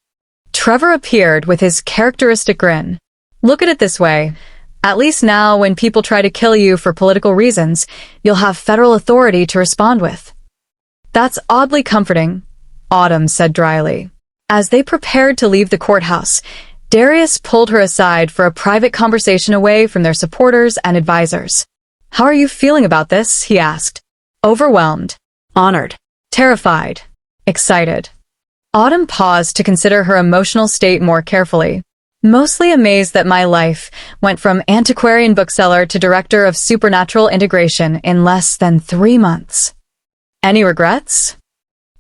S1: Trevor appeared with his characteristic grin. "Look at it this way. At least now, when people try to kill you for political reasons, you'll have federal authority to respond with." "That's oddly comforting," Autumn said dryly. As they prepared to leave the courthouse, Darius pulled her aside for a private conversation away from their supporters and advisors. "How are you feeling about this?" he asked. "Overwhelmed."
S2: Honored.
S1: "Terrified." "Excited." Autumn paused to consider her emotional state more carefully. "Mostly amazed that my life went from antiquarian bookseller to director of supernatural integration in less than 3 months." "Any regrets?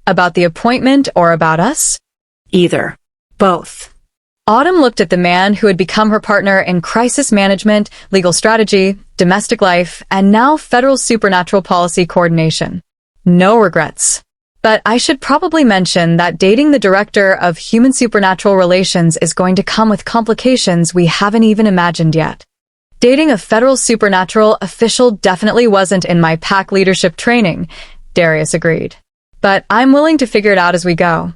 S1: About the appointment or about us?"
S2: Either. Both.
S1: Autumn looked at the man who had become her partner in crisis management, legal strategy, domestic life, and now federal supernatural policy coordination. "No regrets. But I should probably mention that dating the director of human supernatural relations is going to come with complications we haven't even imagined yet." "Dating a federal supernatural official definitely wasn't in my pack leadership training," Darius agreed. "But I'm willing to figure it out as we go.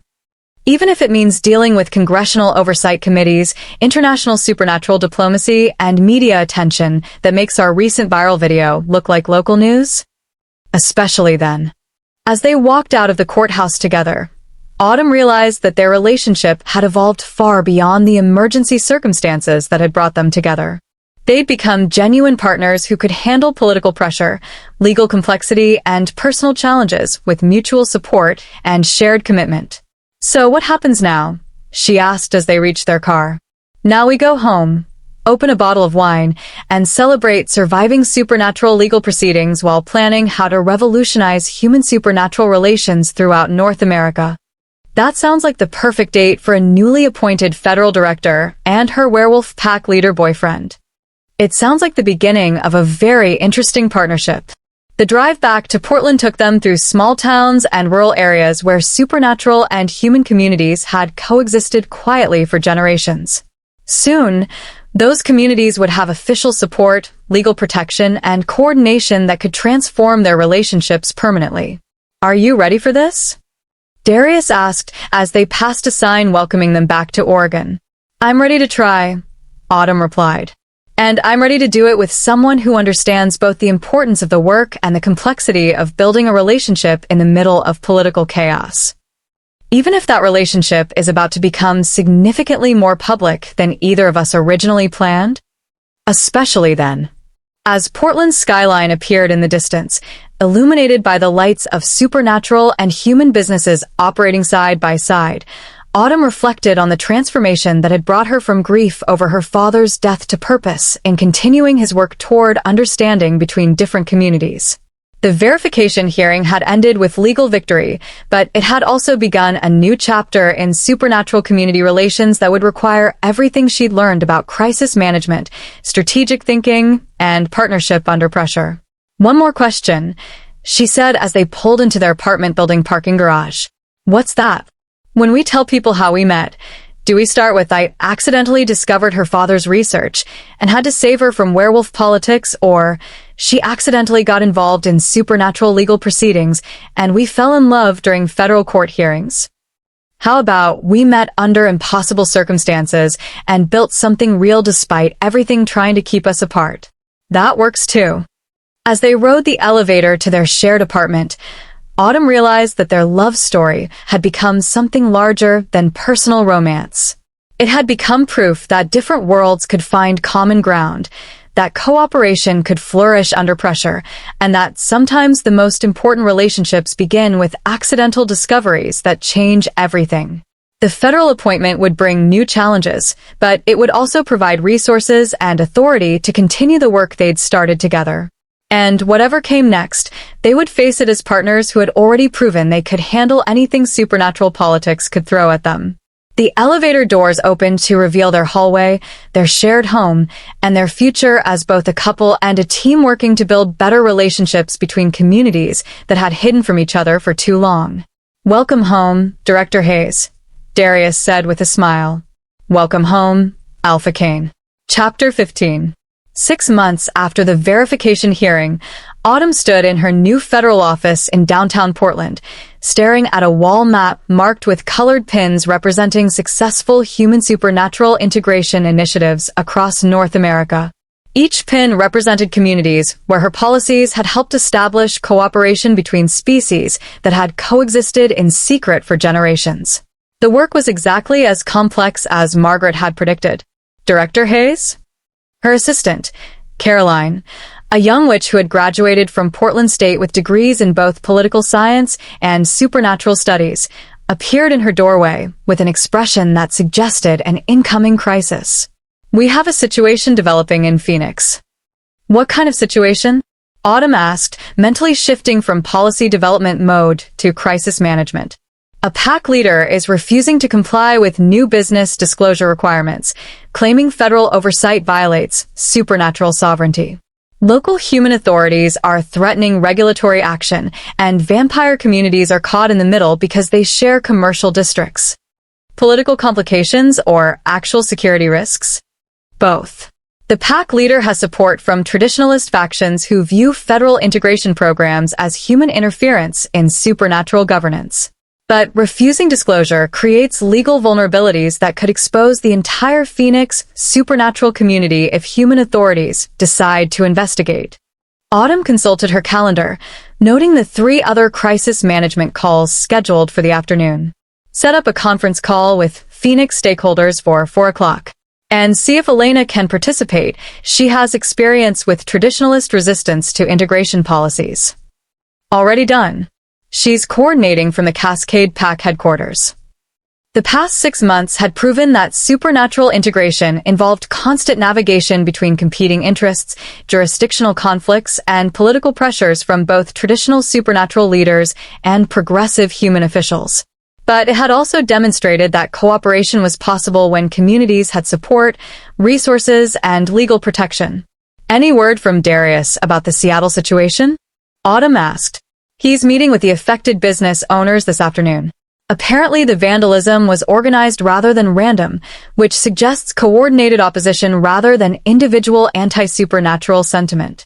S1: Even if it means dealing with congressional oversight committees, international supernatural diplomacy, and media attention that makes our recent viral video look like local news." "Especially then." As they walked out of the courthouse together, Autumn realized that their relationship had evolved far beyond the emergency circumstances that had brought them together. They'd become genuine partners who could handle political pressure, legal complexity, and personal challenges with mutual support and shared commitment. "So what happens now?" she asked as they reached their car. "Now we go home, open a bottle of wine, and celebrate surviving supernatural legal proceedings while planning how to revolutionize human supernatural relations throughout North America." That sounds like the perfect date for a newly appointed federal director and her werewolf pack leader boyfriend. It sounds like the beginning of a very interesting partnership. The drive back to Portland took them through small towns and rural areas where supernatural and human communities had coexisted quietly for generations. Soon, those communities would have official support, legal protection, and coordination that could transform their relationships permanently. "Are you ready for this?" Darius asked as they passed a sign welcoming them back to Oregon. "I'm ready to try," Autumn replied. "And I'm ready to do it with someone who understands both the importance of the work and the complexity of building a relationship in the middle of political chaos. Even if that relationship is about to become significantly more public than either of us originally planned." "Especially then." As Portland's skyline appeared in the distance, illuminated by the lights of supernatural and human businesses operating side by side, Autumn reflected on the transformation that had brought her from grief over her father's death to purpose in continuing his work toward understanding between different communities. The verification hearing had ended with legal victory, but it had also begun a new chapter in supernatural community relations that would require everything she'd learned about crisis management, strategic thinking, and partnership under pressure. "One more question," she said as they pulled into their apartment building parking garage. "What's that? When we tell people how we met, do we start with 'I accidentally discovered her father's research and had to save her from werewolf politics,' or 'she accidentally got involved in supernatural legal proceedings and we fell in love during federal court hearings'?" How about we met under impossible circumstances and built something real despite everything trying to keep us apart? That works too. As they rode the elevator to their shared apartment, Autumn realized that their love story had become something larger than personal romance. It had become proof that different worlds could find common ground, that cooperation could flourish under pressure, and that sometimes the most important relationships begin with accidental discoveries that change everything. The federal appointment would bring new challenges, but it would also provide resources and authority to continue the work they'd started together. And whatever came next, they would face it as partners who had already proven they could handle anything supernatural politics could throw at them. The elevator doors opened to reveal their hallway, their shared home, and their future as both a couple and a team working to build better relationships between communities that had hidden from each other for too long. "Welcome home, Director Hayes," Darius said with a smile. "Welcome home, Alpha Kane." Chapter 15. 6 months after the verification hearing, Autumn stood in her new federal office in downtown Portland, staring at a wall map marked with colored pins representing successful human supernatural integration initiatives across North America. Each pin represented communities where her policies had helped establish cooperation between species that had coexisted in secret for generations. The work was exactly as complex as Margaret had predicted. Director Hayes? Her assistant, Caroline, a young witch who had graduated from Portland State with degrees in both political science and supernatural studies, appeared in her doorway with an expression that suggested an incoming crisis. "We have a situation developing in Phoenix." "What kind of situation?" Autumn asked, mentally shifting from policy development mode to crisis management. "A pack leader is refusing to comply with new business disclosure requirements, claiming federal oversight violates supernatural sovereignty. Local human authorities are threatening regulatory action, and vampire communities are caught in the middle because they share commercial districts." Political complications or actual security risks? Both. The pack leader has support from traditionalist factions who view federal integration programs as human interference in supernatural governance. But refusing disclosure creates legal vulnerabilities that could expose the entire Phoenix supernatural community if human authorities decide to investigate. Autumn consulted her calendar, noting the 3 other crisis management calls scheduled for the afternoon. Set up a conference call with Phoenix stakeholders for 4 o'clock. And see if Elena can participate. She has experience with traditionalist resistance to integration policies. Already done. She's coordinating from the Cascade Pack headquarters. The past 6 months had proven that supernatural integration involved constant navigation between competing interests, jurisdictional conflicts, and political pressures from both traditional supernatural leaders and progressive human officials. But it had also demonstrated that cooperation was possible when communities had support, resources, and legal protection. "Any word from Darius about the Seattle situation?" Autumn asked. "He's meeting with the affected business owners this afternoon. Apparently the vandalism was organized rather than random, which suggests coordinated opposition rather than individual anti-supernatural sentiment."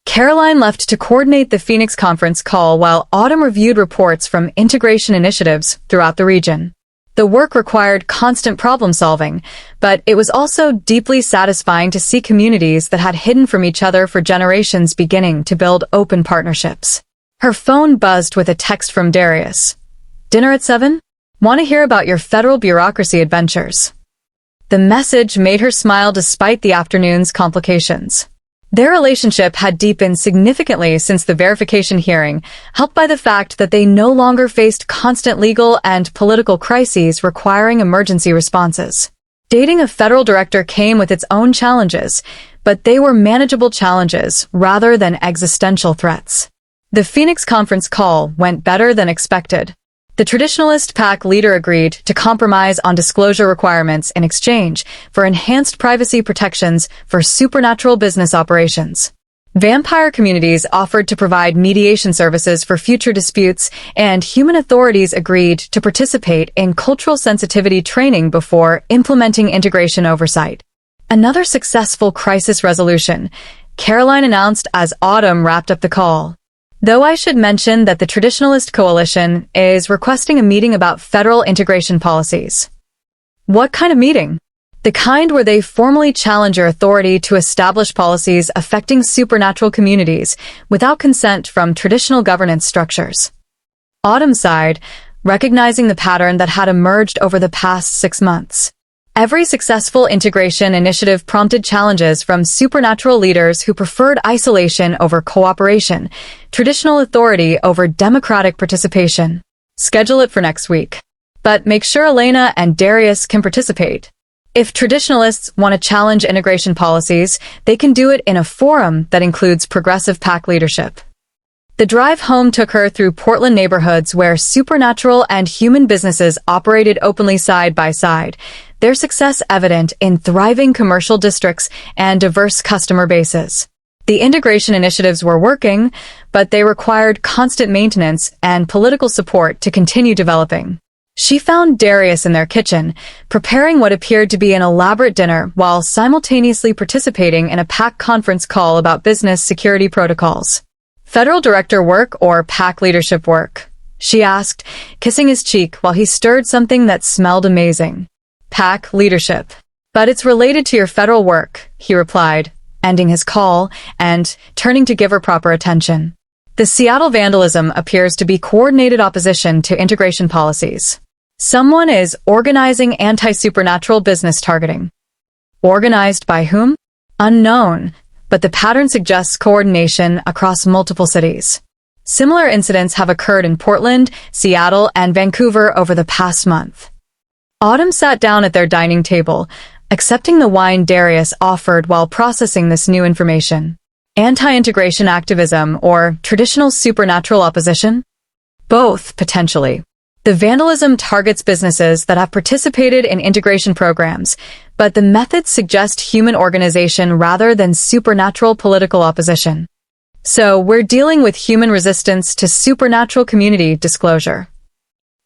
S1: Caroline left to coordinate the Phoenix conference call while Autumn reviewed reports from integration initiatives throughout the region. The work required constant problem-solving, but it was also deeply satisfying to see communities that had hidden from each other for generations beginning to build open partnerships. Her phone buzzed with a text from Darius. "Dinner at 7? Want to hear about your federal bureaucracy adventures?" The message made her smile despite the afternoon's complications. Their relationship had deepened significantly since the verification hearing, helped by the fact that they no longer faced constant legal and political crises requiring emergency responses. Dating a federal director came with its own challenges, but they were manageable challenges rather than existential threats. The Phoenix conference call went better than expected. The traditionalist pack leader agreed to compromise on disclosure requirements in exchange for enhanced privacy protections for supernatural business operations. Vampire communities offered to provide mediation services for future disputes, and human authorities agreed to participate in cultural sensitivity training before implementing integration oversight. Another successful crisis resolution, Caroline announced as Autumn wrapped up the call. Though I should mention that the Traditionalist Coalition is requesting a meeting about federal integration policies. What kind of meeting? The kind where they formally challenge your authority to establish policies affecting supernatural communities without consent from traditional governance structures. Autumn sighed, recognizing the pattern that had emerged over the past 6 months. Every successful integration initiative prompted challenges from supernatural leaders who preferred isolation over cooperation, traditional authority over democratic participation. Schedule it for next week. But make sure Elena and Darius can participate. If traditionalists want to challenge integration policies, they can do it in a forum that includes progressive pack leadership. The drive home took her through Portland neighborhoods where supernatural and human businesses operated openly side by side, their success evident in thriving commercial districts and diverse customer bases. The integration initiatives were working, but they required constant maintenance and political support to continue developing. She found Darius in their kitchen, preparing what appeared to be an elaborate dinner while simultaneously participating in a pack conference call about business security protocols. Federal director work or pack leadership work? She asked, kissing his cheek while he stirred something that smelled amazing. Pack leadership. But it's related to your federal work, he replied, ending his call and turning to give her proper attention. The Seattle vandalism appears to be coordinated opposition to integration policies. Someone is organizing anti-supernatural business targeting. Organized by whom? Unknown, but the pattern suggests coordination across multiple cities. Similar incidents have occurred in Portland, Seattle, and Vancouver over the past month. Autumn sat down at their dining table, accepting the wine Darius offered while processing this new information. Anti-integration activism or traditional supernatural opposition? Both, potentially. The vandalism targets businesses that have participated in integration programs, but the methods suggest human organization rather than supernatural political opposition. So we're dealing with human resistance to supernatural community disclosure.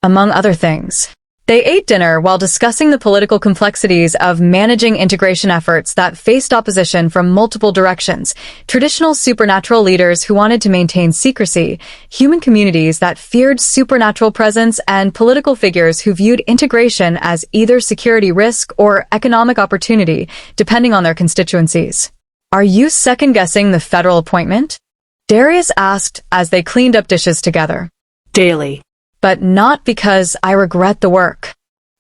S1: Among other things. They ate dinner while discussing the political complexities of managing integration efforts that faced opposition from multiple directions, traditional supernatural leaders who wanted to maintain secrecy, human communities that feared supernatural presence, and political figures who viewed integration as either security risk or economic opportunity, depending on their constituencies. Are you second-guessing the federal appointment? Darius asked as they cleaned up dishes together.
S2: Daily.
S1: But not because I regret the work.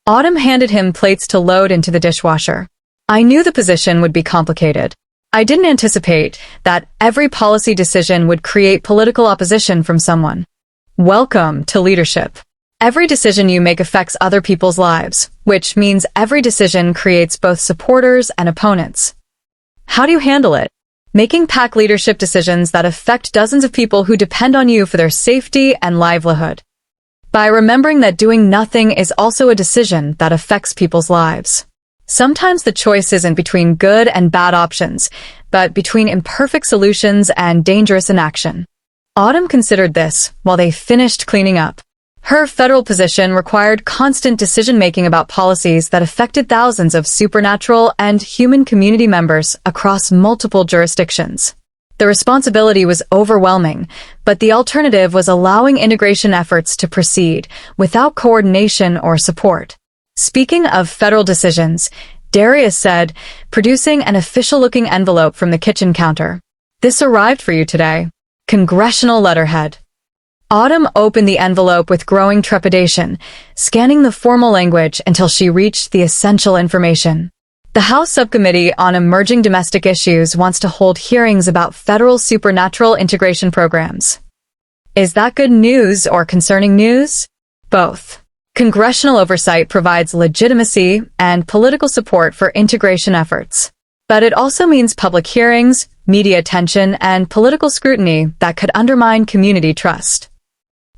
S1: Autumn handed him plates to load into the dishwasher. I knew the position would be complicated. I didn't anticipate that every policy decision would create political opposition from someone. Welcome to leadership. Every decision you make affects other people's lives, which means every decision creates both supporters and opponents. How do you handle it? Making pack leadership decisions that affect dozens of people who depend on you for their safety and livelihood. By remembering that doing nothing is also a decision that affects people's lives. Sometimes the choice isn't between good and bad options, but between imperfect solutions and dangerous inaction. Autumn considered this while they finished cleaning up. Her federal position required constant decision-making about policies that affected thousands of supernatural and human community members across multiple jurisdictions. The responsibility was overwhelming, but the alternative was allowing integration efforts to proceed without coordination or support. Speaking of federal decisions, Darius said, producing an official-looking envelope from the kitchen counter. This arrived for you today. Congressional letterhead. Autumn opened the envelope with growing trepidation, scanning the formal language until she reached the essential information. The House Subcommittee on Emerging Domestic Issues wants to hold hearings about federal supernatural integration programs. Is that good news or concerning news? Both. Congressional oversight provides legitimacy and political support for integration efforts. But it also means public hearings, media attention, and political scrutiny that could undermine community trust.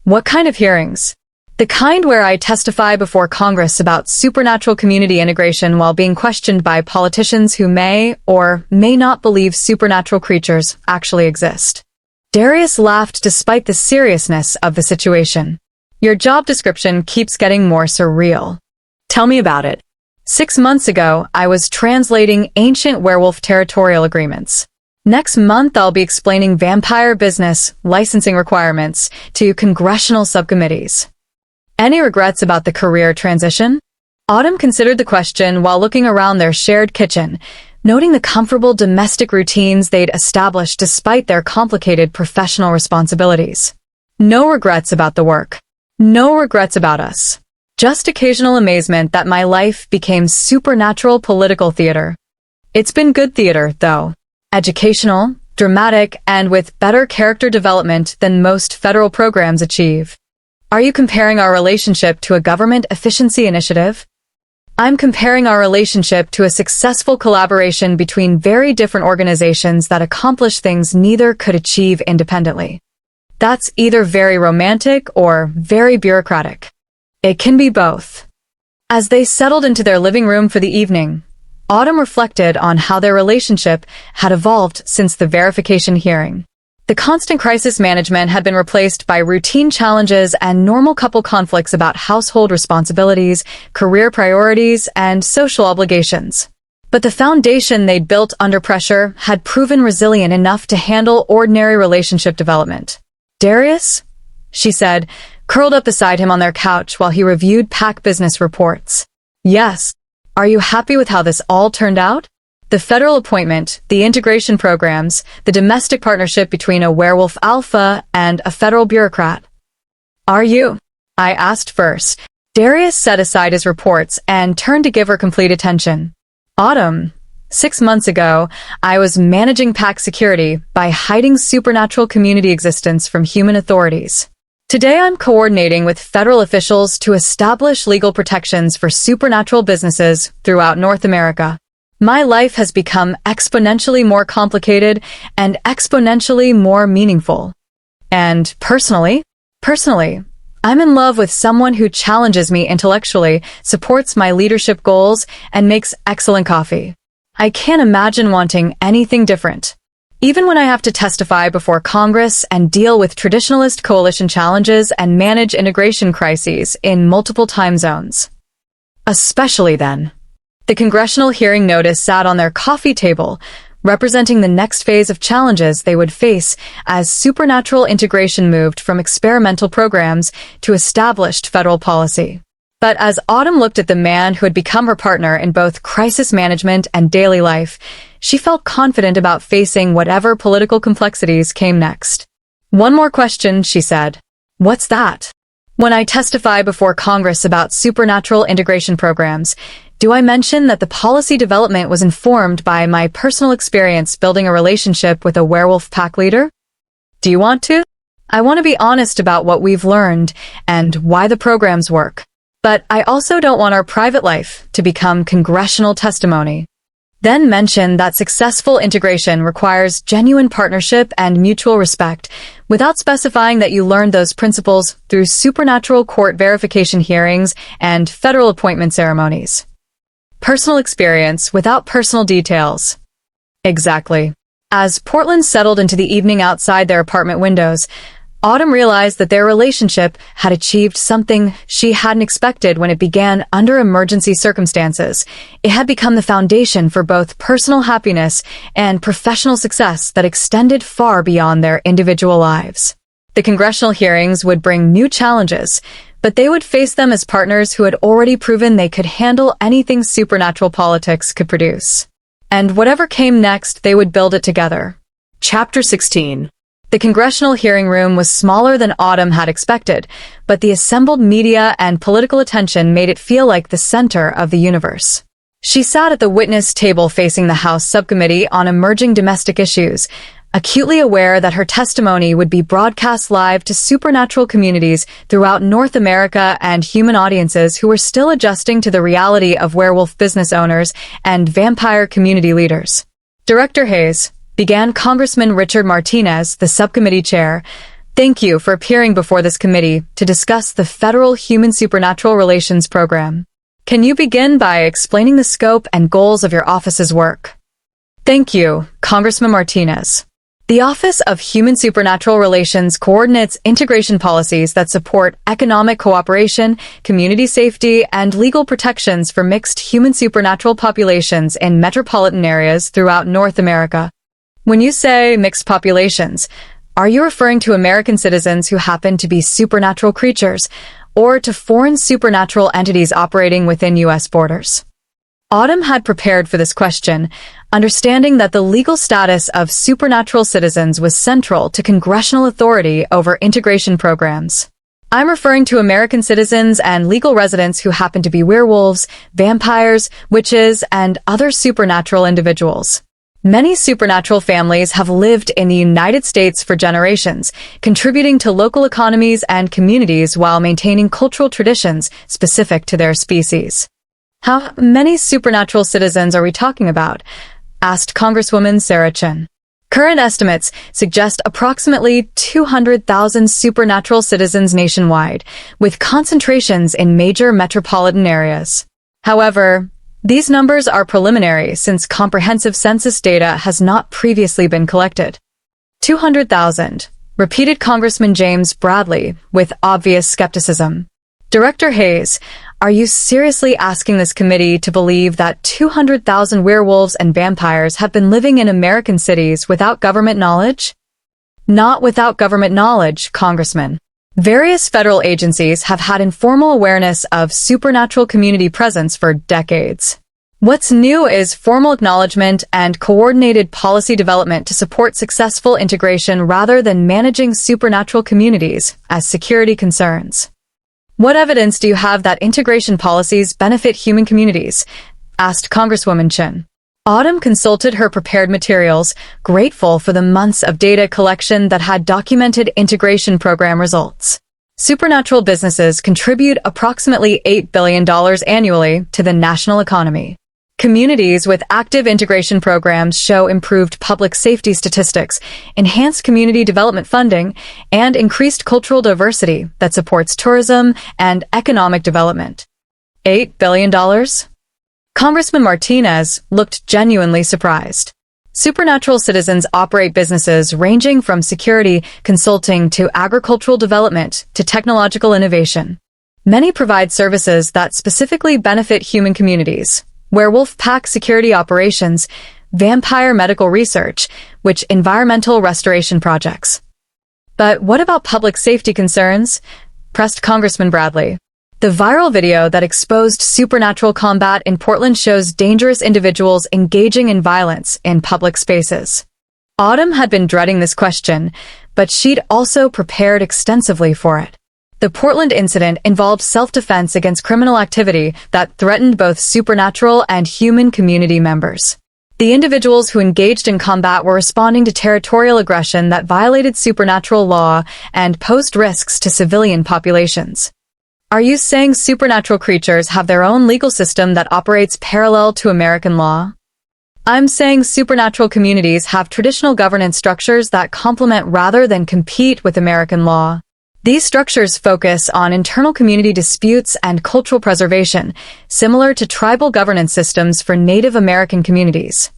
S1: What kind of hearings? The kind where I testify before Congress about supernatural community integration while being questioned by politicians who may or may not believe supernatural creatures actually exist. Darius laughed despite the seriousness of the situation. Your job description keeps getting more surreal. Tell me about it. 6 months ago, I was translating ancient werewolf territorial agreements. Next month, I'll be explaining vampire business licensing requirements to congressional subcommittees. Any regrets about the career transition? Autumn considered the question while looking around their shared kitchen, noting the comfortable domestic routines they'd established despite their complicated professional responsibilities. No regrets about the work. No regrets about us. Just occasional amazement that my life became supernatural political theater. It's been good theater, though. Educational, dramatic, and with better character development than most federal programs achieve. Are you comparing our relationship to a government efficiency initiative? I'm comparing our relationship to a successful collaboration between very different organizations that accomplish things neither could achieve independently. That's either very romantic or very bureaucratic. It can be both. As they settled into their living room for the evening, Autumn reflected on how their relationship had evolved since the verification hearing. The constant crisis management had been replaced by routine challenges and normal couple conflicts about household responsibilities, career priorities, and social obligations. But the foundation they'd built under pressure had proven resilient enough to handle ordinary relationship development. "Darius?" she said, curled up beside him on their couch while he reviewed PAC business reports. "Yes. Are you happy with how this all turned out? The federal appointment, the integration programs, the domestic partnership between a werewolf alpha and a federal bureaucrat." "Are you?" I asked first. Darius set aside his reports and turned to give her complete attention. "Autumn, 6 months ago, I was managing PAC security by hiding supernatural community existence from human authorities. Today I'm coordinating with federal officials to establish legal protections for supernatural businesses throughout North America. My life has become exponentially more complicated and exponentially more meaningful. And personally, I'm in love with someone who challenges me intellectually, supports my leadership goals, and makes excellent coffee. I can't imagine wanting anything different. Even when I have to testify before Congress and deal with traditionalist coalition challenges and manage integration crises in multiple time zones. Especially then." The congressional hearing notice sat on their coffee table, representing the next phase of challenges they would face as supernatural integration moved from experimental programs to established federal policy. But as Autumn looked at the man who had become her partner in both crisis management and daily life, she felt confident about facing whatever political complexities came next. "One more question," she said. "What's that?" "When I testify before Congress about supernatural integration programs, do I mention that the policy development was informed by my personal experience building a relationship with a werewolf pack leader? Do you want to? I want to be honest about what we've learned and why the programs work. But I also don't want our private life to become congressional testimony. Then mention that successful integration requires genuine partnership and mutual respect, without specifying that you learned those principles through supernatural court verification hearings and federal appointment ceremonies. Personal experience without personal details." Exactly. As Portland settled into the evening outside their apartment windows, Autumn realized that their relationship had achieved something she hadn't expected when it began under emergency circumstances. It had become the foundation for both personal happiness and professional success that extended far beyond their individual lives. The congressional hearings would bring new challenges, but they would face them as partners who had already proven they could handle anything supernatural politics could produce. And whatever came next, they would build it together. Chapter 16. The congressional hearing room was smaller than Autumn had expected, but the assembled media and political attention made it feel like the center of the universe. She sat at the witness table facing the House Subcommittee on Emerging Domestic Issues, acutely aware that her testimony would be broadcast live to supernatural communities throughout North America and human audiences who were still adjusting to the reality of werewolf business owners and vampire community leaders. "Director Hayes," began Congressman Richard Martinez, the subcommittee chair, "thank you for appearing before this committee to discuss the Federal Human Supernatural Relations Program. Can you begin by explaining the scope and goals of your office's work?" "Thank you, Congressman Martinez. The Office of Human Supernatural Relations coordinates integration policies that support economic cooperation, community safety, and legal protections for mixed human supernatural populations in metropolitan areas throughout North America. When you say mixed populations, are you referring to American citizens who happen to be supernatural creatures, or to foreign supernatural entities operating within U.S. borders? Autumn had prepared for this question, understanding that the legal status of supernatural citizens was central to congressional authority over integration programs. I'm referring to American citizens and legal residents who happen to be werewolves, vampires, witches, and other supernatural individuals. Many supernatural families have lived in the United States for generations, contributing to local economies and communities while maintaining cultural traditions specific to their species. How many supernatural citizens are we talking about? Asked Congresswoman Sarah Chin. Current estimates suggest approximately 200,000 supernatural citizens nationwide, with concentrations in major metropolitan areas. However, these numbers are preliminary since comprehensive census data has not previously been collected. 200,000, repeated Congressman James Bradley with obvious skepticism. Director Hayes, are you seriously asking this committee to believe that 200,000 werewolves and vampires have been living in American cities without government knowledge? Not without government knowledge, Congressman. Various federal agencies have had informal awareness of supernatural community presence for decades. What's new is formal acknowledgement and coordinated policy development to support successful integration rather than managing supernatural communities as security concerns. What evidence do you have that integration policies benefit human communities? Asked Congresswoman Chin. Autumn consulted her prepared materials, grateful for the months of data collection that had documented integration program results. Supernatural businesses contribute approximately $8 billion annually to the national economy. Communities with active integration programs show improved public safety statistics, enhanced community development funding, and increased cultural diversity that supports tourism and economic development. $8 billion? Congressman Martinez looked genuinely surprised. Supernatural citizens operate businesses ranging from security, consulting to agricultural development to technological innovation. Many provide services that specifically benefit human communities. Werewolf pack security operations, vampire medical research, which environmental restoration projects. But what about public safety concerns? Pressed Congressman Bradley. The viral video that exposed supernatural combat in Portland shows dangerous individuals engaging in violence in public spaces. Autumn had been dreading this question, but she'd also prepared extensively for it. The Portland incident involved self-defense against criminal activity that threatened both supernatural and human community members. The individuals who engaged in combat were responding to territorial aggression that violated supernatural law and posed risks to civilian populations. Are you saying supernatural creatures have their own legal system that operates parallel to American law? I'm saying supernatural communities have traditional governance structures that complement rather than compete with American law. These structures focus on internal community disputes and cultural preservation, similar to tribal governance systems for Native American communities.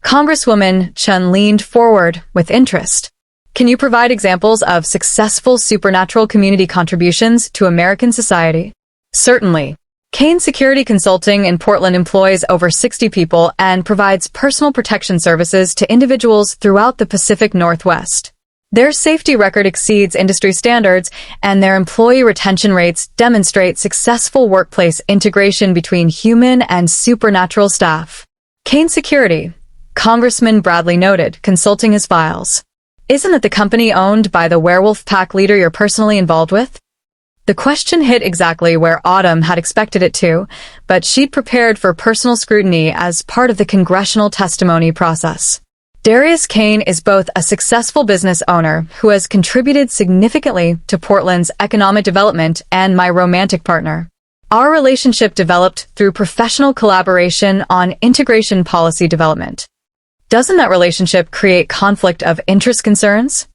S1: Congresswoman Chun leaned forward with interest. Can you provide examples of successful supernatural community contributions to American society? Certainly. Kane Security Consulting in Portland employs over 60 people and provides personal protection services to individuals throughout the Pacific Northwest. Their safety record exceeds industry standards, and their employee retention rates demonstrate successful workplace integration between human and supernatural staff. Kane Security, Congressman Bradley noted, consulting his files. Isn't it the company owned by the werewolf pack leader you're personally involved with? The question hit exactly where Autumn had expected it to, but she'd prepared for personal scrutiny as part of the congressional testimony process. Darius Kane is both a successful business owner who has contributed significantly to Portland's economic development and my romantic partner. Our relationship developed through professional collaboration on integration policy development. Doesn't that relationship create conflict of interest concerns?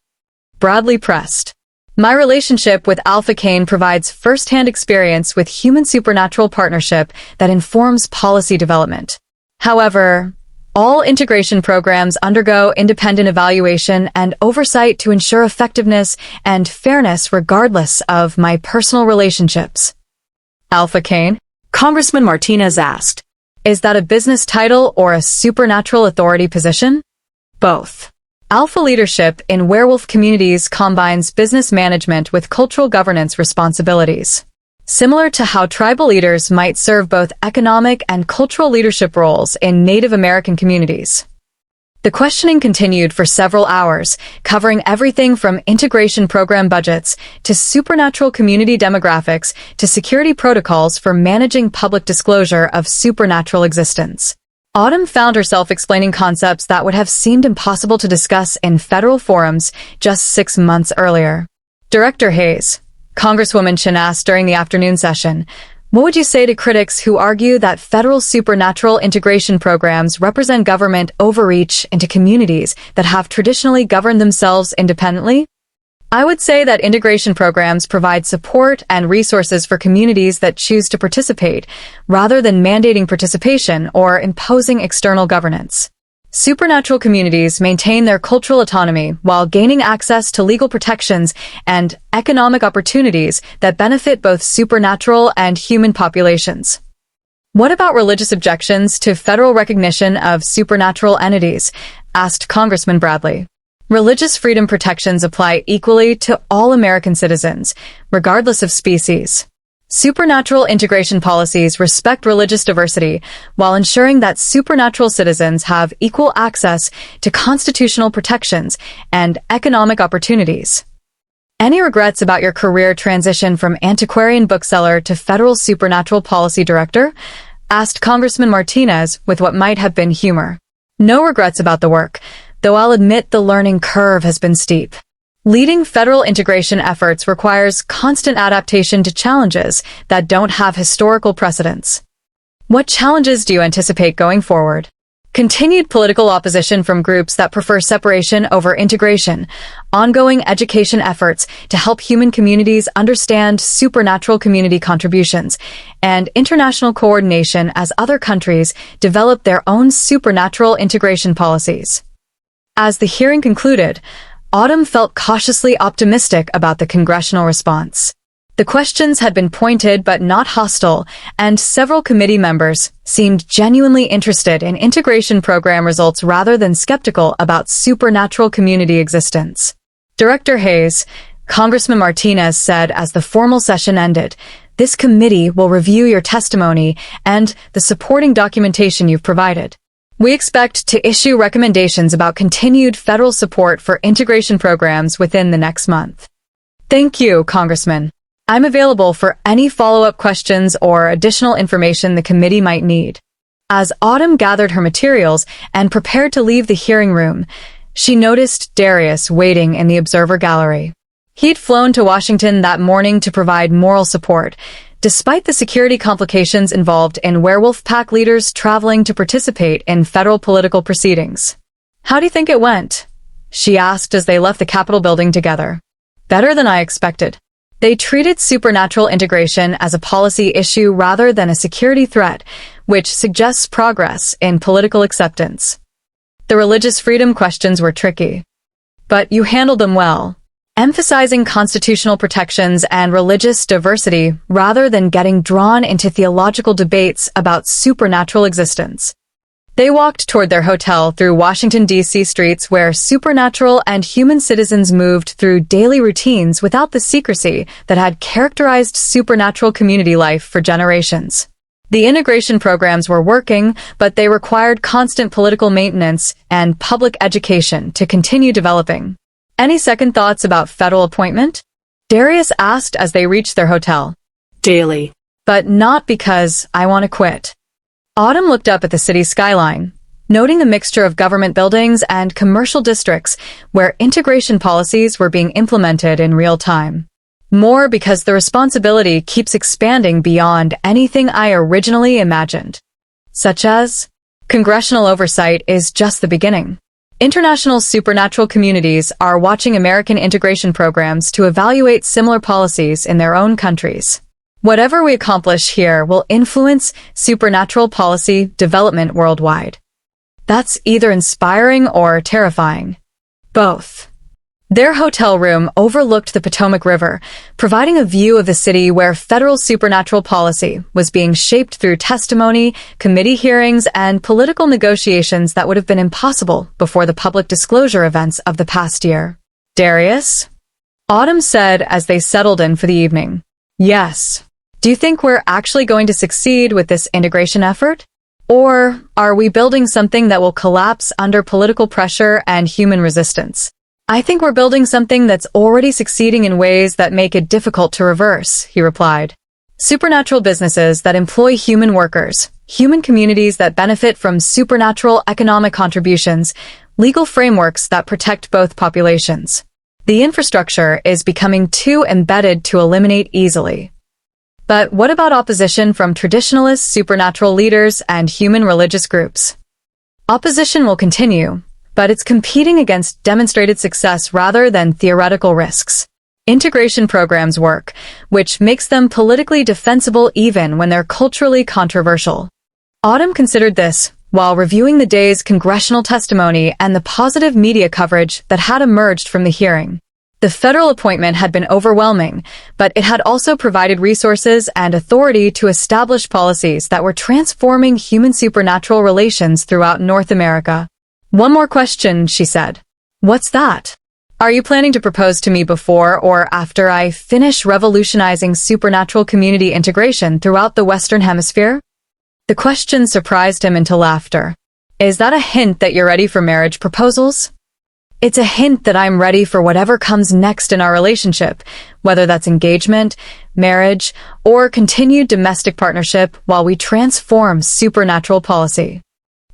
S1: Bradley pressed. My relationship with Alpha Kane provides first-hand experience with human supernatural partnership that informs policy development. However, all integration programs undergo independent evaluation and oversight to ensure effectiveness and fairness regardless of my personal relationships. Alpha Kane? Congressman Martinez asked. Is that a business title or a supernatural authority position?
S2: Both.
S1: Alpha leadership in werewolf communities combines business management with cultural governance responsibilities. Similar to how tribal leaders might serve both economic and cultural leadership roles in Native American communities. The questioning continued for several hours, covering everything from integration program budgets to supernatural community demographics to security protocols for managing public disclosure of supernatural existence. Autumn found herself explaining concepts that would have seemed impossible to discuss in federal forums just 6 months earlier. Director Hayes, Congresswoman Chin asked during the afternoon session, what would you say to critics who argue that federal supernatural integration programs represent government overreach into communities that have traditionally governed themselves independently? I would say that integration programs provide support and resources for communities that choose to participate, rather than mandating participation or imposing external governance. Supernatural communities maintain their cultural autonomy while gaining access to legal protections and economic opportunities that benefit both supernatural and human populations. What about religious objections to federal recognition of supernatural entities? Asked Congressman Bradley. Religious freedom protections apply equally to all American citizens, regardless of species. Supernatural integration policies respect religious diversity while ensuring that supernatural citizens have equal access to constitutional protections and economic opportunities. Any regrets about your career transition from antiquarian bookseller to federal supernatural policy director? Asked Congressman Martinez with what might have been humor. No regrets about the work, though I'll admit the learning curve has been steep. Leading federal integration efforts requires constant adaptation to challenges that don't have historical precedents. What challenges do you anticipate going forward? Continued political opposition from groups that prefer separation over integration, ongoing education efforts to help human communities understand supernatural community contributions, and international coordination as other countries develop their own supernatural integration policies. As the hearing concluded, Autumn felt cautiously optimistic about the congressional response. The questions had been pointed but not hostile, and several committee members seemed genuinely interested in integration program results rather than skeptical about supernatural community existence. Director Hayes, Congressman Martinez said as the formal session ended, "This committee will review your testimony and the supporting documentation you've provided. We expect to issue recommendations about continued federal support for integration programs within the next month." Thank you, Congressman. I'm available for any follow-up questions or additional information the committee might need. As Autumn gathered her materials and prepared to leave the hearing room, she noticed Darius waiting in the observer gallery. He'd flown to Washington that morning to provide moral support, despite the security complications involved in werewolf pack leaders traveling to participate in federal political proceedings. "How do you think it went?" she asked as they left the Capitol building together. "Better than I expected." They treated supernatural integration as a policy issue rather than a security threat, which suggests progress in political acceptance. The religious freedom questions were tricky, but you handled them well, emphasizing constitutional protections and religious diversity rather than getting drawn into theological debates about supernatural existence. They walked toward their hotel through Washington, D.C. streets where supernatural and human citizens moved through daily routines without the secrecy that had characterized supernatural community life for generations. The integration programs were working, but they required constant political maintenance and public education to continue developing. "Any second thoughts about federal appointment?" Darius asked as they reached their hotel.
S2: Daily.
S1: "But not because I want to quit." Autumn looked up at the city skyline, noting the mixture of government buildings and commercial districts where integration policies were being implemented in real time. "More because the responsibility keeps expanding beyond anything I originally imagined. Such as, congressional oversight is just the beginning. International supernatural communities are watching American integration programs to evaluate similar policies in their own countries. Whatever we accomplish here will influence supernatural policy development worldwide." That's either inspiring or terrifying. Both. Their hotel room overlooked the Potomac River, providing a view of the city where federal supernatural policy was being shaped through testimony, committee hearings, and political negotiations that would have been impossible before the public disclosure events of the past year. "Darius?" Autumn said as they settled in for the evening. "Yes. Do you think we're actually going to succeed with this integration effort? Or are we building something that will collapse under political pressure and human resistance?" "I think we're building something that's already succeeding in ways that make it difficult to reverse," he replied. "Supernatural businesses that employ human workers, human communities that benefit from supernatural economic contributions, legal frameworks that protect both populations. The infrastructure is becoming too embedded to eliminate easily." But what about opposition from traditionalist supernatural leaders and human religious groups? Opposition will continue, but it's competing against demonstrated success rather than theoretical risks. Integration programs work, which makes them politically defensible even when they're culturally controversial. Autumn considered this while reviewing the day's congressional testimony and the positive media coverage that had emerged from the hearing. The federal appointment had been overwhelming, but it had also provided resources and authority to establish policies that were transforming human supernatural relations throughout North America. "One more question," she said. "What's that? Are you planning to propose to me before or after I finish revolutionizing supernatural community integration throughout the Western Hemisphere?" The question surprised him into laughter. "Is that a hint that you're ready for marriage proposals?" "It's a hint that I'm ready for whatever comes next in our relationship, whether that's engagement, marriage, or continued domestic partnership while we transform supernatural policy.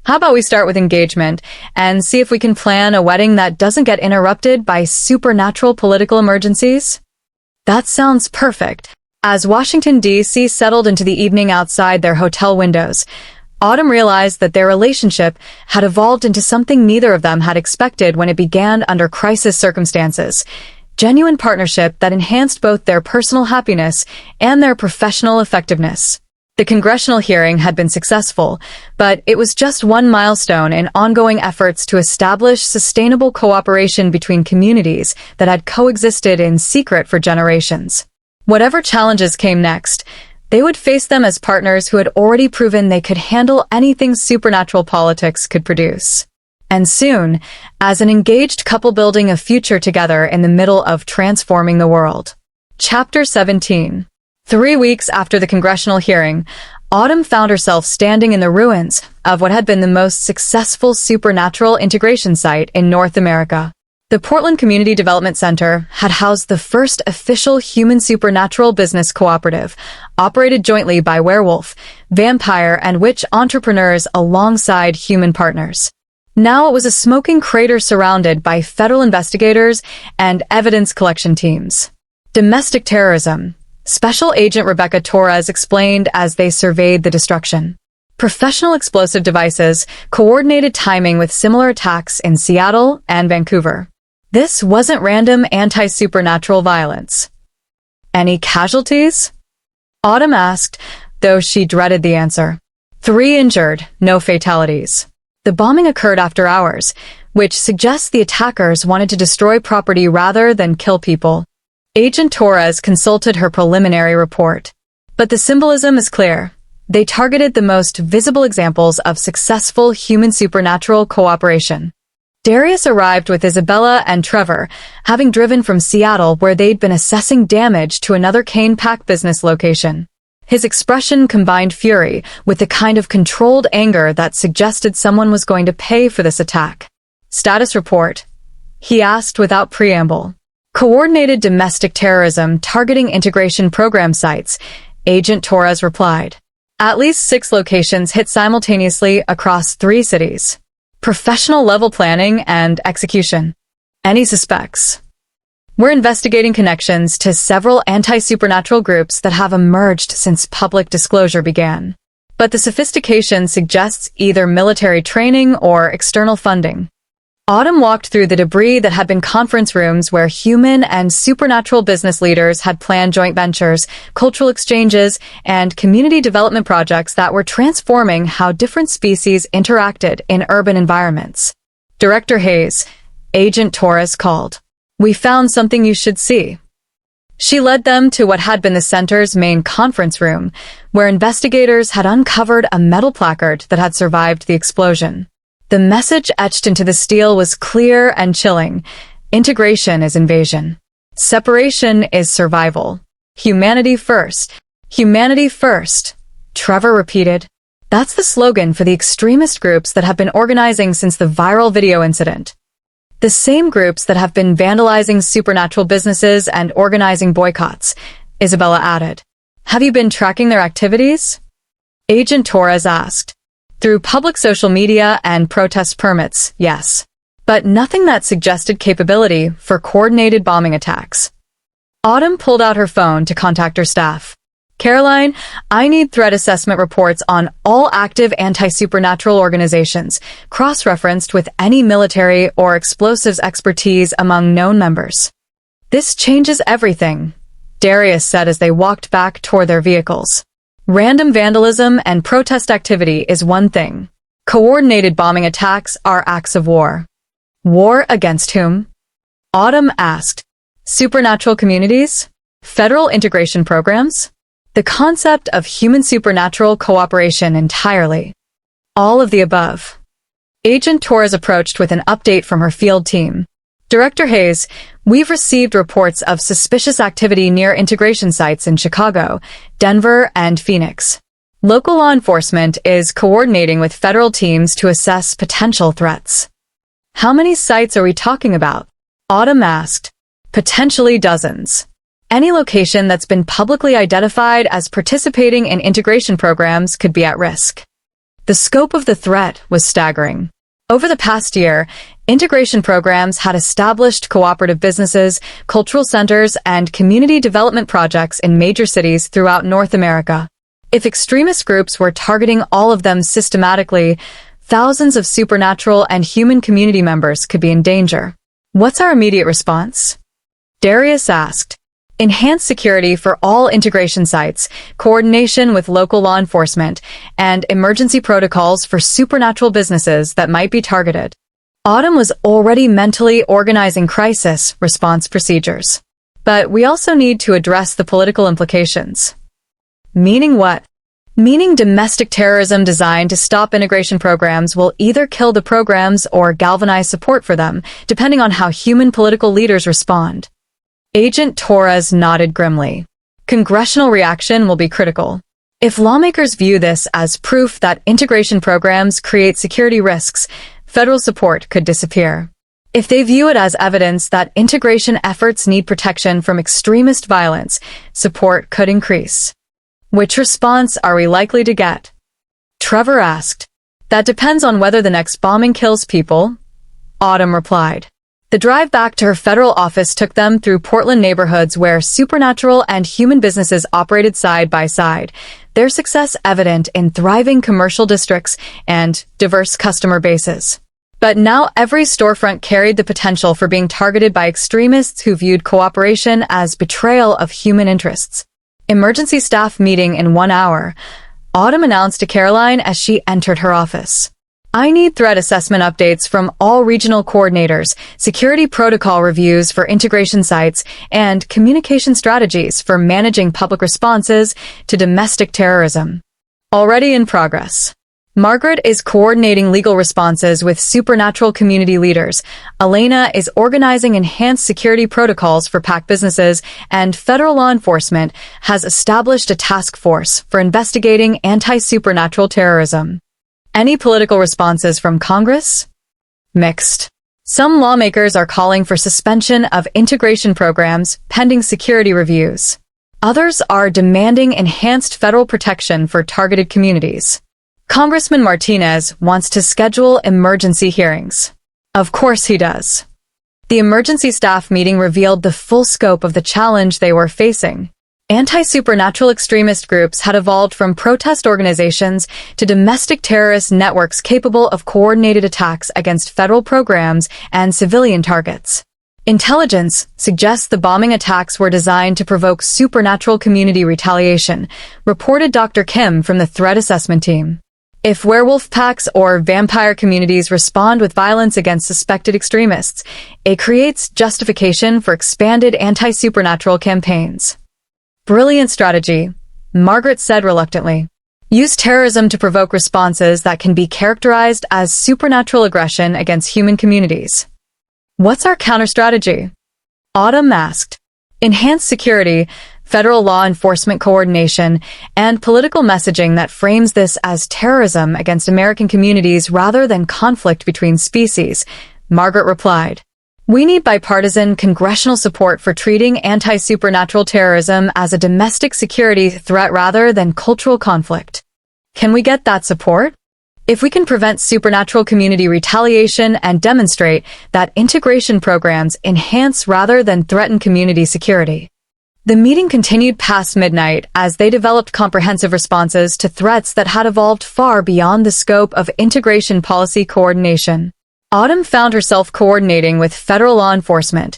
S1: How about we start with engagement and see if we can plan a wedding that doesn't get interrupted by supernatural political emergencies?" "That sounds perfect." As Washington, D.C. settled into the evening outside their hotel windows, Autumn realized that their relationship had evolved into something neither of them had expected when it began under crisis circumstances. Genuine partnership that enhanced both their personal happiness and their professional effectiveness. The congressional hearing had been successful, but it was just one milestone in ongoing efforts to establish sustainable cooperation between communities that had coexisted in secret for generations. Whatever challenges came next, they would face them as partners who had already proven they could handle anything supernatural politics could produce. And soon, as an engaged couple building a future together in the middle of transforming the world. Chapter 17. 3 weeks after the congressional hearing, Autumn found herself standing in the ruins of what had been the most successful supernatural integration site in North America. The Portland Community Development Center had housed the first official human supernatural business cooperative, operated jointly by werewolf, vampire, and witch entrepreneurs alongside human partners. Now it was a smoking crater surrounded by federal investigators and evidence collection teams. Domestic terrorism, Special Agent Rebecca Torres explained as they surveyed the destruction. Professional explosive devices, coordinated timing with similar attacks in Seattle and Vancouver. This wasn't random anti-supernatural violence. "Any casualties?" Autumn asked, though she dreaded the answer. 3 injured, no fatalities. The bombing occurred after hours, which suggests the attackers wanted to destroy property rather than kill people. Agent Torres consulted her preliminary report. But the symbolism is clear. They targeted the most visible examples of successful human supernatural cooperation. Darius arrived with Isabella and Trevor, having driven from Seattle where they'd been assessing damage to another Kane Pack business location. His expression combined fury with the kind of controlled anger that suggested someone was going to pay for this attack. "Status report?" he asked without preamble. "Coordinated domestic terrorism targeting integration program sites," Agent Torres replied. "At least 6 locations hit simultaneously across 3 cities. Professional level planning and execution. Any suspects?" "We're investigating connections to several anti-supernatural groups that have emerged since public disclosure began. But the sophistication suggests either military training or external funding." Autumn walked through the debris that had been conference rooms where human and supernatural business leaders had planned joint ventures, cultural exchanges, and community development projects that were transforming how different species interacted in urban environments. "Director Hayes," Agent Torres called. We found something you should see. She led them to what had been the center's main conference room, where investigators had uncovered a metal placard that had survived the explosion. The message etched into the steel was clear and chilling. Integration is invasion. Separation is survival. Humanity first. Humanity first. Trevor repeated. That's the slogan for the extremist groups that have been organizing since the viral video incident. The same groups that have been vandalizing supernatural businesses and organizing boycotts, Isabella added. Have you been tracking their activities? Agent Torres asked. Through public social media and protest permits, yes. But nothing that suggested capability for coordinated bombing attacks. Autumn pulled out her phone to contact her staff. Caroline, I need threat assessment reports on all active anti-supernatural organizations, cross-referenced with any military or explosives expertise among known members. This changes everything, Darius said as they walked back toward their vehicles. Random vandalism and protest activity is one thing. Coordinated bombing attacks are acts of war. War against whom? Autumn asked. Supernatural communities? Federal integration programs? The concept of human-supernatural cooperation entirely. All of the above. Agent Torres approached with an update from her field team. Director Hayes, we've received reports of suspicious activity near integration sites in Chicago, Denver, and Phoenix. Local law enforcement is coordinating with federal teams to assess potential threats. How many sites are we talking about? Autumn asked. Potentially dozens. Any location that's been publicly identified as participating in integration programs could be at risk. The scope of the threat was staggering. Over the past year, integration programs had established cooperative businesses, cultural centers, and community development projects in major cities throughout North America. If extremist groups were targeting all of them systematically, thousands of supernatural and human community members could be in danger. What's our immediate response? Darius asked. Enhanced security for all integration sites, coordination with local law enforcement, and emergency protocols for supernatural businesses that might be targeted. Autumn was already mentally organizing crisis response procedures. But we also need to address the political implications. Meaning what? Meaning domestic terrorism designed to stop integration programs will either kill the programs or galvanize support for them, depending on how human political leaders respond. Agent Torres nodded grimly. Congressional reaction will be critical. If lawmakers view this as proof that integration programs create security risks, federal support could disappear. If they view it as evidence that integration efforts need protection from extremist violence, support could increase. Which response are we likely to get? Trevor asked. That depends on whether the next bombing kills people, Autumn replied. The drive back to her federal office took them through Portland neighborhoods where supernatural and human businesses operated side by side, their success evident in thriving commercial districts and diverse customer bases. But now every storefront carried the potential for being targeted by extremists who viewed cooperation as betrayal of human interests. Emergency staff meeting in 1 hour, Autumn announced to Caroline as she entered her office. I need threat assessment updates from all regional coordinators, security protocol reviews for integration sites, and communication strategies for managing public responses to domestic terrorism. Already in progress. Margaret is coordinating legal responses with supernatural community leaders. Elena is organizing enhanced security protocols for PAC businesses, and federal law enforcement has established a task force for investigating anti-supernatural terrorism. Any political responses from Congress? Mixed. Some lawmakers are calling for suspension of integration programs pending security reviews. Others are demanding enhanced federal protection for targeted communities. Congressman Martinez wants to schedule emergency hearings. Of course he does. The emergency staff meeting revealed the full scope of the challenge they were facing. Anti-supernatural extremist groups had evolved from protest organizations to domestic terrorist networks capable of coordinated attacks against federal programs and civilian targets. Intelligence suggests the bombing attacks were designed to provoke supernatural community retaliation, reported Dr. Kim from the threat assessment team. If werewolf packs or vampire communities respond with violence against suspected extremists, it creates justification for expanded anti-supernatural campaigns. Brilliant strategy, Margaret said reluctantly. Use terrorism to provoke responses that can be characterized as supernatural aggression against human communities. What's our counter-strategy? Autumn asked. Enhanced security, federal law enforcement coordination, and political messaging that frames this as terrorism against American communities rather than conflict between species, Margaret replied. We need bipartisan congressional support for treating anti-supernatural terrorism as a domestic security threat rather than cultural conflict. Can we get that support? If we can prevent supernatural community retaliation and demonstrate that integration programs enhance rather than threaten community security. The meeting continued past midnight as they developed comprehensive responses to threats that had evolved far beyond the scope of integration policy coordination. Autumn found herself coordinating with federal law enforcement,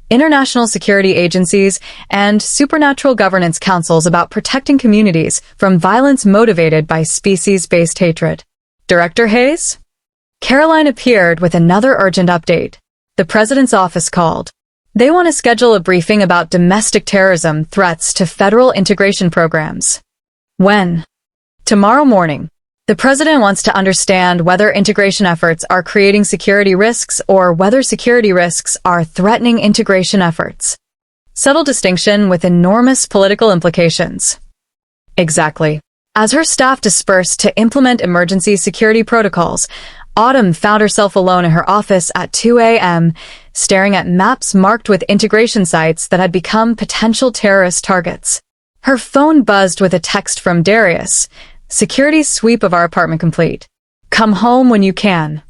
S1: international security agencies, and supernatural governance councils about protecting communities from violence motivated by species-based hatred. Director Hayes? Caroline appeared with another urgent update. The president's office called. They want to schedule a briefing about domestic terrorism threats to federal integration programs. When? Tomorrow morning. The president wants to understand whether integration efforts are creating security risks or whether security risks are threatening integration efforts. Subtle distinction with enormous political implications. Exactly. As her staff dispersed to implement emergency security protocols, Autumn found herself alone in her office at 2 a.m., staring at maps marked with integration sites that had become potential terrorist targets. Her phone buzzed with a text from Darius. Security sweep of our apartment complete. Come home when you can.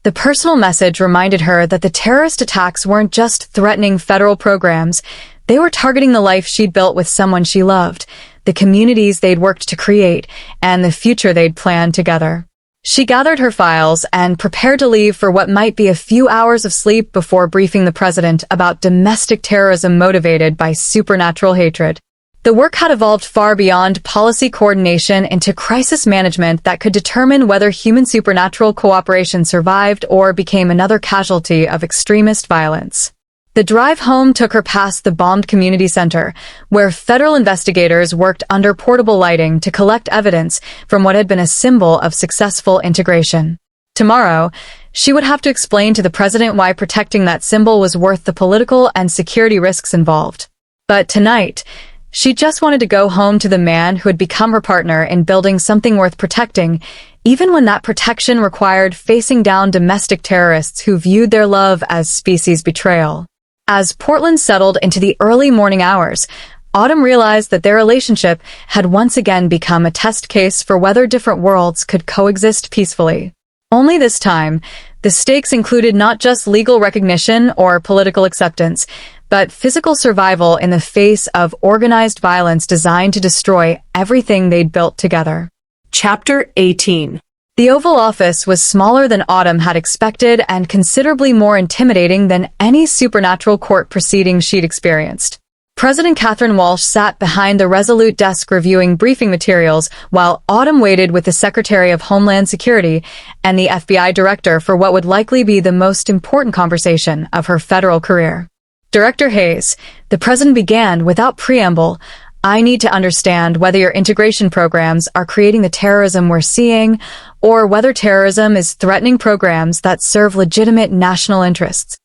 S1: The personal message reminded her that the terrorist attacks weren't just threatening federal programs, they were targeting the life she'd built with someone she loved, the communities they'd worked to create, and the future they'd planned together. She gathered her files and prepared to leave for what might be a few hours of sleep before briefing the president about domestic terrorism motivated by supernatural hatred. The work had evolved far beyond policy coordination into crisis management that could determine whether human supernatural cooperation survived or became another casualty of extremist violence. The drive home took her past the bombed community center, where federal investigators worked under portable lighting to collect evidence from what had been a symbol of successful integration. Tomorrow, she would have to explain to the president why protecting that symbol was worth the political and security risks involved. But tonight, she just wanted to go home to the man who had become her partner in building something worth protecting, even when that protection required facing down domestic terrorists who viewed their love as species betrayal. As Portland settled into the early morning hours, Autumn realized that their relationship had once again become a test case for whether different worlds could coexist peacefully. Only this time, the stakes included not just legal recognition or political acceptance, but physical survival in the face of organized violence designed to destroy everything they'd built together.
S2: Chapter 18.
S1: The Oval Office was smaller than Autumn had expected and considerably more intimidating than any supernatural court proceeding she'd experienced. President Catherine Walsh sat behind the resolute desk reviewing briefing materials while Autumn waited with the Secretary of Homeland Security and the FBI director for what would likely be the most important conversation of her federal career. Director Hayes, the president began without preamble, I need to understand whether your integration programs are creating the terrorism we're seeing, or whether terrorism is threatening programs that serve legitimate national interests.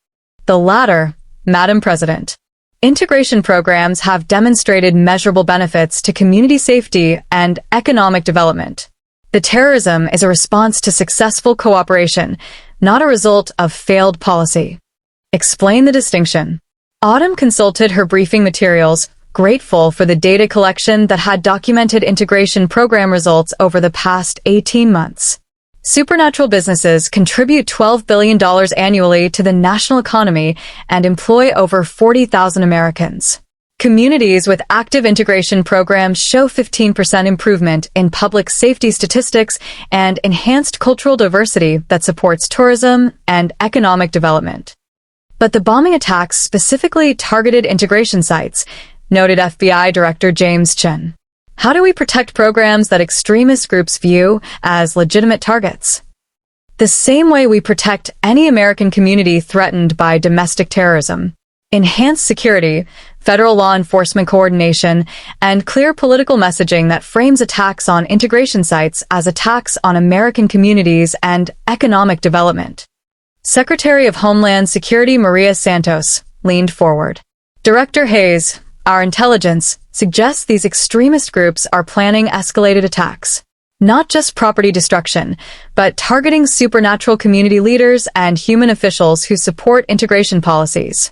S1: The latter, Madam President. Integration programs have demonstrated measurable benefits to community safety and economic development. The terrorism is a response to successful cooperation, not a result of failed policy. Explain the distinction. Autumn consulted her briefing materials, grateful for the data collection that had documented integration program results over the past 18 months. Supernatural businesses contribute $12 billion annually to the national economy and employ over 40,000 Americans. Communities with active integration programs show 15% improvement in public safety statistics and enhanced cultural diversity that supports tourism and economic development. But the bombing attacks specifically targeted integration sites, noted FBI Director James Chen. How do we protect programs that extremist groups view as legitimate targets? The same way we protect any American community threatened by domestic terrorism. Enhanced security, federal law enforcement coordination, and clear political messaging that frames attacks on integration sites as attacks on American communities and economic development. Secretary of Homeland Security Maria Santos leaned forward. Director Hayes, our intelligence suggests these extremist groups are planning escalated attacks. Not just property destruction, but targeting supernatural community leaders and human officials who support integration policies.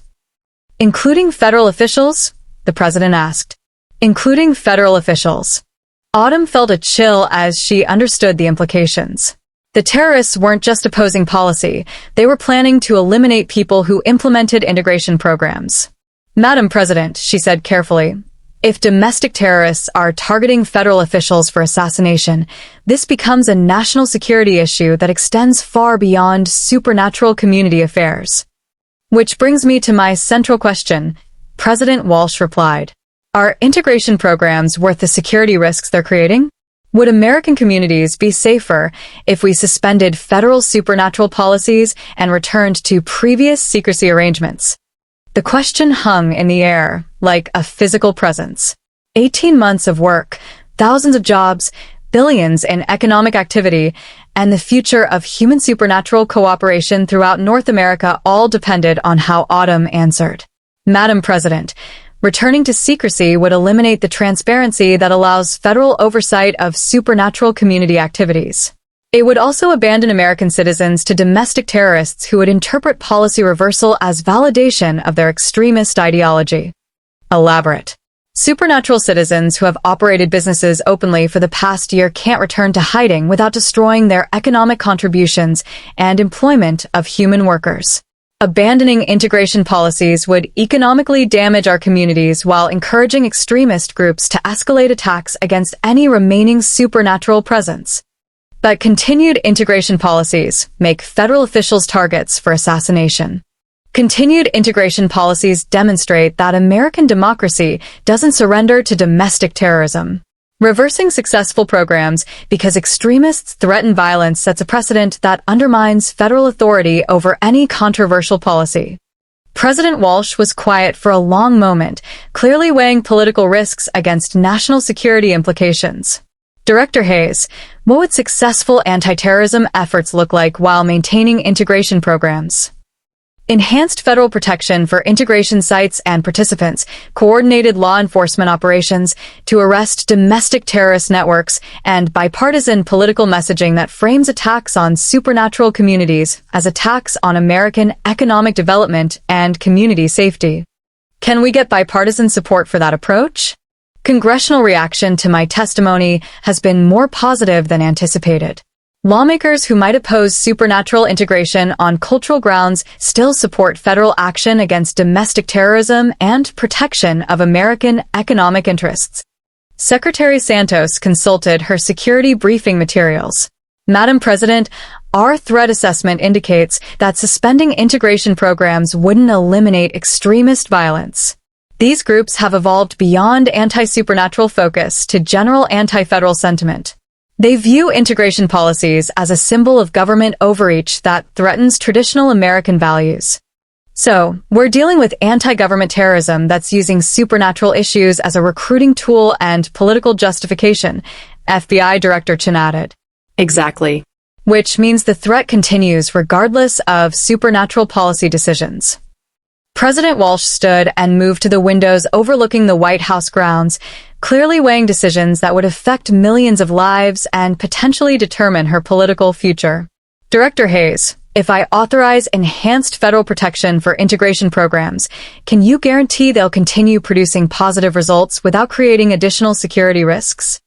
S1: Including federal officials? The president asked. Including federal officials. Autumn felt a chill as she understood the implications. The terrorists weren't just opposing policy, they were planning to eliminate people who implemented integration programs. Madam President, she said carefully, if domestic terrorists are targeting federal officials for assassination, this becomes a national security issue that extends far beyond supernatural community affairs. Which brings me to my central question, President Walsh replied. Are integration programs worth the security risks they're creating? Would American communities be safer if we suspended federal supernatural policies and returned to previous secrecy arrangements? The question hung in the air, like a physical presence. 18 months of work, thousands of jobs, billions in economic activity, and the future of human supernatural cooperation throughout North America all depended on how Autumn answered. Madam President, returning to secrecy would eliminate the transparency that allows federal oversight of supernatural community activities. It would also abandon American citizens to domestic terrorists who would interpret policy reversal as validation of their extremist ideology. Elaborate. Supernatural citizens who have operated businesses openly for the past year can't return to hiding without destroying their economic contributions and employment of human workers. Abandoning integration policies would economically damage our communities while encouraging extremist groups to escalate attacks against any remaining supernatural presence. But continued integration policies make federal officials targets for assassination. Continued integration policies demonstrate that American democracy doesn't surrender to domestic terrorism. Reversing successful programs because extremists threaten violence sets a precedent that undermines federal authority over any controversial policy. President Walsh was quiet for a long moment, clearly weighing political risks against national security implications. Director Hayes, what would successful anti-terrorism efforts look like while maintaining integration programs? Enhanced federal protection for integration sites and participants, coordinated law enforcement operations to arrest domestic terrorist networks, and bipartisan political messaging that frames attacks on supernatural communities as attacks on American economic development and community safety. Can we get bipartisan support for that approach? Congressional reaction to my testimony has been more positive than anticipated. Lawmakers who might oppose supernatural integration on cultural grounds still support federal action against domestic terrorism and protection of American economic interests. Secretary Santos consulted her security briefing materials. Madam President, our threat assessment indicates that suspending integration programs wouldn't eliminate extremist violence. These groups have evolved beyond anti-supernatural focus to general anti-federal sentiment. They view integration policies as a symbol of government overreach that threatens traditional American values. So, we're dealing with anti-government terrorism that's using supernatural issues as a recruiting tool and political justification, FBI Director Chin added.
S2: Exactly.
S1: Which means the threat continues regardless of supernatural policy decisions. President Walsh stood and moved to the windows overlooking the White House grounds, clearly weighing decisions that would affect millions of lives and potentially determine her political future. Director Hayes, if I authorize enhanced federal protection for integration programs, can you guarantee they'll continue producing positive results without creating additional security risks?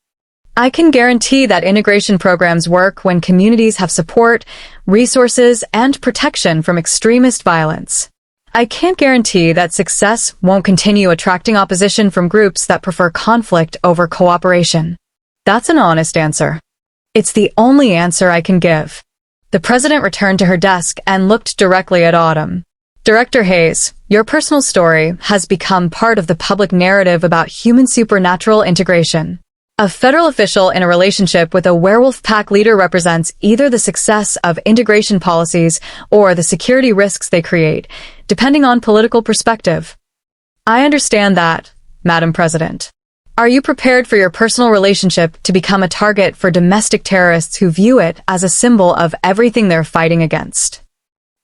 S1: I can guarantee that integration programs work when communities have support, resources, and protection from extremist violence. I can't guarantee that success won't continue attracting opposition from groups that prefer conflict over cooperation. That's an honest answer. It's the only answer I can give. The president returned to her desk and looked directly at Autumn. Director Hayes, your personal story has become part of the public narrative about human supernatural integration. A federal official in a relationship with a werewolf pack leader represents either the success of integration policies or the security risks they create, depending on political perspective. I understand that, Madam President. Are you prepared for your personal relationship to become a target for domestic terrorists who view it as a symbol of everything they're fighting against?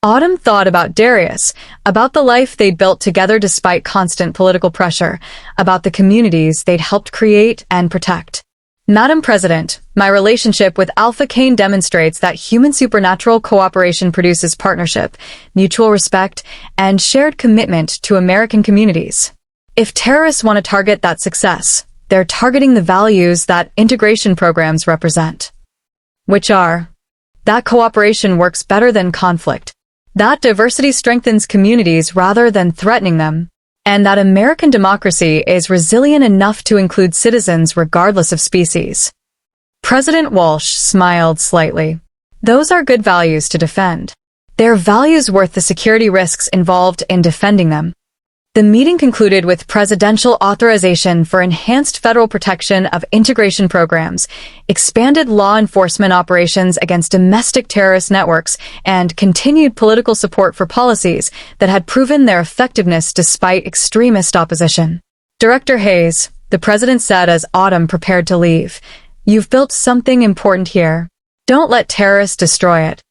S1: Autumn thought about Darius, about the life they'd built together despite constant political pressure, about the communities they'd helped create and protect. Madam President, my relationship with Alpha Kane demonstrates that human supernatural cooperation produces partnership, mutual respect, and shared commitment to American communities. If terrorists want to target that success, they're targeting the values that integration programs represent. Which are, that cooperation works better than conflict, that diversity strengthens communities rather than threatening them, and that American democracy is resilient enough to include citizens regardless of species. President Walsh smiled slightly. Those are good values to defend. They're values worth the security risks involved in defending them. The meeting concluded with presidential authorization for enhanced federal protection of integration programs, expanded law enforcement operations against domestic terrorist networks, and continued political support for policies that had proven their effectiveness despite extremist opposition. Director Hayes, the president said as Autumn prepared to leave, "You've built something important here. Don't let terrorists destroy it."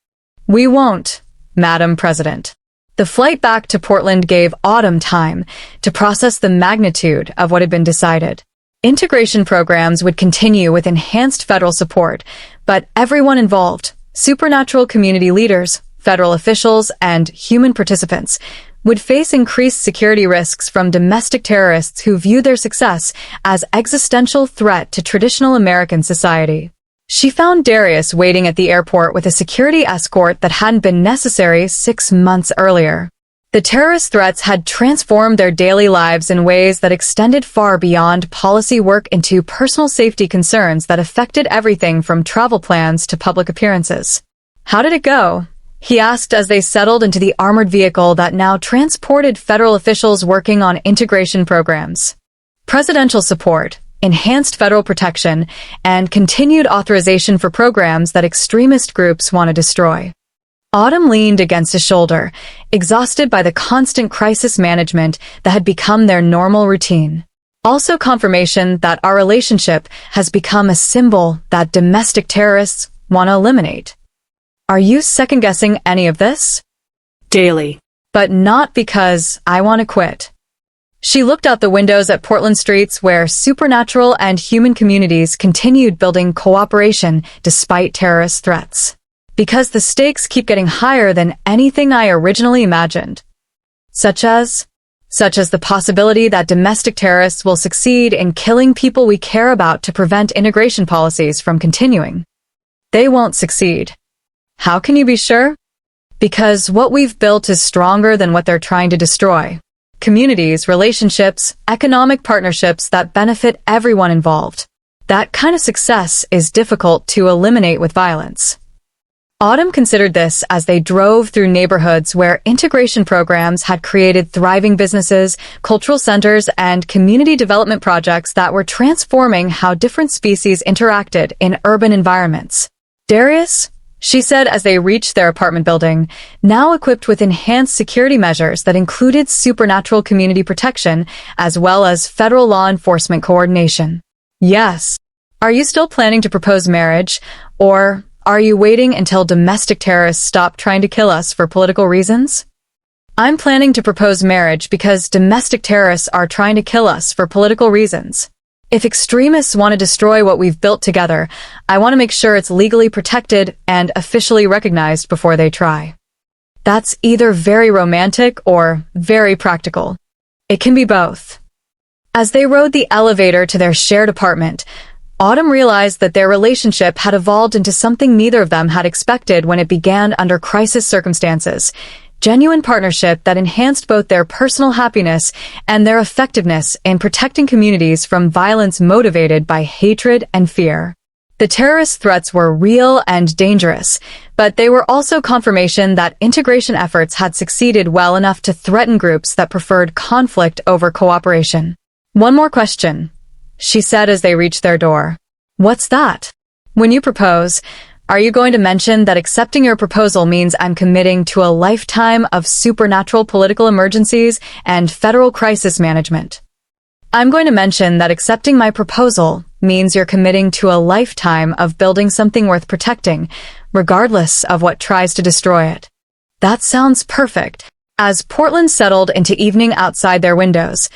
S1: "We won't, Madam President." The flight back to Portland gave Autumn time to process the magnitude of what had been decided. Integration programs would continue with enhanced federal support, but everyone involved, supernatural community leaders, federal officials, and human participants, would face increased security risks from domestic terrorists who view their success as existential threat to traditional American society. She found Darius waiting at the airport with a security escort that hadn't been necessary 6 months earlier. The terrorist threats had transformed their daily lives in ways that extended far beyond policy work into personal safety concerns that affected everything from travel plans to public appearances. "How did it go?" he asked as they settled into the armored vehicle that now transported federal officials working on integration programs. Presidential support, enhanced federal protection, and continued authorization for programs that extremist groups want to destroy. Autumn leaned against his shoulder, exhausted by the constant crisis management that had become their normal routine. Also confirmation that our relationship has become a symbol that domestic terrorists want to eliminate. Are you second-guessing any of this?
S2: Daily.
S1: But not because I want to quit. She looked out the windows at Portland streets where supernatural and human communities continued building cooperation despite terrorist threats. Because the stakes keep getting higher than anything I originally imagined. Such as the possibility that domestic terrorists will succeed in killing people we care about to prevent integration policies from continuing. They won't succeed. How can you be sure? Because what we've built is stronger than what they're trying to destroy. Communities, relationships, economic partnerships that benefit everyone involved. That kind of success is difficult to eliminate with violence. Autumn considered this as they drove through neighborhoods where integration programs had created thriving businesses, cultural centers, and community development projects that were transforming how different species interacted in urban environments. "Darius," she said as they reached their apartment building, now equipped with enhanced security measures that included supernatural community protection as well as federal law enforcement coordination. "Yes. Are you still planning to propose marriage, or are you waiting until domestic terrorists stop trying to kill us for political reasons?" "I'm planning to propose marriage because domestic terrorists are trying to kill us for political reasons. If extremists want to destroy what we've built together, I want to make sure it's legally protected and officially recognized before they try." That's either very romantic or very practical. It can be both. As they rode the elevator to their shared apartment, Autumn realized that their relationship had evolved into something neither of them had expected when it began under crisis circumstances. Genuine partnership that enhanced both their personal happiness and their effectiveness in protecting communities from violence motivated by hatred and fear. The terrorist threats were real and dangerous, but they were also confirmation that integration efforts had succeeded well enough to threaten groups that preferred conflict over cooperation. "One more question," she said as they reached their door. What's that? When you propose, are you going to mention that accepting your proposal means I'm committing to a lifetime of supernatural political emergencies and federal crisis management? I'm going to mention that accepting my proposal means you're committing to a lifetime of building something worth protecting, regardless of what tries to destroy it. That sounds perfect. As Portland settled into evening outside their windows,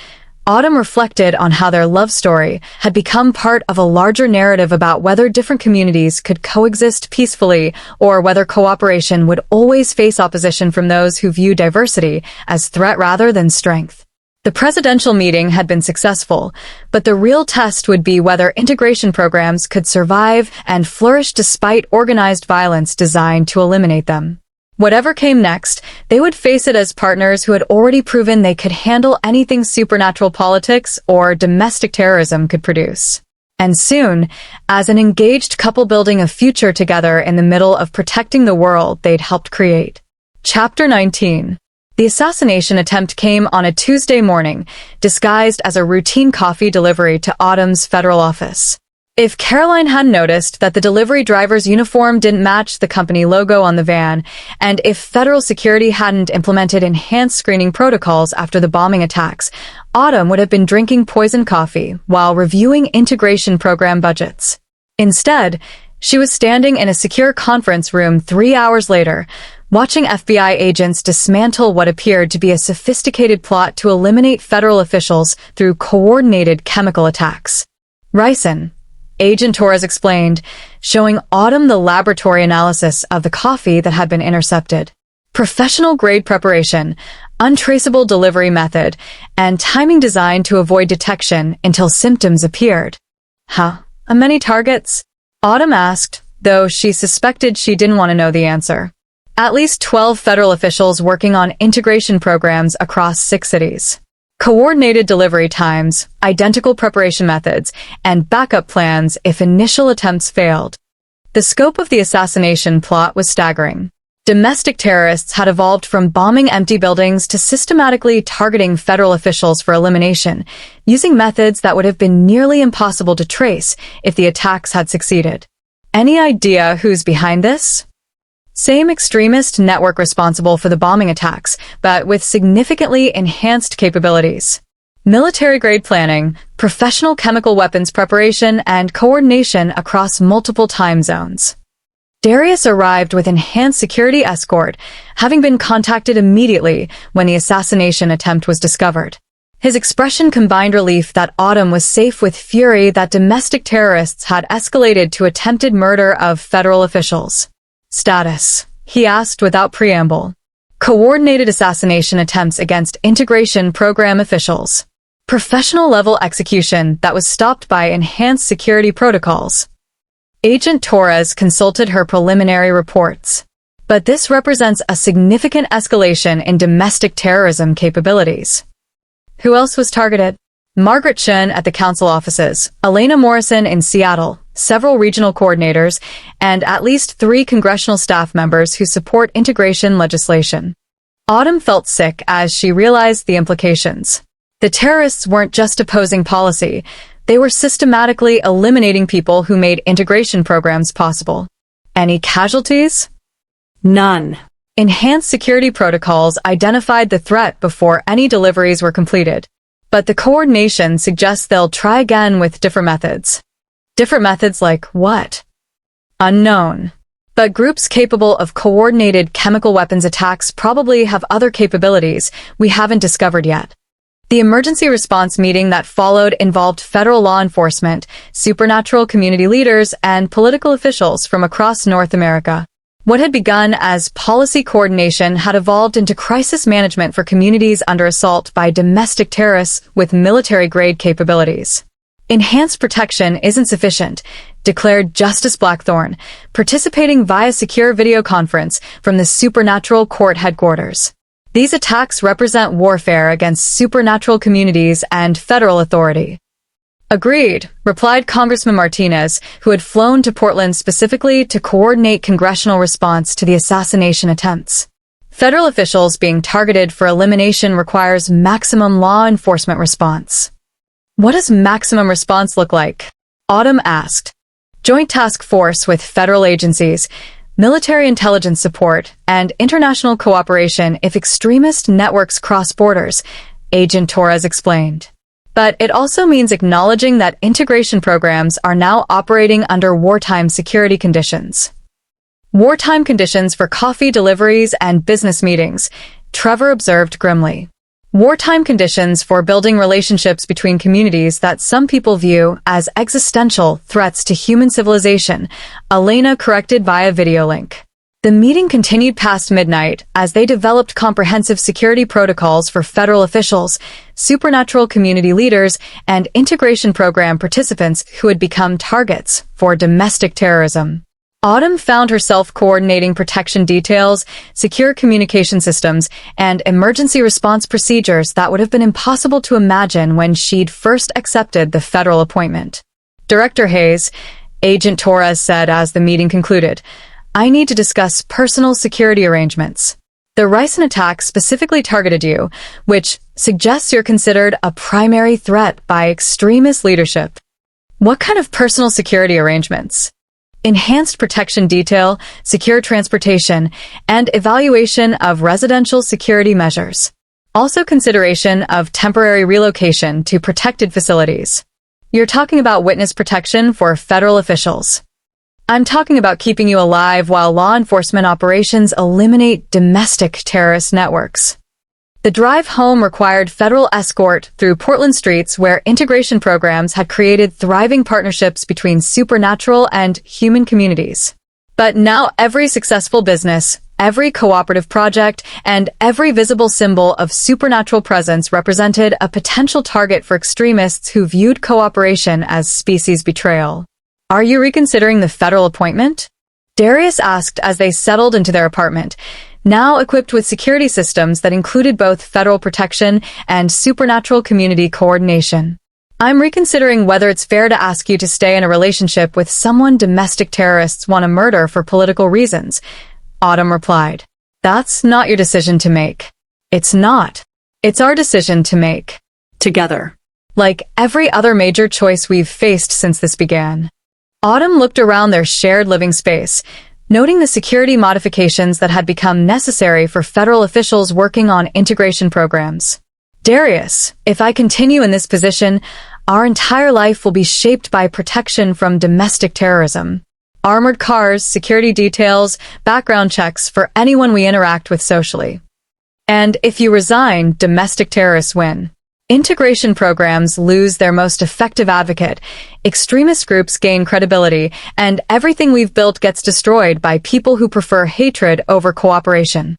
S1: Autumn reflected on how their love story had become part of a larger narrative about whether different communities could coexist peacefully or whether cooperation would always face opposition from those who view diversity as threat rather than strength. The presidential meeting had been successful, but the real test would be whether integration programs could survive and flourish despite organized violence designed to eliminate them. Whatever came next, they would face it as partners who had already proven they could handle anything supernatural politics or domestic terrorism could produce. And soon, as an engaged couple building a future together in the middle of protecting the world they'd helped create. Chapter 19. The assassination attempt came on a Tuesday morning, disguised as a routine coffee delivery to Autumn's federal office. If Caroline hadn't noticed that the delivery driver's uniform didn't match the company logo on the van, and if federal security hadn't implemented enhanced screening protocols after the bombing attacks, Autumn would have been drinking poison coffee while reviewing integration program budgets. Instead, she was standing in a secure conference room 3 hours later, watching FBI agents dismantle what appeared to be a sophisticated plot to eliminate federal officials through coordinated chemical attacks. Ricin, Agent Torres explained, showing Autumn the laboratory analysis of the coffee that had been intercepted. Professional-grade preparation, untraceable delivery method, and timing designed to avoid detection until symptoms appeared. How many targets? Autumn asked, though she suspected she didn't want to know the answer. At least 12 federal officials working on integration programs across 6 cities. Coordinated delivery times, identical preparation methods, and backup plans if initial attempts failed. The scope of the assassination plot was staggering. Domestic terrorists had evolved from bombing empty buildings to systematically targeting federal officials for elimination, using methods that would have been nearly impossible to trace if the attacks had succeeded. Any idea who's behind this? Same extremist network responsible for the bombing attacks, but with significantly enhanced capabilities. Military-grade planning, professional chemical weapons preparation, and coordination across multiple time zones. Darius arrived with enhanced security escort, having been contacted immediately when the assassination attempt was discovered. His expression combined relief that Autumn was safe with fury that domestic terrorists had escalated to attempted murder of federal officials. Status, he asked without preamble. Coordinated assassination attempts against integration program officials. Professional-level execution that was stopped by enhanced security protocols. Agent Torres consulted her preliminary reports. But this represents a significant escalation in domestic terrorism capabilities. Who else was targeted? Margaret Chen at the council offices, Elena Morrison in Seattle, several regional coordinators, and at least 3 congressional staff members who support integration legislation. Autumn felt sick as she realized the implications. The terrorists weren't just opposing policy, they were systematically eliminating people who made integration programs possible. Any casualties?
S2: None.
S1: Enhanced security protocols identified the threat before any deliveries were completed. But the coordination suggests they'll try again with different methods. Different methods like what? Unknown. But groups capable of coordinated chemical weapons attacks probably have other capabilities we haven't discovered yet. The emergency response meeting that followed involved federal law enforcement, supernatural community leaders, and political officials from across North America. What had begun as policy coordination had evolved into crisis management for communities under assault by domestic terrorists with military-grade capabilities. Enhanced protection isn't sufficient, declared Justice Blackthorne, participating via secure video conference from the supernatural court headquarters. These attacks represent warfare against supernatural communities and federal authority. Agreed, replied Congressman Martinez, who had flown to Portland specifically to coordinate congressional response to the assassination attempts. Federal officials being targeted for elimination requires maximum law enforcement response. What does maximum response look like? Autumn asked. Joint task force with federal agencies, military intelligence support, and international cooperation if extremist networks cross borders, Agent Torres explained. But it also means acknowledging that integration programs are now operating under wartime security conditions. Wartime conditions for coffee deliveries and business meetings, Trevor observed grimly. Wartime conditions for building relationships between communities that some people view as existential threats to human civilization, Elena corrected via video link. The meeting continued past midnight as they developed comprehensive security protocols for federal officials, supernatural community leaders, and integration program participants who had become targets for domestic terrorism. Autumn found herself coordinating protection details, secure communication systems, and emergency response procedures that would have been impossible to imagine when she'd first accepted the federal appointment. Director Hayes, Agent Torres said as the meeting concluded, I need to discuss personal security arrangements. The ricin attack specifically targeted you, which suggests you're considered a primary threat by extremist leadership. What kind of personal security arrangements? Enhanced protection detail, secure transportation, and evaluation of residential security measures. Also consideration of temporary relocation to protected facilities. You're talking about witness protection for federal officials. I'm talking about keeping you alive while law enforcement operations eliminate domestic terrorist networks. The drive home required federal escort through Portland streets where integration programs had created thriving partnerships between supernatural and human communities. But now every successful business, every cooperative project, and every visible symbol of supernatural presence represented a potential target for extremists who viewed cooperation as species betrayal. Are you reconsidering the federal appointment? Darius asked as they settled into their apartment, now equipped with security systems that included both federal protection and supernatural community coordination. I'm reconsidering whether it's fair to ask you to stay in a relationship with someone domestic terrorists want to murder for political reasons, Autumn replied. That's not your decision to make. It's not. It's our decision to make. Together. Like every other major choice we've faced since this began. Autumn looked around their shared living space, noting the security modifications that had become necessary for federal officials working on integration programs. Darius, if I continue in this position, our entire life will be shaped by protection from domestic terrorism. Armored cars, security details, background checks for anyone we interact with socially. And if you resign, domestic terrorists win. Integration programs lose their most effective advocate, extremist groups gain credibility, and everything we've built gets destroyed by people who prefer hatred over cooperation.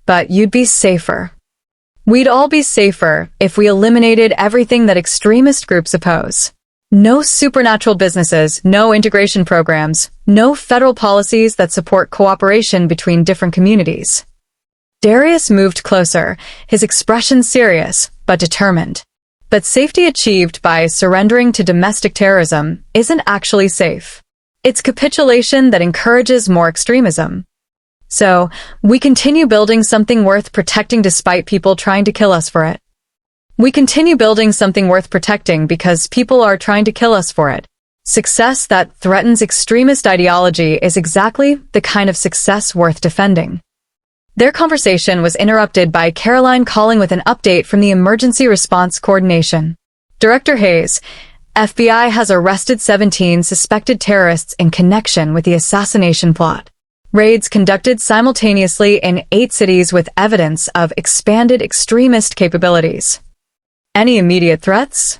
S1: But you'd be safer. We'd all be safer if we eliminated everything that extremist groups oppose. No supernatural businesses, no integration programs, no federal policies that support cooperation between different communities. Darius moved closer, his expression serious, but determined. But safety achieved by surrendering to domestic terrorism isn't actually safe. It's capitulation that encourages more extremism. So, we continue building something worth protecting despite people trying to kill us for it. We continue building something worth protecting because people are trying to kill us for it. Success that threatens extremist ideology is exactly the kind of success worth defending. Their conversation was interrupted by Caroline calling with an update from the Emergency Response Coordination. Director Hayes, FBI has arrested 17 suspected terrorists in connection with the assassination plot. Raids conducted simultaneously in 8 cities with evidence of expanded extremist capabilities. Any immediate threats?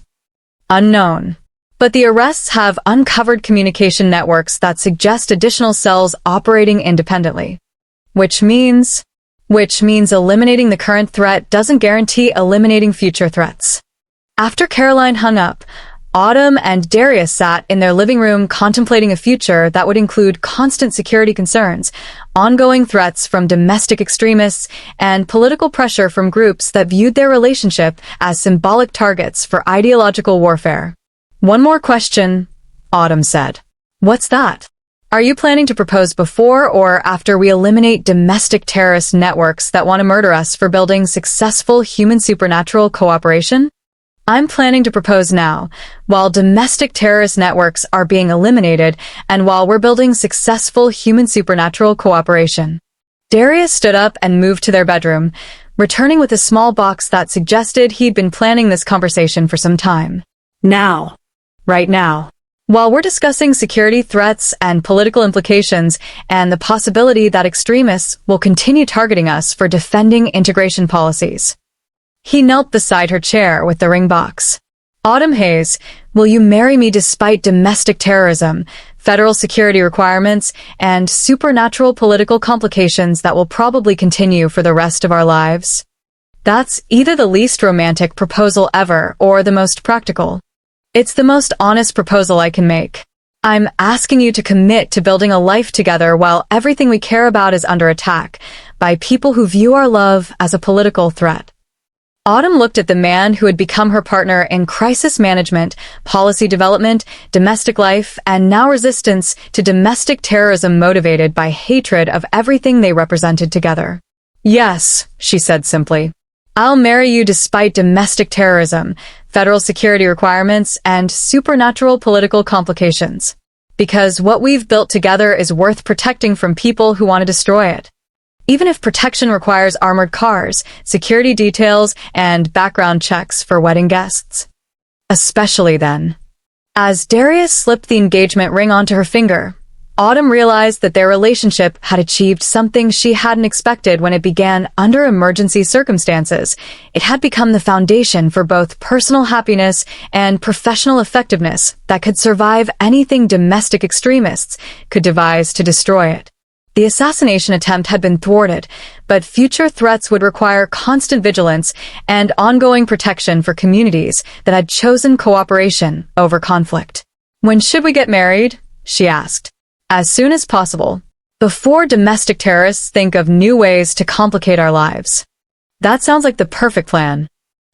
S1: Unknown. But the arrests have uncovered communication networks that suggest additional cells operating independently. Which means eliminating the current threat doesn't guarantee eliminating future threats. After Caroline hung up, Autumn and Darius sat in their living room contemplating a future that would include constant security concerns, ongoing threats from domestic extremists, and political pressure from groups that viewed their relationship as symbolic targets for ideological warfare. One more question, Autumn said. What's that? Are you planning to propose before or after we eliminate domestic terrorist networks that want to murder us for building successful human supernatural cooperation? I'm planning to propose now, while domestic terrorist networks are being eliminated and while we're building successful human supernatural cooperation. Darius stood up and moved to their bedroom, returning with a small box that suggested he'd been planning this conversation for some time.
S2: Now.
S1: Right now. While we're discussing security threats and political implications and the possibility that extremists will continue targeting us for defending integration policies. He knelt beside her chair with the ring box. Autumn Hayes, will you marry me despite domestic terrorism, federal security requirements, and supernatural political complications that will probably continue for the rest of our lives? That's either the least romantic proposal ever or the most practical. It's the most honest proposal I can make. I'm asking you to commit to building a life together while everything we care about is under attack by people who view our love as a political threat. Autumn looked at the man who had become her partner in crisis management, policy development, domestic life, and now resistance to domestic terrorism motivated by hatred of everything they represented together. Yes, she said simply. I'll marry you despite domestic terrorism, federal security requirements, and supernatural political complications. Because what we've built together is worth protecting from people who want to destroy it. Even if protection requires armored cars, security details, and background checks for wedding guests. Especially then. As Darius slipped the engagement ring onto her finger, Autumn realized that their relationship had achieved something she hadn't expected when it began under emergency circumstances. It had become the foundation for both personal happiness and professional effectiveness that could survive anything domestic extremists could devise to destroy it. The assassination attempt had been thwarted, but future threats would require constant vigilance and ongoing protection for communities that had chosen cooperation over conflict. When should we get married? She asked. As soon as possible, before domestic terrorists think of new ways to complicate our lives. That sounds like the perfect plan.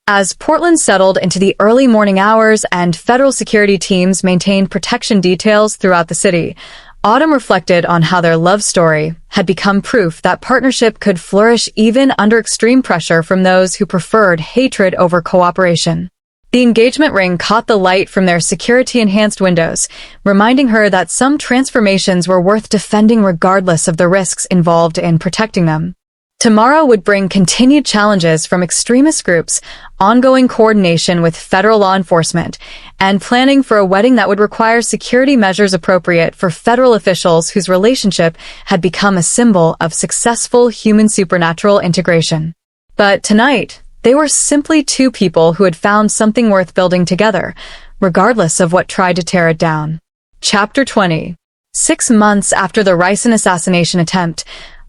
S1: As Portland settled into the early morning hours and federal security teams maintained protection details throughout the city, Autumn reflected on how their love story had become proof that partnership could flourish even under extreme pressure from those who preferred hatred over cooperation. The engagement ring caught the light from their security-enhanced windows, reminding her that some transformations were worth defending regardless of the risks involved in protecting them. Tomorrow would bring continued challenges from extremist groups, ongoing coordination with federal law enforcement, and planning for a wedding that would require security measures appropriate for federal officials whose relationship had become a symbol of successful human supernatural integration. But tonight, they were simply two people who had found something worth building together, regardless of what tried to tear it down. Chapter 20. 6 months after the Ricin assassination attempt,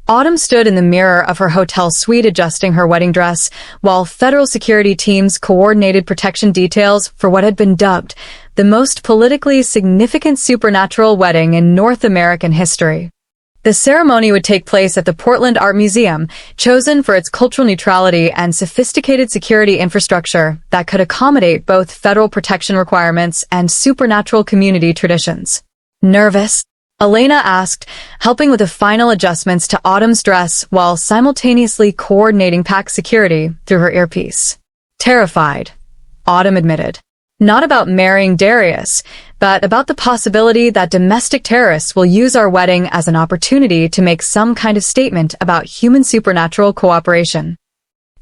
S1: Autumn stood in the mirror of her hotel suite adjusting her wedding dress, while federal security teams coordinated protection details for what had been dubbed the most politically significant supernatural wedding in North American history. The ceremony would take place at the Portland Art Museum, chosen for its cultural neutrality and sophisticated security infrastructure that could accommodate both federal protection requirements and supernatural community traditions. Nervous? Elena asked, helping with the final adjustments to Autumn's dress while simultaneously coordinating pack security through her earpiece. Terrified, Autumn admitted. Not about marrying Darius, but about the possibility that domestic terrorists will use our wedding as an opportunity to make some kind of statement about human supernatural cooperation.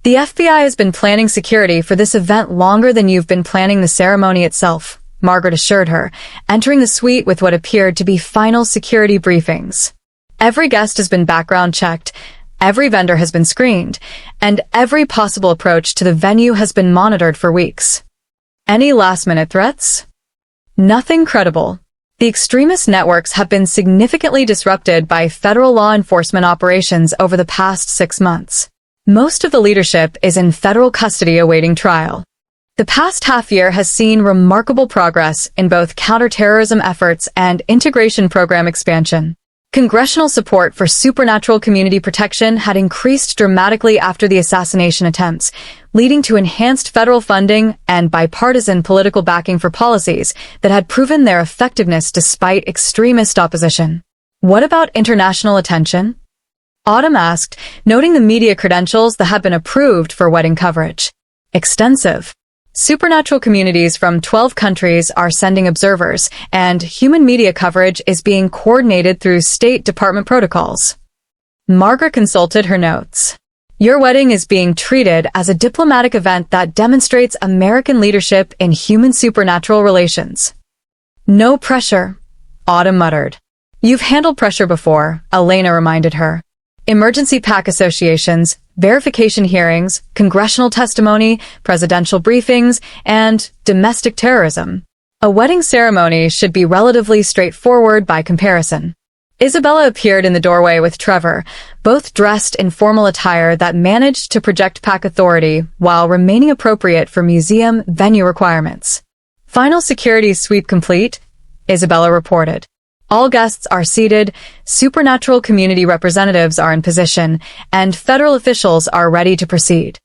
S1: The FBI has been planning security for this event longer than you've been planning the ceremony itself, Margaret assured her, entering the suite with what appeared to be final security briefings. Every guest has been background checked, every vendor has been screened, and every possible approach to the venue has been monitored for weeks. Any last-minute threats? Nothing credible. The extremist networks have been significantly disrupted by federal law enforcement operations over the past 6 months. Most of the leadership is in federal custody awaiting trial. The past half-year has seen remarkable progress in both counterterrorism efforts and integration program expansion. Congressional support for supernatural community protection had increased dramatically after the assassination attempts, leading to enhanced federal funding and bipartisan political backing for policies that had proven their effectiveness despite extremist opposition. What about international attention? Autumn asked, noting the media credentials that had been approved for wedding coverage. Extensive. Supernatural communities from 12 countries are sending observers, and human media coverage is being coordinated through State Department protocols. Margaret consulted her notes. Your wedding is being treated as a diplomatic event that demonstrates American leadership in human supernatural relations. No pressure, Autumn muttered. You've handled pressure before, Elena reminded her. Emergency PAC associations, verification hearings, congressional testimony, presidential briefings, and domestic terrorism. A wedding ceremony should be relatively straightforward by comparison. Isabella appeared in the doorway with Trevor, both dressed in formal attire that managed to project PAC authority while remaining appropriate for museum venue requirements. Final security sweep complete, Isabella reported. All guests are seated, supernatural community representatives are in position, and federal officials are ready to proceed.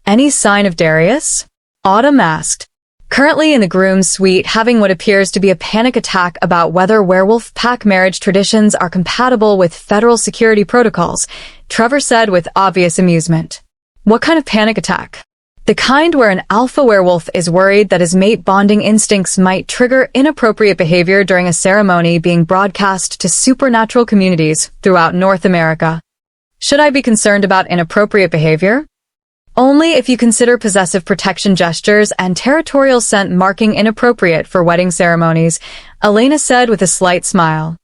S1: Any sign of Darius? Autumn asked. Currently in the groom's suite having what appears to be a panic attack about whether werewolf pack marriage traditions are compatible with federal security protocols, Trevor said with obvious amusement. What kind of panic attack? The kind where an alpha werewolf is worried that his mate bonding instincts might trigger inappropriate behavior during a ceremony being broadcast to supernatural communities throughout North America. Should I be concerned about inappropriate behavior? Only if you consider possessive protection gestures and territorial scent marking inappropriate for wedding ceremonies, Elena said with a slight smile.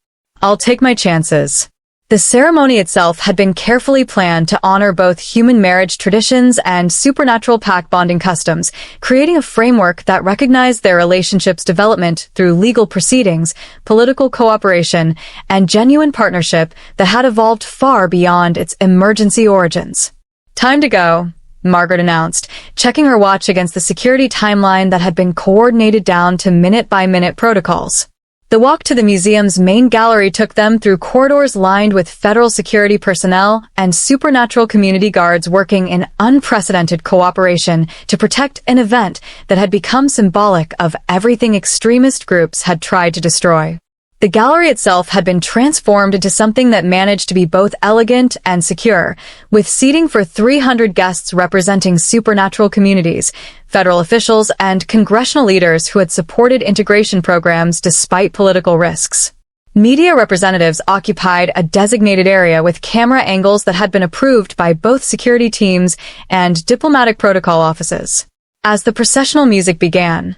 S1: I'll take my chances. The ceremony itself had been carefully planned to honor both human marriage traditions and supernatural pack bonding customs, creating a framework that recognized their relationship's development through legal proceedings, political cooperation, and genuine partnership that had evolved far beyond its emergency origins. Time to go, Margaret announced, checking her watch against the security timeline that had been coordinated down to minute-by-minute protocols. The walk to the museum's main gallery took them through corridors lined with federal security personnel and supernatural community guards working in unprecedented cooperation to protect an event that had become symbolic of everything extremist groups had tried to destroy. The gallery itself had been transformed into something that managed to be both elegant and secure, with seating for 300 guests representing supernatural communities, federal officials, and congressional leaders who had supported integration programs despite political risks. Media representatives occupied a designated area with camera angles that had been approved by both security teams and diplomatic protocol offices. As the processional music began,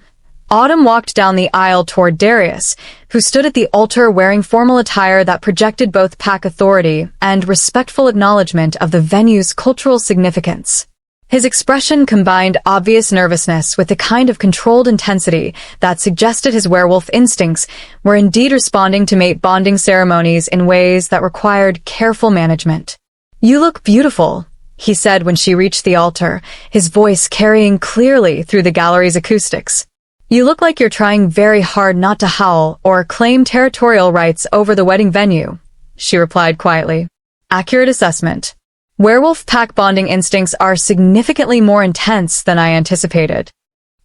S1: Autumn walked down the aisle toward Darius, who stood at the altar wearing formal attire that projected both pack authority and respectful acknowledgement of the venue's cultural significance. His expression combined obvious nervousness with the kind of controlled intensity that suggested his werewolf instincts were indeed responding to mate bonding ceremonies in ways that required careful management. "You look beautiful," he said when she reached the altar, his voice carrying clearly through the gallery's acoustics. "You look like you're trying very hard not to howl or claim territorial rights over the wedding venue," she replied quietly. "Accurate assessment. Werewolf pack bonding instincts are significantly more intense than I anticipated."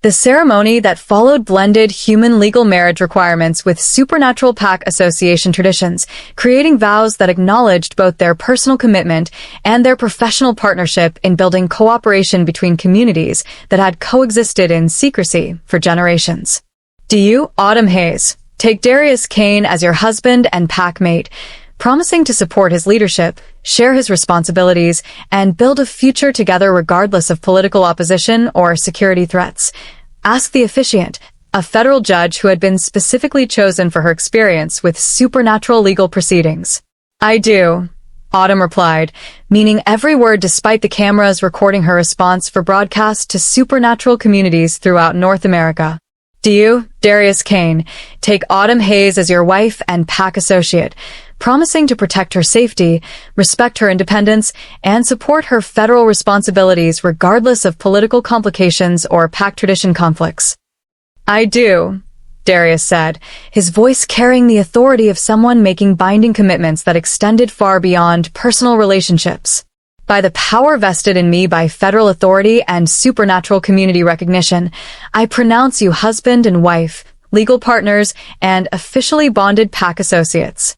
S1: The ceremony that followed blended human legal marriage requirements with supernatural pack association traditions, creating vows that acknowledged both their personal commitment and their professional partnership in building cooperation between communities that had coexisted in secrecy for generations. "Do you, Autumn Hayes, take Darius Kane as your husband and pack mate, promising to support his leadership, share his responsibilities, and build a future together regardless of political opposition or security threats?" asked the officiant, a federal judge who had been specifically chosen for her experience with supernatural legal proceedings. "I do," Autumn replied, meaning every word despite the cameras recording her response for broadcast to supernatural communities throughout North America. "Do you, Darius Kane, take Autumn Hayes as your wife and pack associate, promising to protect her safety, respect her independence, and support her federal responsibilities regardless of political complications or pack tradition conflicts?" "I do," Darius said, his voice carrying the authority of someone making binding commitments that extended far beyond personal relationships. "By the power vested in me by federal authority and supernatural community recognition, I pronounce you husband and wife, legal partners, and officially bonded pack associates."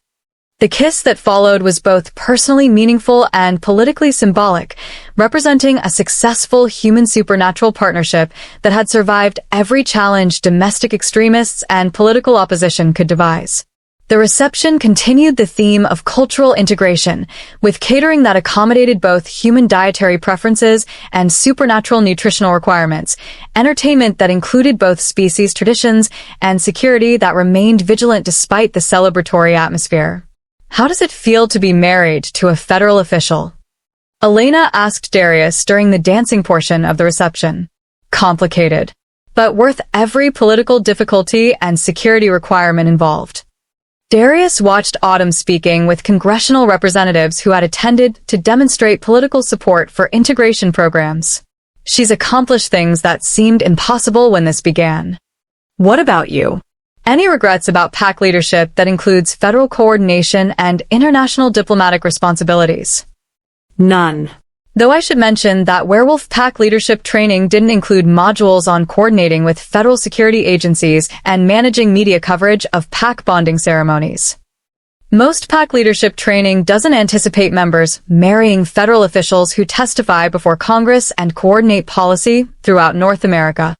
S1: The kiss that followed was both personally meaningful and politically symbolic, representing a successful human supernatural partnership that had survived every challenge domestic extremists and political opposition could devise. The reception continued the theme of cultural integration, with catering that accommodated both human dietary preferences and supernatural nutritional requirements, entertainment that included both species traditions, and security that remained vigilant despite the celebratory atmosphere. How does it feel to be married to a federal official? Elena asked Darius during the dancing portion of the reception. Complicated, but worth every political difficulty and security requirement involved. Darius watched Autumn speaking with congressional representatives who had attended to demonstrate political support for integration programs. She's accomplished things that seemed impossible when this began. What about you? Any regrets about PAC leadership that includes federal coordination and international diplomatic responsibilities?
S2: None.
S1: Though I should mention that Werewolf PAC leadership training didn't include modules on coordinating with federal security agencies and managing media coverage of PAC bonding ceremonies. Most PAC leadership training doesn't anticipate members marrying federal officials who testify before Congress and coordinate policy throughout North America.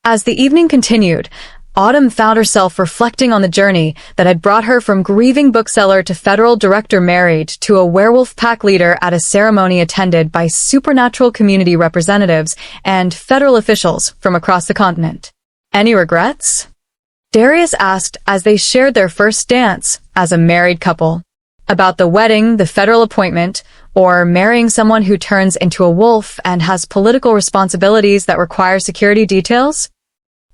S1: As the evening continued, Autumn found herself reflecting on the journey that had brought her from grieving bookseller to federal director married to a werewolf pack leader at a ceremony attended by supernatural community representatives and federal officials from across the continent. Any regrets? Darius asked as they shared their first dance as a married couple. About the wedding, the federal appointment, or marrying someone who turns into a wolf and has political responsibilities that require security details?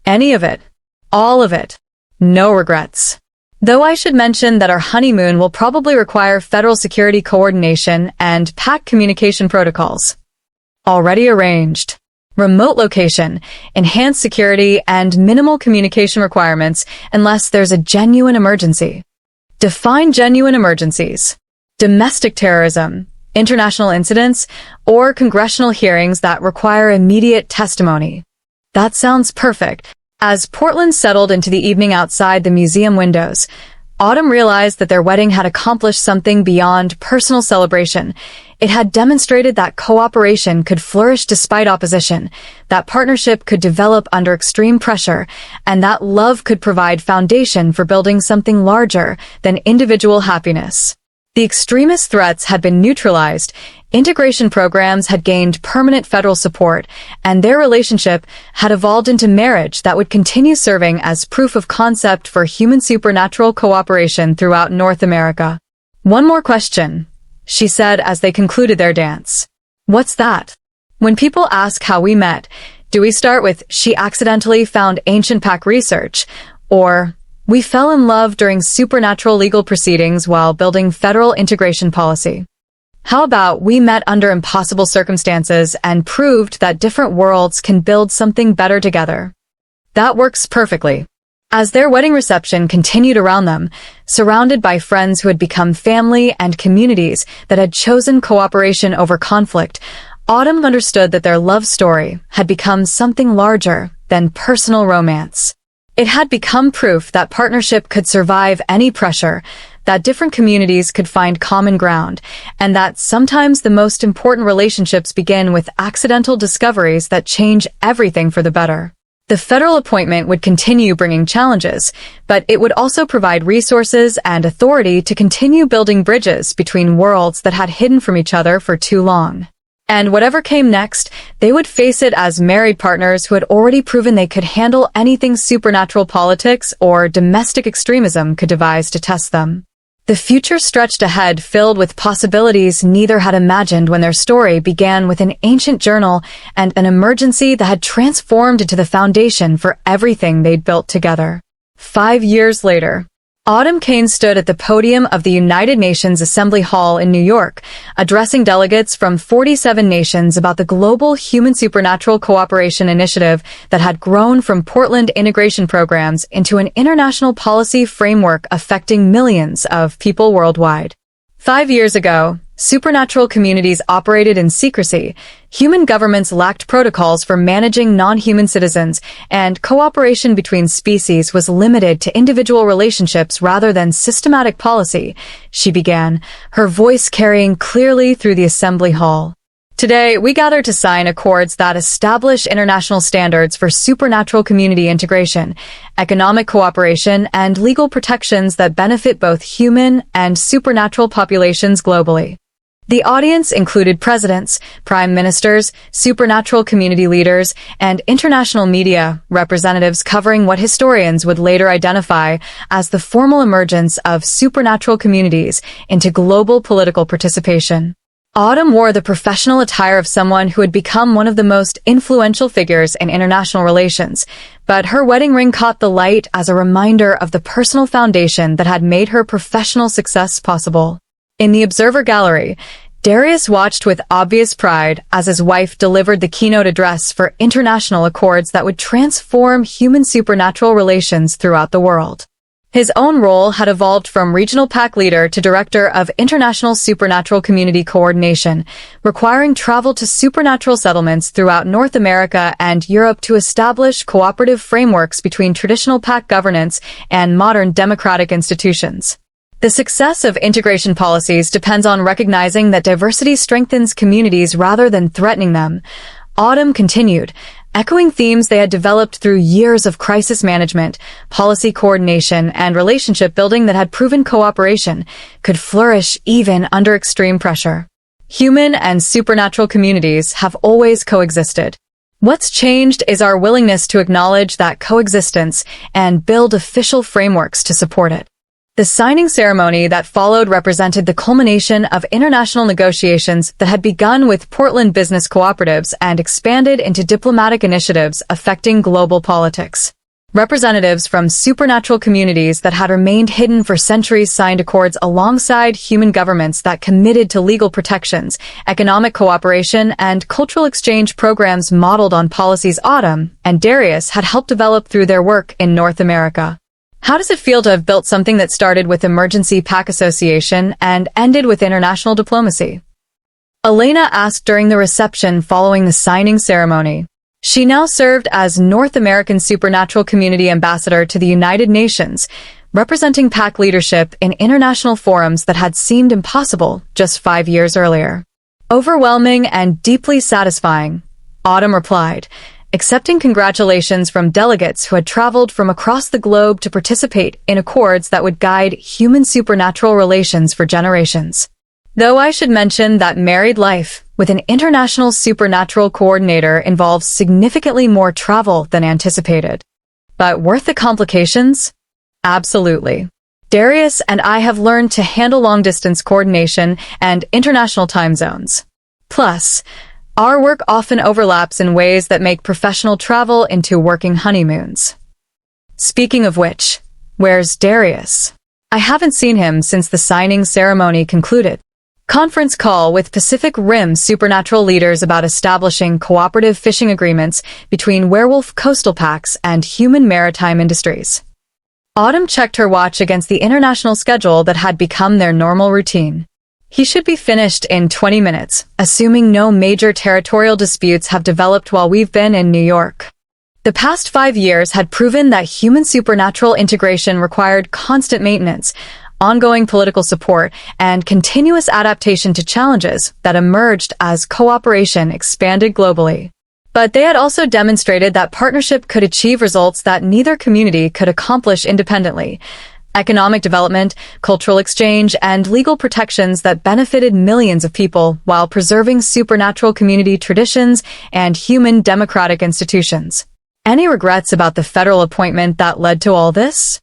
S1: Any of it. All of it. No regrets. Though I should mention that our honeymoon will probably require federal security coordination and PAC communication protocols. Already arranged. Remote location, enhanced security, and minimal communication requirements unless there's a genuine emergency. Define genuine emergencies. Domestic terrorism, international incidents, or congressional hearings that require immediate testimony. That sounds perfect. As Portland settled into the evening outside the museum windows, Autumn realized that their wedding had accomplished something beyond personal celebration. It had demonstrated that cooperation could flourish despite opposition, that partnership could develop under extreme pressure, and that love could provide foundation for building something larger than individual happiness. The extremist threats had been neutralized, integration programs had gained permanent federal support, and their relationship had evolved into marriage that would continue serving as proof of concept for human supernatural cooperation throughout North America. One more question, she said as they concluded their dance. What's that? When people ask how we met, do we start with, she accidentally found ancient PAC research, or, we fell in love during supernatural legal proceedings while building federal integration policy? How about we met under impossible circumstances and proved that different worlds can build something better together? That works perfectly. As their wedding reception continued around them, surrounded by friends who had become family and communities that had chosen cooperation over conflict, Autumn understood that their love story had become something larger than personal romance. It had become proof that partnership could survive any pressure, that different communities could find common ground, and that sometimes the most important relationships begin with accidental discoveries that change everything for the better. The federal appointment would continue bringing challenges, but it would also provide resources and authority to continue building bridges between worlds that had hidden from each other for too long. And whatever came next, they would face it as married partners who had already proven they could handle anything supernatural politics or domestic extremism could devise to test them. The future stretched ahead filled with possibilities neither had imagined when their story began with an ancient journal and an emergency that had transformed into the foundation for everything they'd built together. 5 years later, Autumn Kane stood at the podium of the United Nations Assembly Hall in New York, addressing delegates from 47 nations about the global human supernatural cooperation initiative that had grown from Portland integration programs into an international policy framework affecting millions of people worldwide. 5 years ago, supernatural communities operated in secrecy, human governments lacked protocols for managing non-human citizens, and cooperation between species was limited to individual relationships rather than systematic policy, she began, her voice carrying clearly through the assembly hall. Today, we gather to sign accords that establish international standards for supernatural community integration, economic cooperation, and legal protections that benefit both human and supernatural populations globally. The audience included presidents, prime ministers, supernatural community leaders, and international media representatives covering what historians would later identify as the formal emergence of supernatural communities into global political participation. Autumn wore the professional attire of someone who had become one of the most influential figures in international relations, but her wedding ring caught the light as a reminder of the personal foundation that had made her professional success possible. In the observer gallery, Darius watched with obvious pride as his wife delivered the keynote address for international accords that would transform human-supernatural relations throughout the world. His own role had evolved from regional pack leader to director of international supernatural community coordination, requiring travel to supernatural settlements throughout North America and Europe to establish cooperative frameworks between traditional pack governance and modern democratic institutions. The success of integration policies depends on recognizing that diversity strengthens communities rather than threatening them. Autumn continued, echoing themes they had developed through years of crisis management, policy coordination, and relationship building that had proven cooperation could flourish even under extreme pressure. Human and supernatural communities have always coexisted. What's changed is our willingness to acknowledge that coexistence and build official frameworks to support it. The signing ceremony that followed represented the culmination of international negotiations that had begun with Portland business cooperatives and expanded into diplomatic initiatives affecting global politics. Representatives from supernatural communities that had remained hidden for centuries signed accords alongside human governments that committed to legal protections, economic cooperation, and cultural exchange programs modeled on policies Autumn and Darius had helped develop through their work in North America. How does it feel to have built something that started with emergency pack association and ended with international diplomacy? Elena asked during the reception following the signing ceremony. She now served as North American Supernatural Community Ambassador to the United Nations, representing pack leadership in international forums that had seemed impossible just 5 years earlier. Overwhelming and deeply satisfying, Autumn replied, accepting congratulations from delegates who had traveled from across the globe to participate in accords that would guide human supernatural relations for generations. Though I should mention that married life with an international supernatural coordinator involves significantly more travel than anticipated. But worth the complications? Absolutely. Darius and I have learned to handle long-distance coordination and international time zones. Plus, our work often overlaps in ways that make professional travel into working honeymoons. Speaking of which, where's Darius? I haven't seen him since the signing ceremony concluded. Conference call with Pacific Rim supernatural leaders about establishing cooperative fishing agreements between werewolf coastal packs and human maritime industries. Autumn checked her watch against the international schedule that had become their normal routine. He should be finished in 20 minutes, assuming no major territorial disputes have developed while we've been in New York. The past 5 years had proven that human supernatural integration required constant maintenance, ongoing political support, and continuous adaptation to challenges that emerged as cooperation expanded globally. But they had also demonstrated that partnership could achieve results that neither community could accomplish independently. Economic development, cultural exchange, and legal protections that benefited millions of people while preserving supernatural community traditions and human democratic institutions. Any regrets about the federal appointment that led to all this?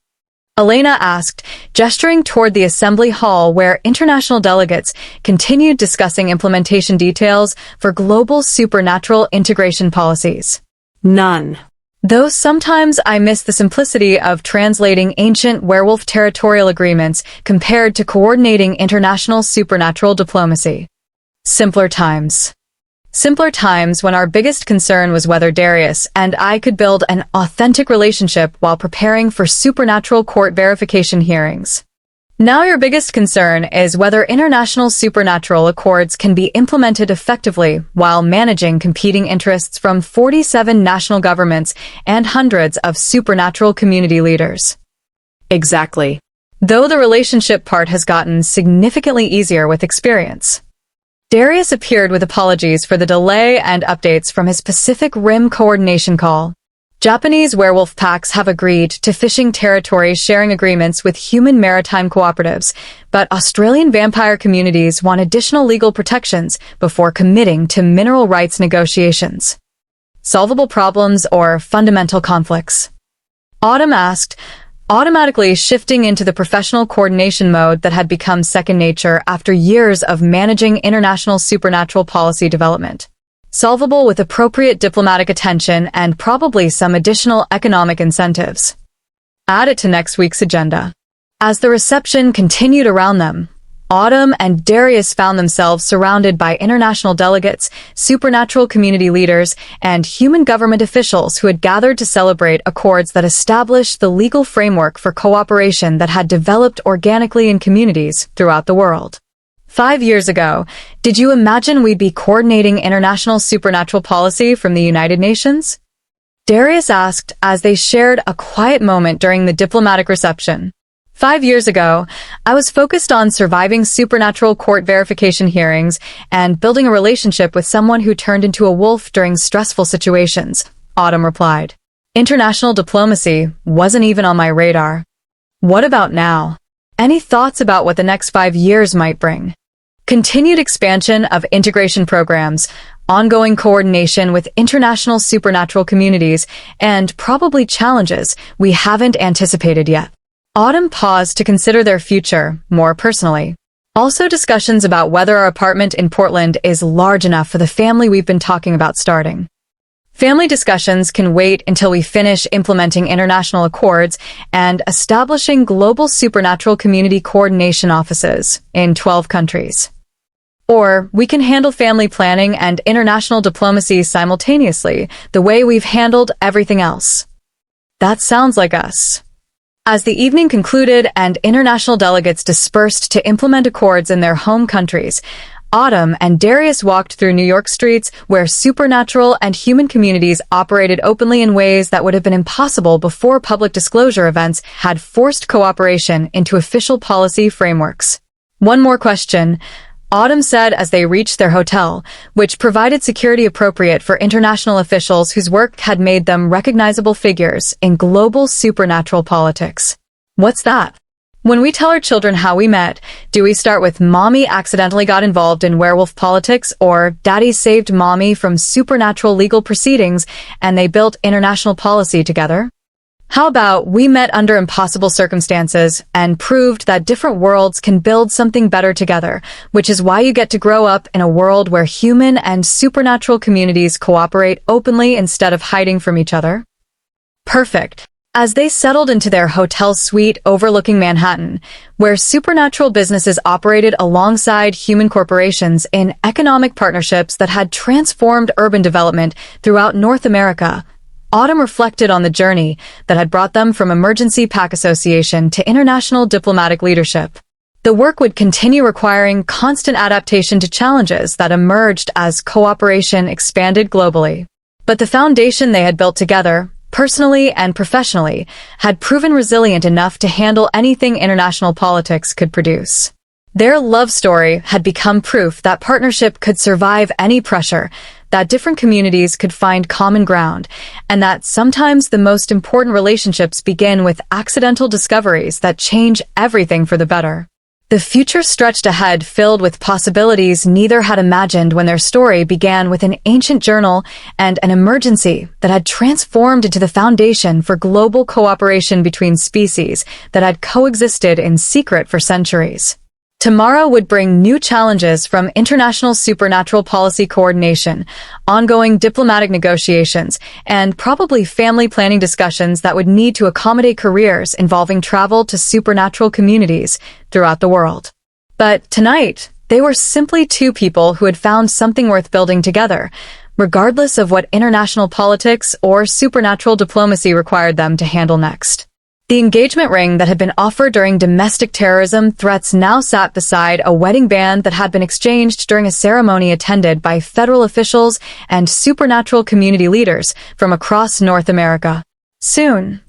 S1: Elena asked, gesturing toward the assembly hall where international delegates continued discussing implementation details for global supernatural integration policies.
S2: None.
S1: Though sometimes I miss the simplicity of translating ancient werewolf territorial agreements compared to coordinating international supernatural diplomacy. Simpler times. Simpler times when our biggest concern was whether Darius and I could build an authentic relationship while preparing for supernatural court verification hearings. Now your biggest concern is whether international supernatural accords can be implemented effectively while managing competing interests from 47 national governments and hundreds of supernatural community leaders.
S2: Exactly.
S1: Though the relationship part has gotten significantly easier with experience. Darius appeared with apologies for the delay and updates from his Pacific Rim coordination call. Japanese werewolf packs have agreed to fishing territory sharing agreements with human maritime cooperatives, but Australian vampire communities want additional legal protections before committing to mineral rights negotiations. Solvable problems or fundamental conflicts? Autumn asked, automatically shifting into the professional coordination mode that had become second nature after years of managing international supernatural policy development. Solvable with appropriate diplomatic attention and probably some additional economic incentives. Add it to next week's agenda. As the reception continued around them, Autumn and Darius found themselves surrounded by international delegates, supernatural community leaders, and human government officials who had gathered to celebrate accords that established the legal framework for cooperation that had developed organically in communities throughout the world. 5 years ago, did you imagine we'd be coordinating international supernatural policy from the United Nations? Darius asked as they shared a quiet moment during the diplomatic reception. 5 years ago, I was focused on surviving supernatural court verification hearings and building a relationship with someone who turned into a wolf during stressful situations, Autumn replied. International diplomacy wasn't even on my radar. What about now? Any thoughts about what the next 5 years might bring? Continued expansion of integration programs, ongoing coordination with international supernatural communities, and probably challenges we haven't anticipated yet. Autumn paused to consider their future more personally. Also discussions about whether our apartment in Portland is large enough for the family we've been talking about starting. Family discussions can wait until we finish implementing international accords and establishing global supernatural community coordination offices in 12 countries. Or we can handle family planning and international diplomacy simultaneously, the way we've handled everything else. That sounds like us. As the evening concluded and international delegates dispersed to implement accords in their home countries, Autumn and Darius walked through New York streets where supernatural and human communities operated openly in ways that would have been impossible before public disclosure events had forced cooperation into official policy frameworks. One more question, Autumn said as they reached their hotel, which provided security appropriate for international officials whose work had made them recognizable figures in global supernatural politics. What's that? When we tell our children how we met, do we start with Mommy accidentally got involved in werewolf politics or Daddy saved Mommy from supernatural legal proceedings and they built international policy together? How about we met under impossible circumstances and proved that different worlds can build something better together, which is why you get to grow up in a world where human and supernatural communities cooperate openly instead of hiding from each other? Perfect. As they settled into their hotel suite overlooking Manhattan, where supernatural businesses operated alongside human corporations in economic partnerships that had transformed urban development throughout North America, Autumn reflected on the journey that had brought them from emergency pack association to international diplomatic leadership. The work would continue requiring constant adaptation to challenges that emerged as cooperation expanded globally. But the foundation they had built together, personally and professionally, had proven resilient enough to handle anything international politics could produce. Their love story had become proof that partnership could survive any pressure, that different communities could find common ground, and that sometimes the most important relationships begin with accidental discoveries that change everything for the better. The future stretched ahead filled with possibilities neither had imagined when their story began with an ancient journal and an emergency that had transformed into the foundation for global cooperation between species that had coexisted in secret for centuries. Tomorrow would bring new challenges from international supernatural policy coordination, ongoing diplomatic negotiations, and probably family planning discussions that would need to accommodate careers involving travel to supernatural communities throughout the world. But tonight, they were simply two people who had found something worth building together, regardless of what international politics or supernatural diplomacy required them to handle next. The engagement ring that had been offered during domestic terrorism threats now sat beside a wedding band that had been exchanged during a ceremony attended by federal officials and supernatural community leaders from across North America. Soon,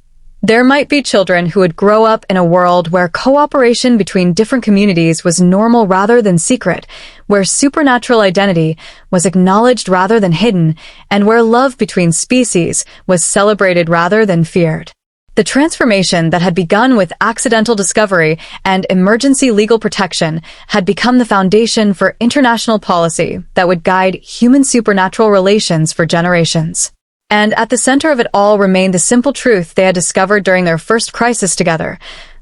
S1: there might be children who would grow up in a world where cooperation between different communities was normal rather than secret, where supernatural identity was acknowledged rather than hidden, and where love between species was celebrated rather than feared. The transformation that had begun with accidental discovery and emergency legal protection had become the foundation for international policy that would guide human supernatural relations for generations. And at the center of it all remained the simple truth they had discovered during their first crisis together.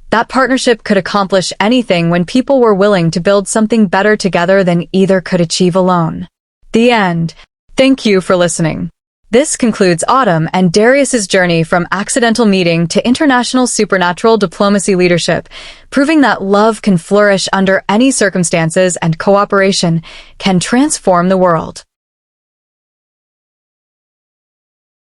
S1: That partnership could accomplish anything when people were willing to build something better together than either could achieve alone. The end. Thank you for listening. This concludes Autumn and Darius's journey from accidental meeting to international supernatural diplomacy leadership, proving that love can flourish under any circumstances and cooperation can transform the world.